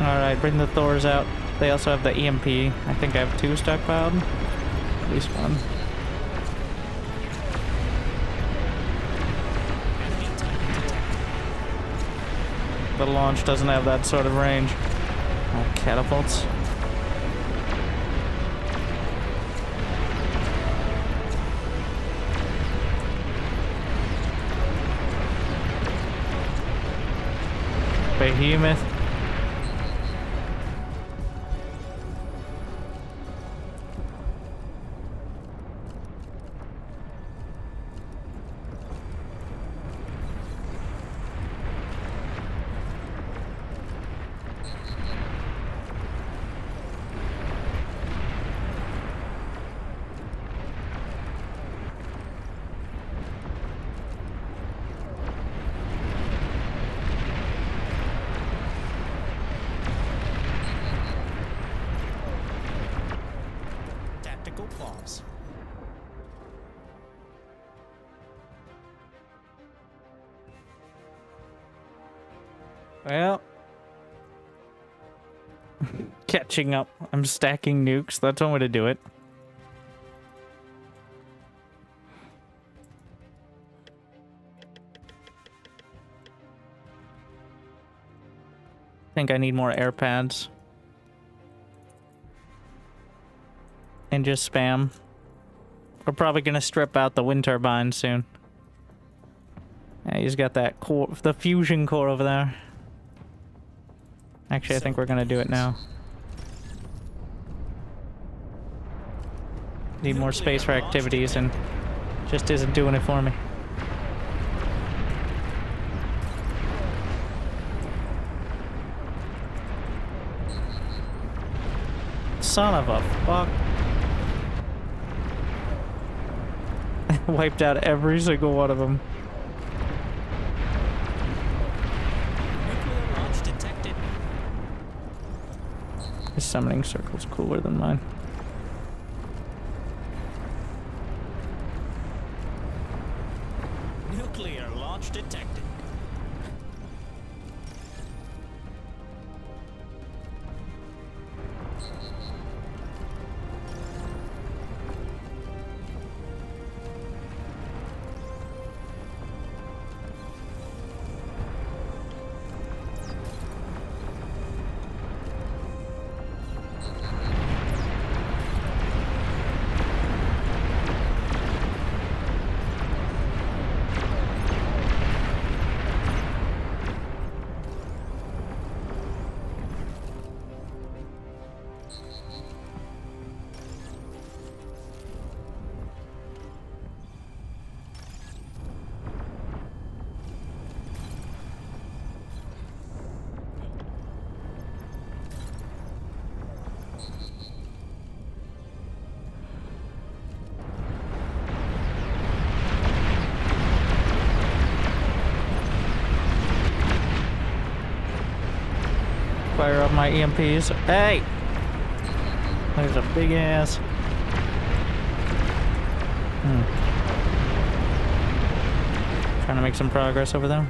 Alright, bring the Thors out. They also have the EMP. I think I have 2 stockpiled. At least 1. The launch doesn't have that sort of range. Oh, catapults. Behemoth. Tactical bombs. Well, catching up. I'm stacking nukes. That's one way to do it. Think I need more air pads. And just spam. We're probably gonna strip out the wind turbine soon. Yeah, he's got that core, the fusion core over there. Actually, I think we're gonna do it now. Need more space for activities and just isn't doing it for me. Son of a fuck. Wiped out every single one of them. Nuclear launch detected. His summoning circle's cooler than mine. Nuclear launch detected. Fire up my EMPs. Hey! There's a big ass. Trying to make some progress over there.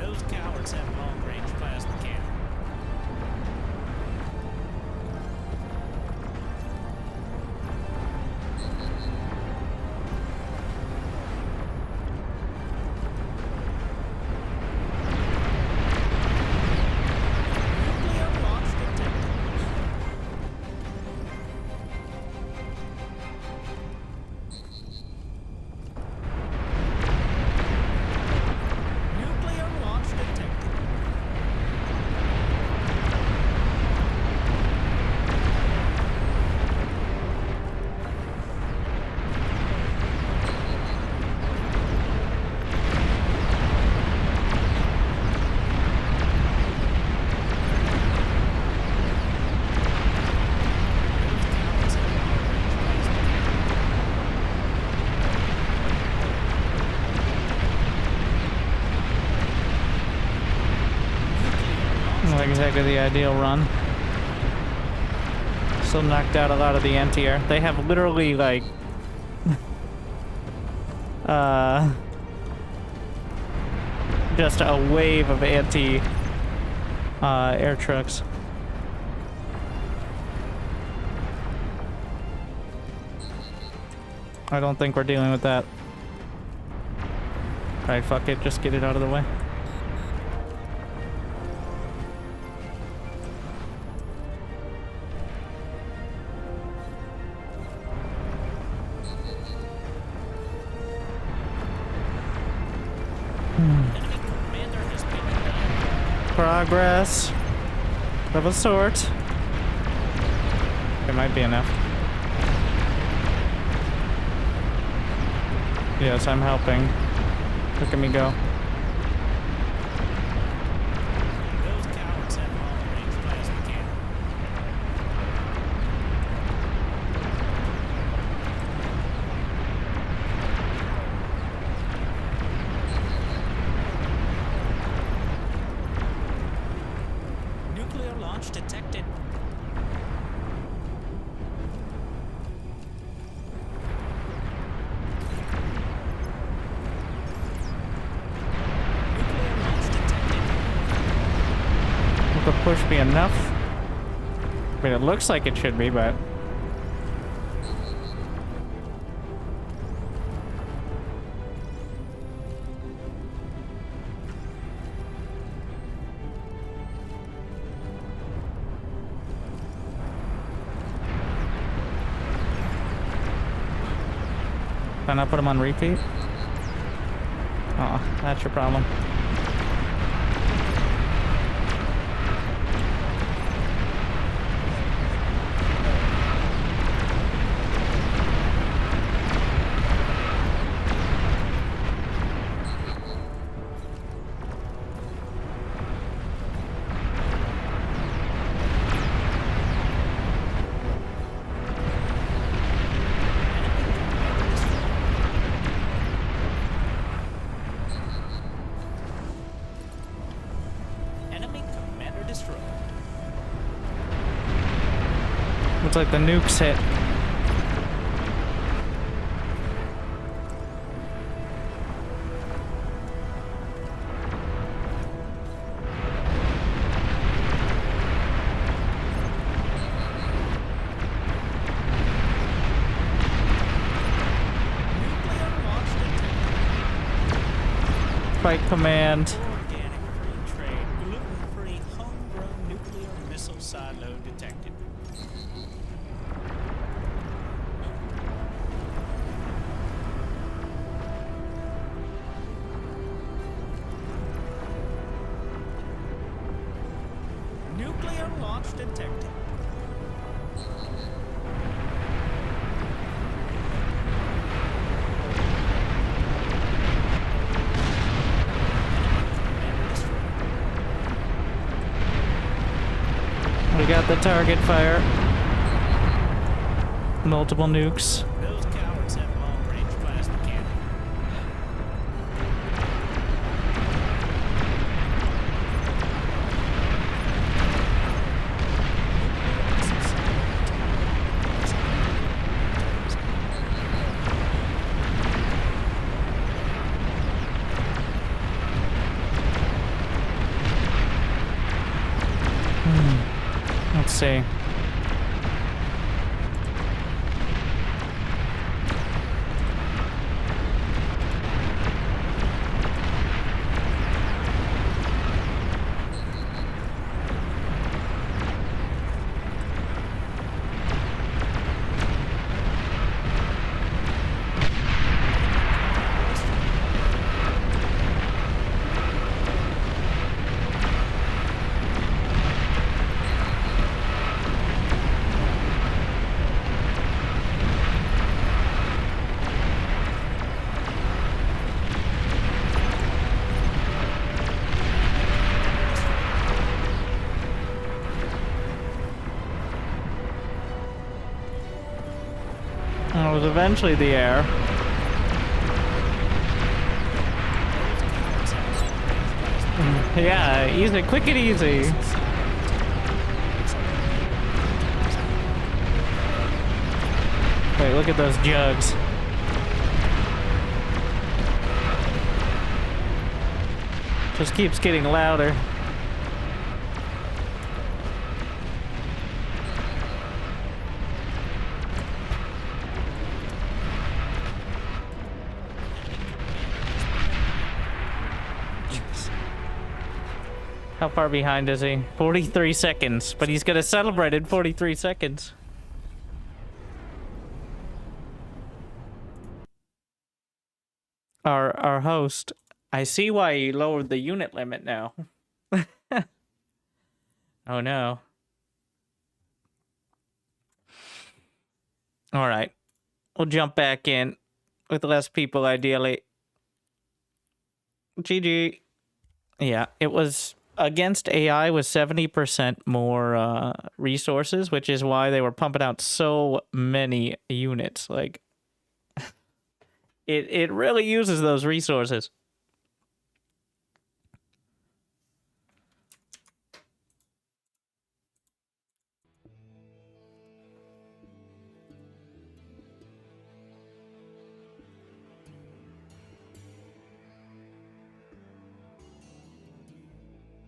Those cowards have long-range plasma cannon. Nuclear launch detected. Nuclear launch detected. Those cowards have long-range plasma cannon. Not exactly the ideal run. Also knocked out a lot of the anti-air. They have literally like just a wave of anti air trucks. I don't think we're dealing with that. Alright, fuck it, just get it out of the way. Progress of a sort. It might be enough. Yes, I'm helping. Look at me go. Those cowards have long-range plasma cannon. Nuclear launch detected. Nuclear launch detected. Will the push be enough? I mean, it looks like it should be, but... Can I put them on repeat? Oh, that's your problem. Enemy commander destroyed. Looks like the nukes hit. Nuclear launch detected. Fight command. Organic free trade, gluten-free, homegrown nuclear missile silo detected. Nuclear launch detected. We got the target fire. Multiple nukes. Those cowards have long-range plasma cannon. Let's see. It was eventually the air. Yeah, easy, quick and easy. look at those jugs. Just keeps getting louder. How far behind is he? 43 seconds, but he's gonna celebrate in 43 seconds. Our host, I see why he lowered the unit limit now. Oh no. All right. We'll jump back in with less people ideally. GG. Yeah, it was against AI was 70% more resources, which is why they were pumping out so many units. Like, it really uses those resources.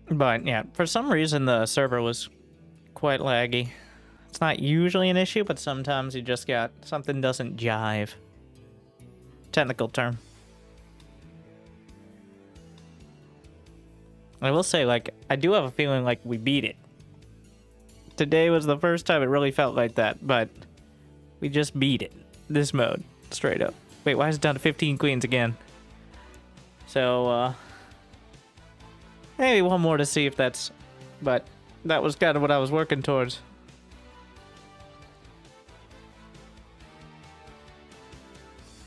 But yeah, for some reason the server was quite laggy. It's not usually an issue, but sometimes you just got something doesn't jive. Technical term. I will say, like, I do have a feeling like we beat it. Today was the first time it really felt like that, but we just beat it. This mode, straight up. Wait, why is it down to 15 queens again? So, maybe one more to see if that's... But that was kind of what I was working towards.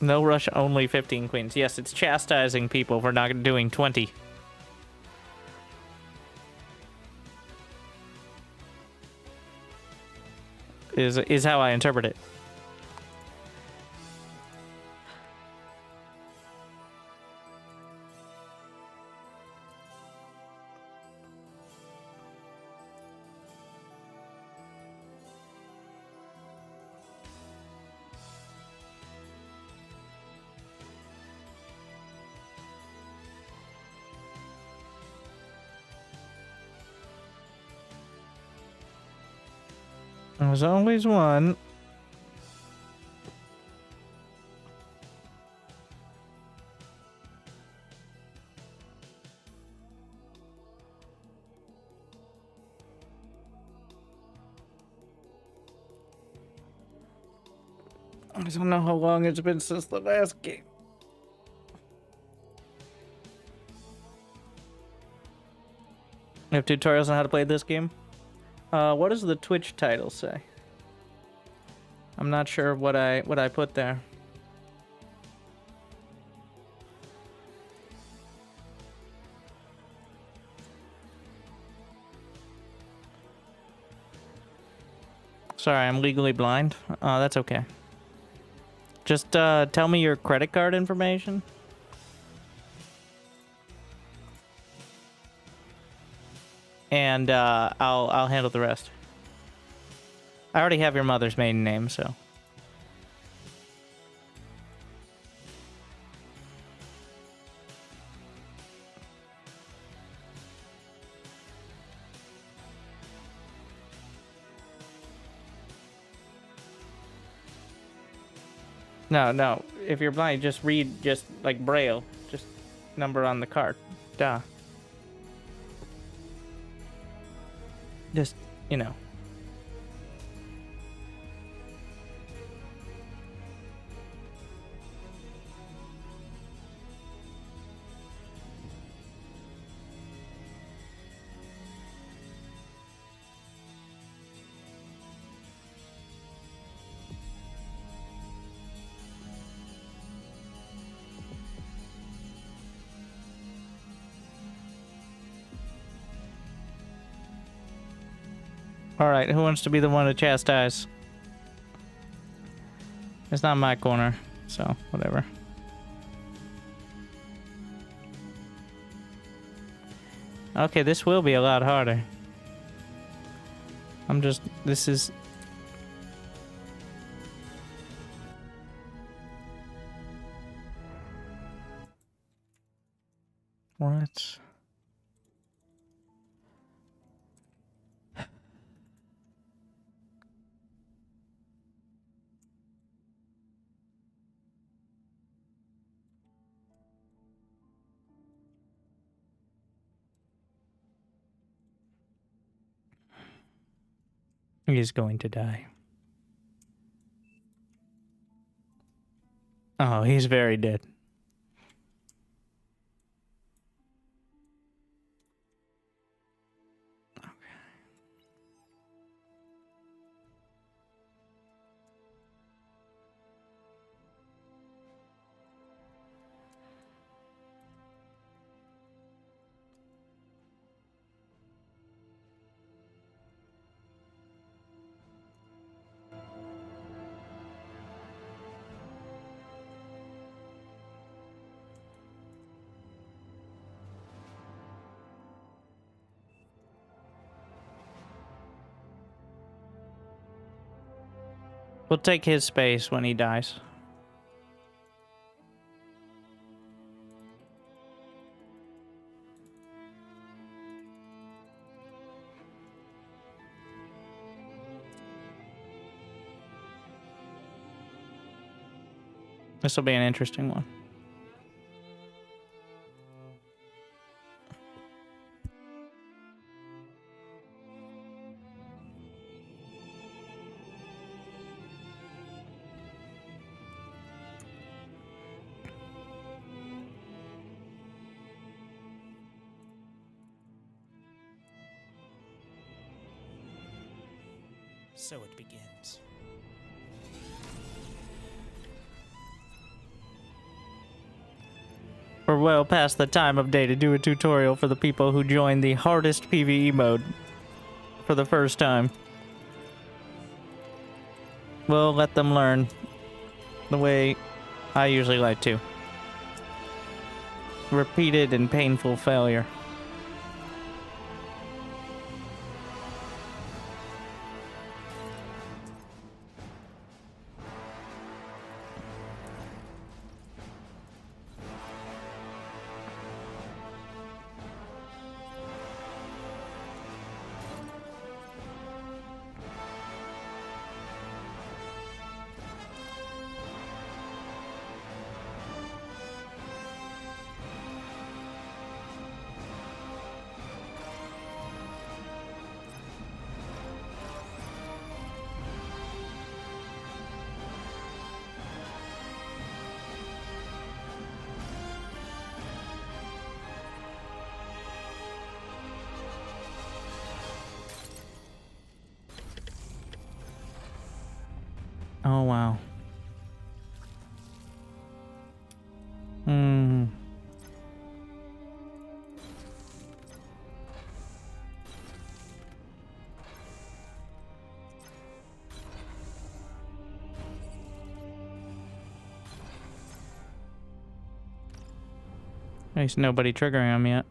No rush, only 15 queens. Yes, it's chastising people for not doing 20. Is how I interpret it. There's always one. I don't know how long it's been since the last game. You have tutorials on how to play this game? What does the Twitch title say? I'm not sure what I put there. Sorry, I'm legally blind. That's okay. Just tell me your credit card information. And I'll handle the rest. I already have your mother's maiden name, so. No. If you're blind, just read just like Braille. Just number on the card. Duh. Just, you know. Alright, who wants to be the one to chastise? It's not my corner, so whatever. Okay, this will be a lot harder. this is... What? He's going to die. Oh, he's very dead. We'll take his space when he dies. This will be an interesting one. So it begins. We're well past the time of day to do a tutorial for the people who joined the hardest PvE mode for the first time. We'll let them learn the way I usually like to. Repeated and painful failure. Oh, wow. There's nobody triggering him yet.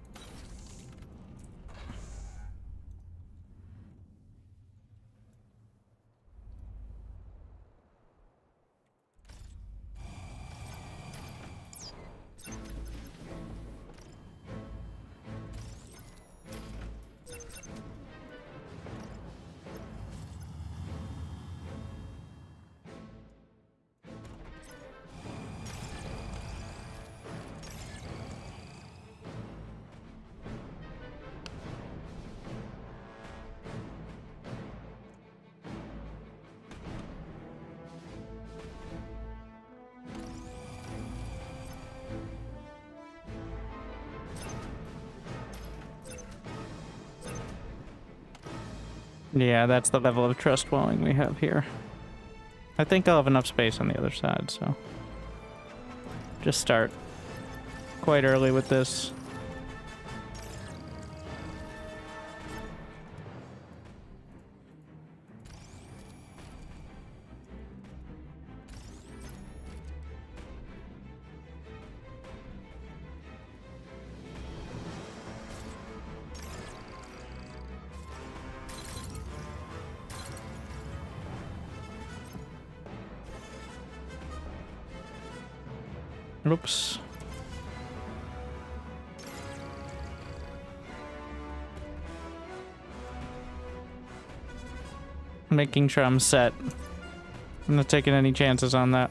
Yeah, that's the level of trust walling we have here. I think I'll have enough space on the other side, so just start quite early with this. Oops. Making sure I'm set. I'm not taking any chances on that.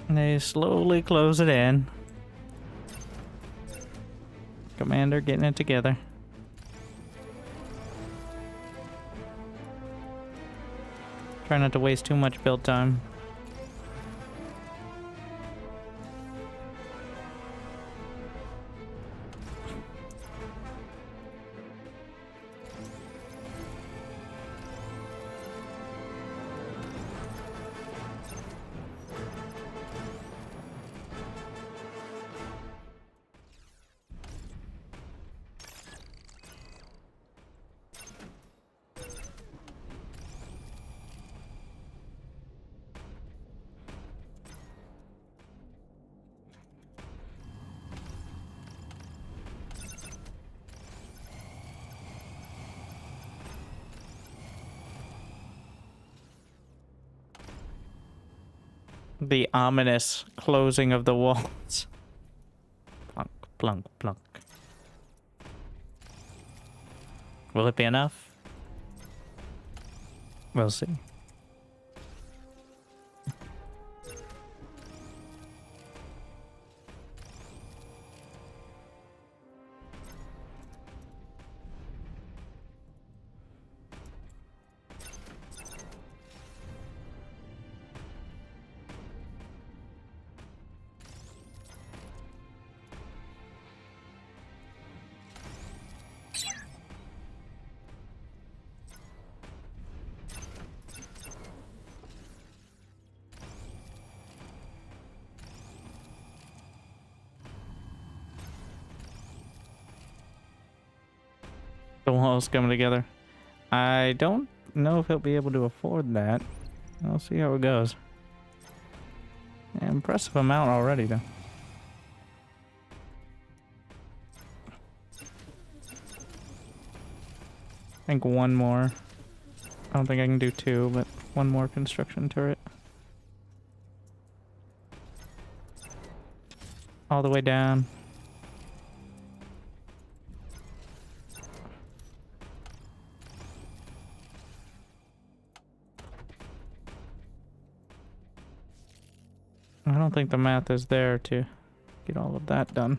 And they slowly close it in. Commander getting it together. Try not to waste too much build time. The ominous closing of the walls. Plunk, plunk, plunk. Will it be enough? We'll see. The walls coming together. I don't know if he'll be able to afford that. I'll see how it goes. Impressive amount already, though. I think one more. I don't think I can do two, but one more construction turret. All the way down. I don't think the math is there to get all of that done.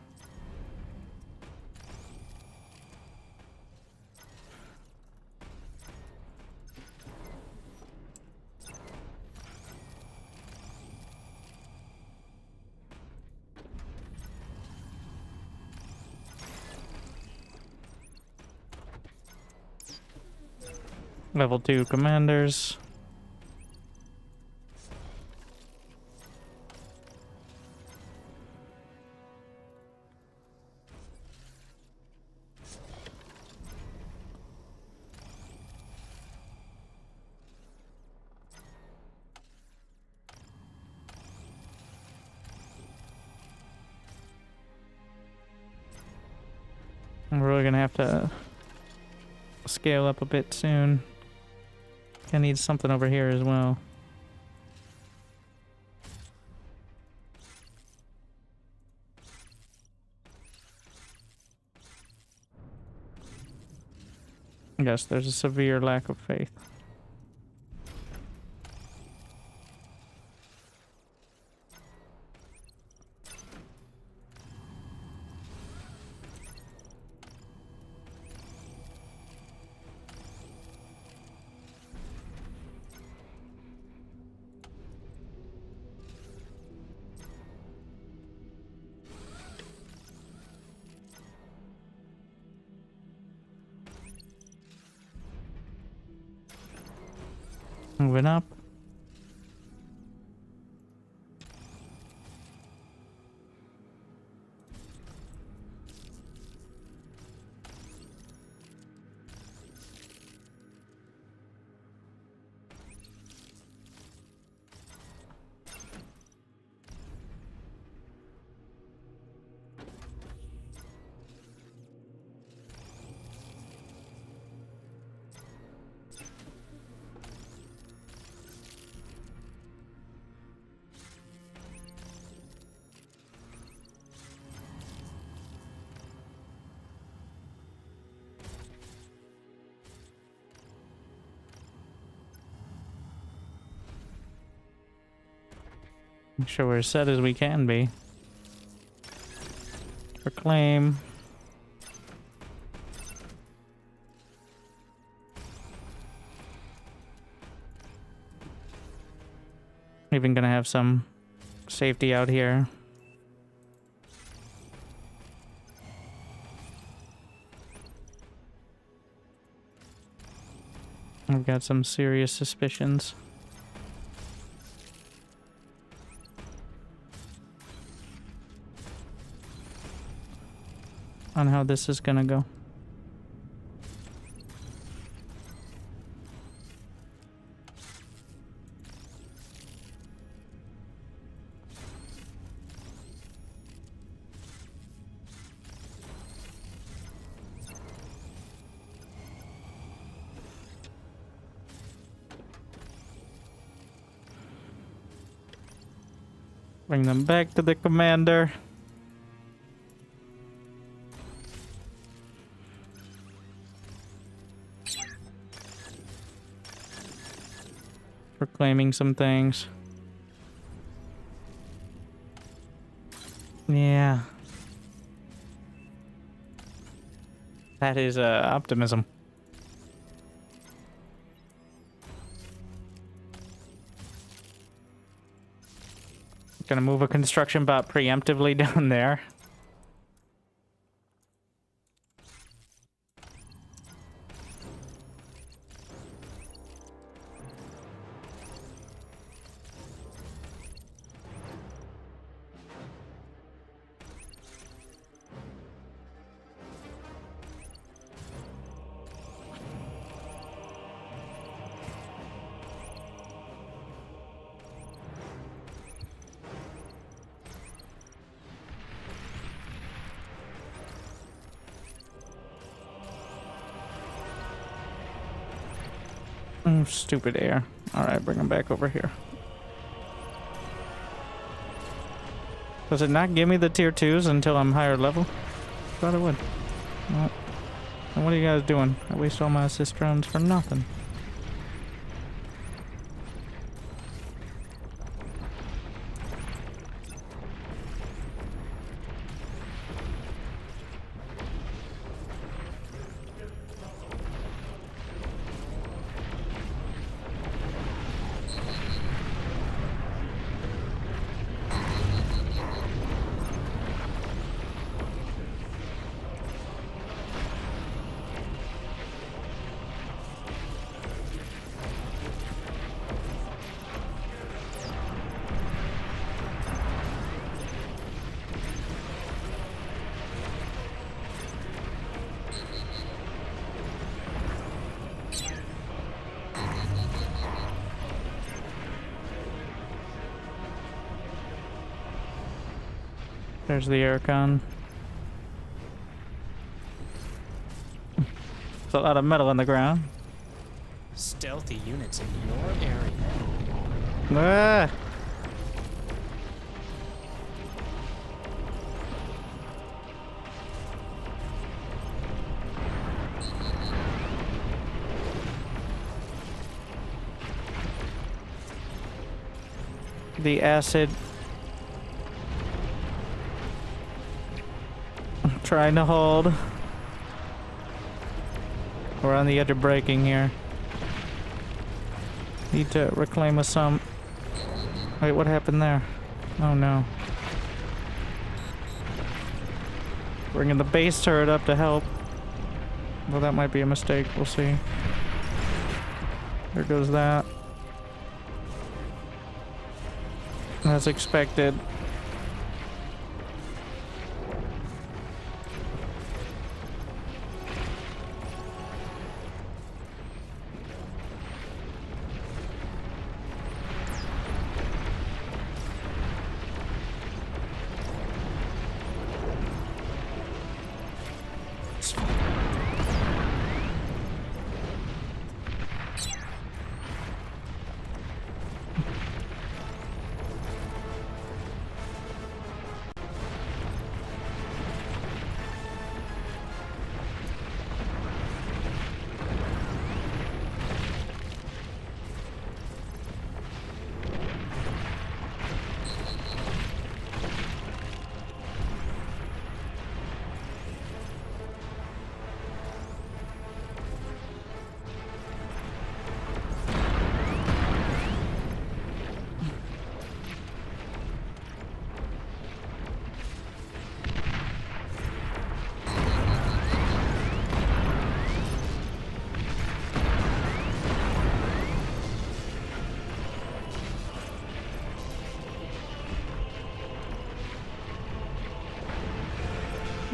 Level 2 commanders. I'm really gonna have to scale up a bit soon. I need something over here as well. Yes, there's a severe lack of faith. Moving up. Make sure we're as set as we can be. Reclaim. Even gonna have some safety out here. I've got some serious suspicions. On how this is gonna go. Bring them back to the commander. Proclaiming some things. Yeah. That is optimism. Gonna move a construction bot preemptively down there. Stupid air. Alright, bring them back over here. Does it not give me the tier 2s until I'm higher level? Thought it would. Well, what are you guys doing? I waste all my assist rounds for nothing. There's the aircon. There's a lot of metal on the ground. Stealthy units in your area. Ah! The acid. I'm trying to hold. We're on the edge of breaking here. Need to reclaim us some. Wait, what happened there? Oh no. Bringing the base turret up to help. Well, that might be a mistake. We'll see. There goes that. As expected.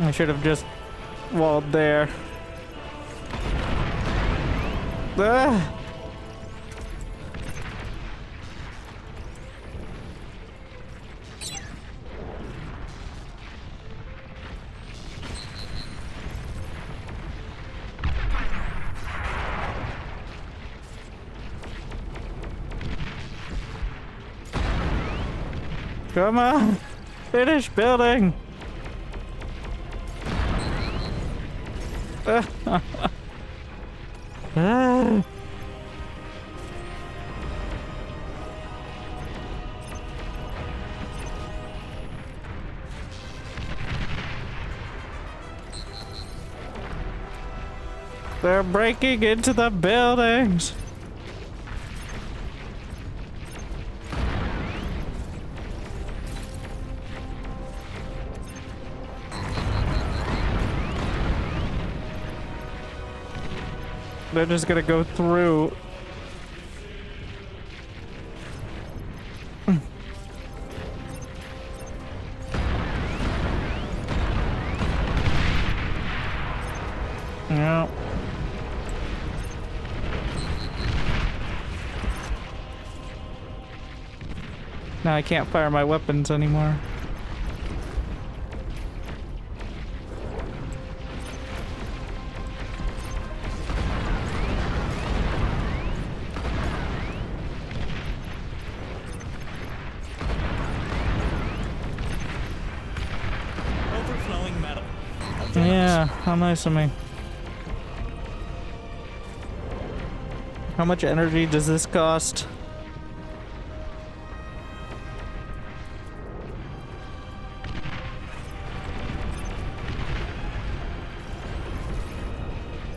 I should have just walled there. Ah! Come on! Finish building! Ah. They're breaking into the buildings. They're just gonna go through. No. Now I can't fire my weapons anymore. Overflowing metal. Yeah, how nice of me. How much energy does this cost?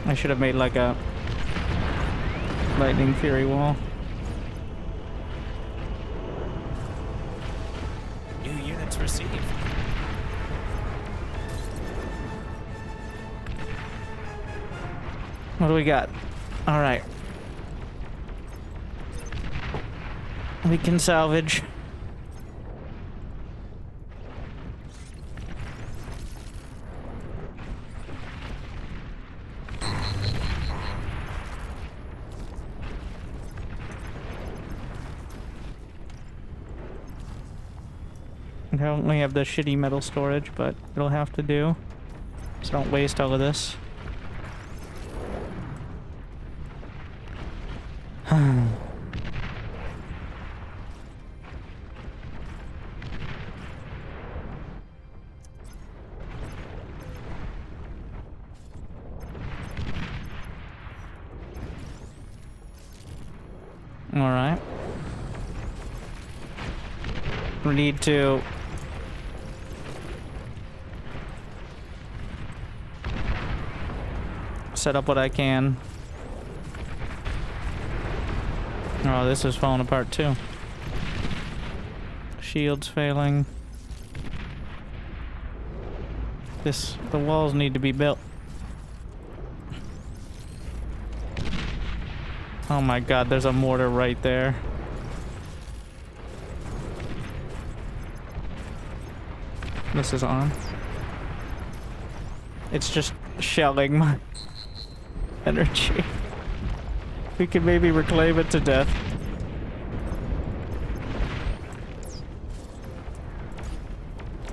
I should have made like a lightning fury wall. New units received. What do we got? All right. We can salvage. I only have the shitty metal storage, but it'll have to do. So don't waste all of this. All right. We need to set up what I can. Oh, this is falling apart too. Shield's failing. The walls need to be built. Oh my god, there's a mortar right there. This is on. It's just shelling my energy. We can maybe reclaim it to death.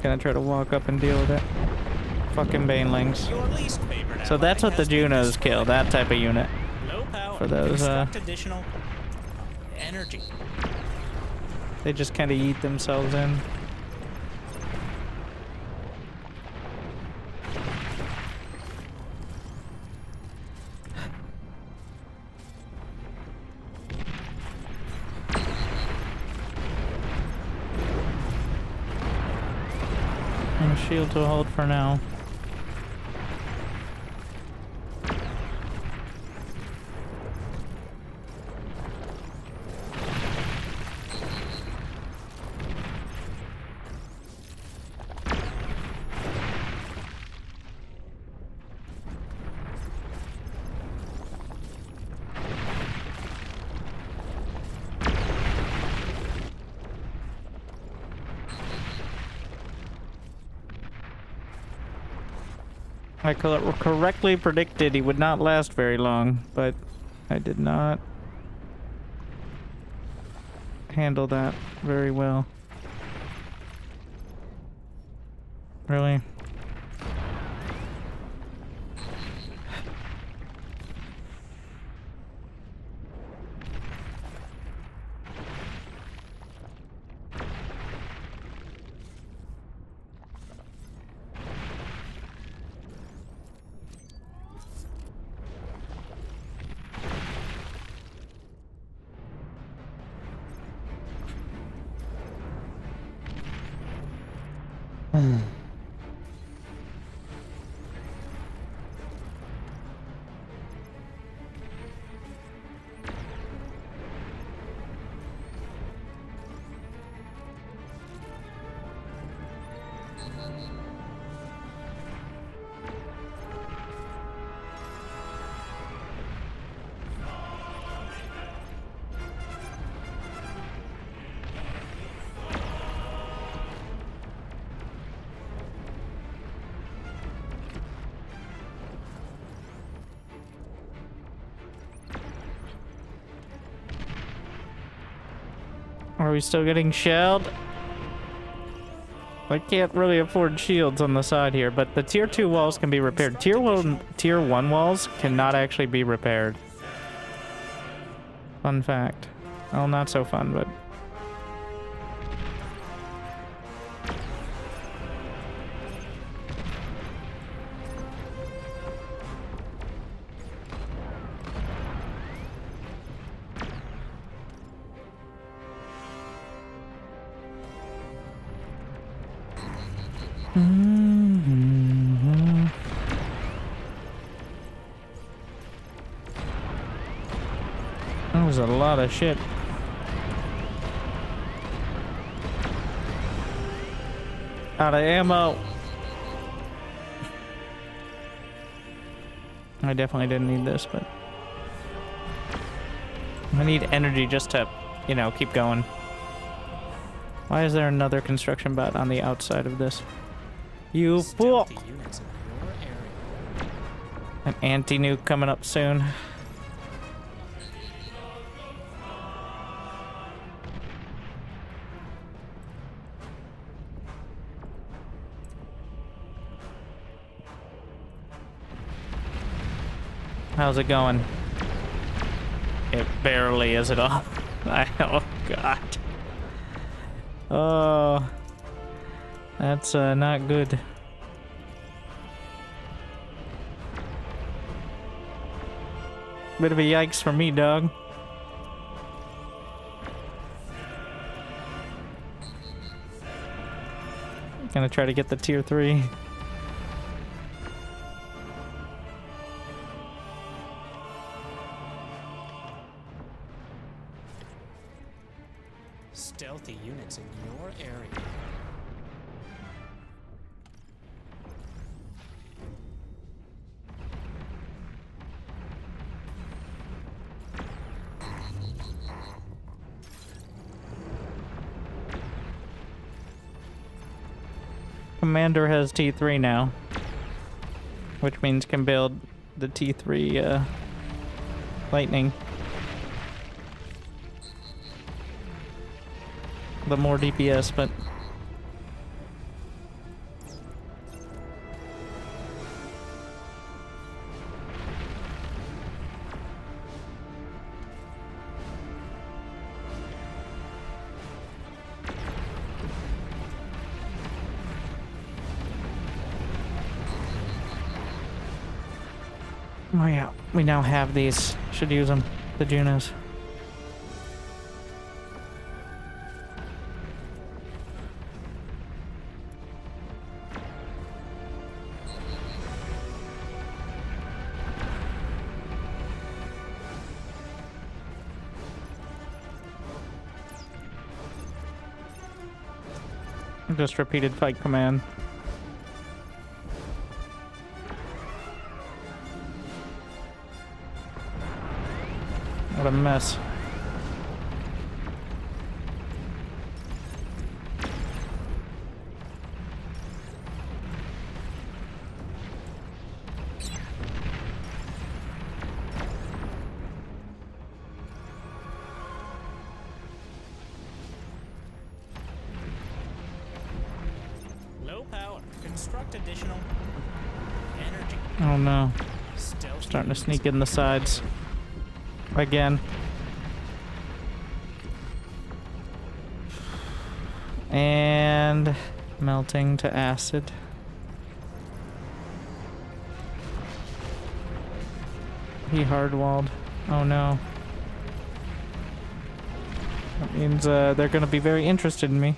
Gonna try to walk up and deal with it. Fucking banelings. Your least favorite So ally that's what the has been Junos destroyed. kill, that type of unit. Low power. For those, Construct additional energy. They just kind of eat themselves in. And shield to hold for now. I correctly predicted he would not last very long, but I did not handle that very well. Really? Are we still getting shelled? I can't really afford shields on the side here, but the tier 2 walls can be repaired. Tier 1 walls cannot actually be repaired. Fun fact. Well, not so fun, but... That was a lot of shit. Out of ammo. I definitely didn't need this, but I need energy just to, you know, keep going. Why is there another construction bot on the outside of this? You fool! Stealthy units in your area. An anti-nuke coming up soon. How's it going? It barely is at all. Oh god. Oh, that's not good. Bit of a yikes for me, dog. Gonna try to get the tier 3. Stealthy units in your area. Commander has T3 now, which means can build the T3 lightning. The more DPS, but oh yeah, we now have these. Should use them. The Junos. Just repeated fight command. What a mess. Low power. Construct additional energy. Oh no. Stealth Starting to units. sneak in the sides. Again. And melting to acid. He hardwalled. Oh no. That means they're gonna be very interested in me.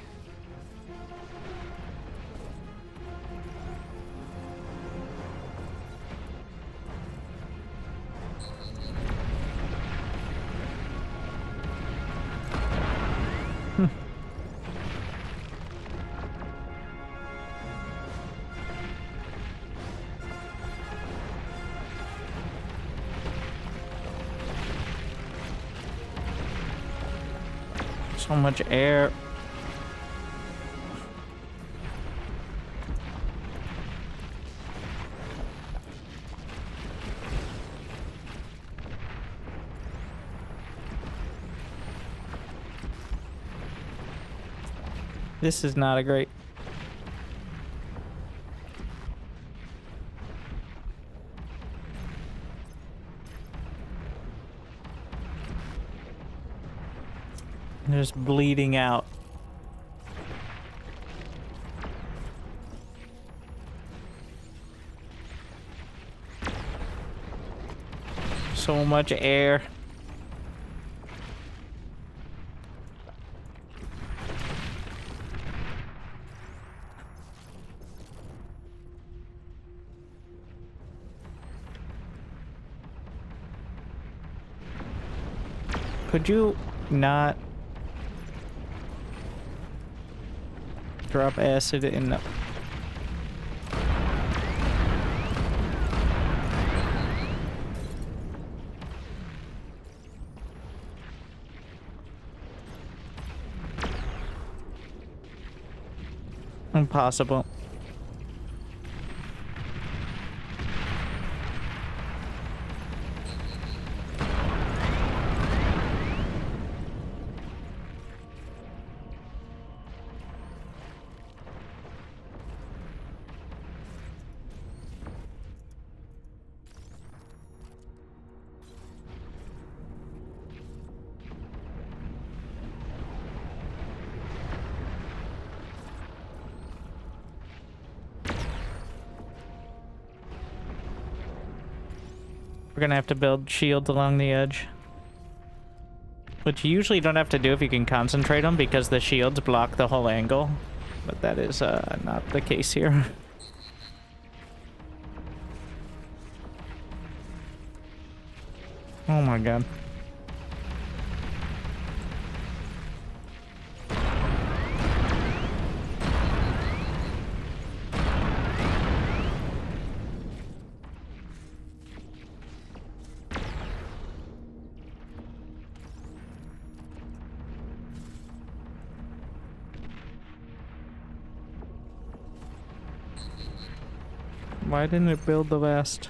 So much air. This is not a great. Just bleeding out. So much air. Could you not drop acid in the... Impossible. We're gonna have to build shields along the edge. Which you usually don't have to do if you can concentrate them because the shields block the whole angle. But that is not the case here. Oh my god. Why didn't it build the last?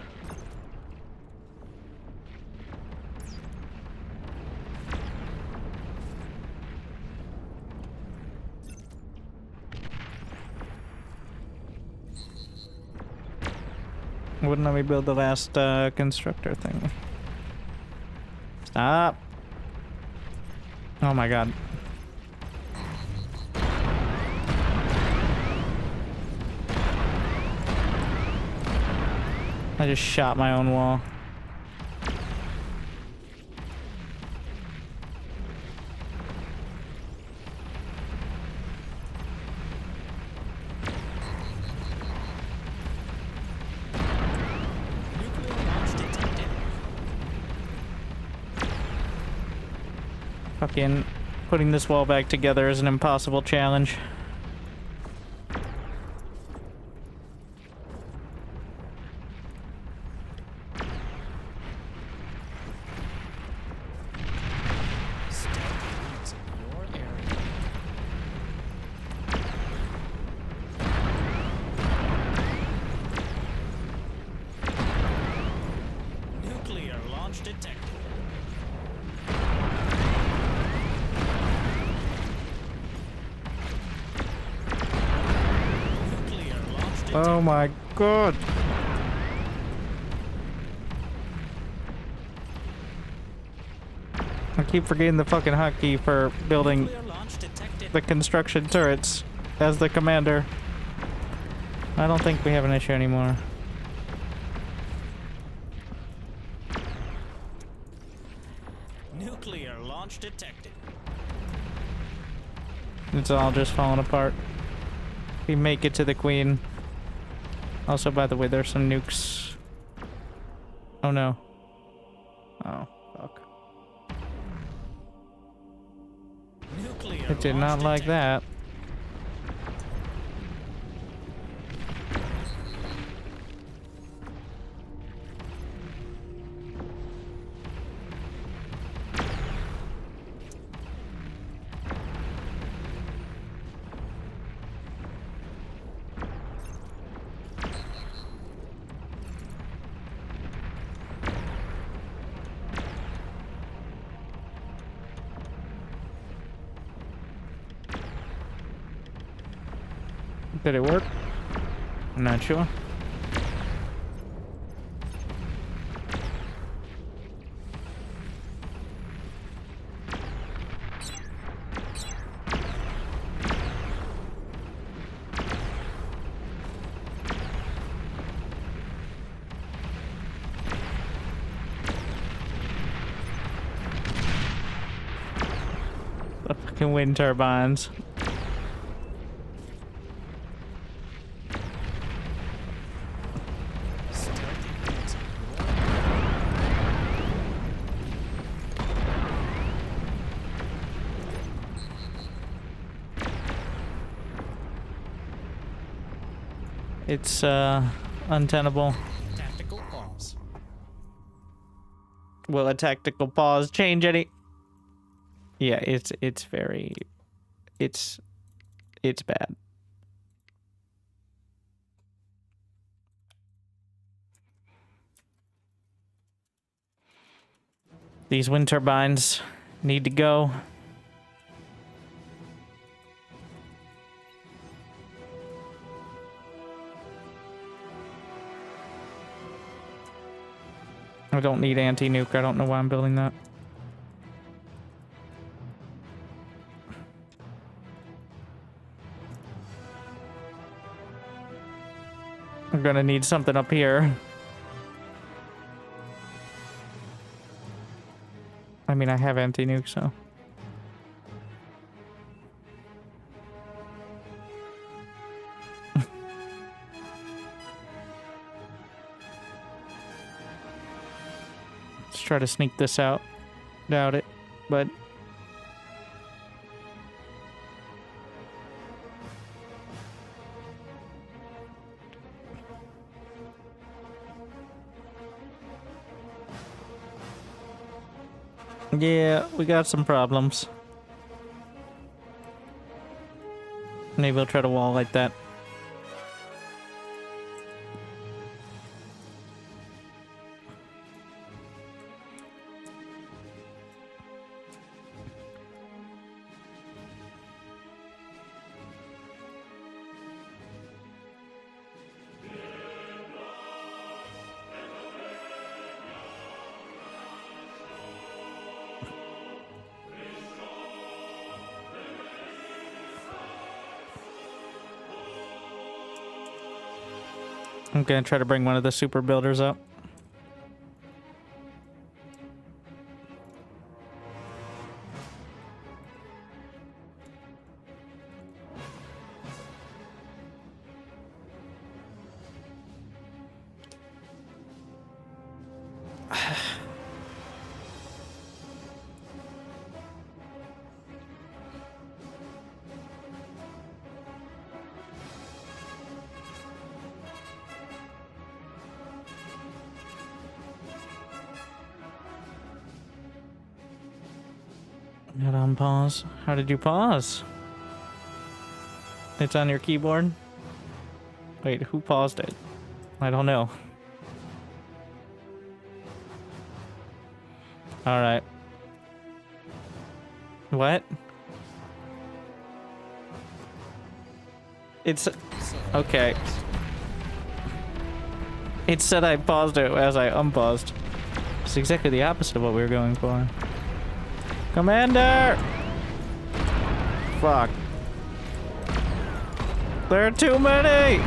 Wouldn't let me build the last constructor thing. Stop. Oh my god. I just shot my own wall. Fucking putting this wall back together is an impossible challenge. Nuclear launch detected. Nuclear launch detected. Oh my god. I keep forgetting the fucking hotkey for building Nuclear launch detected. the construction turrets as the commander. I don't think we have an issue anymore. Nuclear launch detected. It's all just falling apart. We make it to the queen. Also, by the way, there's some nukes. Oh no. Oh, fuck. Nuclear It did launch not like detected. that. Did it work? I'm not sure. The fucking wind turbines. It's untenable. Tactical pause. Will a tactical pause change any? Yeah, it's very it's bad. These wind turbines need to go. I don't need anti-nuke. I don't know why I'm building that. I'm gonna need something up here. I mean, I have anti-nuke, so. Let's try to sneak this out. Doubt it, but. Yeah, we got some problems. Maybe we'll try to wall like that. I'm gonna try to bring one of the super builders up. Hit on pause. How did you pause? It's on your keyboard? Wait, who paused it? I don't know. Alright. What? It's... Okay. It said I paused it as I unpaused. It's exactly the opposite of what we were going for. Commander! Fuck. There are too many!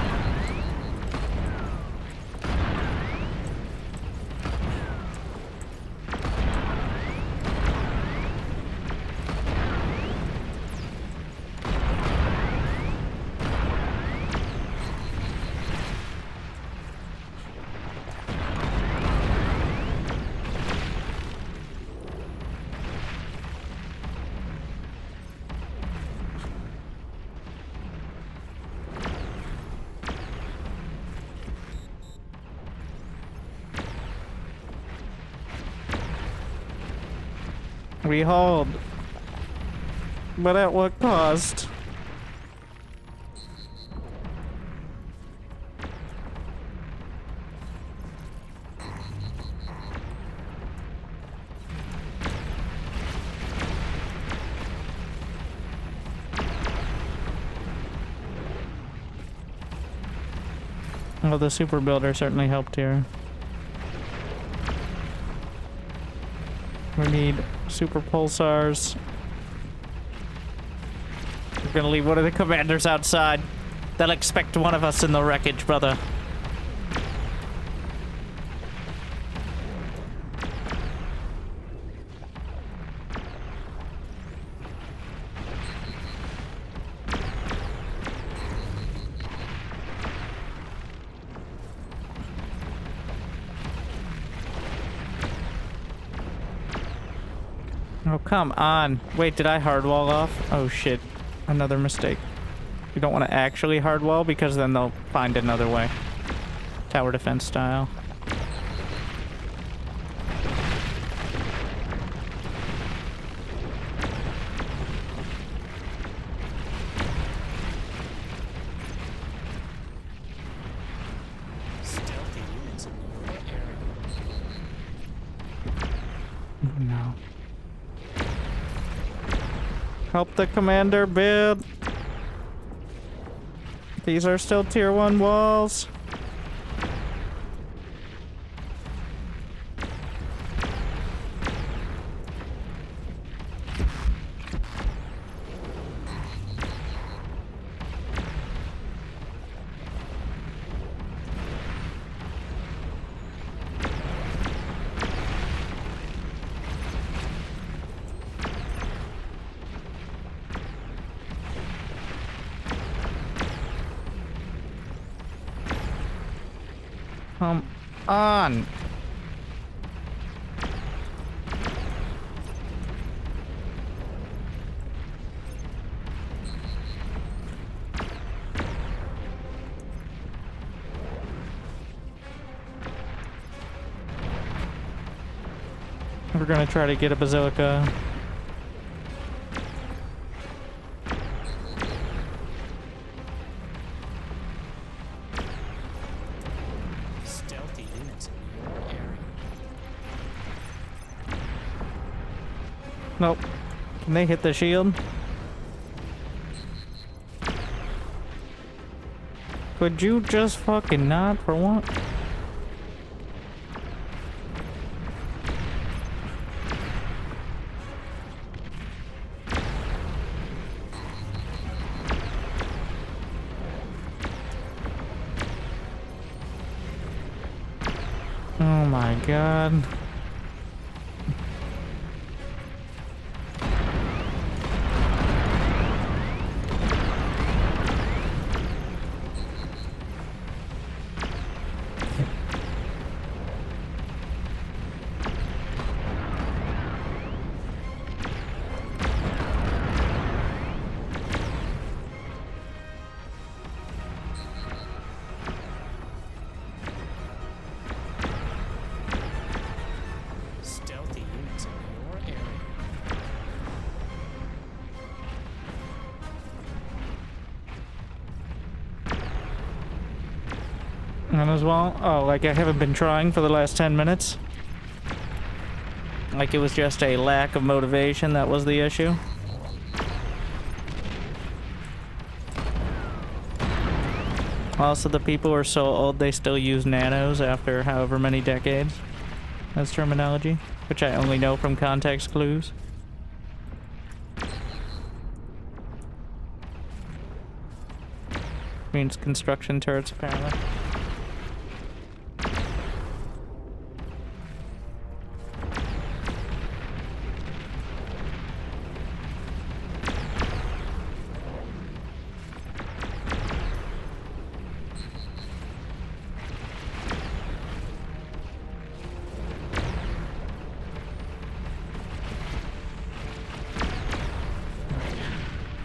We hold. But at what cost? Well, the super builder certainly helped here. We need super pulsars. We're gonna leave one of the commanders outside. They'll expect one of us in the wreckage, brother. Oh, come on. Wait, did I hardwall off? Oh, shit. Another mistake. You don't want to actually hardwall because then they'll find another way. Tower defense style. Stealthy units in your area. Oh, no. Help the commander build. These are still tier 1 walls. Come on. We're gonna try to get a bazooka. Stealthy units in your area. Nope. Can they hit the shield? Could you just fucking not for once? Oh my god. Stealthy units in your area. And as well, oh, like I haven't been trying for the last 10 minutes. Like it was just a lack of motivation that was the issue. Also, the people are so old they still use nanos after however many decades. That's terminology, which I only know from context clues. Means construction turrets, apparently.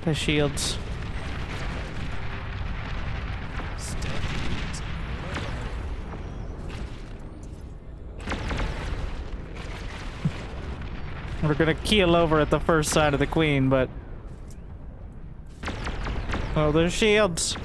The shields. Stealthy units in your area. We're gonna keel over at the first side of the queen, but... Oh, there's shields!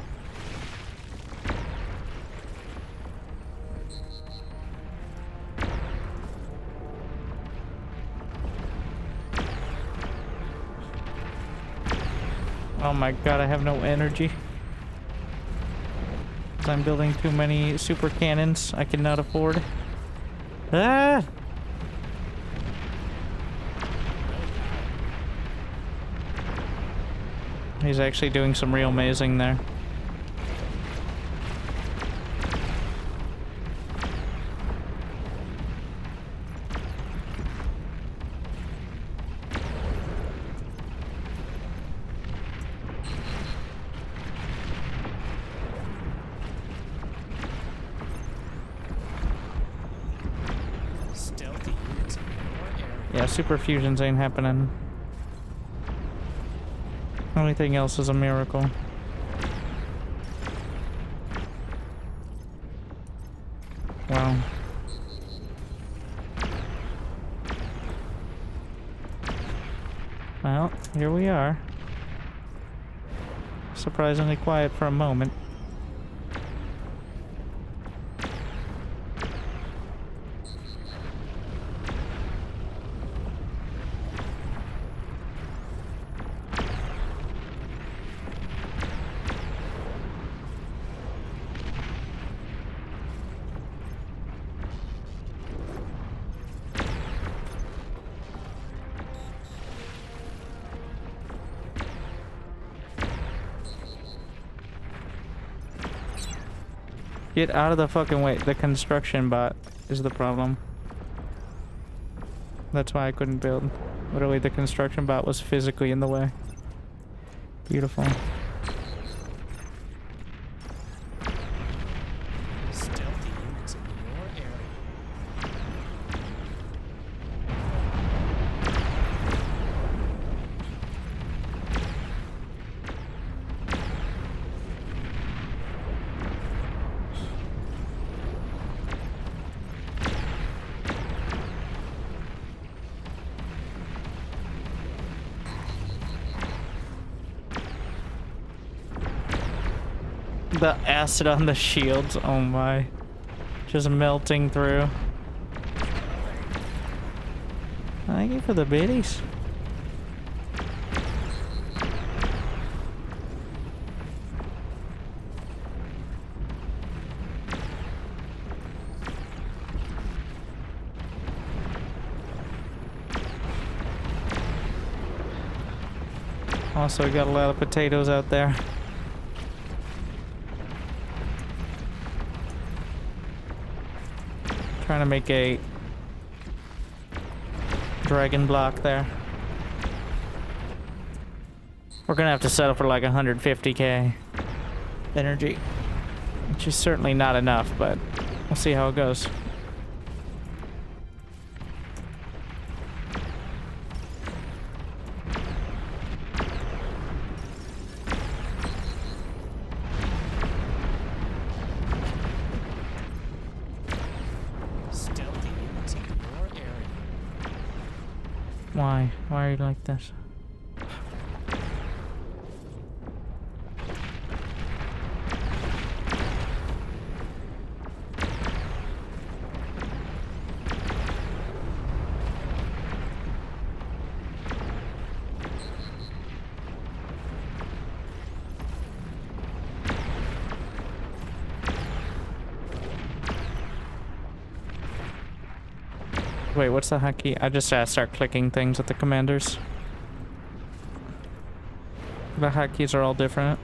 Oh my god, I have no energy. 'Cause I'm building too many super cannons I cannot afford. Ah! He's actually doing some real amazing there. Stealthy units in your area. Yeah, super fusions ain't happening. Everything else is a miracle. Wow. Well, here we are. Surprisingly quiet for a moment. Get out of the fucking way. The construction bot is the problem. That's why I couldn't build. Literally, the construction bot was physically in the way. Beautiful. Stealthy units in your area. The acid on the shields, oh my. Just melting through. Thank you for the biddies. Also, we got a lot of potatoes out there. Trying to make a dragon block there. We're gonna have to settle for like 150k energy, which is certainly not enough, but we'll see how it goes. Stealthy units in your area. Why? Why are you like this? Wait, what's the hotkey? I just start clicking things with the commanders. The hotkeys are all different.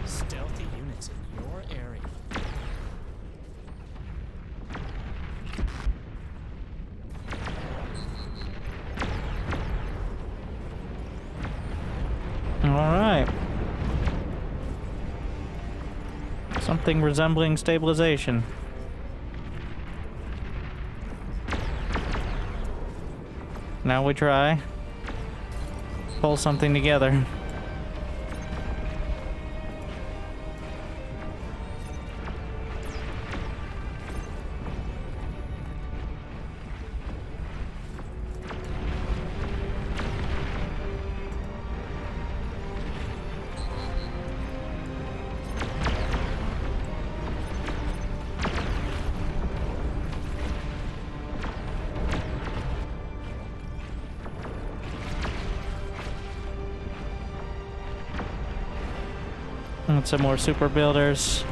Stealthy units in your area. All right. Something resembling stabilization. Now we try. Pull something together. And some more super builders.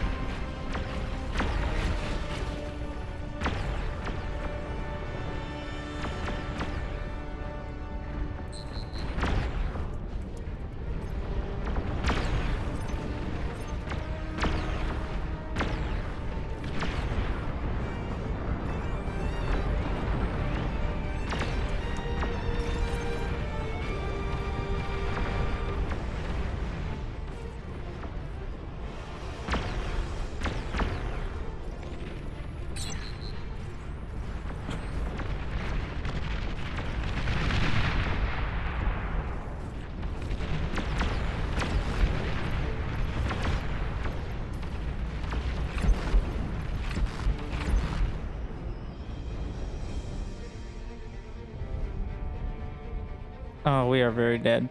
Oh, we are very dead.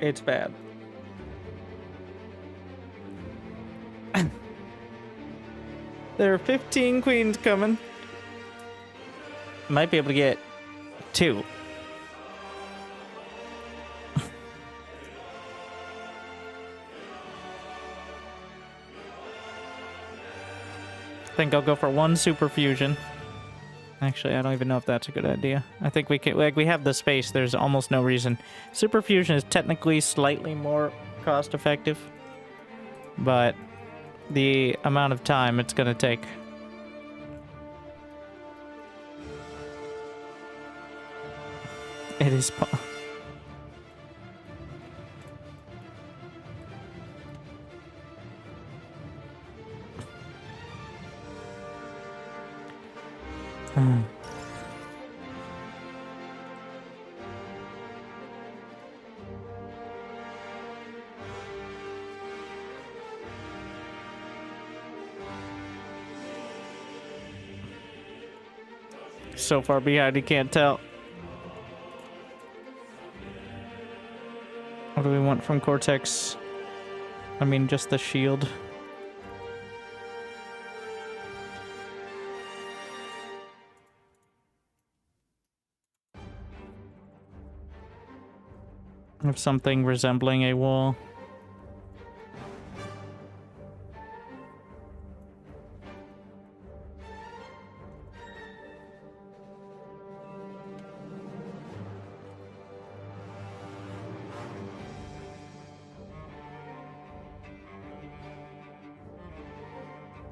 It's bad. There are 15 queens coming. Might be able to get 2. I think I'll go for 1 super fusion. Actually, I don't even know if that's a good idea. I think we can, like, we have the space. There's almost no reason. Super fusion is technically slightly more cost effective, but the amount of time it's gonna take. It is. So far behind, he can't tell. What do we want from Cortex? I mean, just the shield. Of something resembling a wall.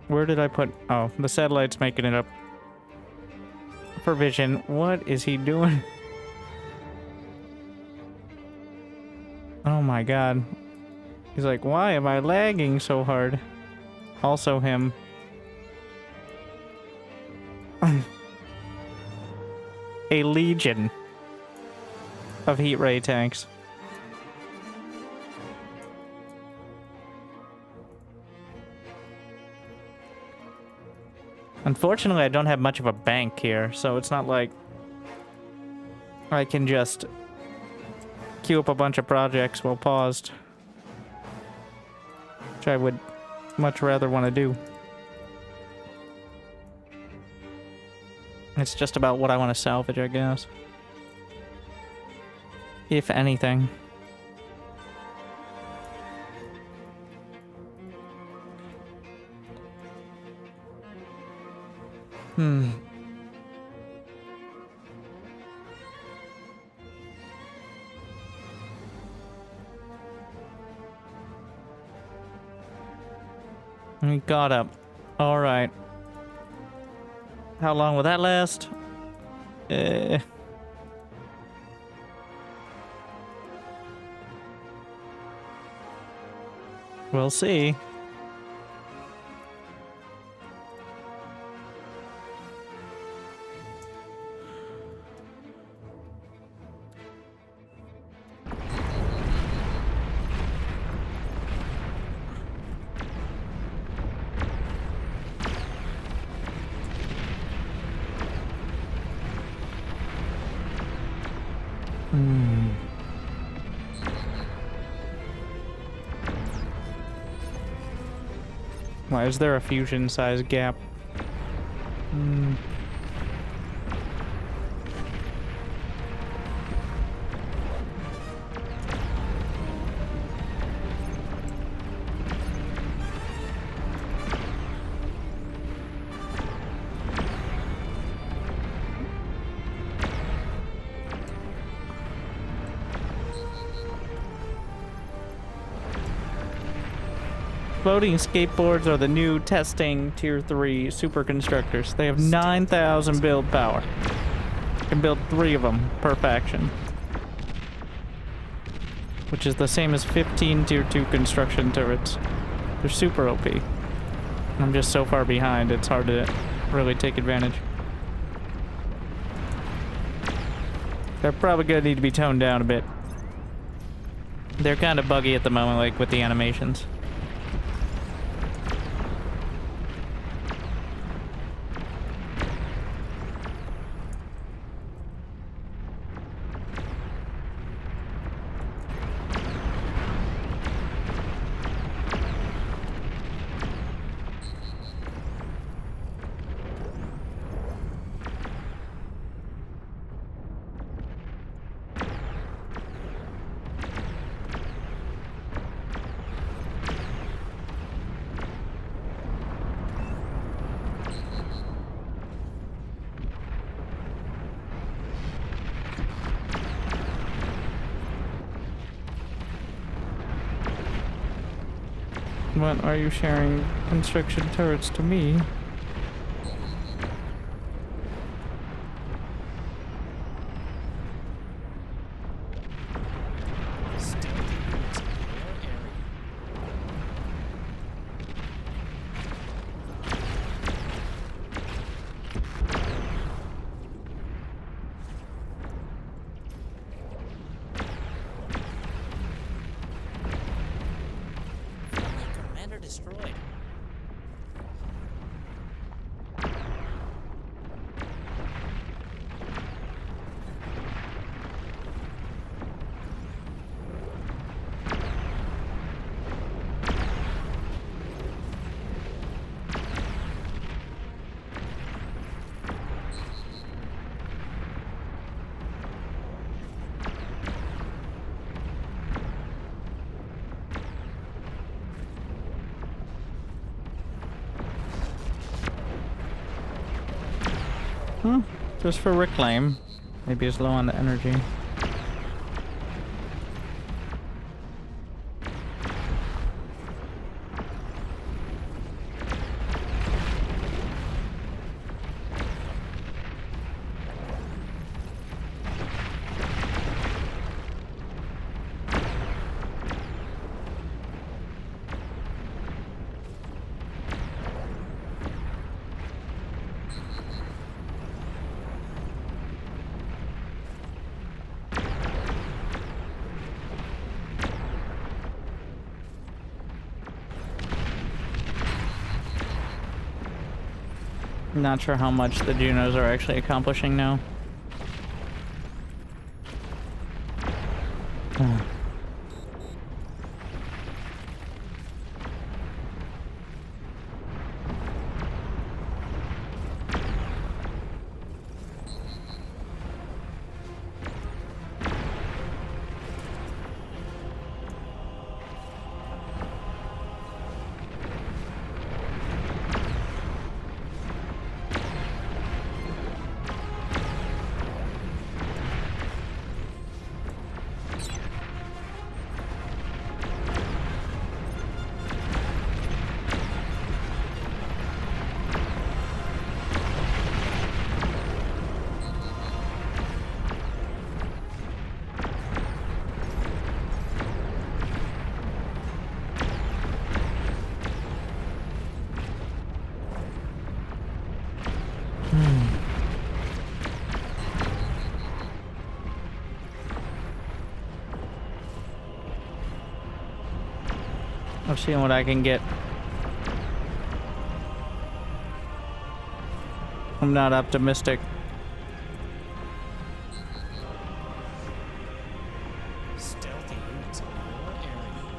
Where did I put... Oh, the satellite's making it up. For vision. What is he doing? Oh my god. He's like, why am I lagging so hard? Also him. A legion of heat ray tanks. Unfortunately, I don't have much of a bank here, so it's not like I can just queue up a bunch of projects while paused, which I would much rather want to do. It's just about what I want to salvage, I guess. If anything. We got up. Alright. How long will that last? We'll see. Why is there a fusion size gap? Floating skateboards are the new testing tier 3 super constructors. They have 9,000 build power. You can build 3 of them per faction, which is the same as 15 tier 2 construction turrets. They're super OP. I'm just so far behind, it's hard to really take advantage. They're probably gonna need to be toned down a bit. They're kind of buggy at the moment, like with the animations. What are you sharing construction turrets to me? Just for reclaim. Maybe it's low on the energy. Not sure how much the Junos are actually accomplishing now. I'm seeing what I can get. I'm not optimistic. Stealthy units in your area.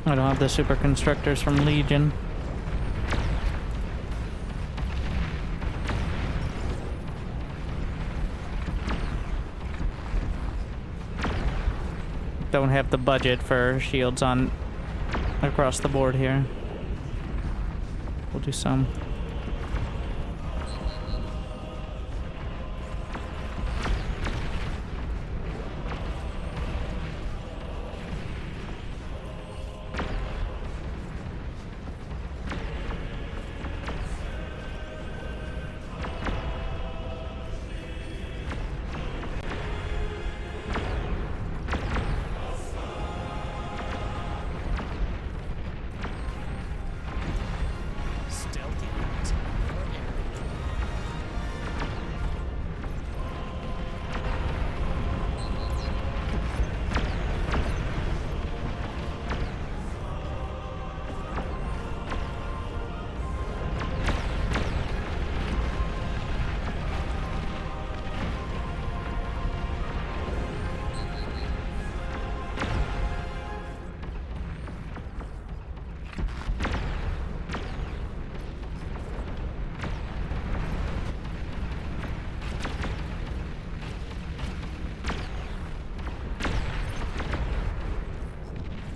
I don't have the super constructors from Legion. Don't have the budget for shields on across the board here. We'll do some. Stealthy units in your area.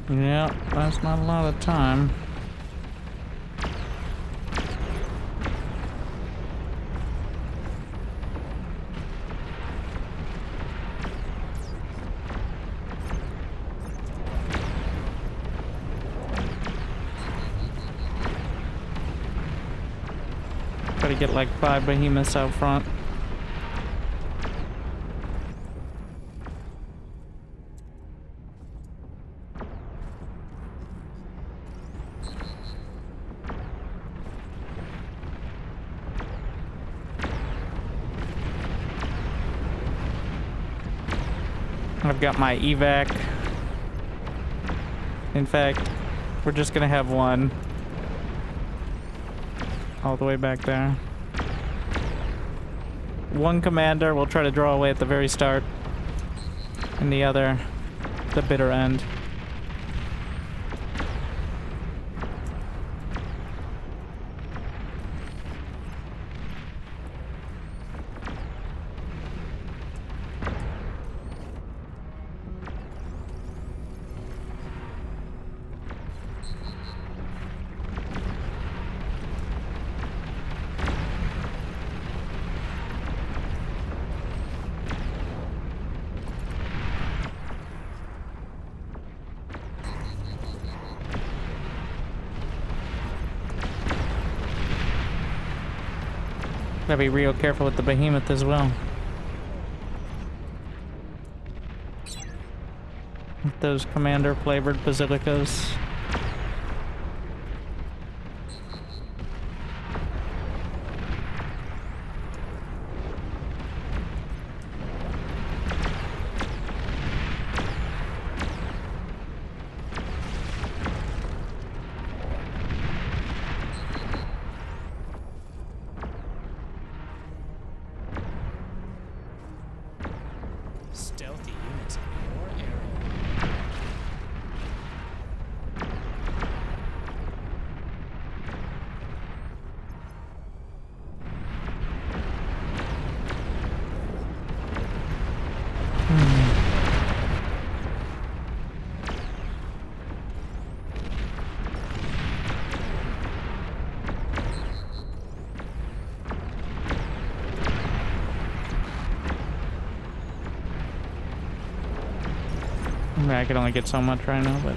Yeah, that's not a lot of time. Try to get like 5 behemoths out front. I've got my evac In fact, we're just gonna have one all the way back there. One commander we'll try to draw away at the very start, and the other, the bitter end. Gotta be real careful with the behemoth as well. With those commander flavored basilicas. Stealthy units in your area. I mean, I could only get so much right now, but...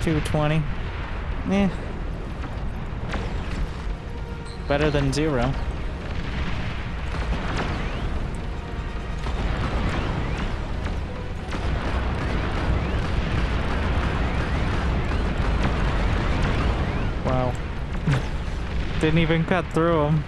$220. Eh. Better than 0. Wow. Didn't even cut through them.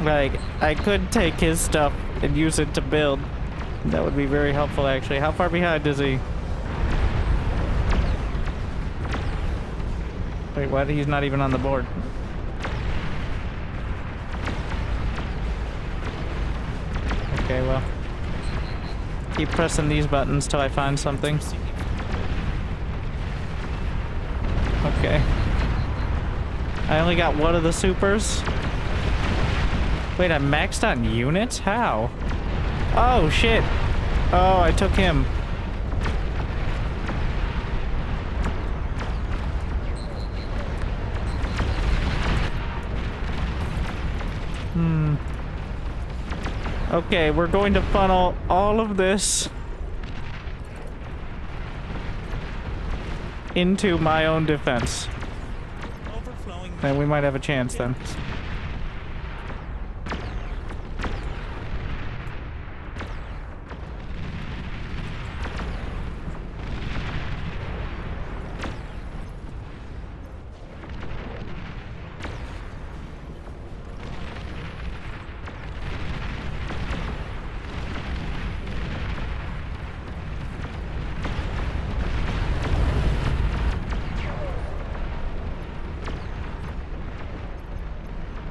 Like, I could take his stuff and use it to build. That would be very helpful, actually. How far behind is he? Wait, what? He's not even on the board. Okay, well. Keep pressing these buttons till I find something. Okay. I only got one of the supers. Wait, I maxed on units? How? Oh, shit. Oh, I took him. Okay, we're going to funnel all of this into my own defense. Overflowing. And we might have a chance then.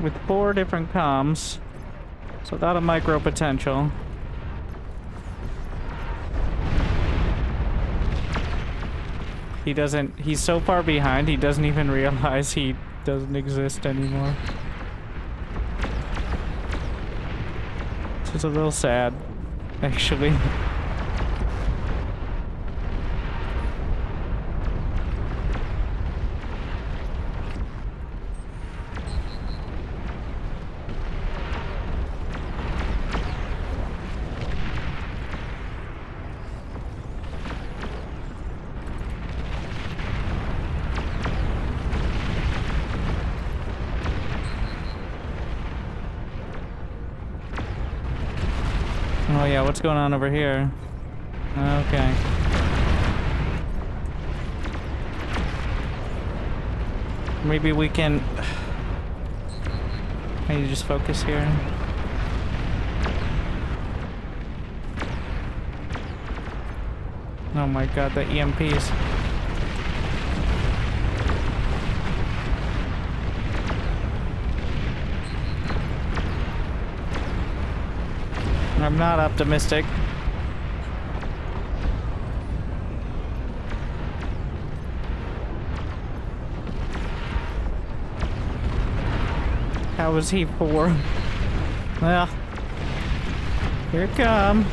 with 4 different comms. So without a micro potential. He's so far behind, he doesn't even realize he doesn't exist anymore. This is a little sad, actually. Oh yeah, what's going on over here? Okay. Maybe we can... Maybe just focus here. Oh my god, the EMPs. I'm not optimistic. How is he 4? Well, here it come.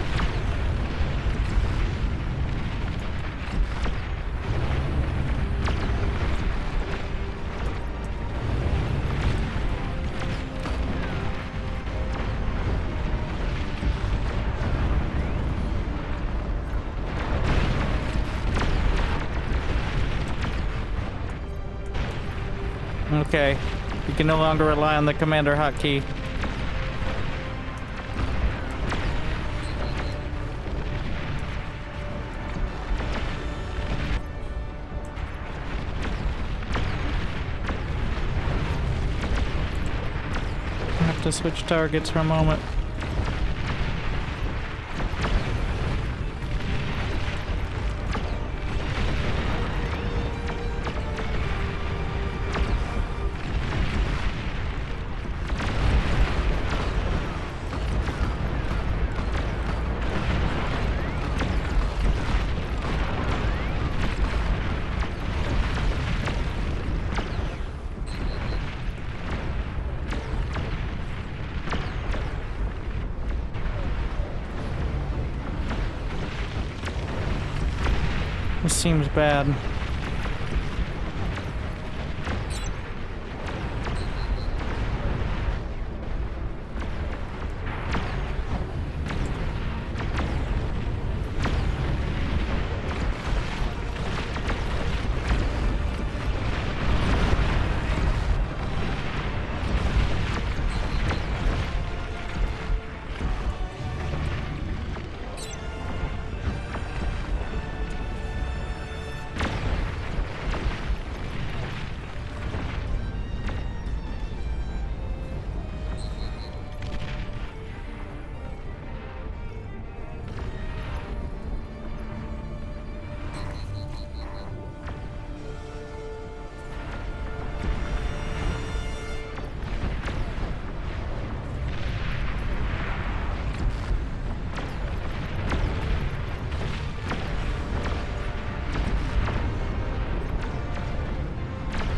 Okay, you can no longer rely on the commander hotkey. I have to switch targets for a moment. This seems bad.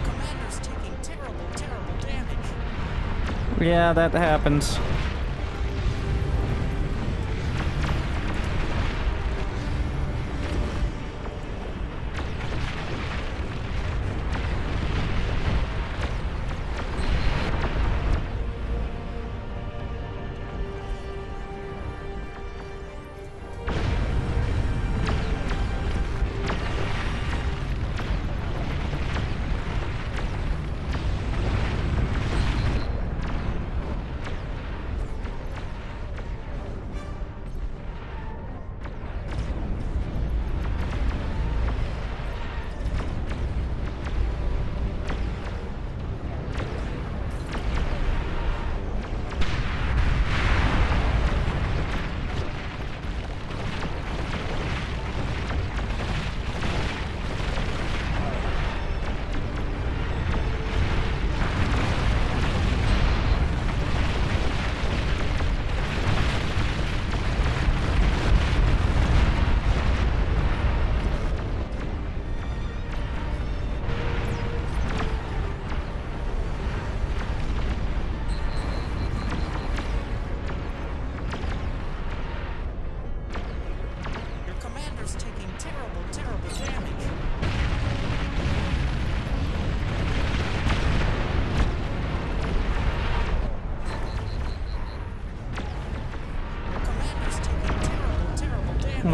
Commander's taking terrible, terrible damage. Yeah, that happens.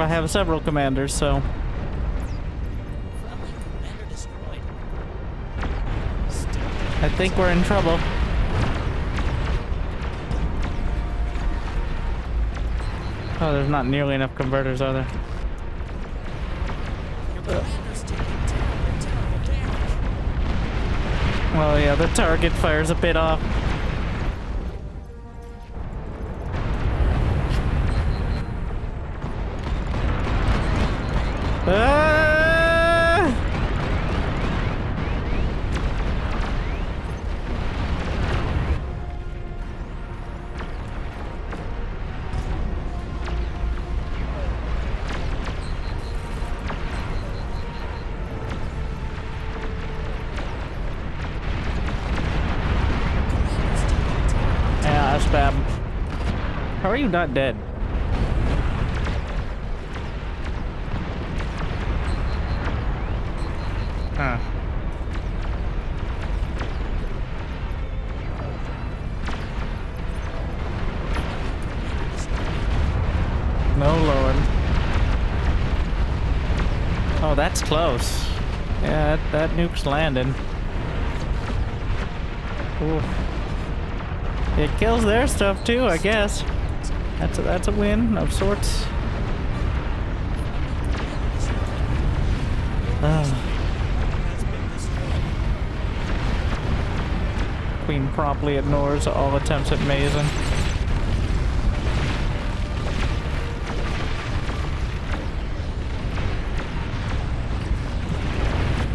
I have several commanders, so... Friendly commander destroyed. I think we're in trouble. Oh, there's not nearly enough converters, are there? Your commander's taking terrible damage. Well, yeah, the target fires a bit off. Ah! Yeah, that's bad. How are you not dead? Huh. No, Lord. Oh, that's close. Yeah, that nuke's landing. Ooh. It kills their stuff too, I guess. That's a win of sorts. Queen promptly ignores all attempts at mazing.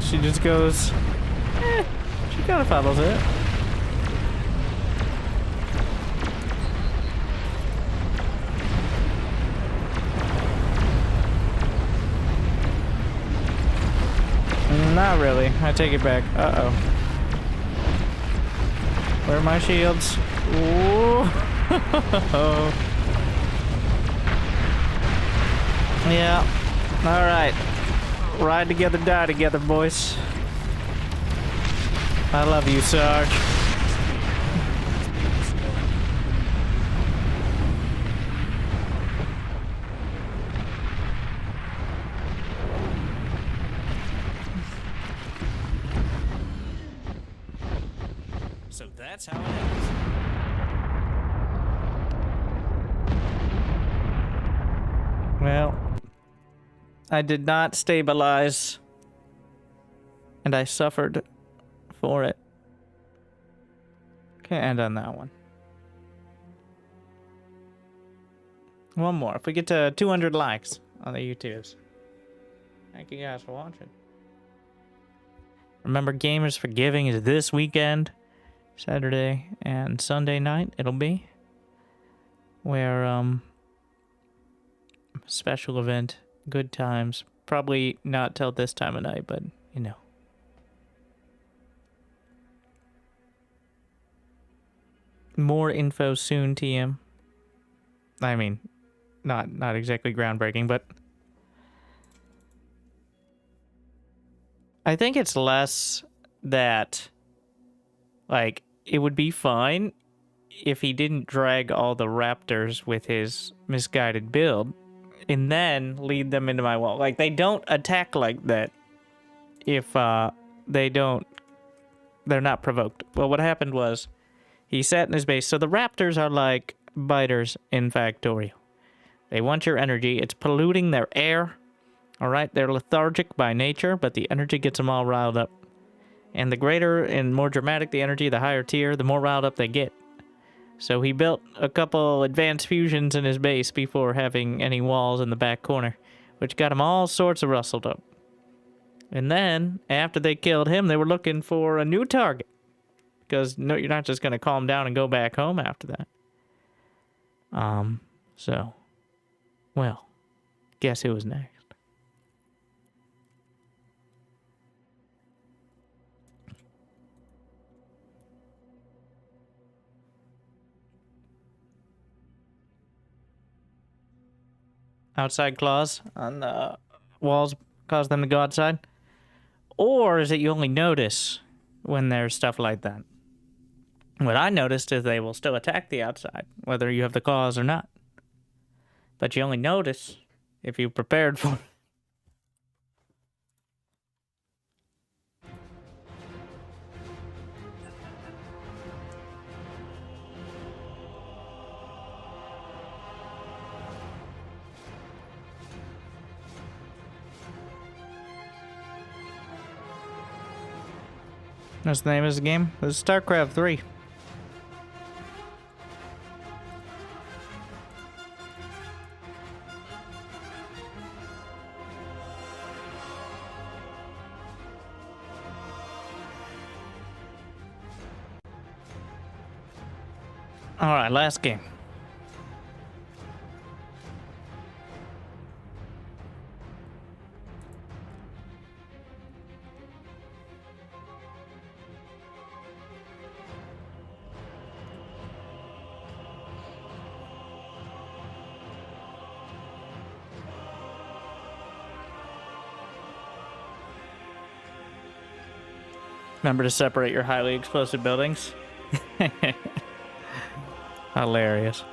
She just goes, she kind of follows it. Not really. I take it back. Uh-oh. Where are my shields? Ooh. Yeah. Alright. Ride together, die together, boys. I love you, Sarge. So that's how it ends. Well, I did not stabilize, and I suffered for it. Okay, end on that one. One more. If we get to 200 likes on the YouTubes. Thank you guys for watching. Remember, Gamers for Giving is this weekend. Saturday and Sunday night it'll be. Where, special event, good times. Probably not till this time of night, but, you know. More info soon, TM. I mean, not exactly groundbreaking, but I think it's less that, like, it would be fine if he didn't drag all the raptors with his misguided build and then lead them into my wall. Like, they don't attack like that if they're not provoked. Well, what happened was he sat in his base. So the raptors are like biters in Factorio. They want your energy. It's polluting their air. All right, they're lethargic by nature, but the energy gets them all riled up. And the greater and more dramatic the energy, the higher tier, the more riled up they get. So he built a couple advanced fusions in his base before having any walls in the back corner, which got him all sorts of rustled up. And then, after they killed him, they were looking for a new target. Because no, you're not just going to calm down and go back home after that. So, well, guess who was next? Outside claws on the walls cause them to go outside? Or is it you only notice when there's stuff like that? What I noticed is they will still attack the outside, whether you have the claws or not. But you only notice if you prepared for it. What's the name of this game? It's StarCraft 3. Alright, last game. Remember to separate your highly explosive buildings. Hilarious.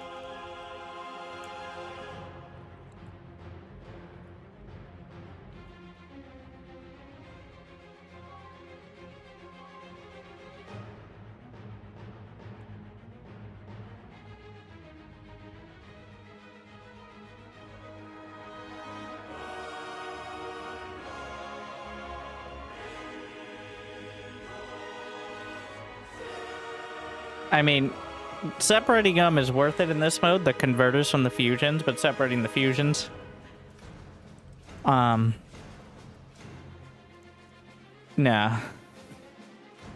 I mean, separating them is worth it in this mode, the converters from the fusions, but separating the fusions, nah.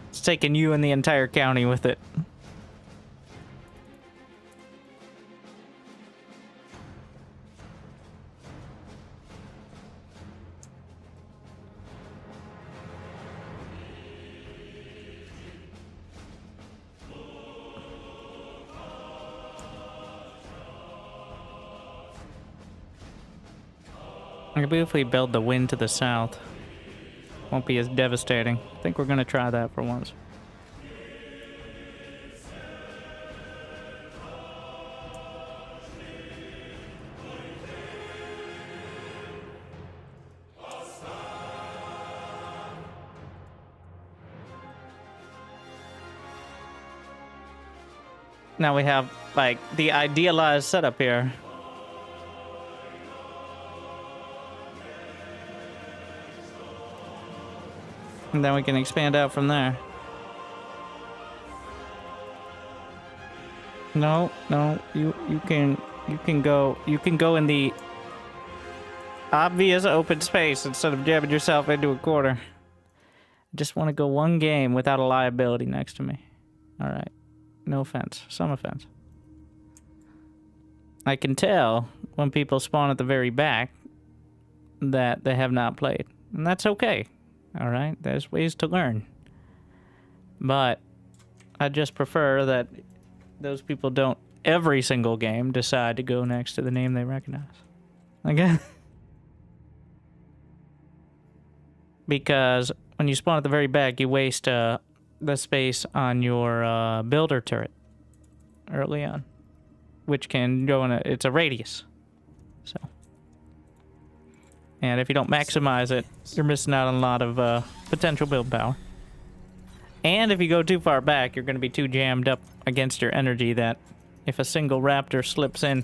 It's taking you and the entire county with it. Maybe if we build the wind to the south, won't be as devastating. I think we're gonna try that for once. Now we have, like, the idealized setup here. And then we can expand out from there. No, you can go in the obvious open space instead of jamming yourself into a corner. I just want to go one game without a liability next to me. All right, no offense, some offense. I can tell when people spawn at the very back that they have not played, and that's okay. All right, there's ways to learn. But I just prefer that those people don't every single game decide to go next to the name they recognize. Okay? Because when you spawn at the very back, you waste the space on your builder turret early on, which can go in it's a radius. So. And if you don't maximize it, you're missing out on a lot of potential build power. And if you go too far back, you're going to be too jammed up against your energy that if a single raptor slips in,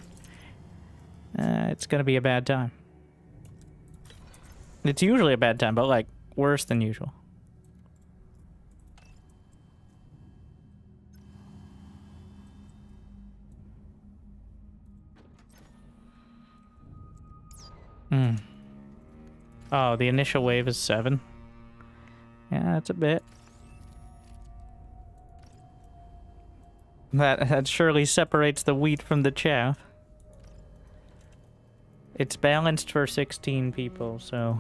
it's going to be a bad time. It's usually a bad time, but like worse than usual. Oh, the initial wave is 7. Yeah, that's a bit. That surely separates the wheat from the chaff. It's balanced for 16 people, so...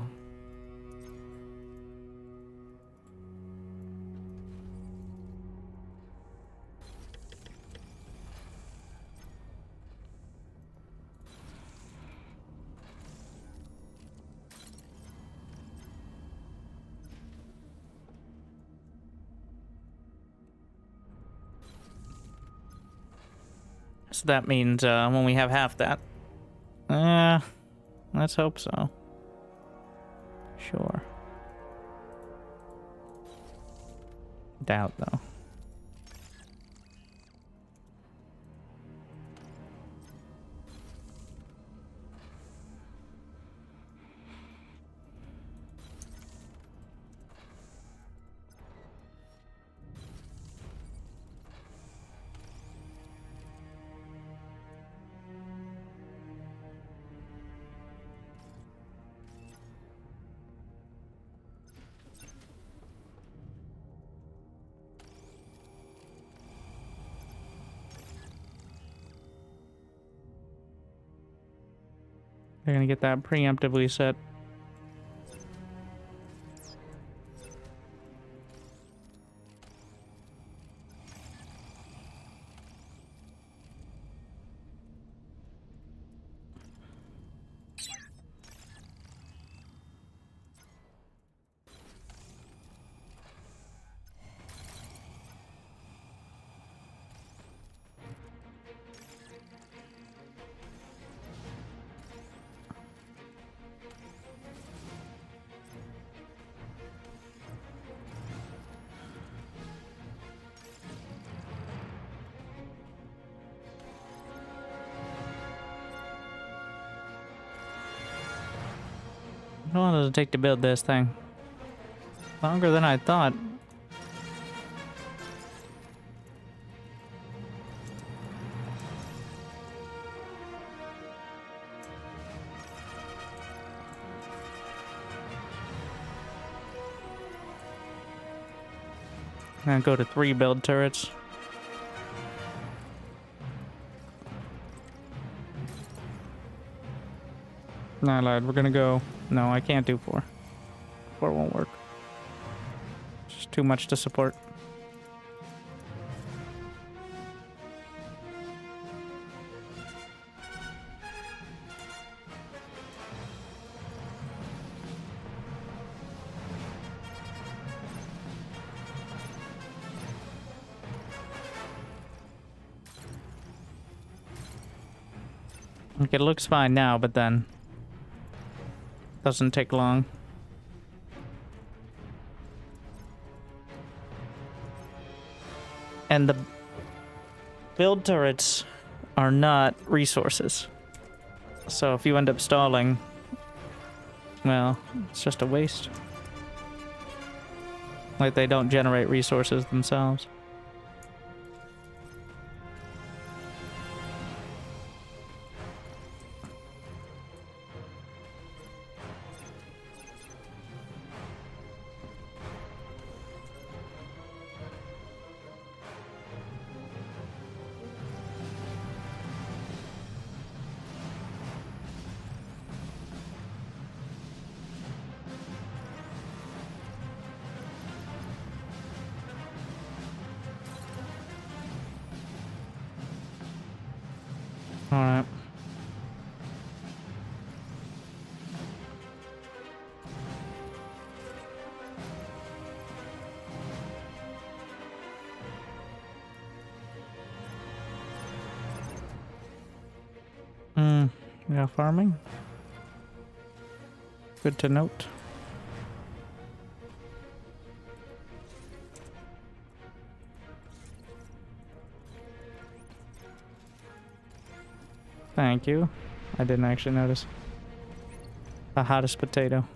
So that means when we have half that, Let's hope so. Sure. Doubt, though. They're gonna get that preemptively set. How long does it take to build this thing? Longer than I thought. I'm gonna go to 3 build turrets. Nah, lad, we're gonna go. No, I can't do 4. 4 won't work. It's just too much to support. Like, it looks fine now, but then doesn't take long. And the build turrets are not resources. So if you end up stalling, well, it's just a waste. Like, they don't generate resources themselves. Alright. Yeah, farming. Good to note. Thank you. I didn't actually notice. The hottest potato.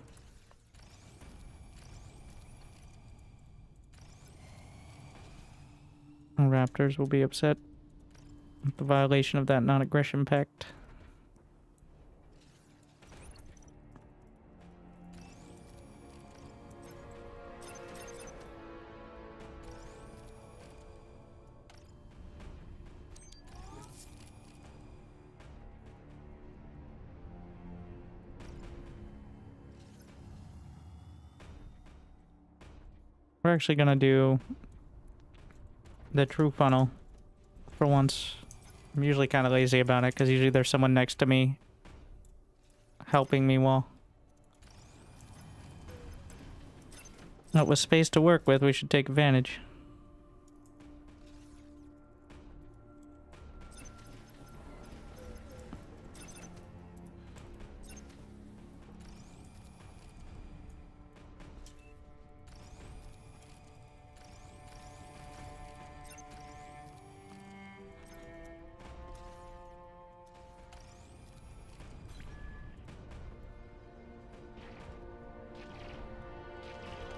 Raptors will be upset with the violation of that non-aggression pact. We're actually gonna do the true funnel for once. I'm usually kind of lazy about it because usually there's someone next to me helping me while. But with space to work with, we should take advantage.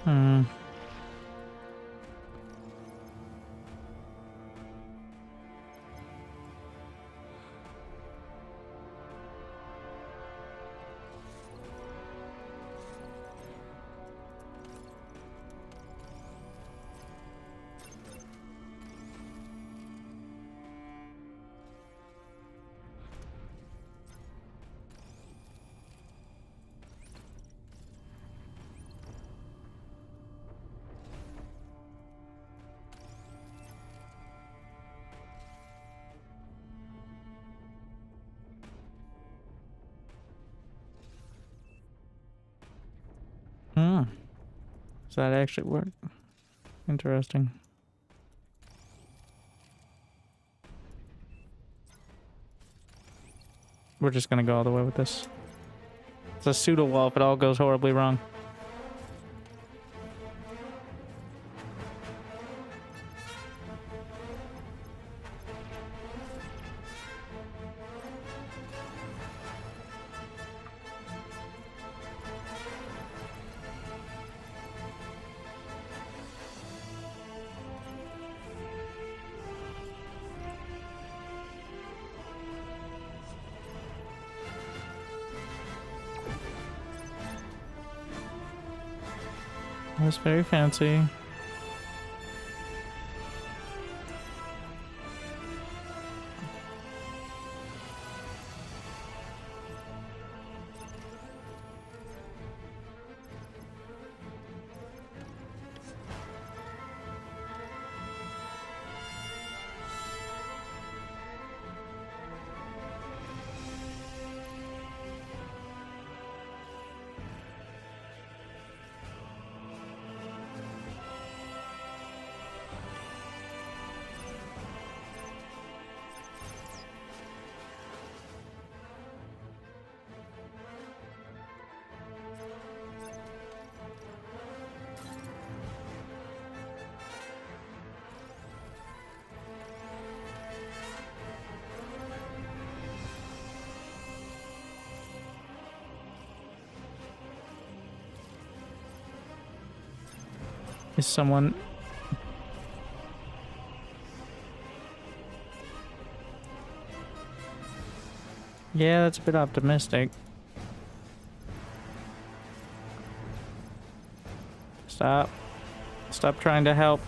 Hmm. Hmm. Does that actually work? Interesting. We're just gonna go all the way with this. It's a pseudo wall if it all goes horribly wrong. That's very fancy. Is someone... Yeah, that's a bit optimistic. Stop. Stop trying to help.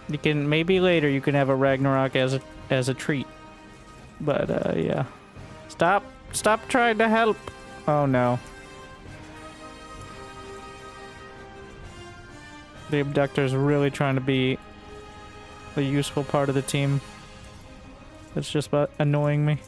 You can, maybe later you can have a Ragnarok as a treat. But yeah. Stop trying to help. Oh no. The abductor's really trying to be a useful part of the team. It's just about annoying me.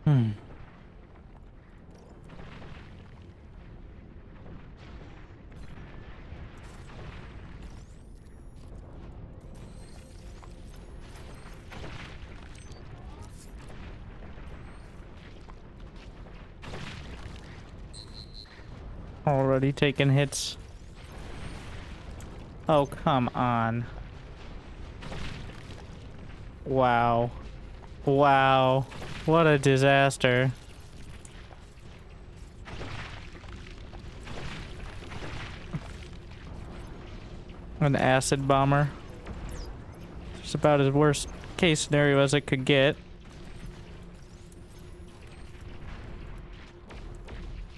Hmm. Already taking hits. Oh, come on. Wow. Wow. What a disaster. An acid bomber. It's about as worst case scenario as it could get.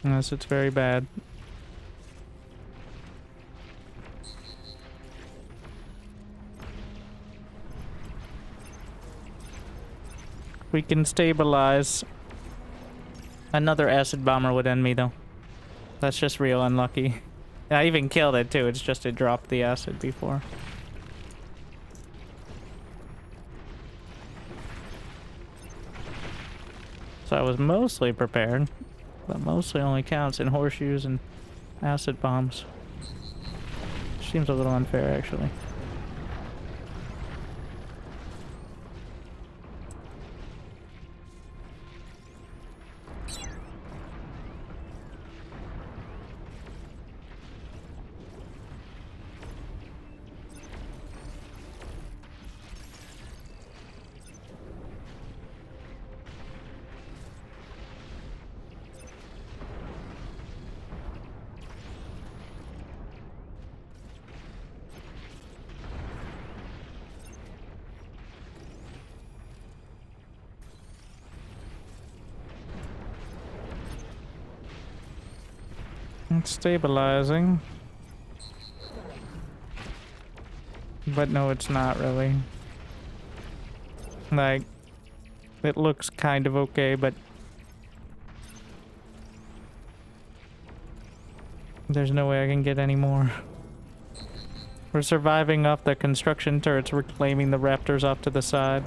Unless it's very bad. We can stabilize. Another acid bomber would end me though. That's just real unlucky. I even killed it too, it's just it dropped the acid before. So I was mostly prepared, but mostly only counts in horseshoes and acid bombs. Seems a little unfair actually. It's stabilizing. But no, it's not really. Like, it looks kind of okay, but there's no way I can get any more. We're surviving off the construction turrets, reclaiming the raptors off to the side.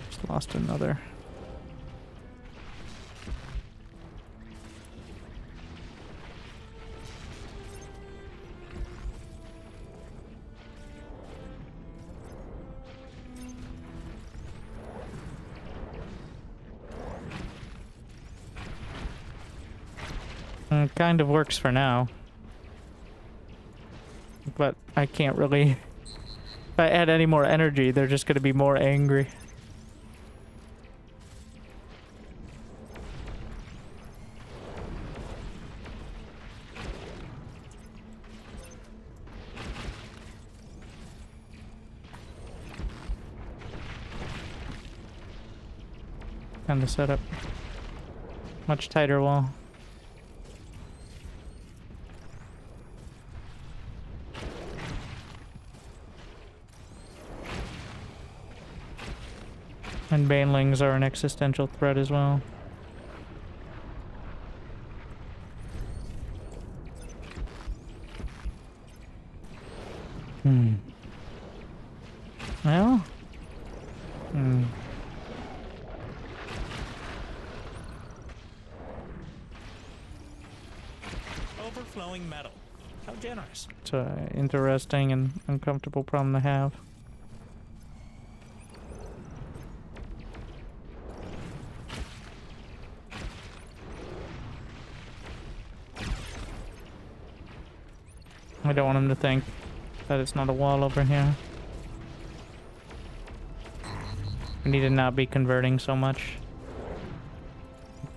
Just lost another. It kind of works for now. But I can't really... If I add any more energy, they're just going to be more angry. Kind of set up much tighter wall. And banelings are an existential threat as well. Well? Overflowing metal. How generous. It's an interesting and uncomfortable problem to have. I don't want him to think that it's not a wall over here. We need to not be converting so much.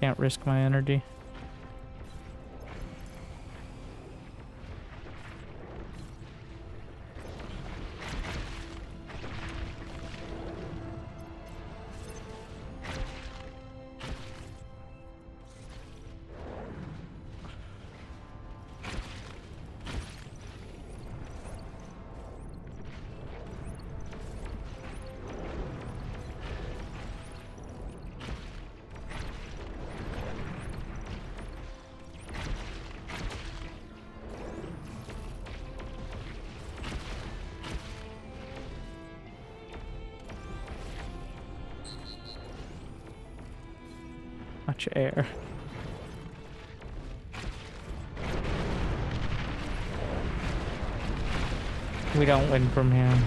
Can't risk my energy. Much air. We don't win from here.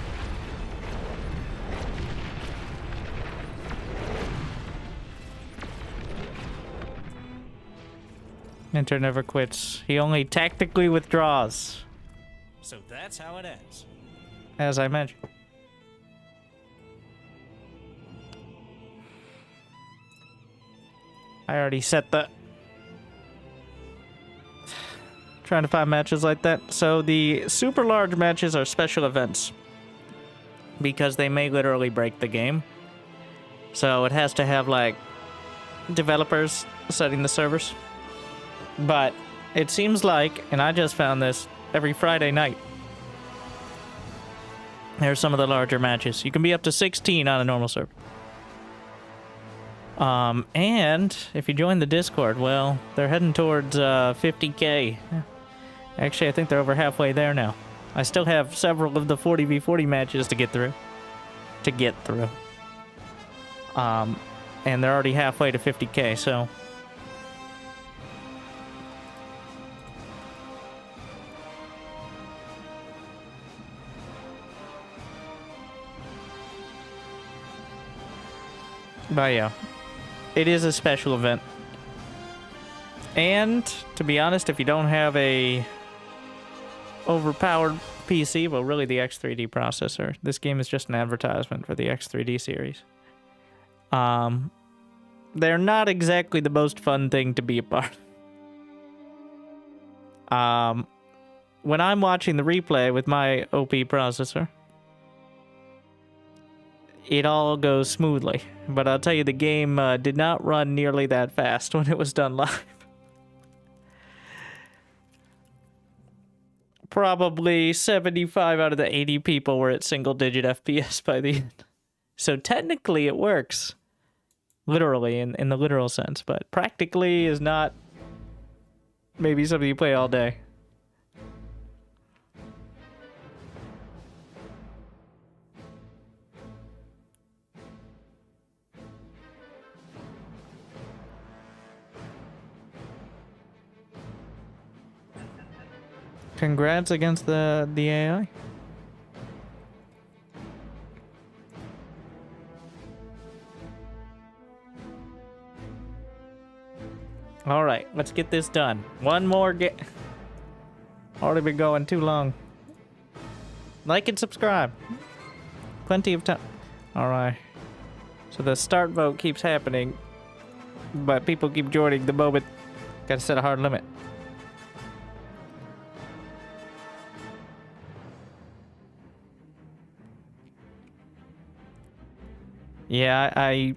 Enter never quits. He only tactically withdraws, So that's how it ends. as I mentioned. I already set the... Trying to find matches like that. So the super large matches are special events, because they may literally break the game. So it has to have, like, developers setting the servers. But it seems like, and I just found this, every Friday night, there's some of the larger matches. You can be up to 16 on a normal server. And if you join the Discord, well, they're heading towards 50k. Actually, I think they're over halfway there now. I still have several of the 40v40 matches to get through. And they're already halfway to 50k, so... But yeah, it is a special event. And, to be honest, if you don't have a overpowered PC, well, really the X3D processor, this game is just an advertisement for the X3D series. They're not exactly the most fun thing to be a part of. When I'm watching the replay with my OP processor, it all goes smoothly. But I'll tell you, the game did not run nearly that fast when it was done live. Probably 75 out of the 80 people were at single-digit FPS by the end. So technically it works. Literally, in the literal sense. But practically is not maybe something you play all day. Congrats against the AI. All right, let's get this done. One more already been going too long. Like and subscribe. Plenty of time. All right. So the start vote keeps happening, but people keep joining the moment. Gotta set a hard limit. Yeah, I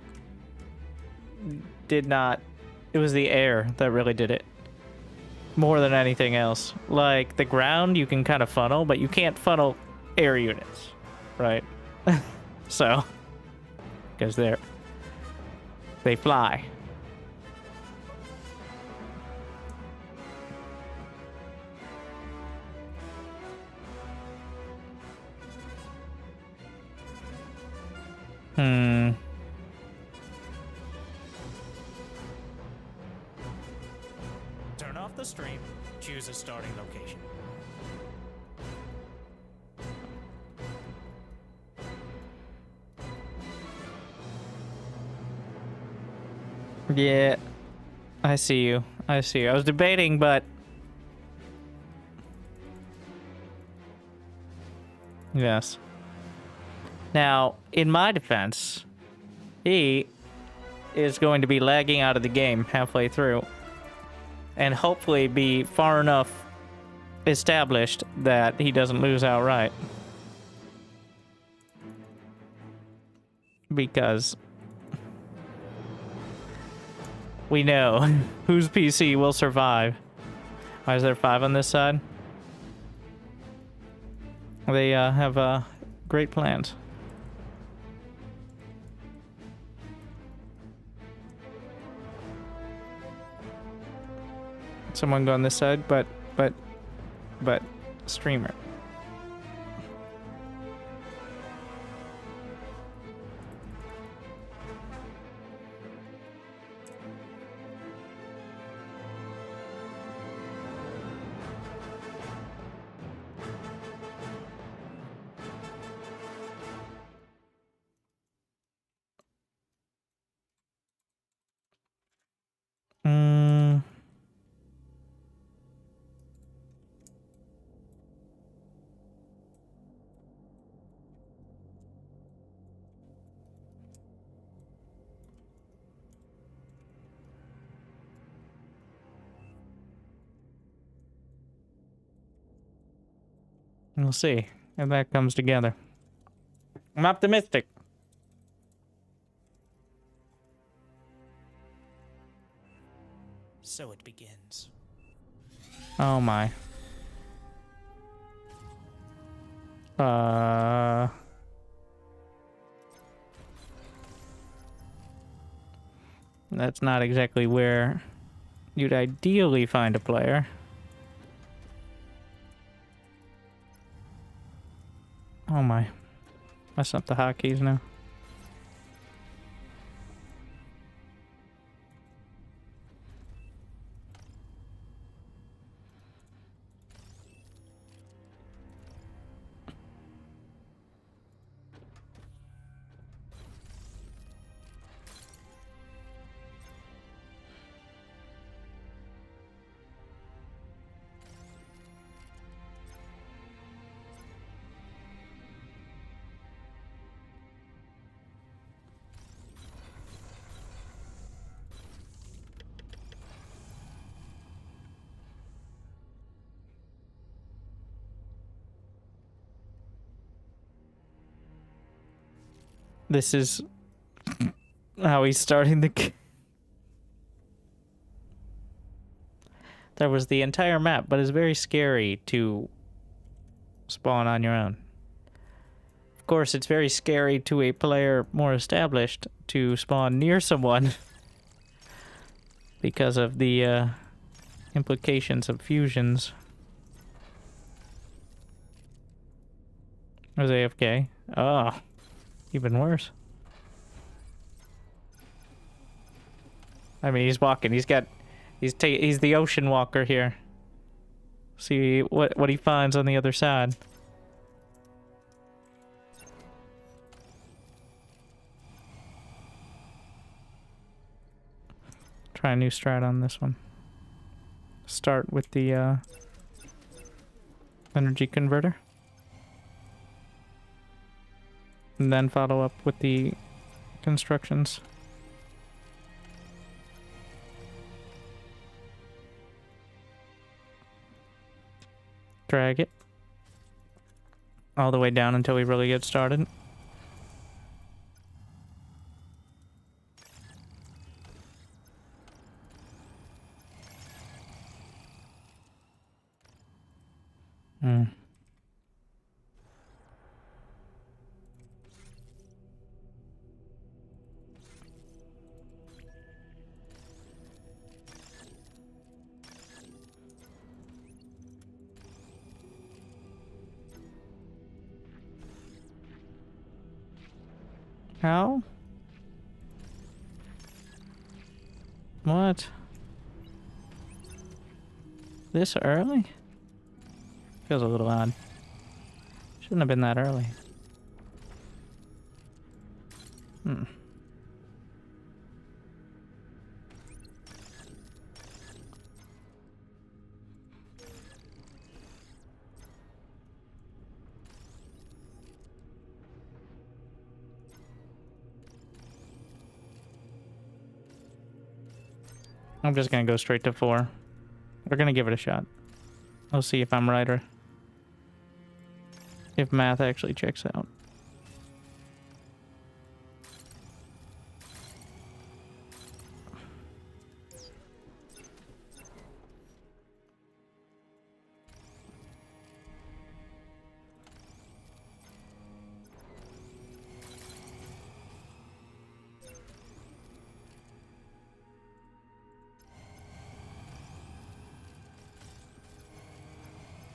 did not. It was the air that really did it. More than anything else. Like, the ground you can kind of funnel, but you can't funnel air units, right? So, because they fly. Turn off the stream, choose a starting location. Yeah, I see you. I see you. I was debating, but... Yes. Now, in my defense, he is going to be lagging out of the game halfway through. And hopefully be far enough established that he doesn't lose outright. Because we know whose PC will survive. Why is there 5 on this side? They have great plans. Someone go on this side, but streamer. We'll see if that comes together. I'm optimistic. So it begins. Oh my. That's not exactly where you'd ideally find a player. Oh my. Messing up the hotkeys now. This is how he's starting the... There was the entire map, but it's very scary to spawn on your own. Of course, it's very scary to a player more established to spawn near someone because of the implications of fusions. Was AFK? Oh, even worse. I mean, he's walking. He's the ocean walker here. See what he finds on the other side. Try a new strat on this one. Start with the energy converter. And then follow up with the constructions. Drag it all the way down until we really get started. How? What? This early? Feels a little odd. Shouldn't have been that early. I'm just gonna go straight to 4. We're gonna give it a shot. We'll see if I'm right or if math actually checks out.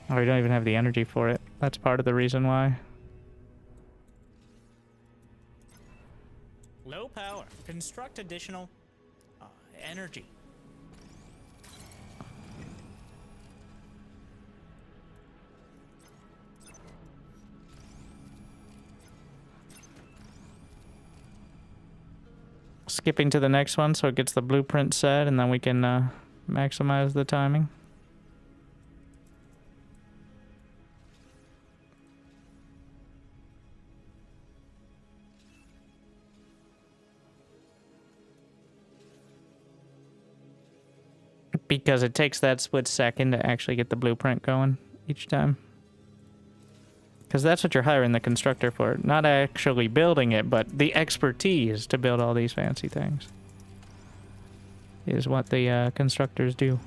Oh, we don't even have the energy for it. That's part of the reason why. Low power. Construct additional energy. Skipping to the next one so it gets the blueprint set and then we can maximize the timing. Because it takes that split second to actually get the blueprint going each time. Because that's what you're hiring the constructor for. Not actually building it, but the expertise to build all these fancy things. Is what the constructors do.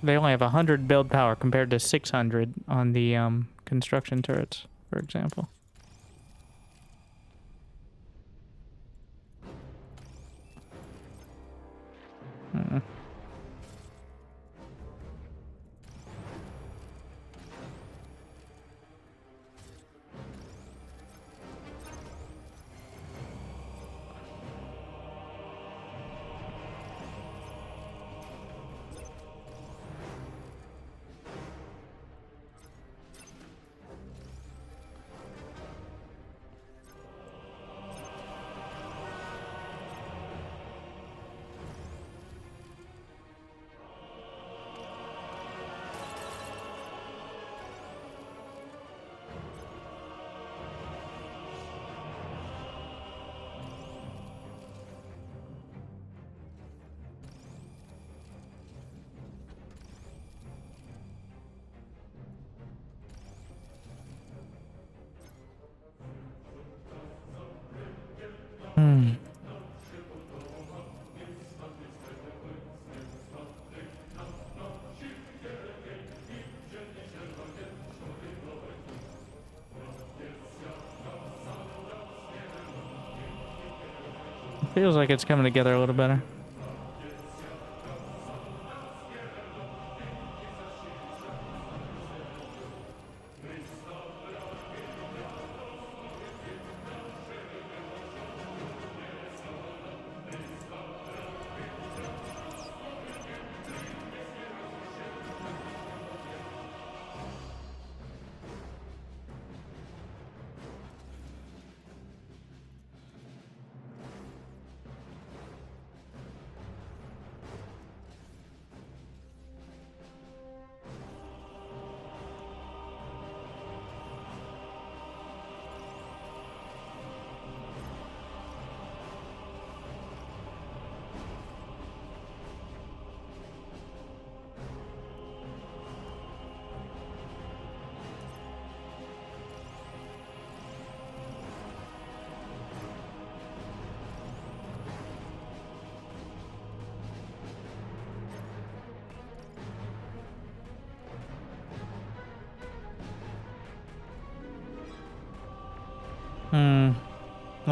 They only have 100 build power compared to 600 on the construction turrets, for example. Feels like it's coming together a little better.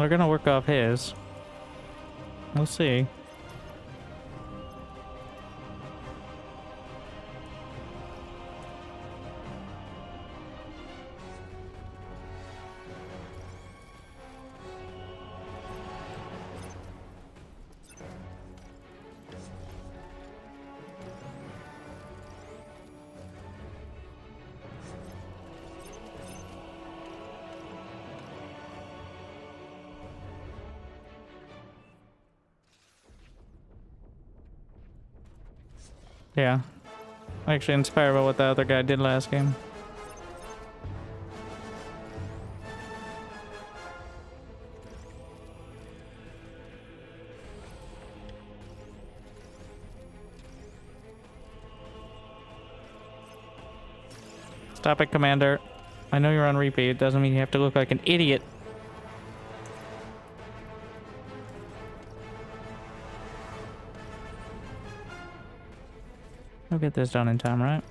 We're gonna work off his. We'll see. Yeah. Actually inspired by what the other guy did last game. Stop it, Commander. I know you're on repeat. It doesn't mean you have to look like an idiot. We'll get this done in time, right?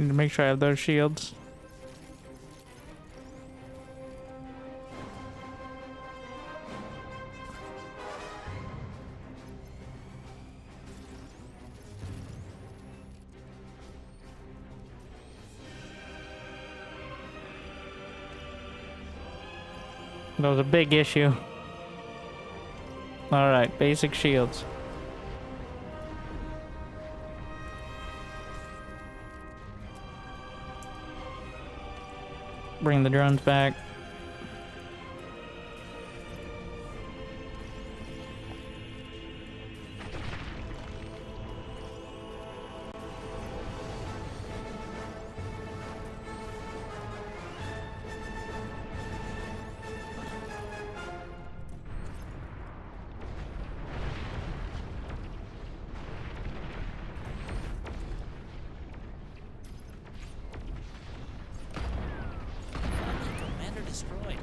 Need to make sure I have those shields. That was a big issue. Alright, basic shields. Bring the drones back. Commander destroyed.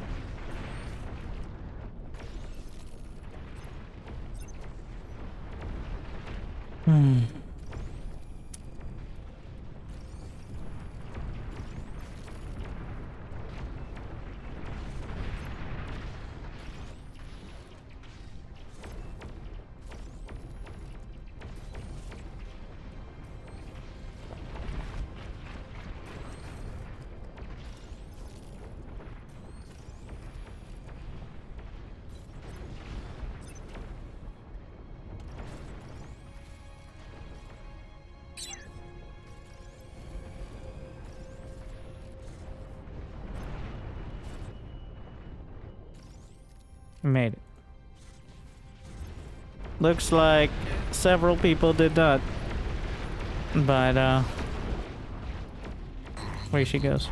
Made it. Looks like several people did not. But, where she goes.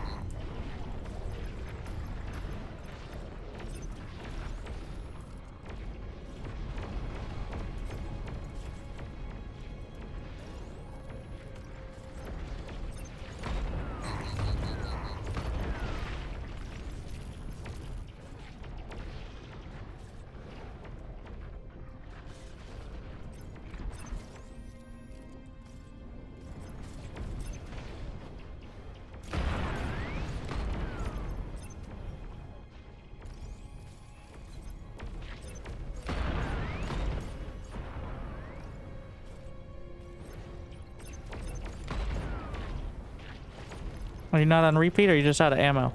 Are you not on repeat or are you just out of ammo?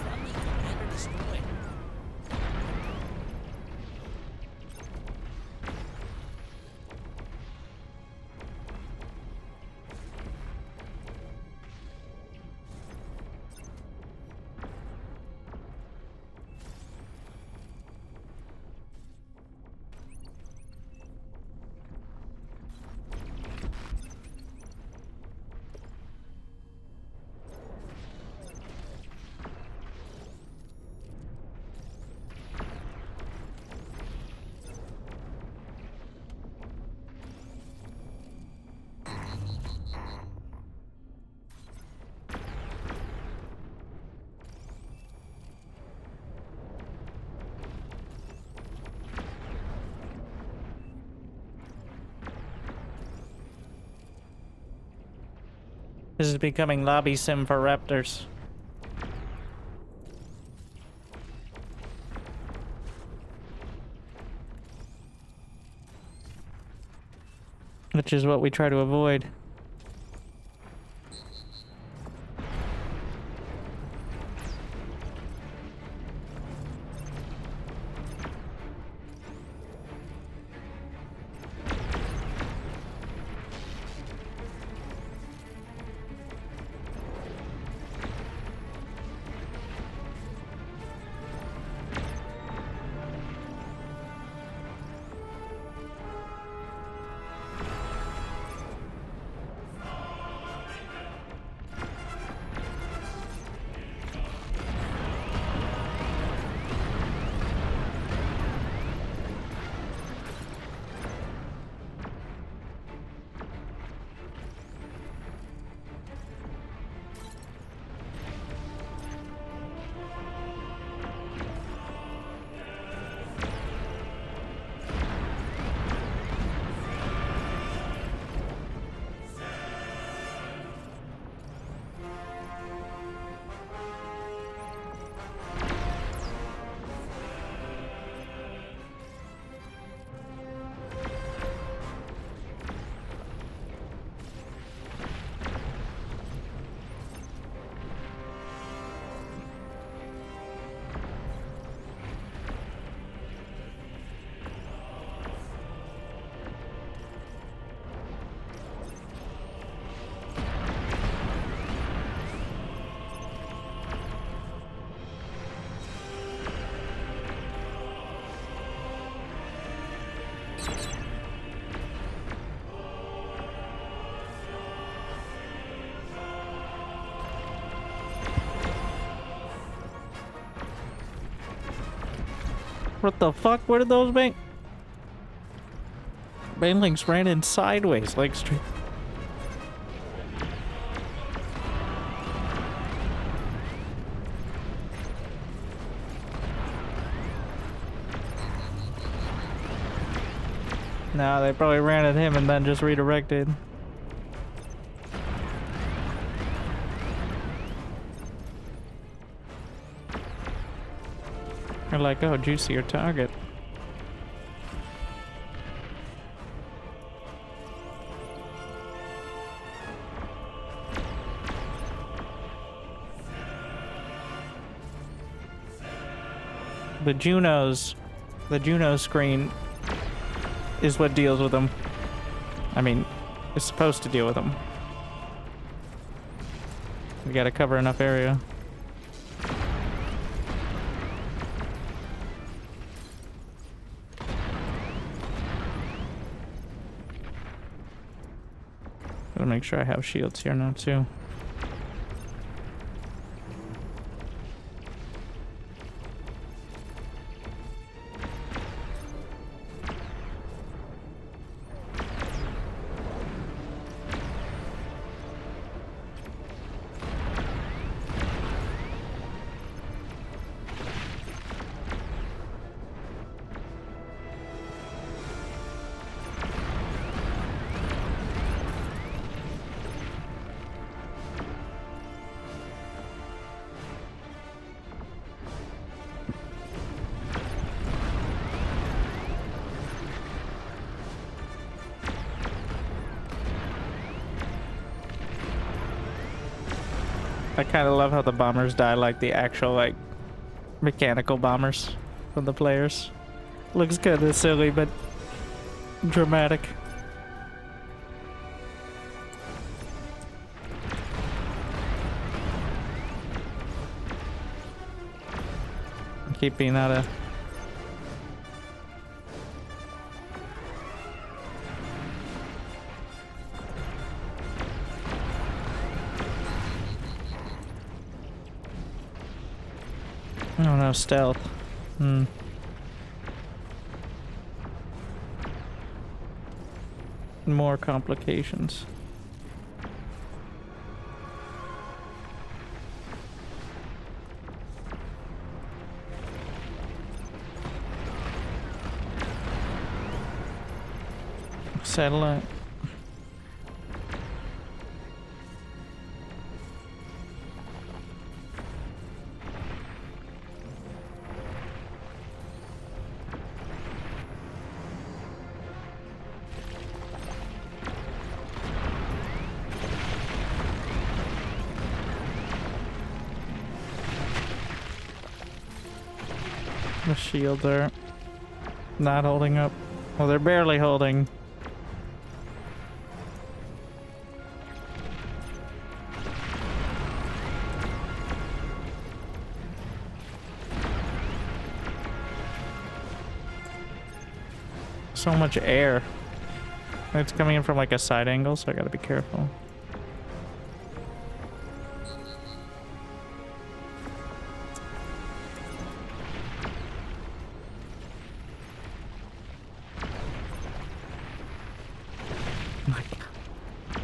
Friendly commander destroyed. This is becoming lobby sim for raptors. Which is what we try to avoid. What the fuck? Where did those bank? Banelings ran in sideways, like straight. No, they probably ran at him and then just redirected. They're like, oh, juicier target. The Juno screen is what deals with them. I mean, it's supposed to deal with them. We gotta cover enough area. Gotta make sure I have shields here now too. I kind of love how the bombers die like the actual, like, mechanical bombers from the players. Looks kind of silly, but dramatic. Keep being out of... Oh no, stealth. More complications. Satellite. The shields are not holding up. Well, they're barely holding. So much air. It's coming in from like a side angle, so I gotta be careful.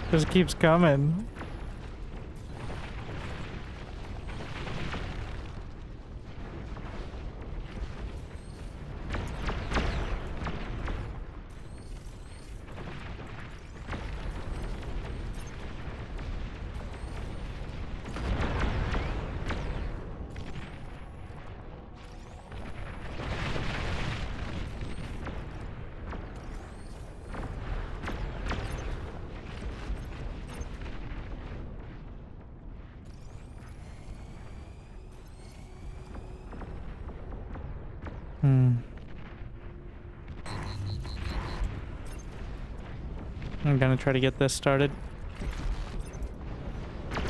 Just keeps coming. I'm gonna try to get this started. If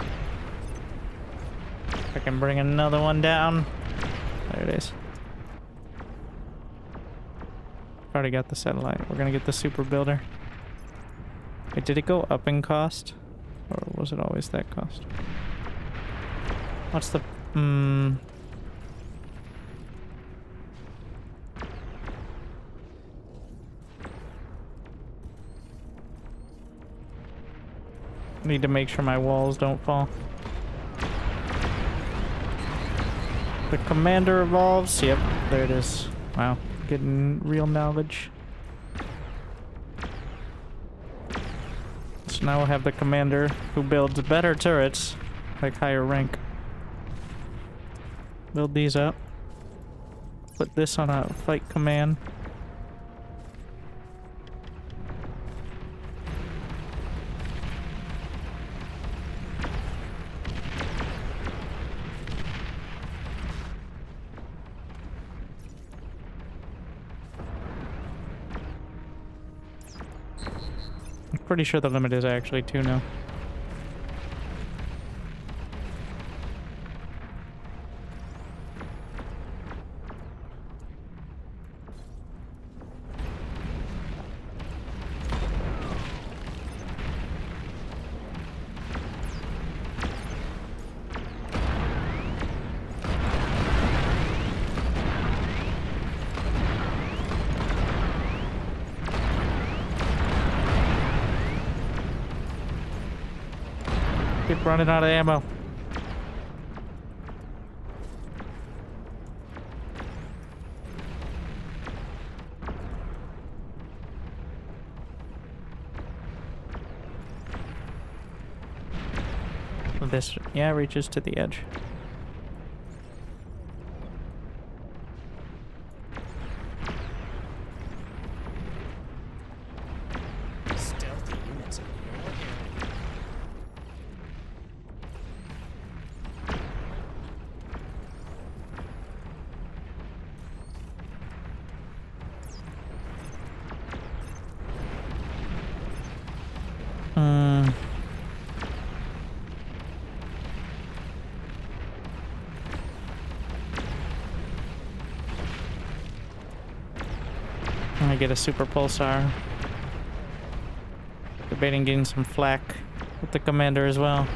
I can bring another one down. There it is. Already got the satellite. We're gonna get the super builder. Wait, did it go up in cost? Or was it always that cost? What's the... Need to make sure my walls don't fall. The commander evolves. Yep, there it is. Wow, getting real knowledge. So now we'll have the commander who builds better turrets, like higher rank. Build these up. Put this on a fight command. Pretty sure the limit is actually 2 now. Keep running out of ammo. This, yeah, reaches to the edge. Stealthy units in your area. I get a super pulsar. Debating getting some flak with the commander as well.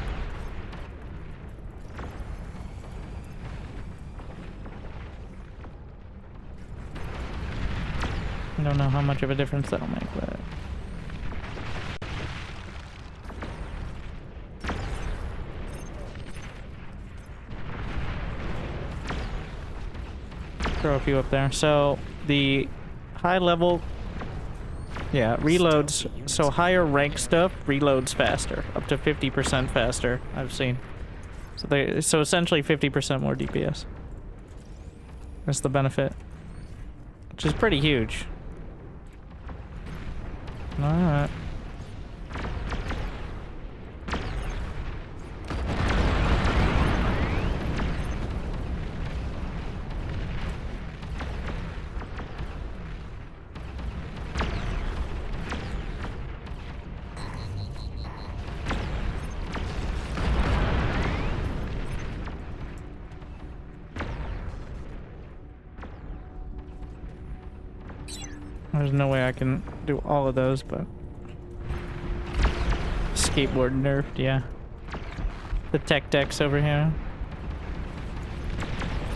I don't know how much of a difference that'll make, but throw a few up there. So the high level, yeah, reloads. So higher rank stuff reloads faster, up to 50% faster. I've seen. So essentially 50% more DPS. That's the benefit, which is pretty huge. All right. There's no way I can do all of those, but skateboard nerfed, yeah. The tech decks over here.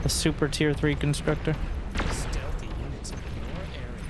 The super tier 3 constructor. Stealthy units in your area.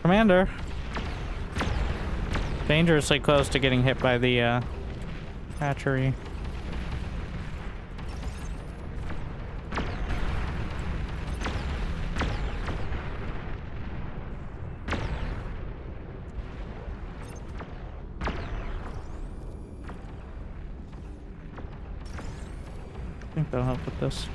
Commander. Dangerously close to getting hit by the hatchery. I think that'll help with this.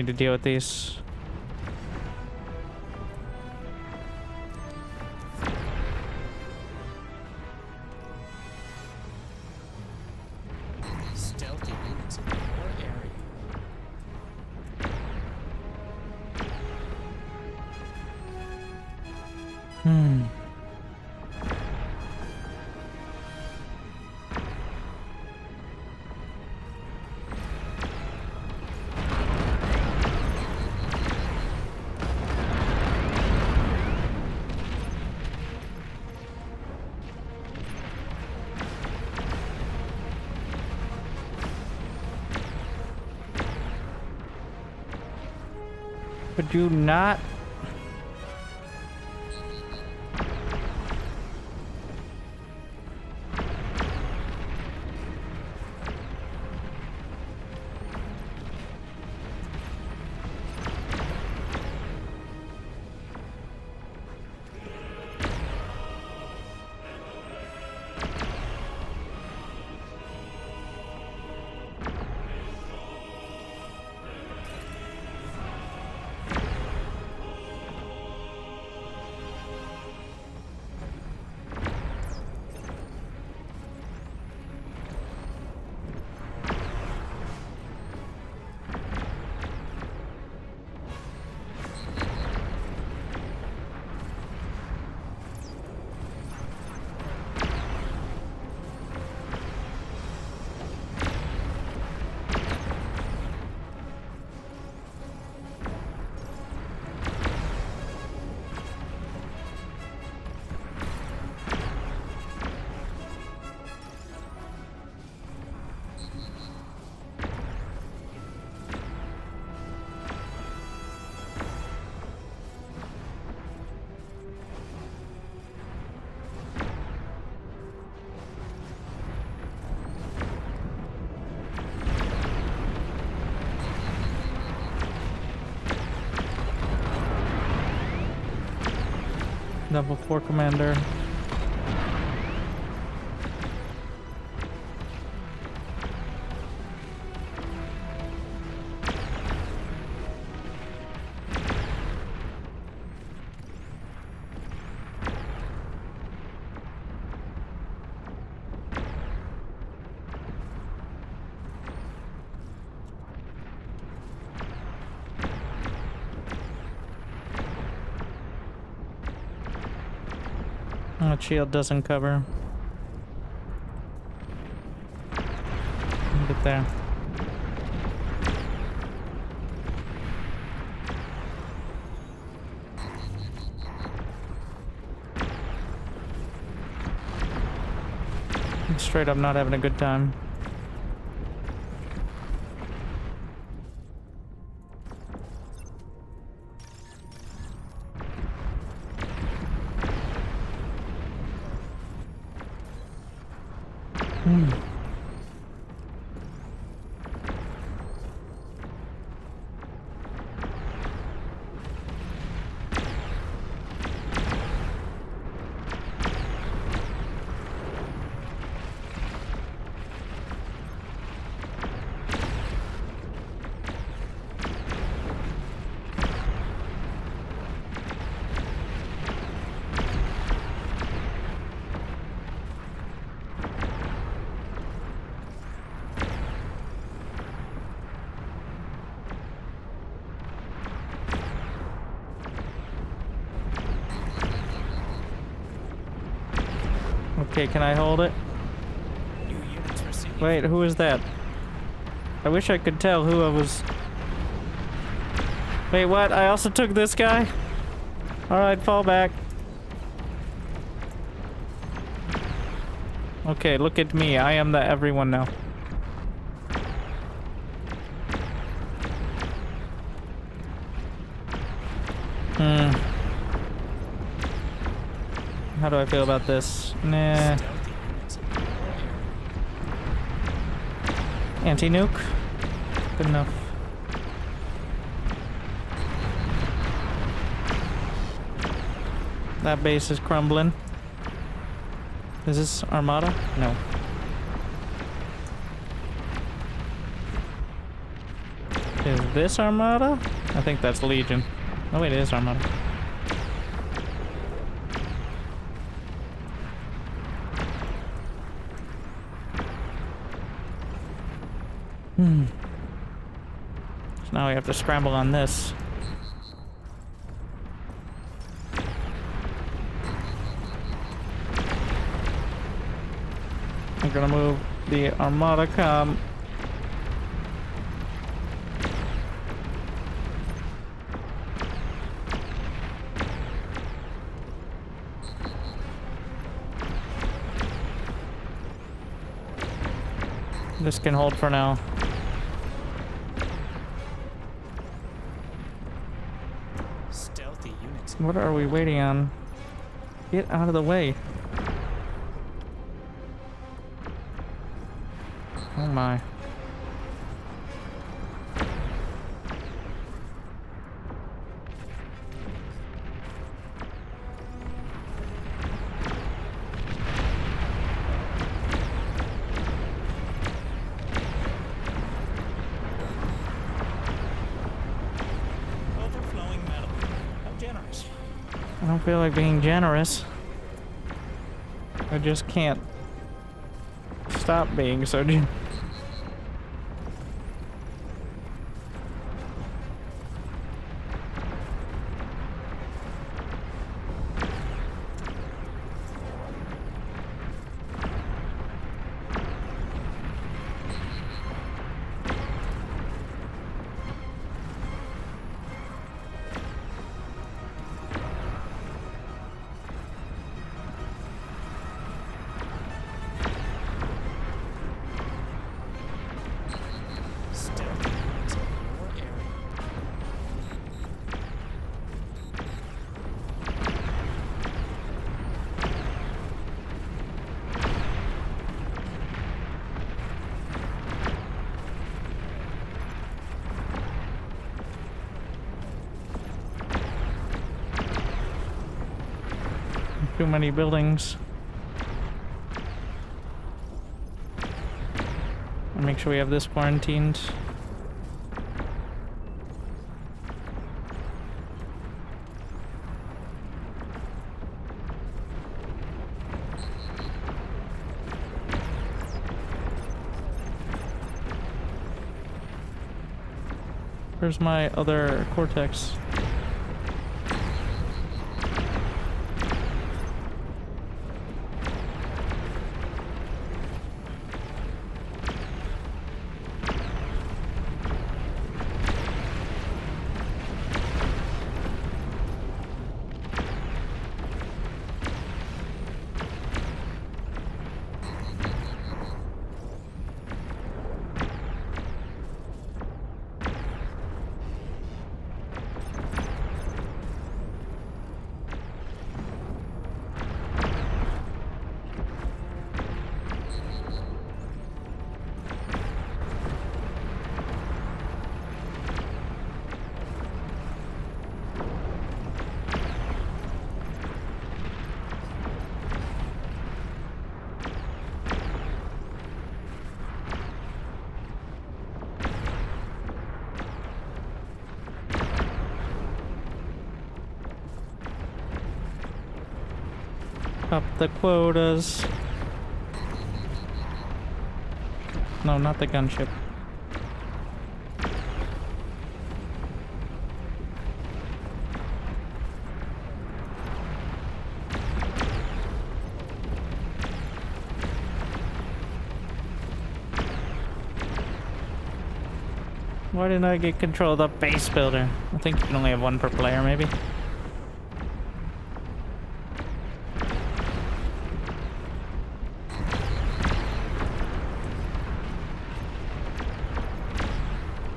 need to deal with these. Stealthy units in your area. Could you not? Level 4 commander. Oh, shield doesn't cover. Get there. I'm straight up not having a good time. Okay, can I hold it? New units received. Wait, who is that? I wish I could tell who I was. Wait, what? I also took this guy? Alright, fall back. Okay, look at me. I am the everyone now. How do I feel about this? Nah. Stealthy units in your area. Anti-nuke? Good enough. That base is crumbling. Is this Armada? No. It is this armada? I think that's Legion. Oh wait, it is armada. So now we have to scramble on this. I'm gonna move the armada comm. This can hold for now. Stealthy units. What are we waiting on? Get out of the way. Oh my. Overflowing metal. How generous. I don't feel like being generous. I just can't stop being so generous. Stealthy units in your area. Too many buildings. I'll make sure we have this quarantined. Where's my other cortex? Up the quotas. No, not the gunship. Why didn't I get control of the base builder? I think you can only have one per player, maybe.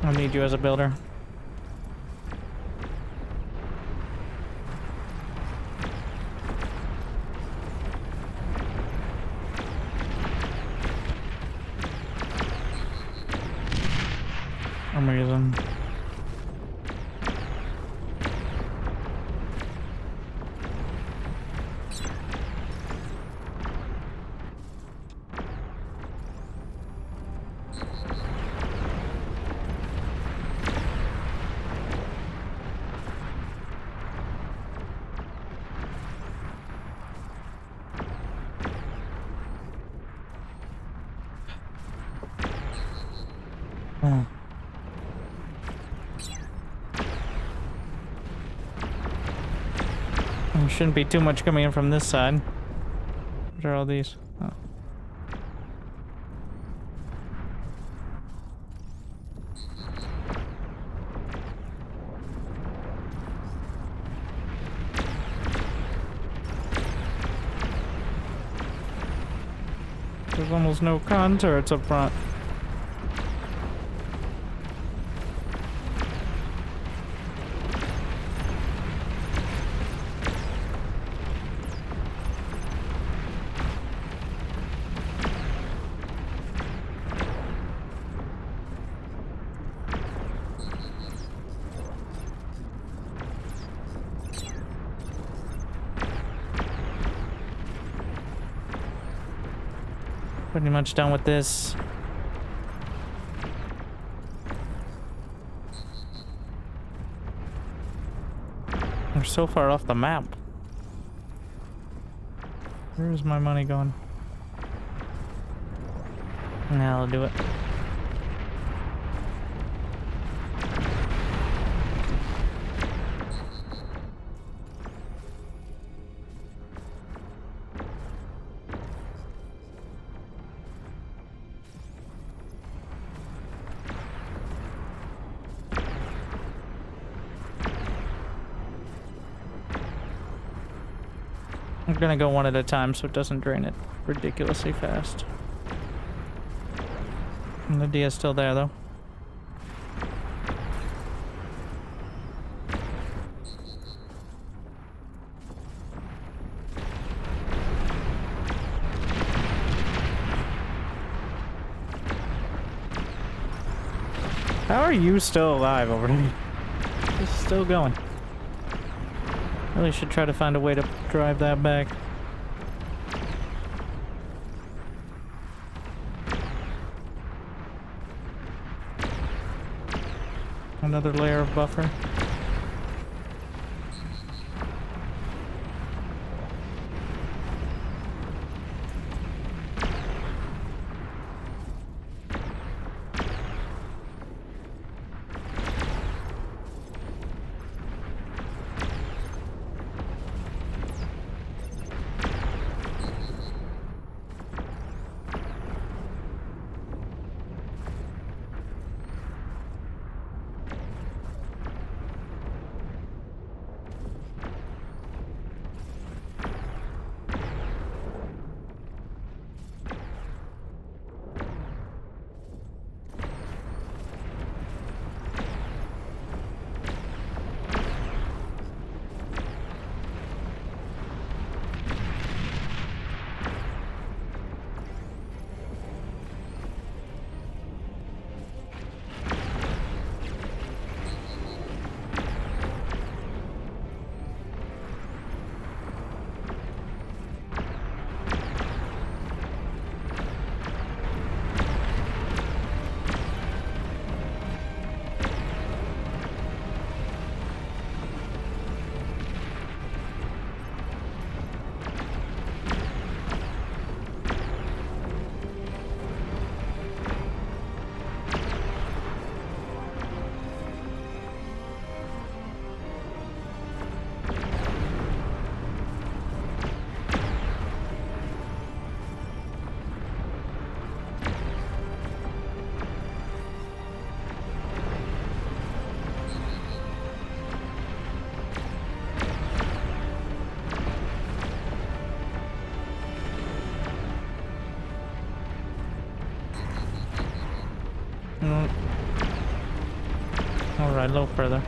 I'll need you as a builder. Amazing. There shouldn't be too much coming in from this side. What are all these? Oh. There's almost no con turrets up front. Pretty much done with this. We're so far off the map. Where is my money going? Now I'll do it. I'm gonna go one at a time so it doesn't drain it ridiculously fast. And the D is still there though. How are you still alive over here? It's still going. Really should try to find a way to drive that back. Another layer of buffer. Alright, a little further.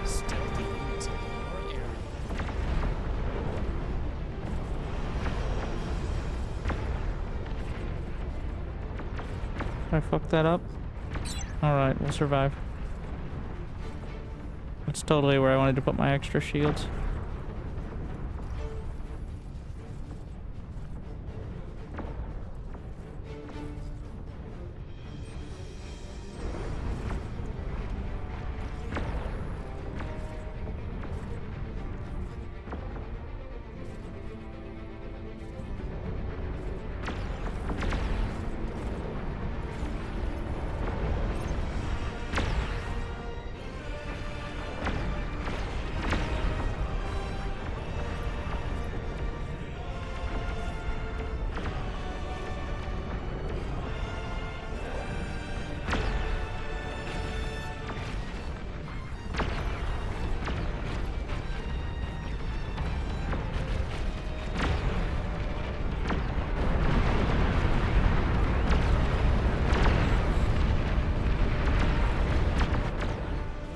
Stealthy units in your area. Did I fuck that up? Alright, we'll survive. That's totally where I wanted to put my extra shields.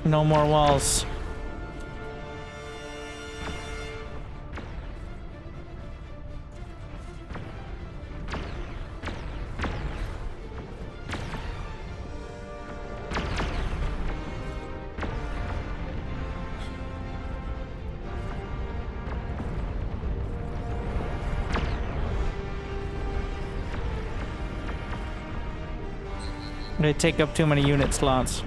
No more walls. They take up too many unit slots.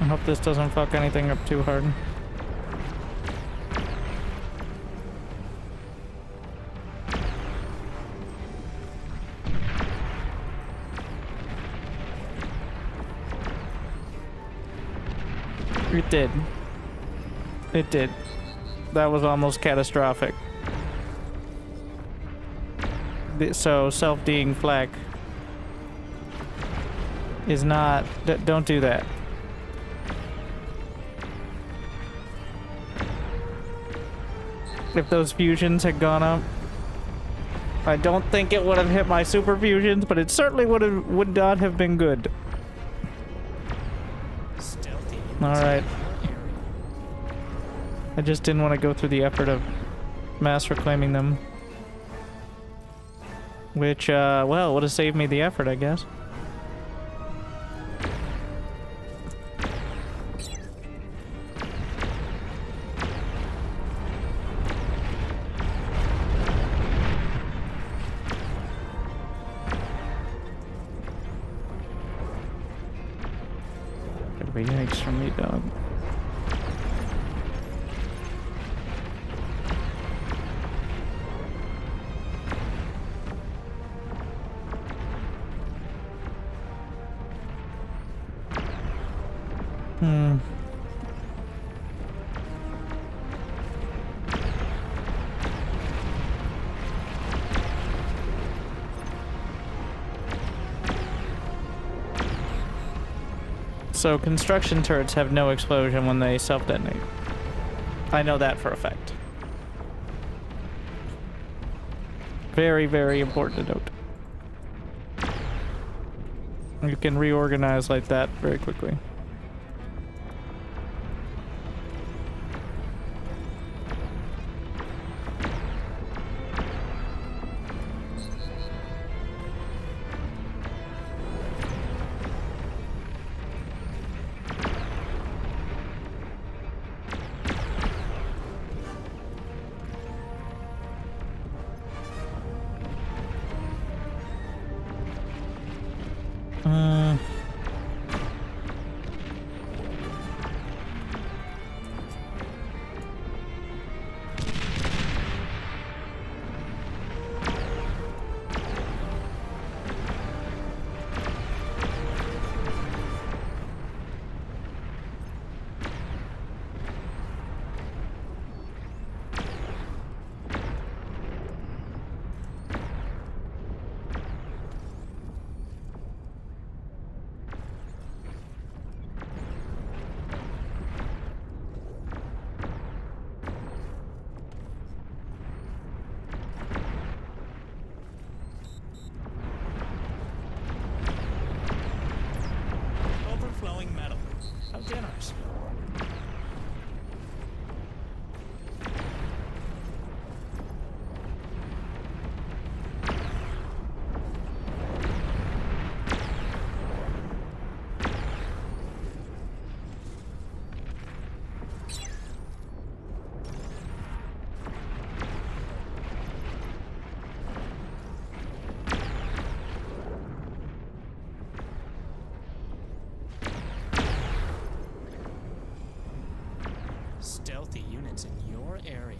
I hope this doesn't fuck anything up too hard. It did. It did. That was almost catastrophic. So, self-deing flak is not... Don't do that. If those fusions had gone up, I don't think it would have hit my super fusions, but it certainly would not have been good. Alright. I just didn't want to go through the effort of mass reclaiming them. Which, well, would have saved me the effort, I guess. Yikes from me, dog. So construction turrets have no explosion when they self-detonate. I know that for a fact. Very, very important to note. You can reorganize like that very quickly. Stealthy units in your area.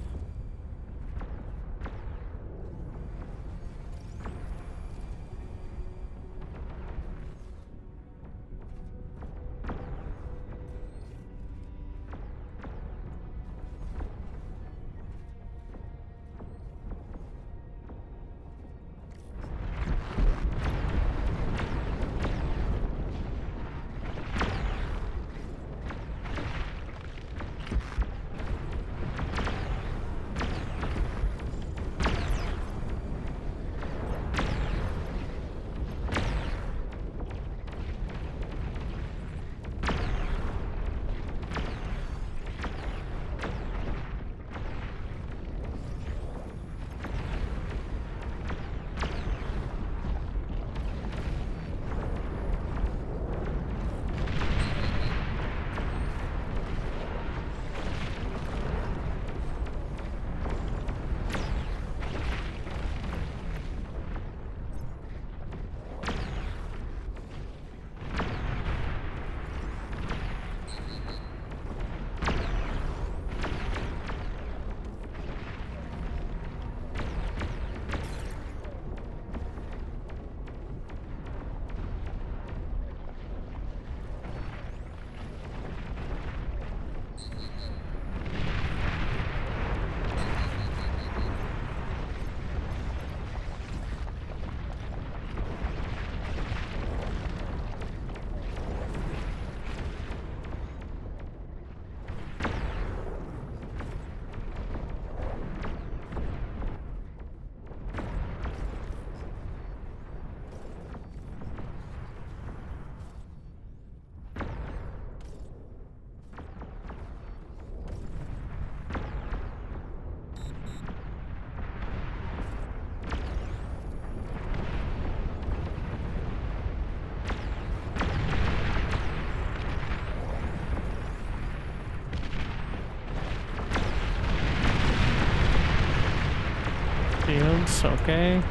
Bombs, okay.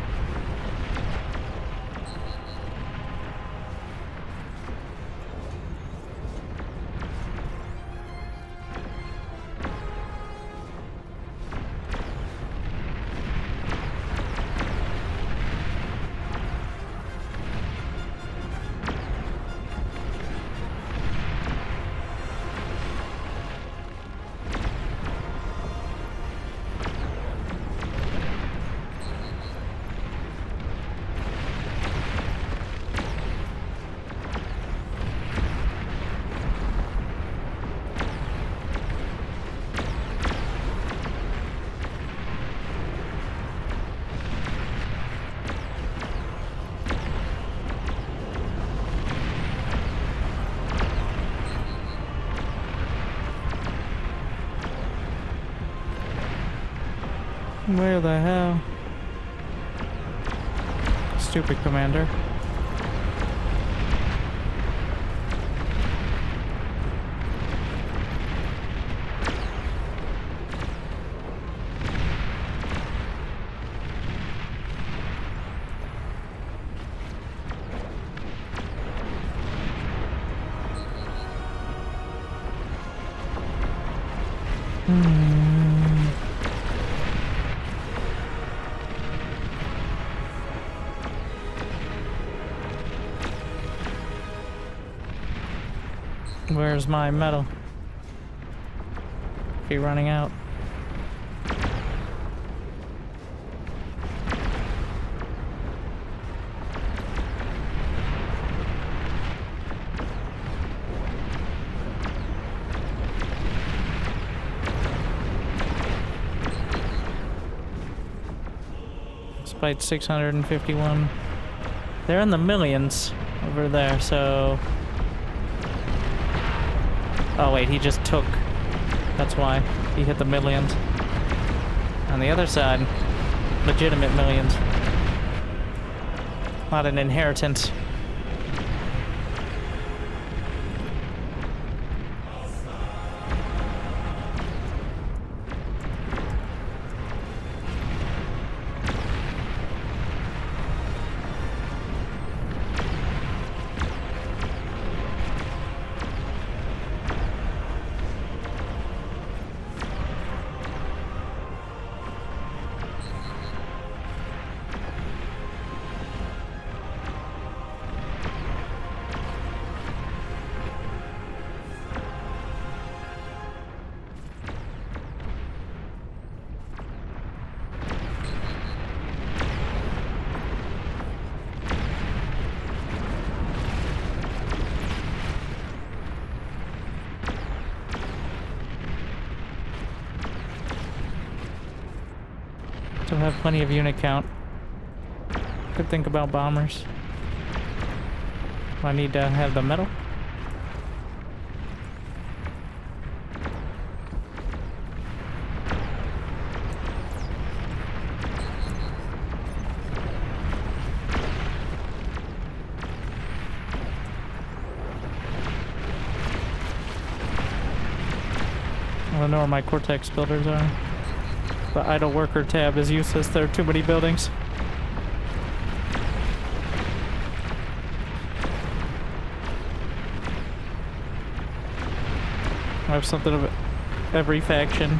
Where the hell? Stupid commander. Where's my metal? Be running out. Despite 651. They're in the millions over there, so... Oh wait, he just took. That's why he hit the millions. On the other side, legitimate millions. Not an inheritance. Still have plenty of unit count. Could think about bombers. I need to have the metal. I don't know where my Cortex builders are. The idle worker tab is useless. There are too many buildings. I have something of every faction.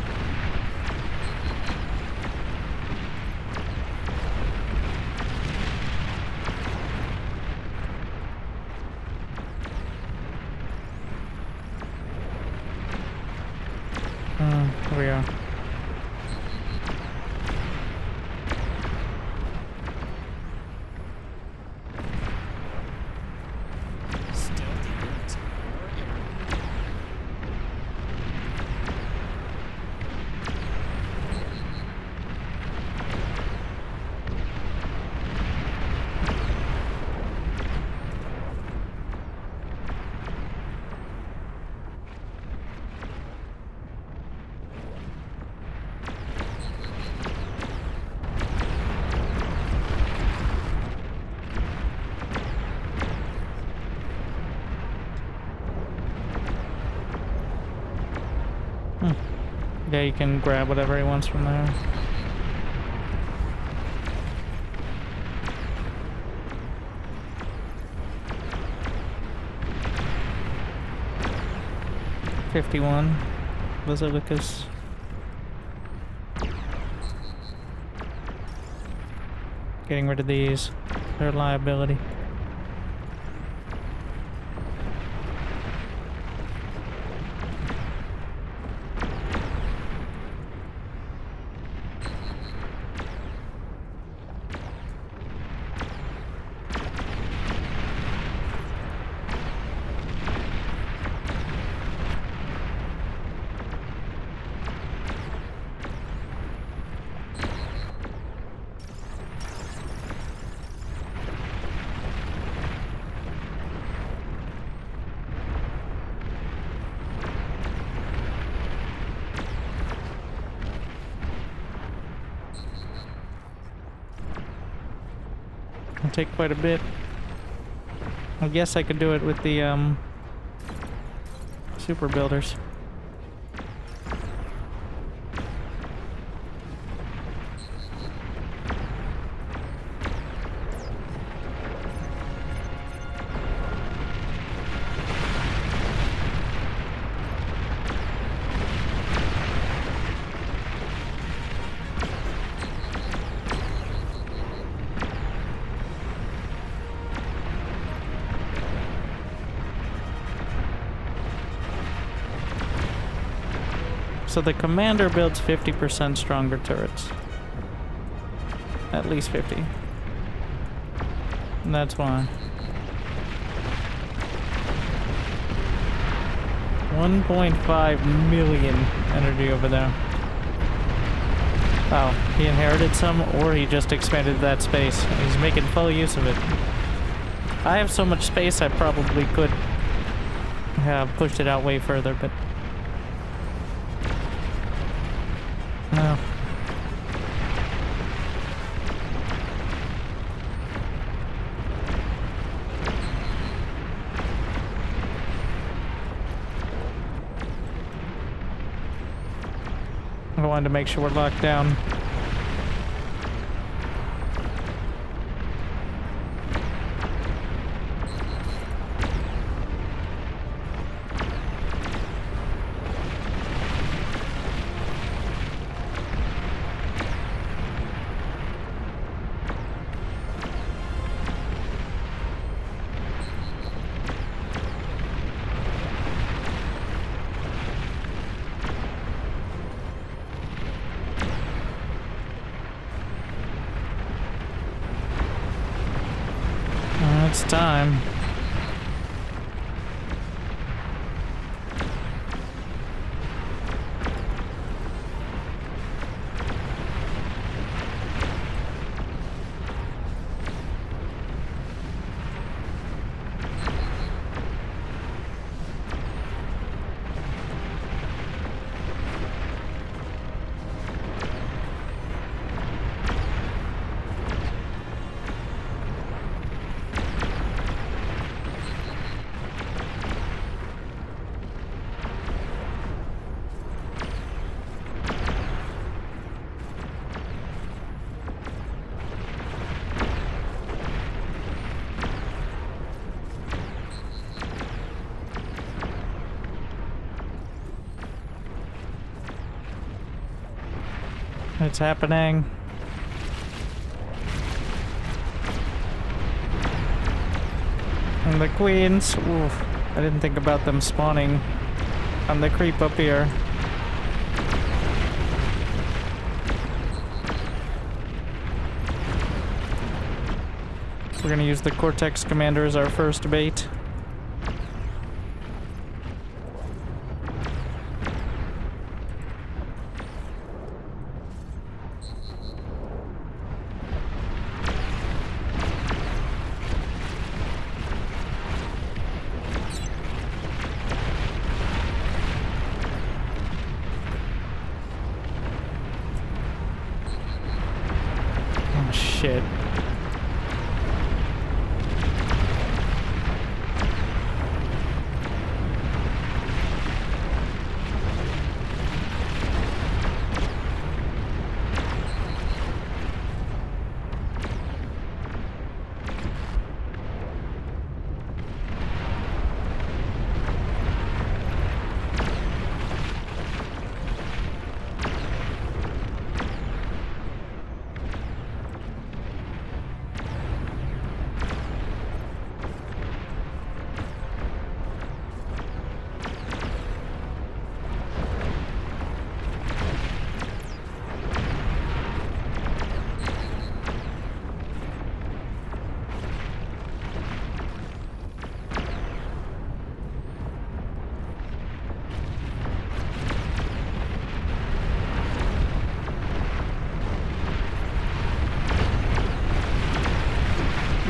Here we are. Yeah, you can grab whatever he wants from there. 51 basilicas. Getting rid of these. They're a liability. It'll take quite a bit. I guess I could do it with the super builders. So the commander builds 50% stronger turrets. At least 50. And that's why. 1.5 million energy over there. Wow, he inherited some, or he just expanded that space. He's making full use of it. I have so much space I probably could have pushed it out way further, but no. I wanted to make sure we're locked down. It's time. It's happening. And the queens. Oof. I didn't think about them spawning on the creep up here. We're gonna use the Cortex Commander as our first bait. Shit.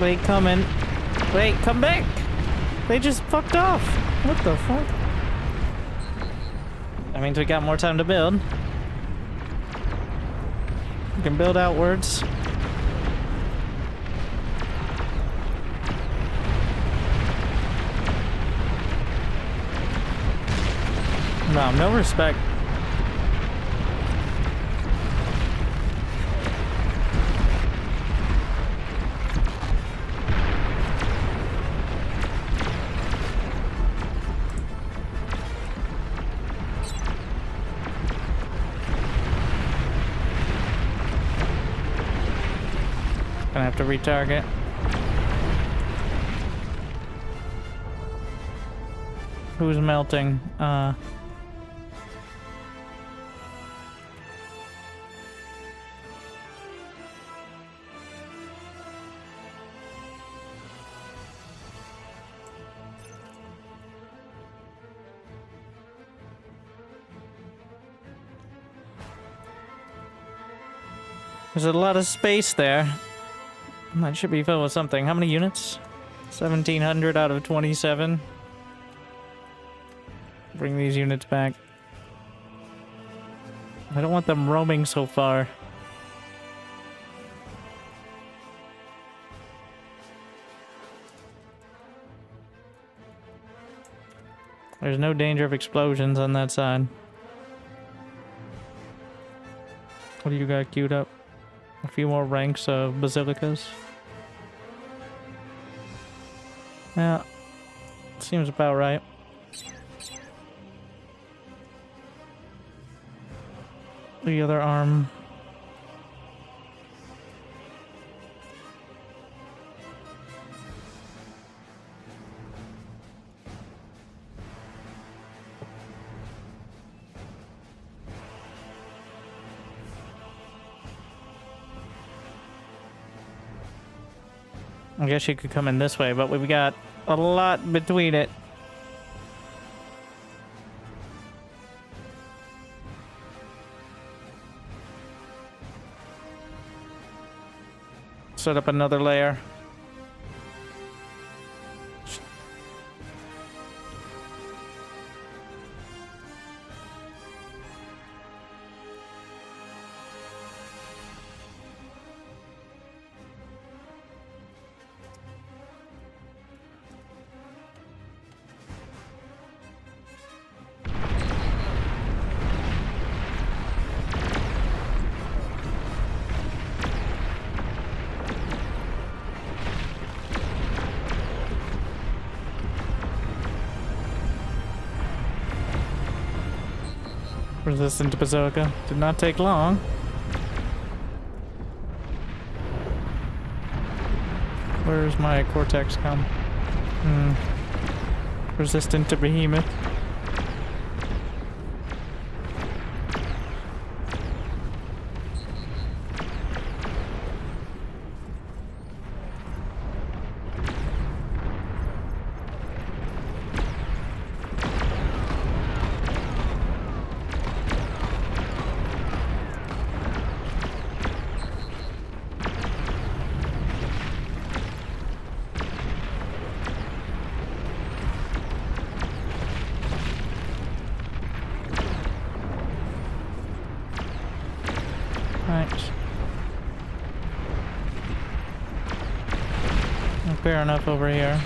Wait, coming. Wait, come back! They just fucked off! What the fuck? That means we got more time to build. We can build outwards. No, no respect. Gonna have to retarget. Who's melting? There's a lot of space there. That should be filled with something. How many units? 1,700 out of 27. Bring these units back. I don't want them roaming so far. There's no danger of explosions on that side. What do you got queued up? A few more ranks of basilicas. Yeah, seems about right. The other arm. I guess you could come in this way, but we've got a lot between it. Set up another layer. Resistant to Bazooka. Did not take long. Where's my Cortex come? Resistant to Behemoth. Thanks. Fair enough over here.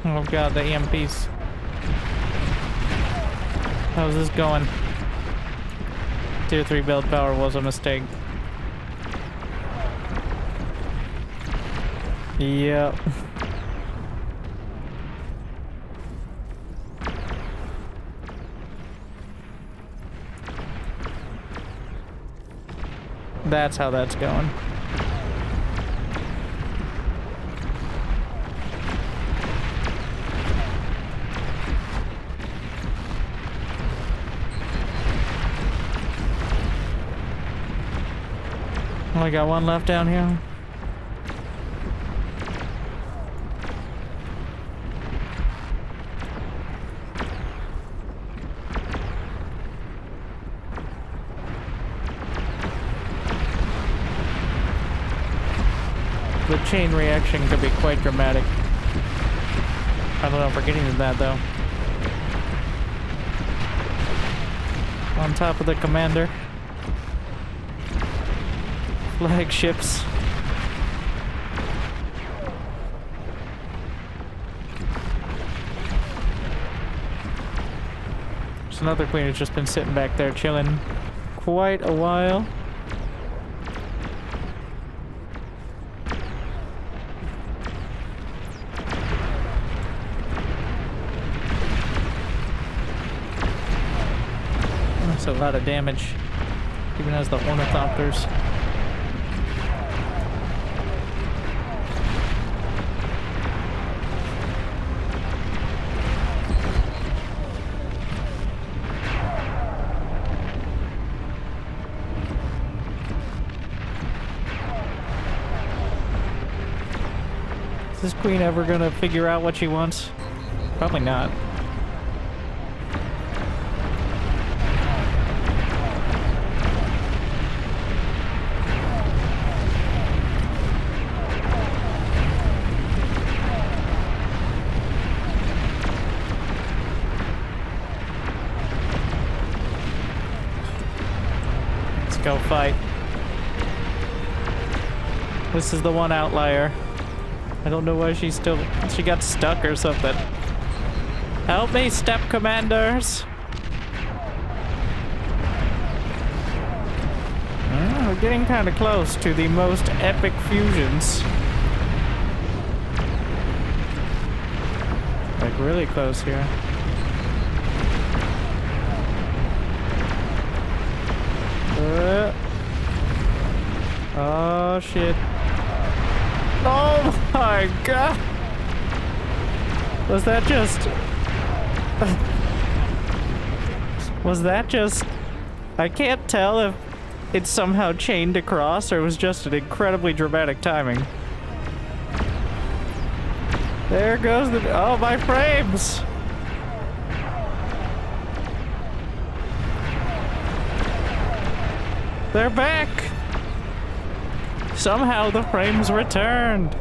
Oh god, the EMPs. How's this going? Tier 3 build power was a mistake. Yep. That's how that's going. Only got one left down here. The chain reaction could be quite dramatic. I don't know if we're getting to that though. On top of the commander. Flagships. There's another queen who's just been sitting back there chilling quite a while. That's a lot of damage, even as the ornithopters. Is this queen ever gonna figure out what she wants? Probably not. Let's go fight. This is the one outlier. I don't know why she got stuck or something. Help me, step commanders! We're getting kind of close to the most epic fusions. Like really close here. Oh shit. Oh my god! Was that just... Was that just... I can't tell if it's somehow chained across or it was just an incredibly dramatic timing. There goes the... Oh, my frames! They're back! Somehow the frames returned.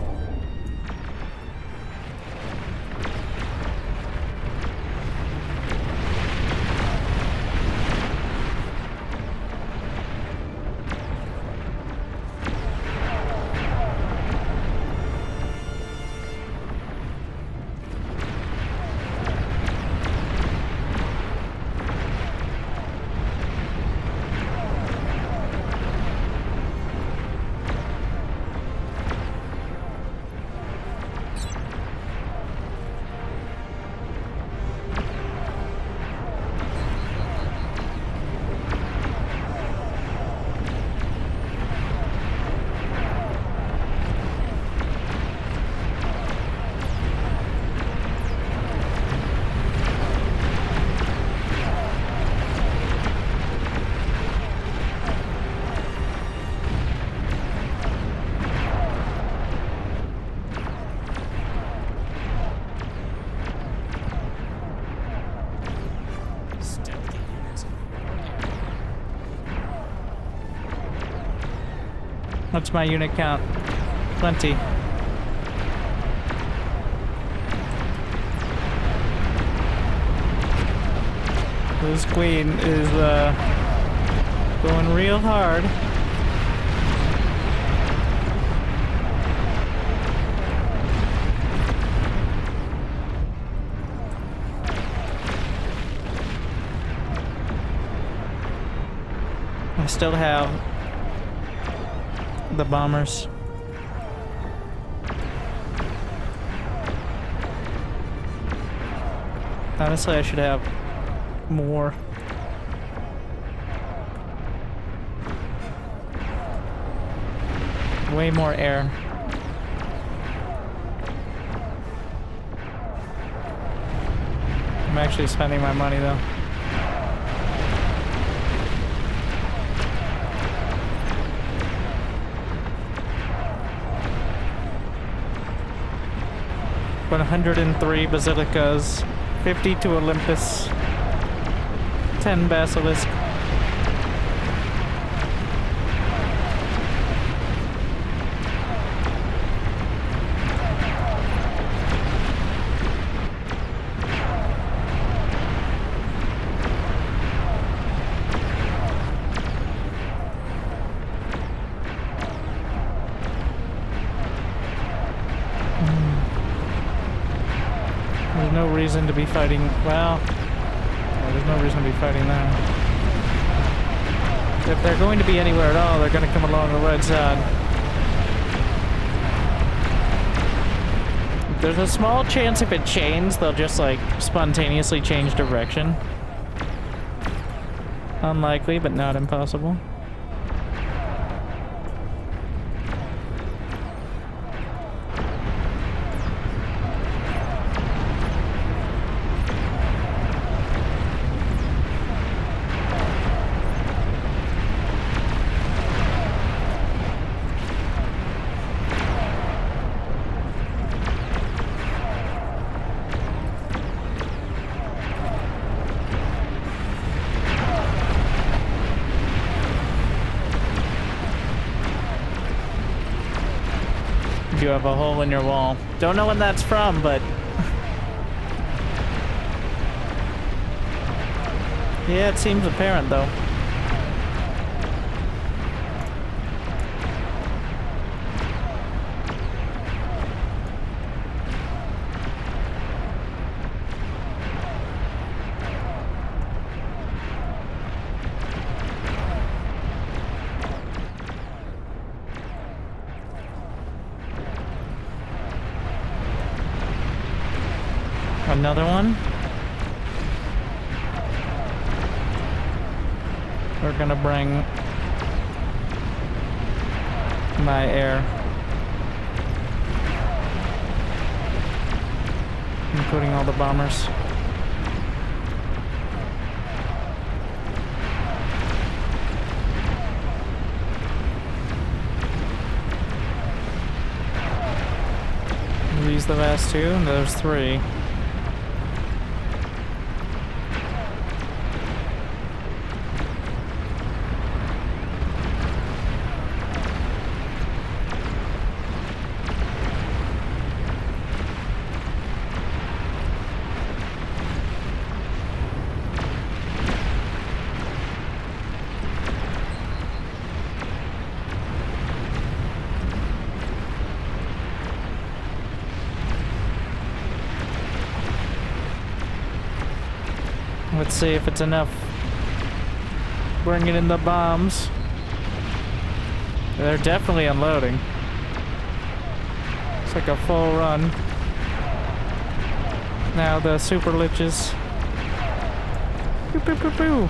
What's my unit count? Plenty. This queen is going real hard. I still have the bombers. Honestly, I should have more. Way more air. I'm actually spending my money though. $103 basilicas, 52 Olympus, 10 basilisk. There's no reason to be fighting. Well, yeah, there's no reason to be fighting that. If they're going to be anywhere at all, they're going to come along the right side. There's a small chance if it chains, they'll just like spontaneously change direction. Unlikely, but not impossible. You have a hole in your wall. Don't know when that's from, but... yeah, it seems apparent, though. Another one. We're gonna bring my air, including all the bombers. These the last two, and there's three. Let's see if it's enough. Bringing in the bombs. They're definitely unloading. It's like a full run. Now the super liches. Pew, pew, pew, pew.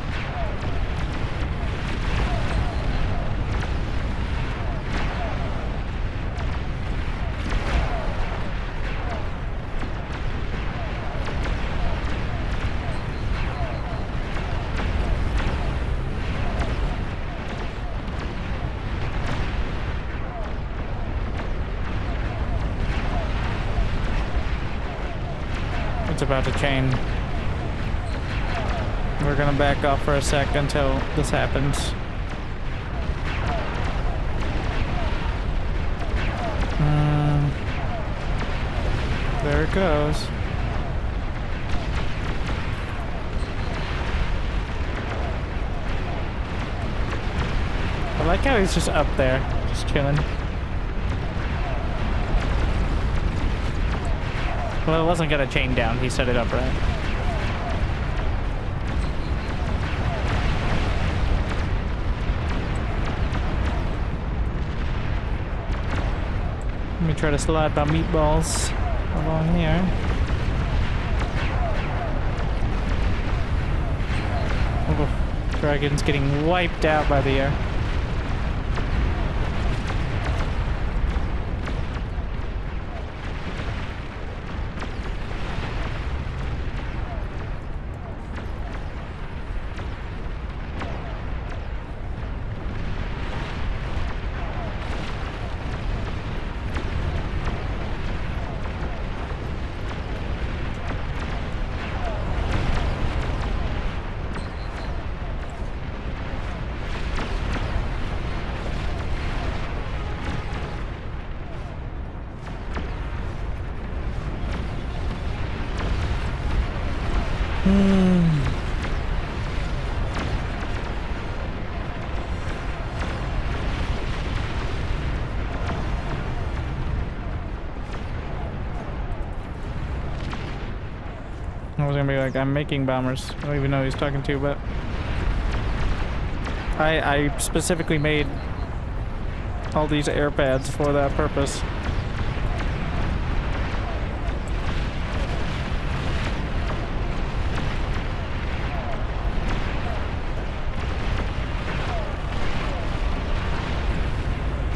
It's about to chain. We're gonna back off for a sec until this happens. There it goes. I like how he's just up there, just chilling. Well, it wasn't gonna chain down. He set it up right. Let me try to slide my meatballs along here. Oh, Dragon's getting wiped out by the air. I was gonna be like, I'm making bombers. I don't even know who he's talking to, but I specifically made all these air pads for that purpose.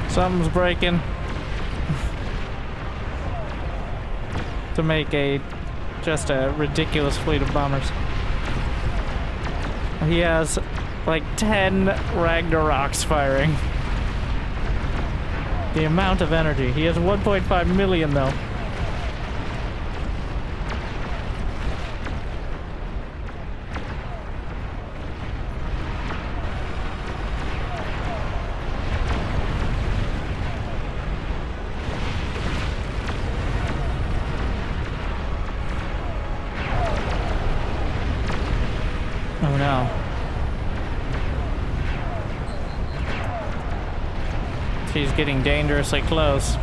Something's breaking to make just a ridiculous fleet of bombers. He has like 10 Ragnaroks firing. The amount of energy. He has 1.5 million though. Oh no. She's getting dangerously close.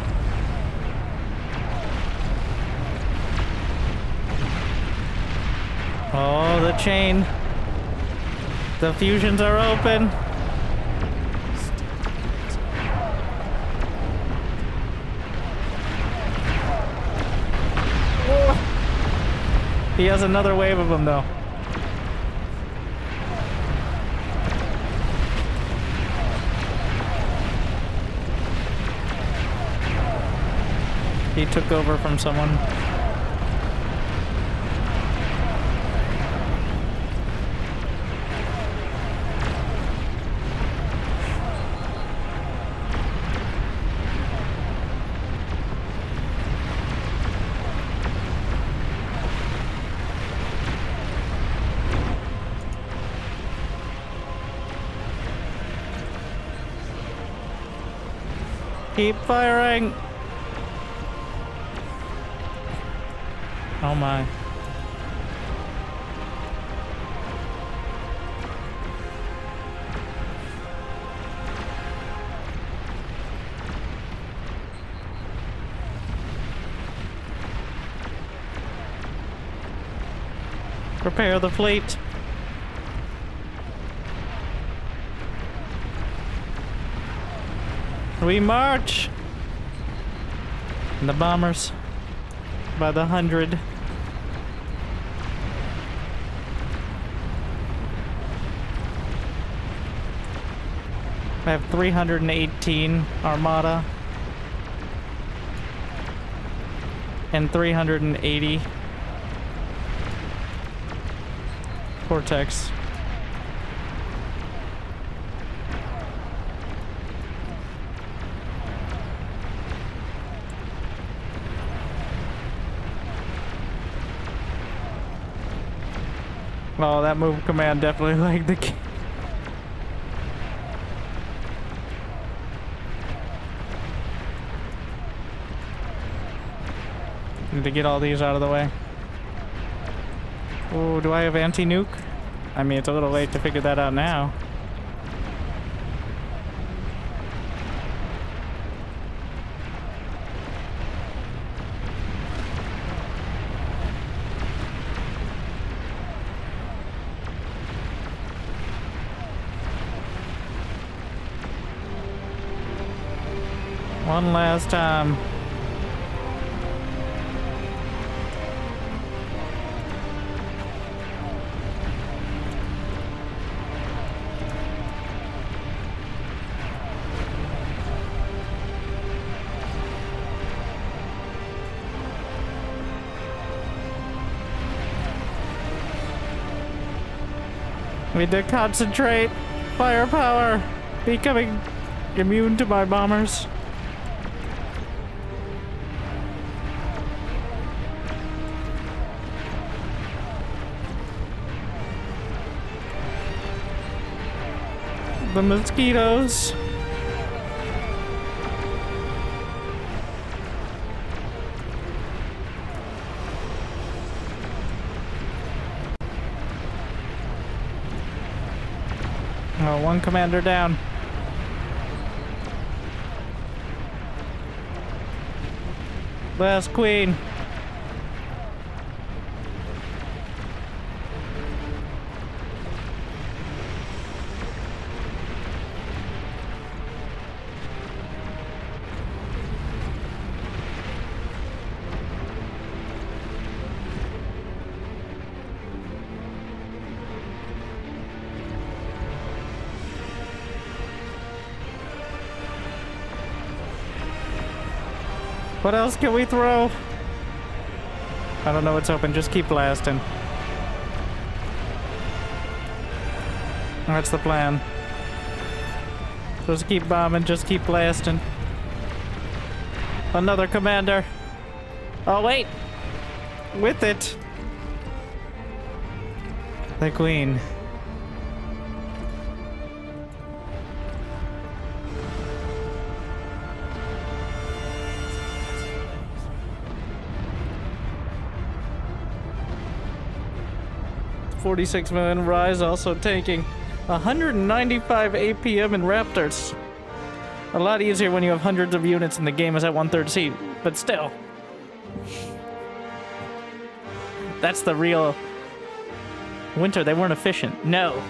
Oh, the chain. The fusions are open. Oh. He has another wave of them though. He took over from someone. Keep firing. Oh my. Prepare the fleet. We march! And the bombers by the 100. I have 318 Armada and 380 Cortex. Oh, that move command definitely lagged the game. Need to get all these out of the way. Oh, do I have anti-nuke? I mean, it's a little late to figure that out now. One last time. We need to concentrate. Firepower. Becoming immune to my bombers. The mosquitoes. Oh, one commander down. Last queen. What else can we throw? I don't know what's open. Just keep blasting. That's the plan. Just keep bombing. Just keep blasting. Another commander. Oh, wait. With it. The queen. $46 million rise, also taking 195 APM in Raptors. A lot easier when you have hundreds of units and the game is at 1/3 seat, but still. That's the real Winter. They weren't efficient. No.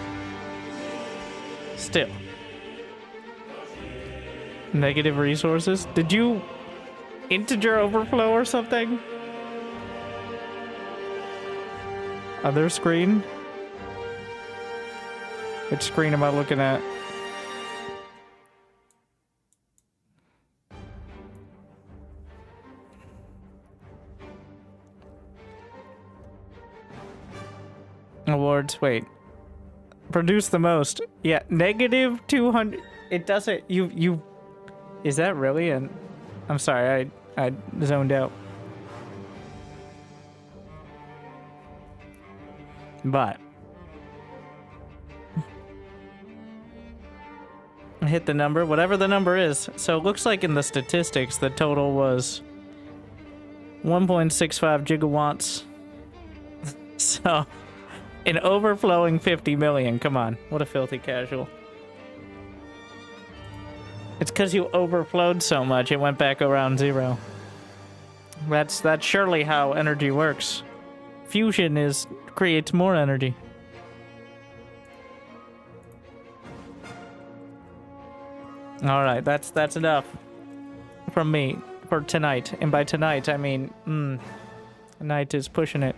Still. Negative resources. Did you integer overflow or something? Other screen? Which screen am I looking at? Awards, wait. Produce the most. Yeah, negative 200. It doesn't, you, is that really an, I'm sorry, I zoned out. But hit the number, whatever the number is. So it looks like in the statistics, the total was 1.65 gigawatts. So an overflowing 50 million. Come on, what a filthy casual. It's because you overflowed so much, it went back around zero. That's surely how energy works. Fusion creates more energy. All right, that's enough from me for tonight. And by tonight, I mean, night is pushing it.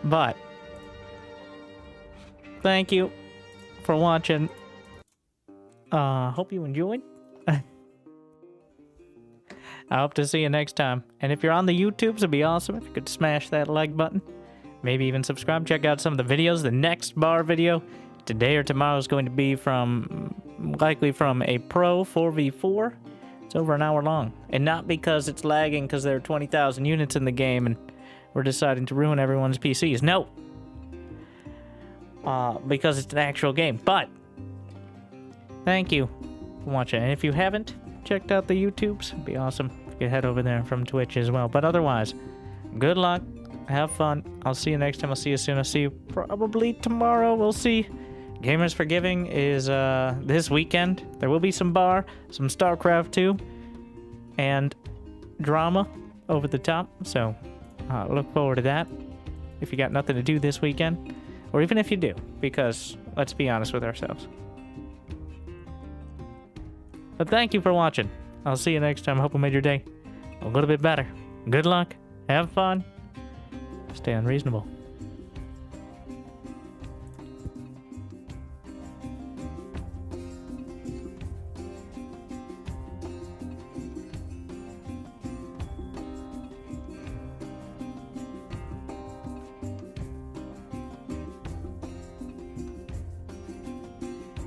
But thank you for watching. Hope you enjoyed. I hope to see you next time. And if you're on the YouTubes, it'd be awesome if you could smash that like button. Maybe even subscribe. Check out some of the videos. The next bar video today or tomorrow is going to be likely from a Pro 4v4. It's over an hour long. And not because it's lagging because there are 20,000 units in the game and we're deciding to ruin everyone's PCs. No. Because it's an actual game. But thank you for watching. And if you haven't checked out the YouTubes, it'd be awesome if you could head over there from Twitch as well. But otherwise, good luck. Have fun. I'll see you next time. I'll see you soon. I'll see you probably tomorrow. We'll see. Gamers for Giving is this weekend. There will be some bar, some StarCraft 2, and drama over the top. So look forward to that if you got nothing to do this weekend. Or even if you do, because let's be honest with ourselves. But thank you for watching. I'll see you next time. I hope I made your day a little bit better. Good luck. Have fun. Stay unreasonable.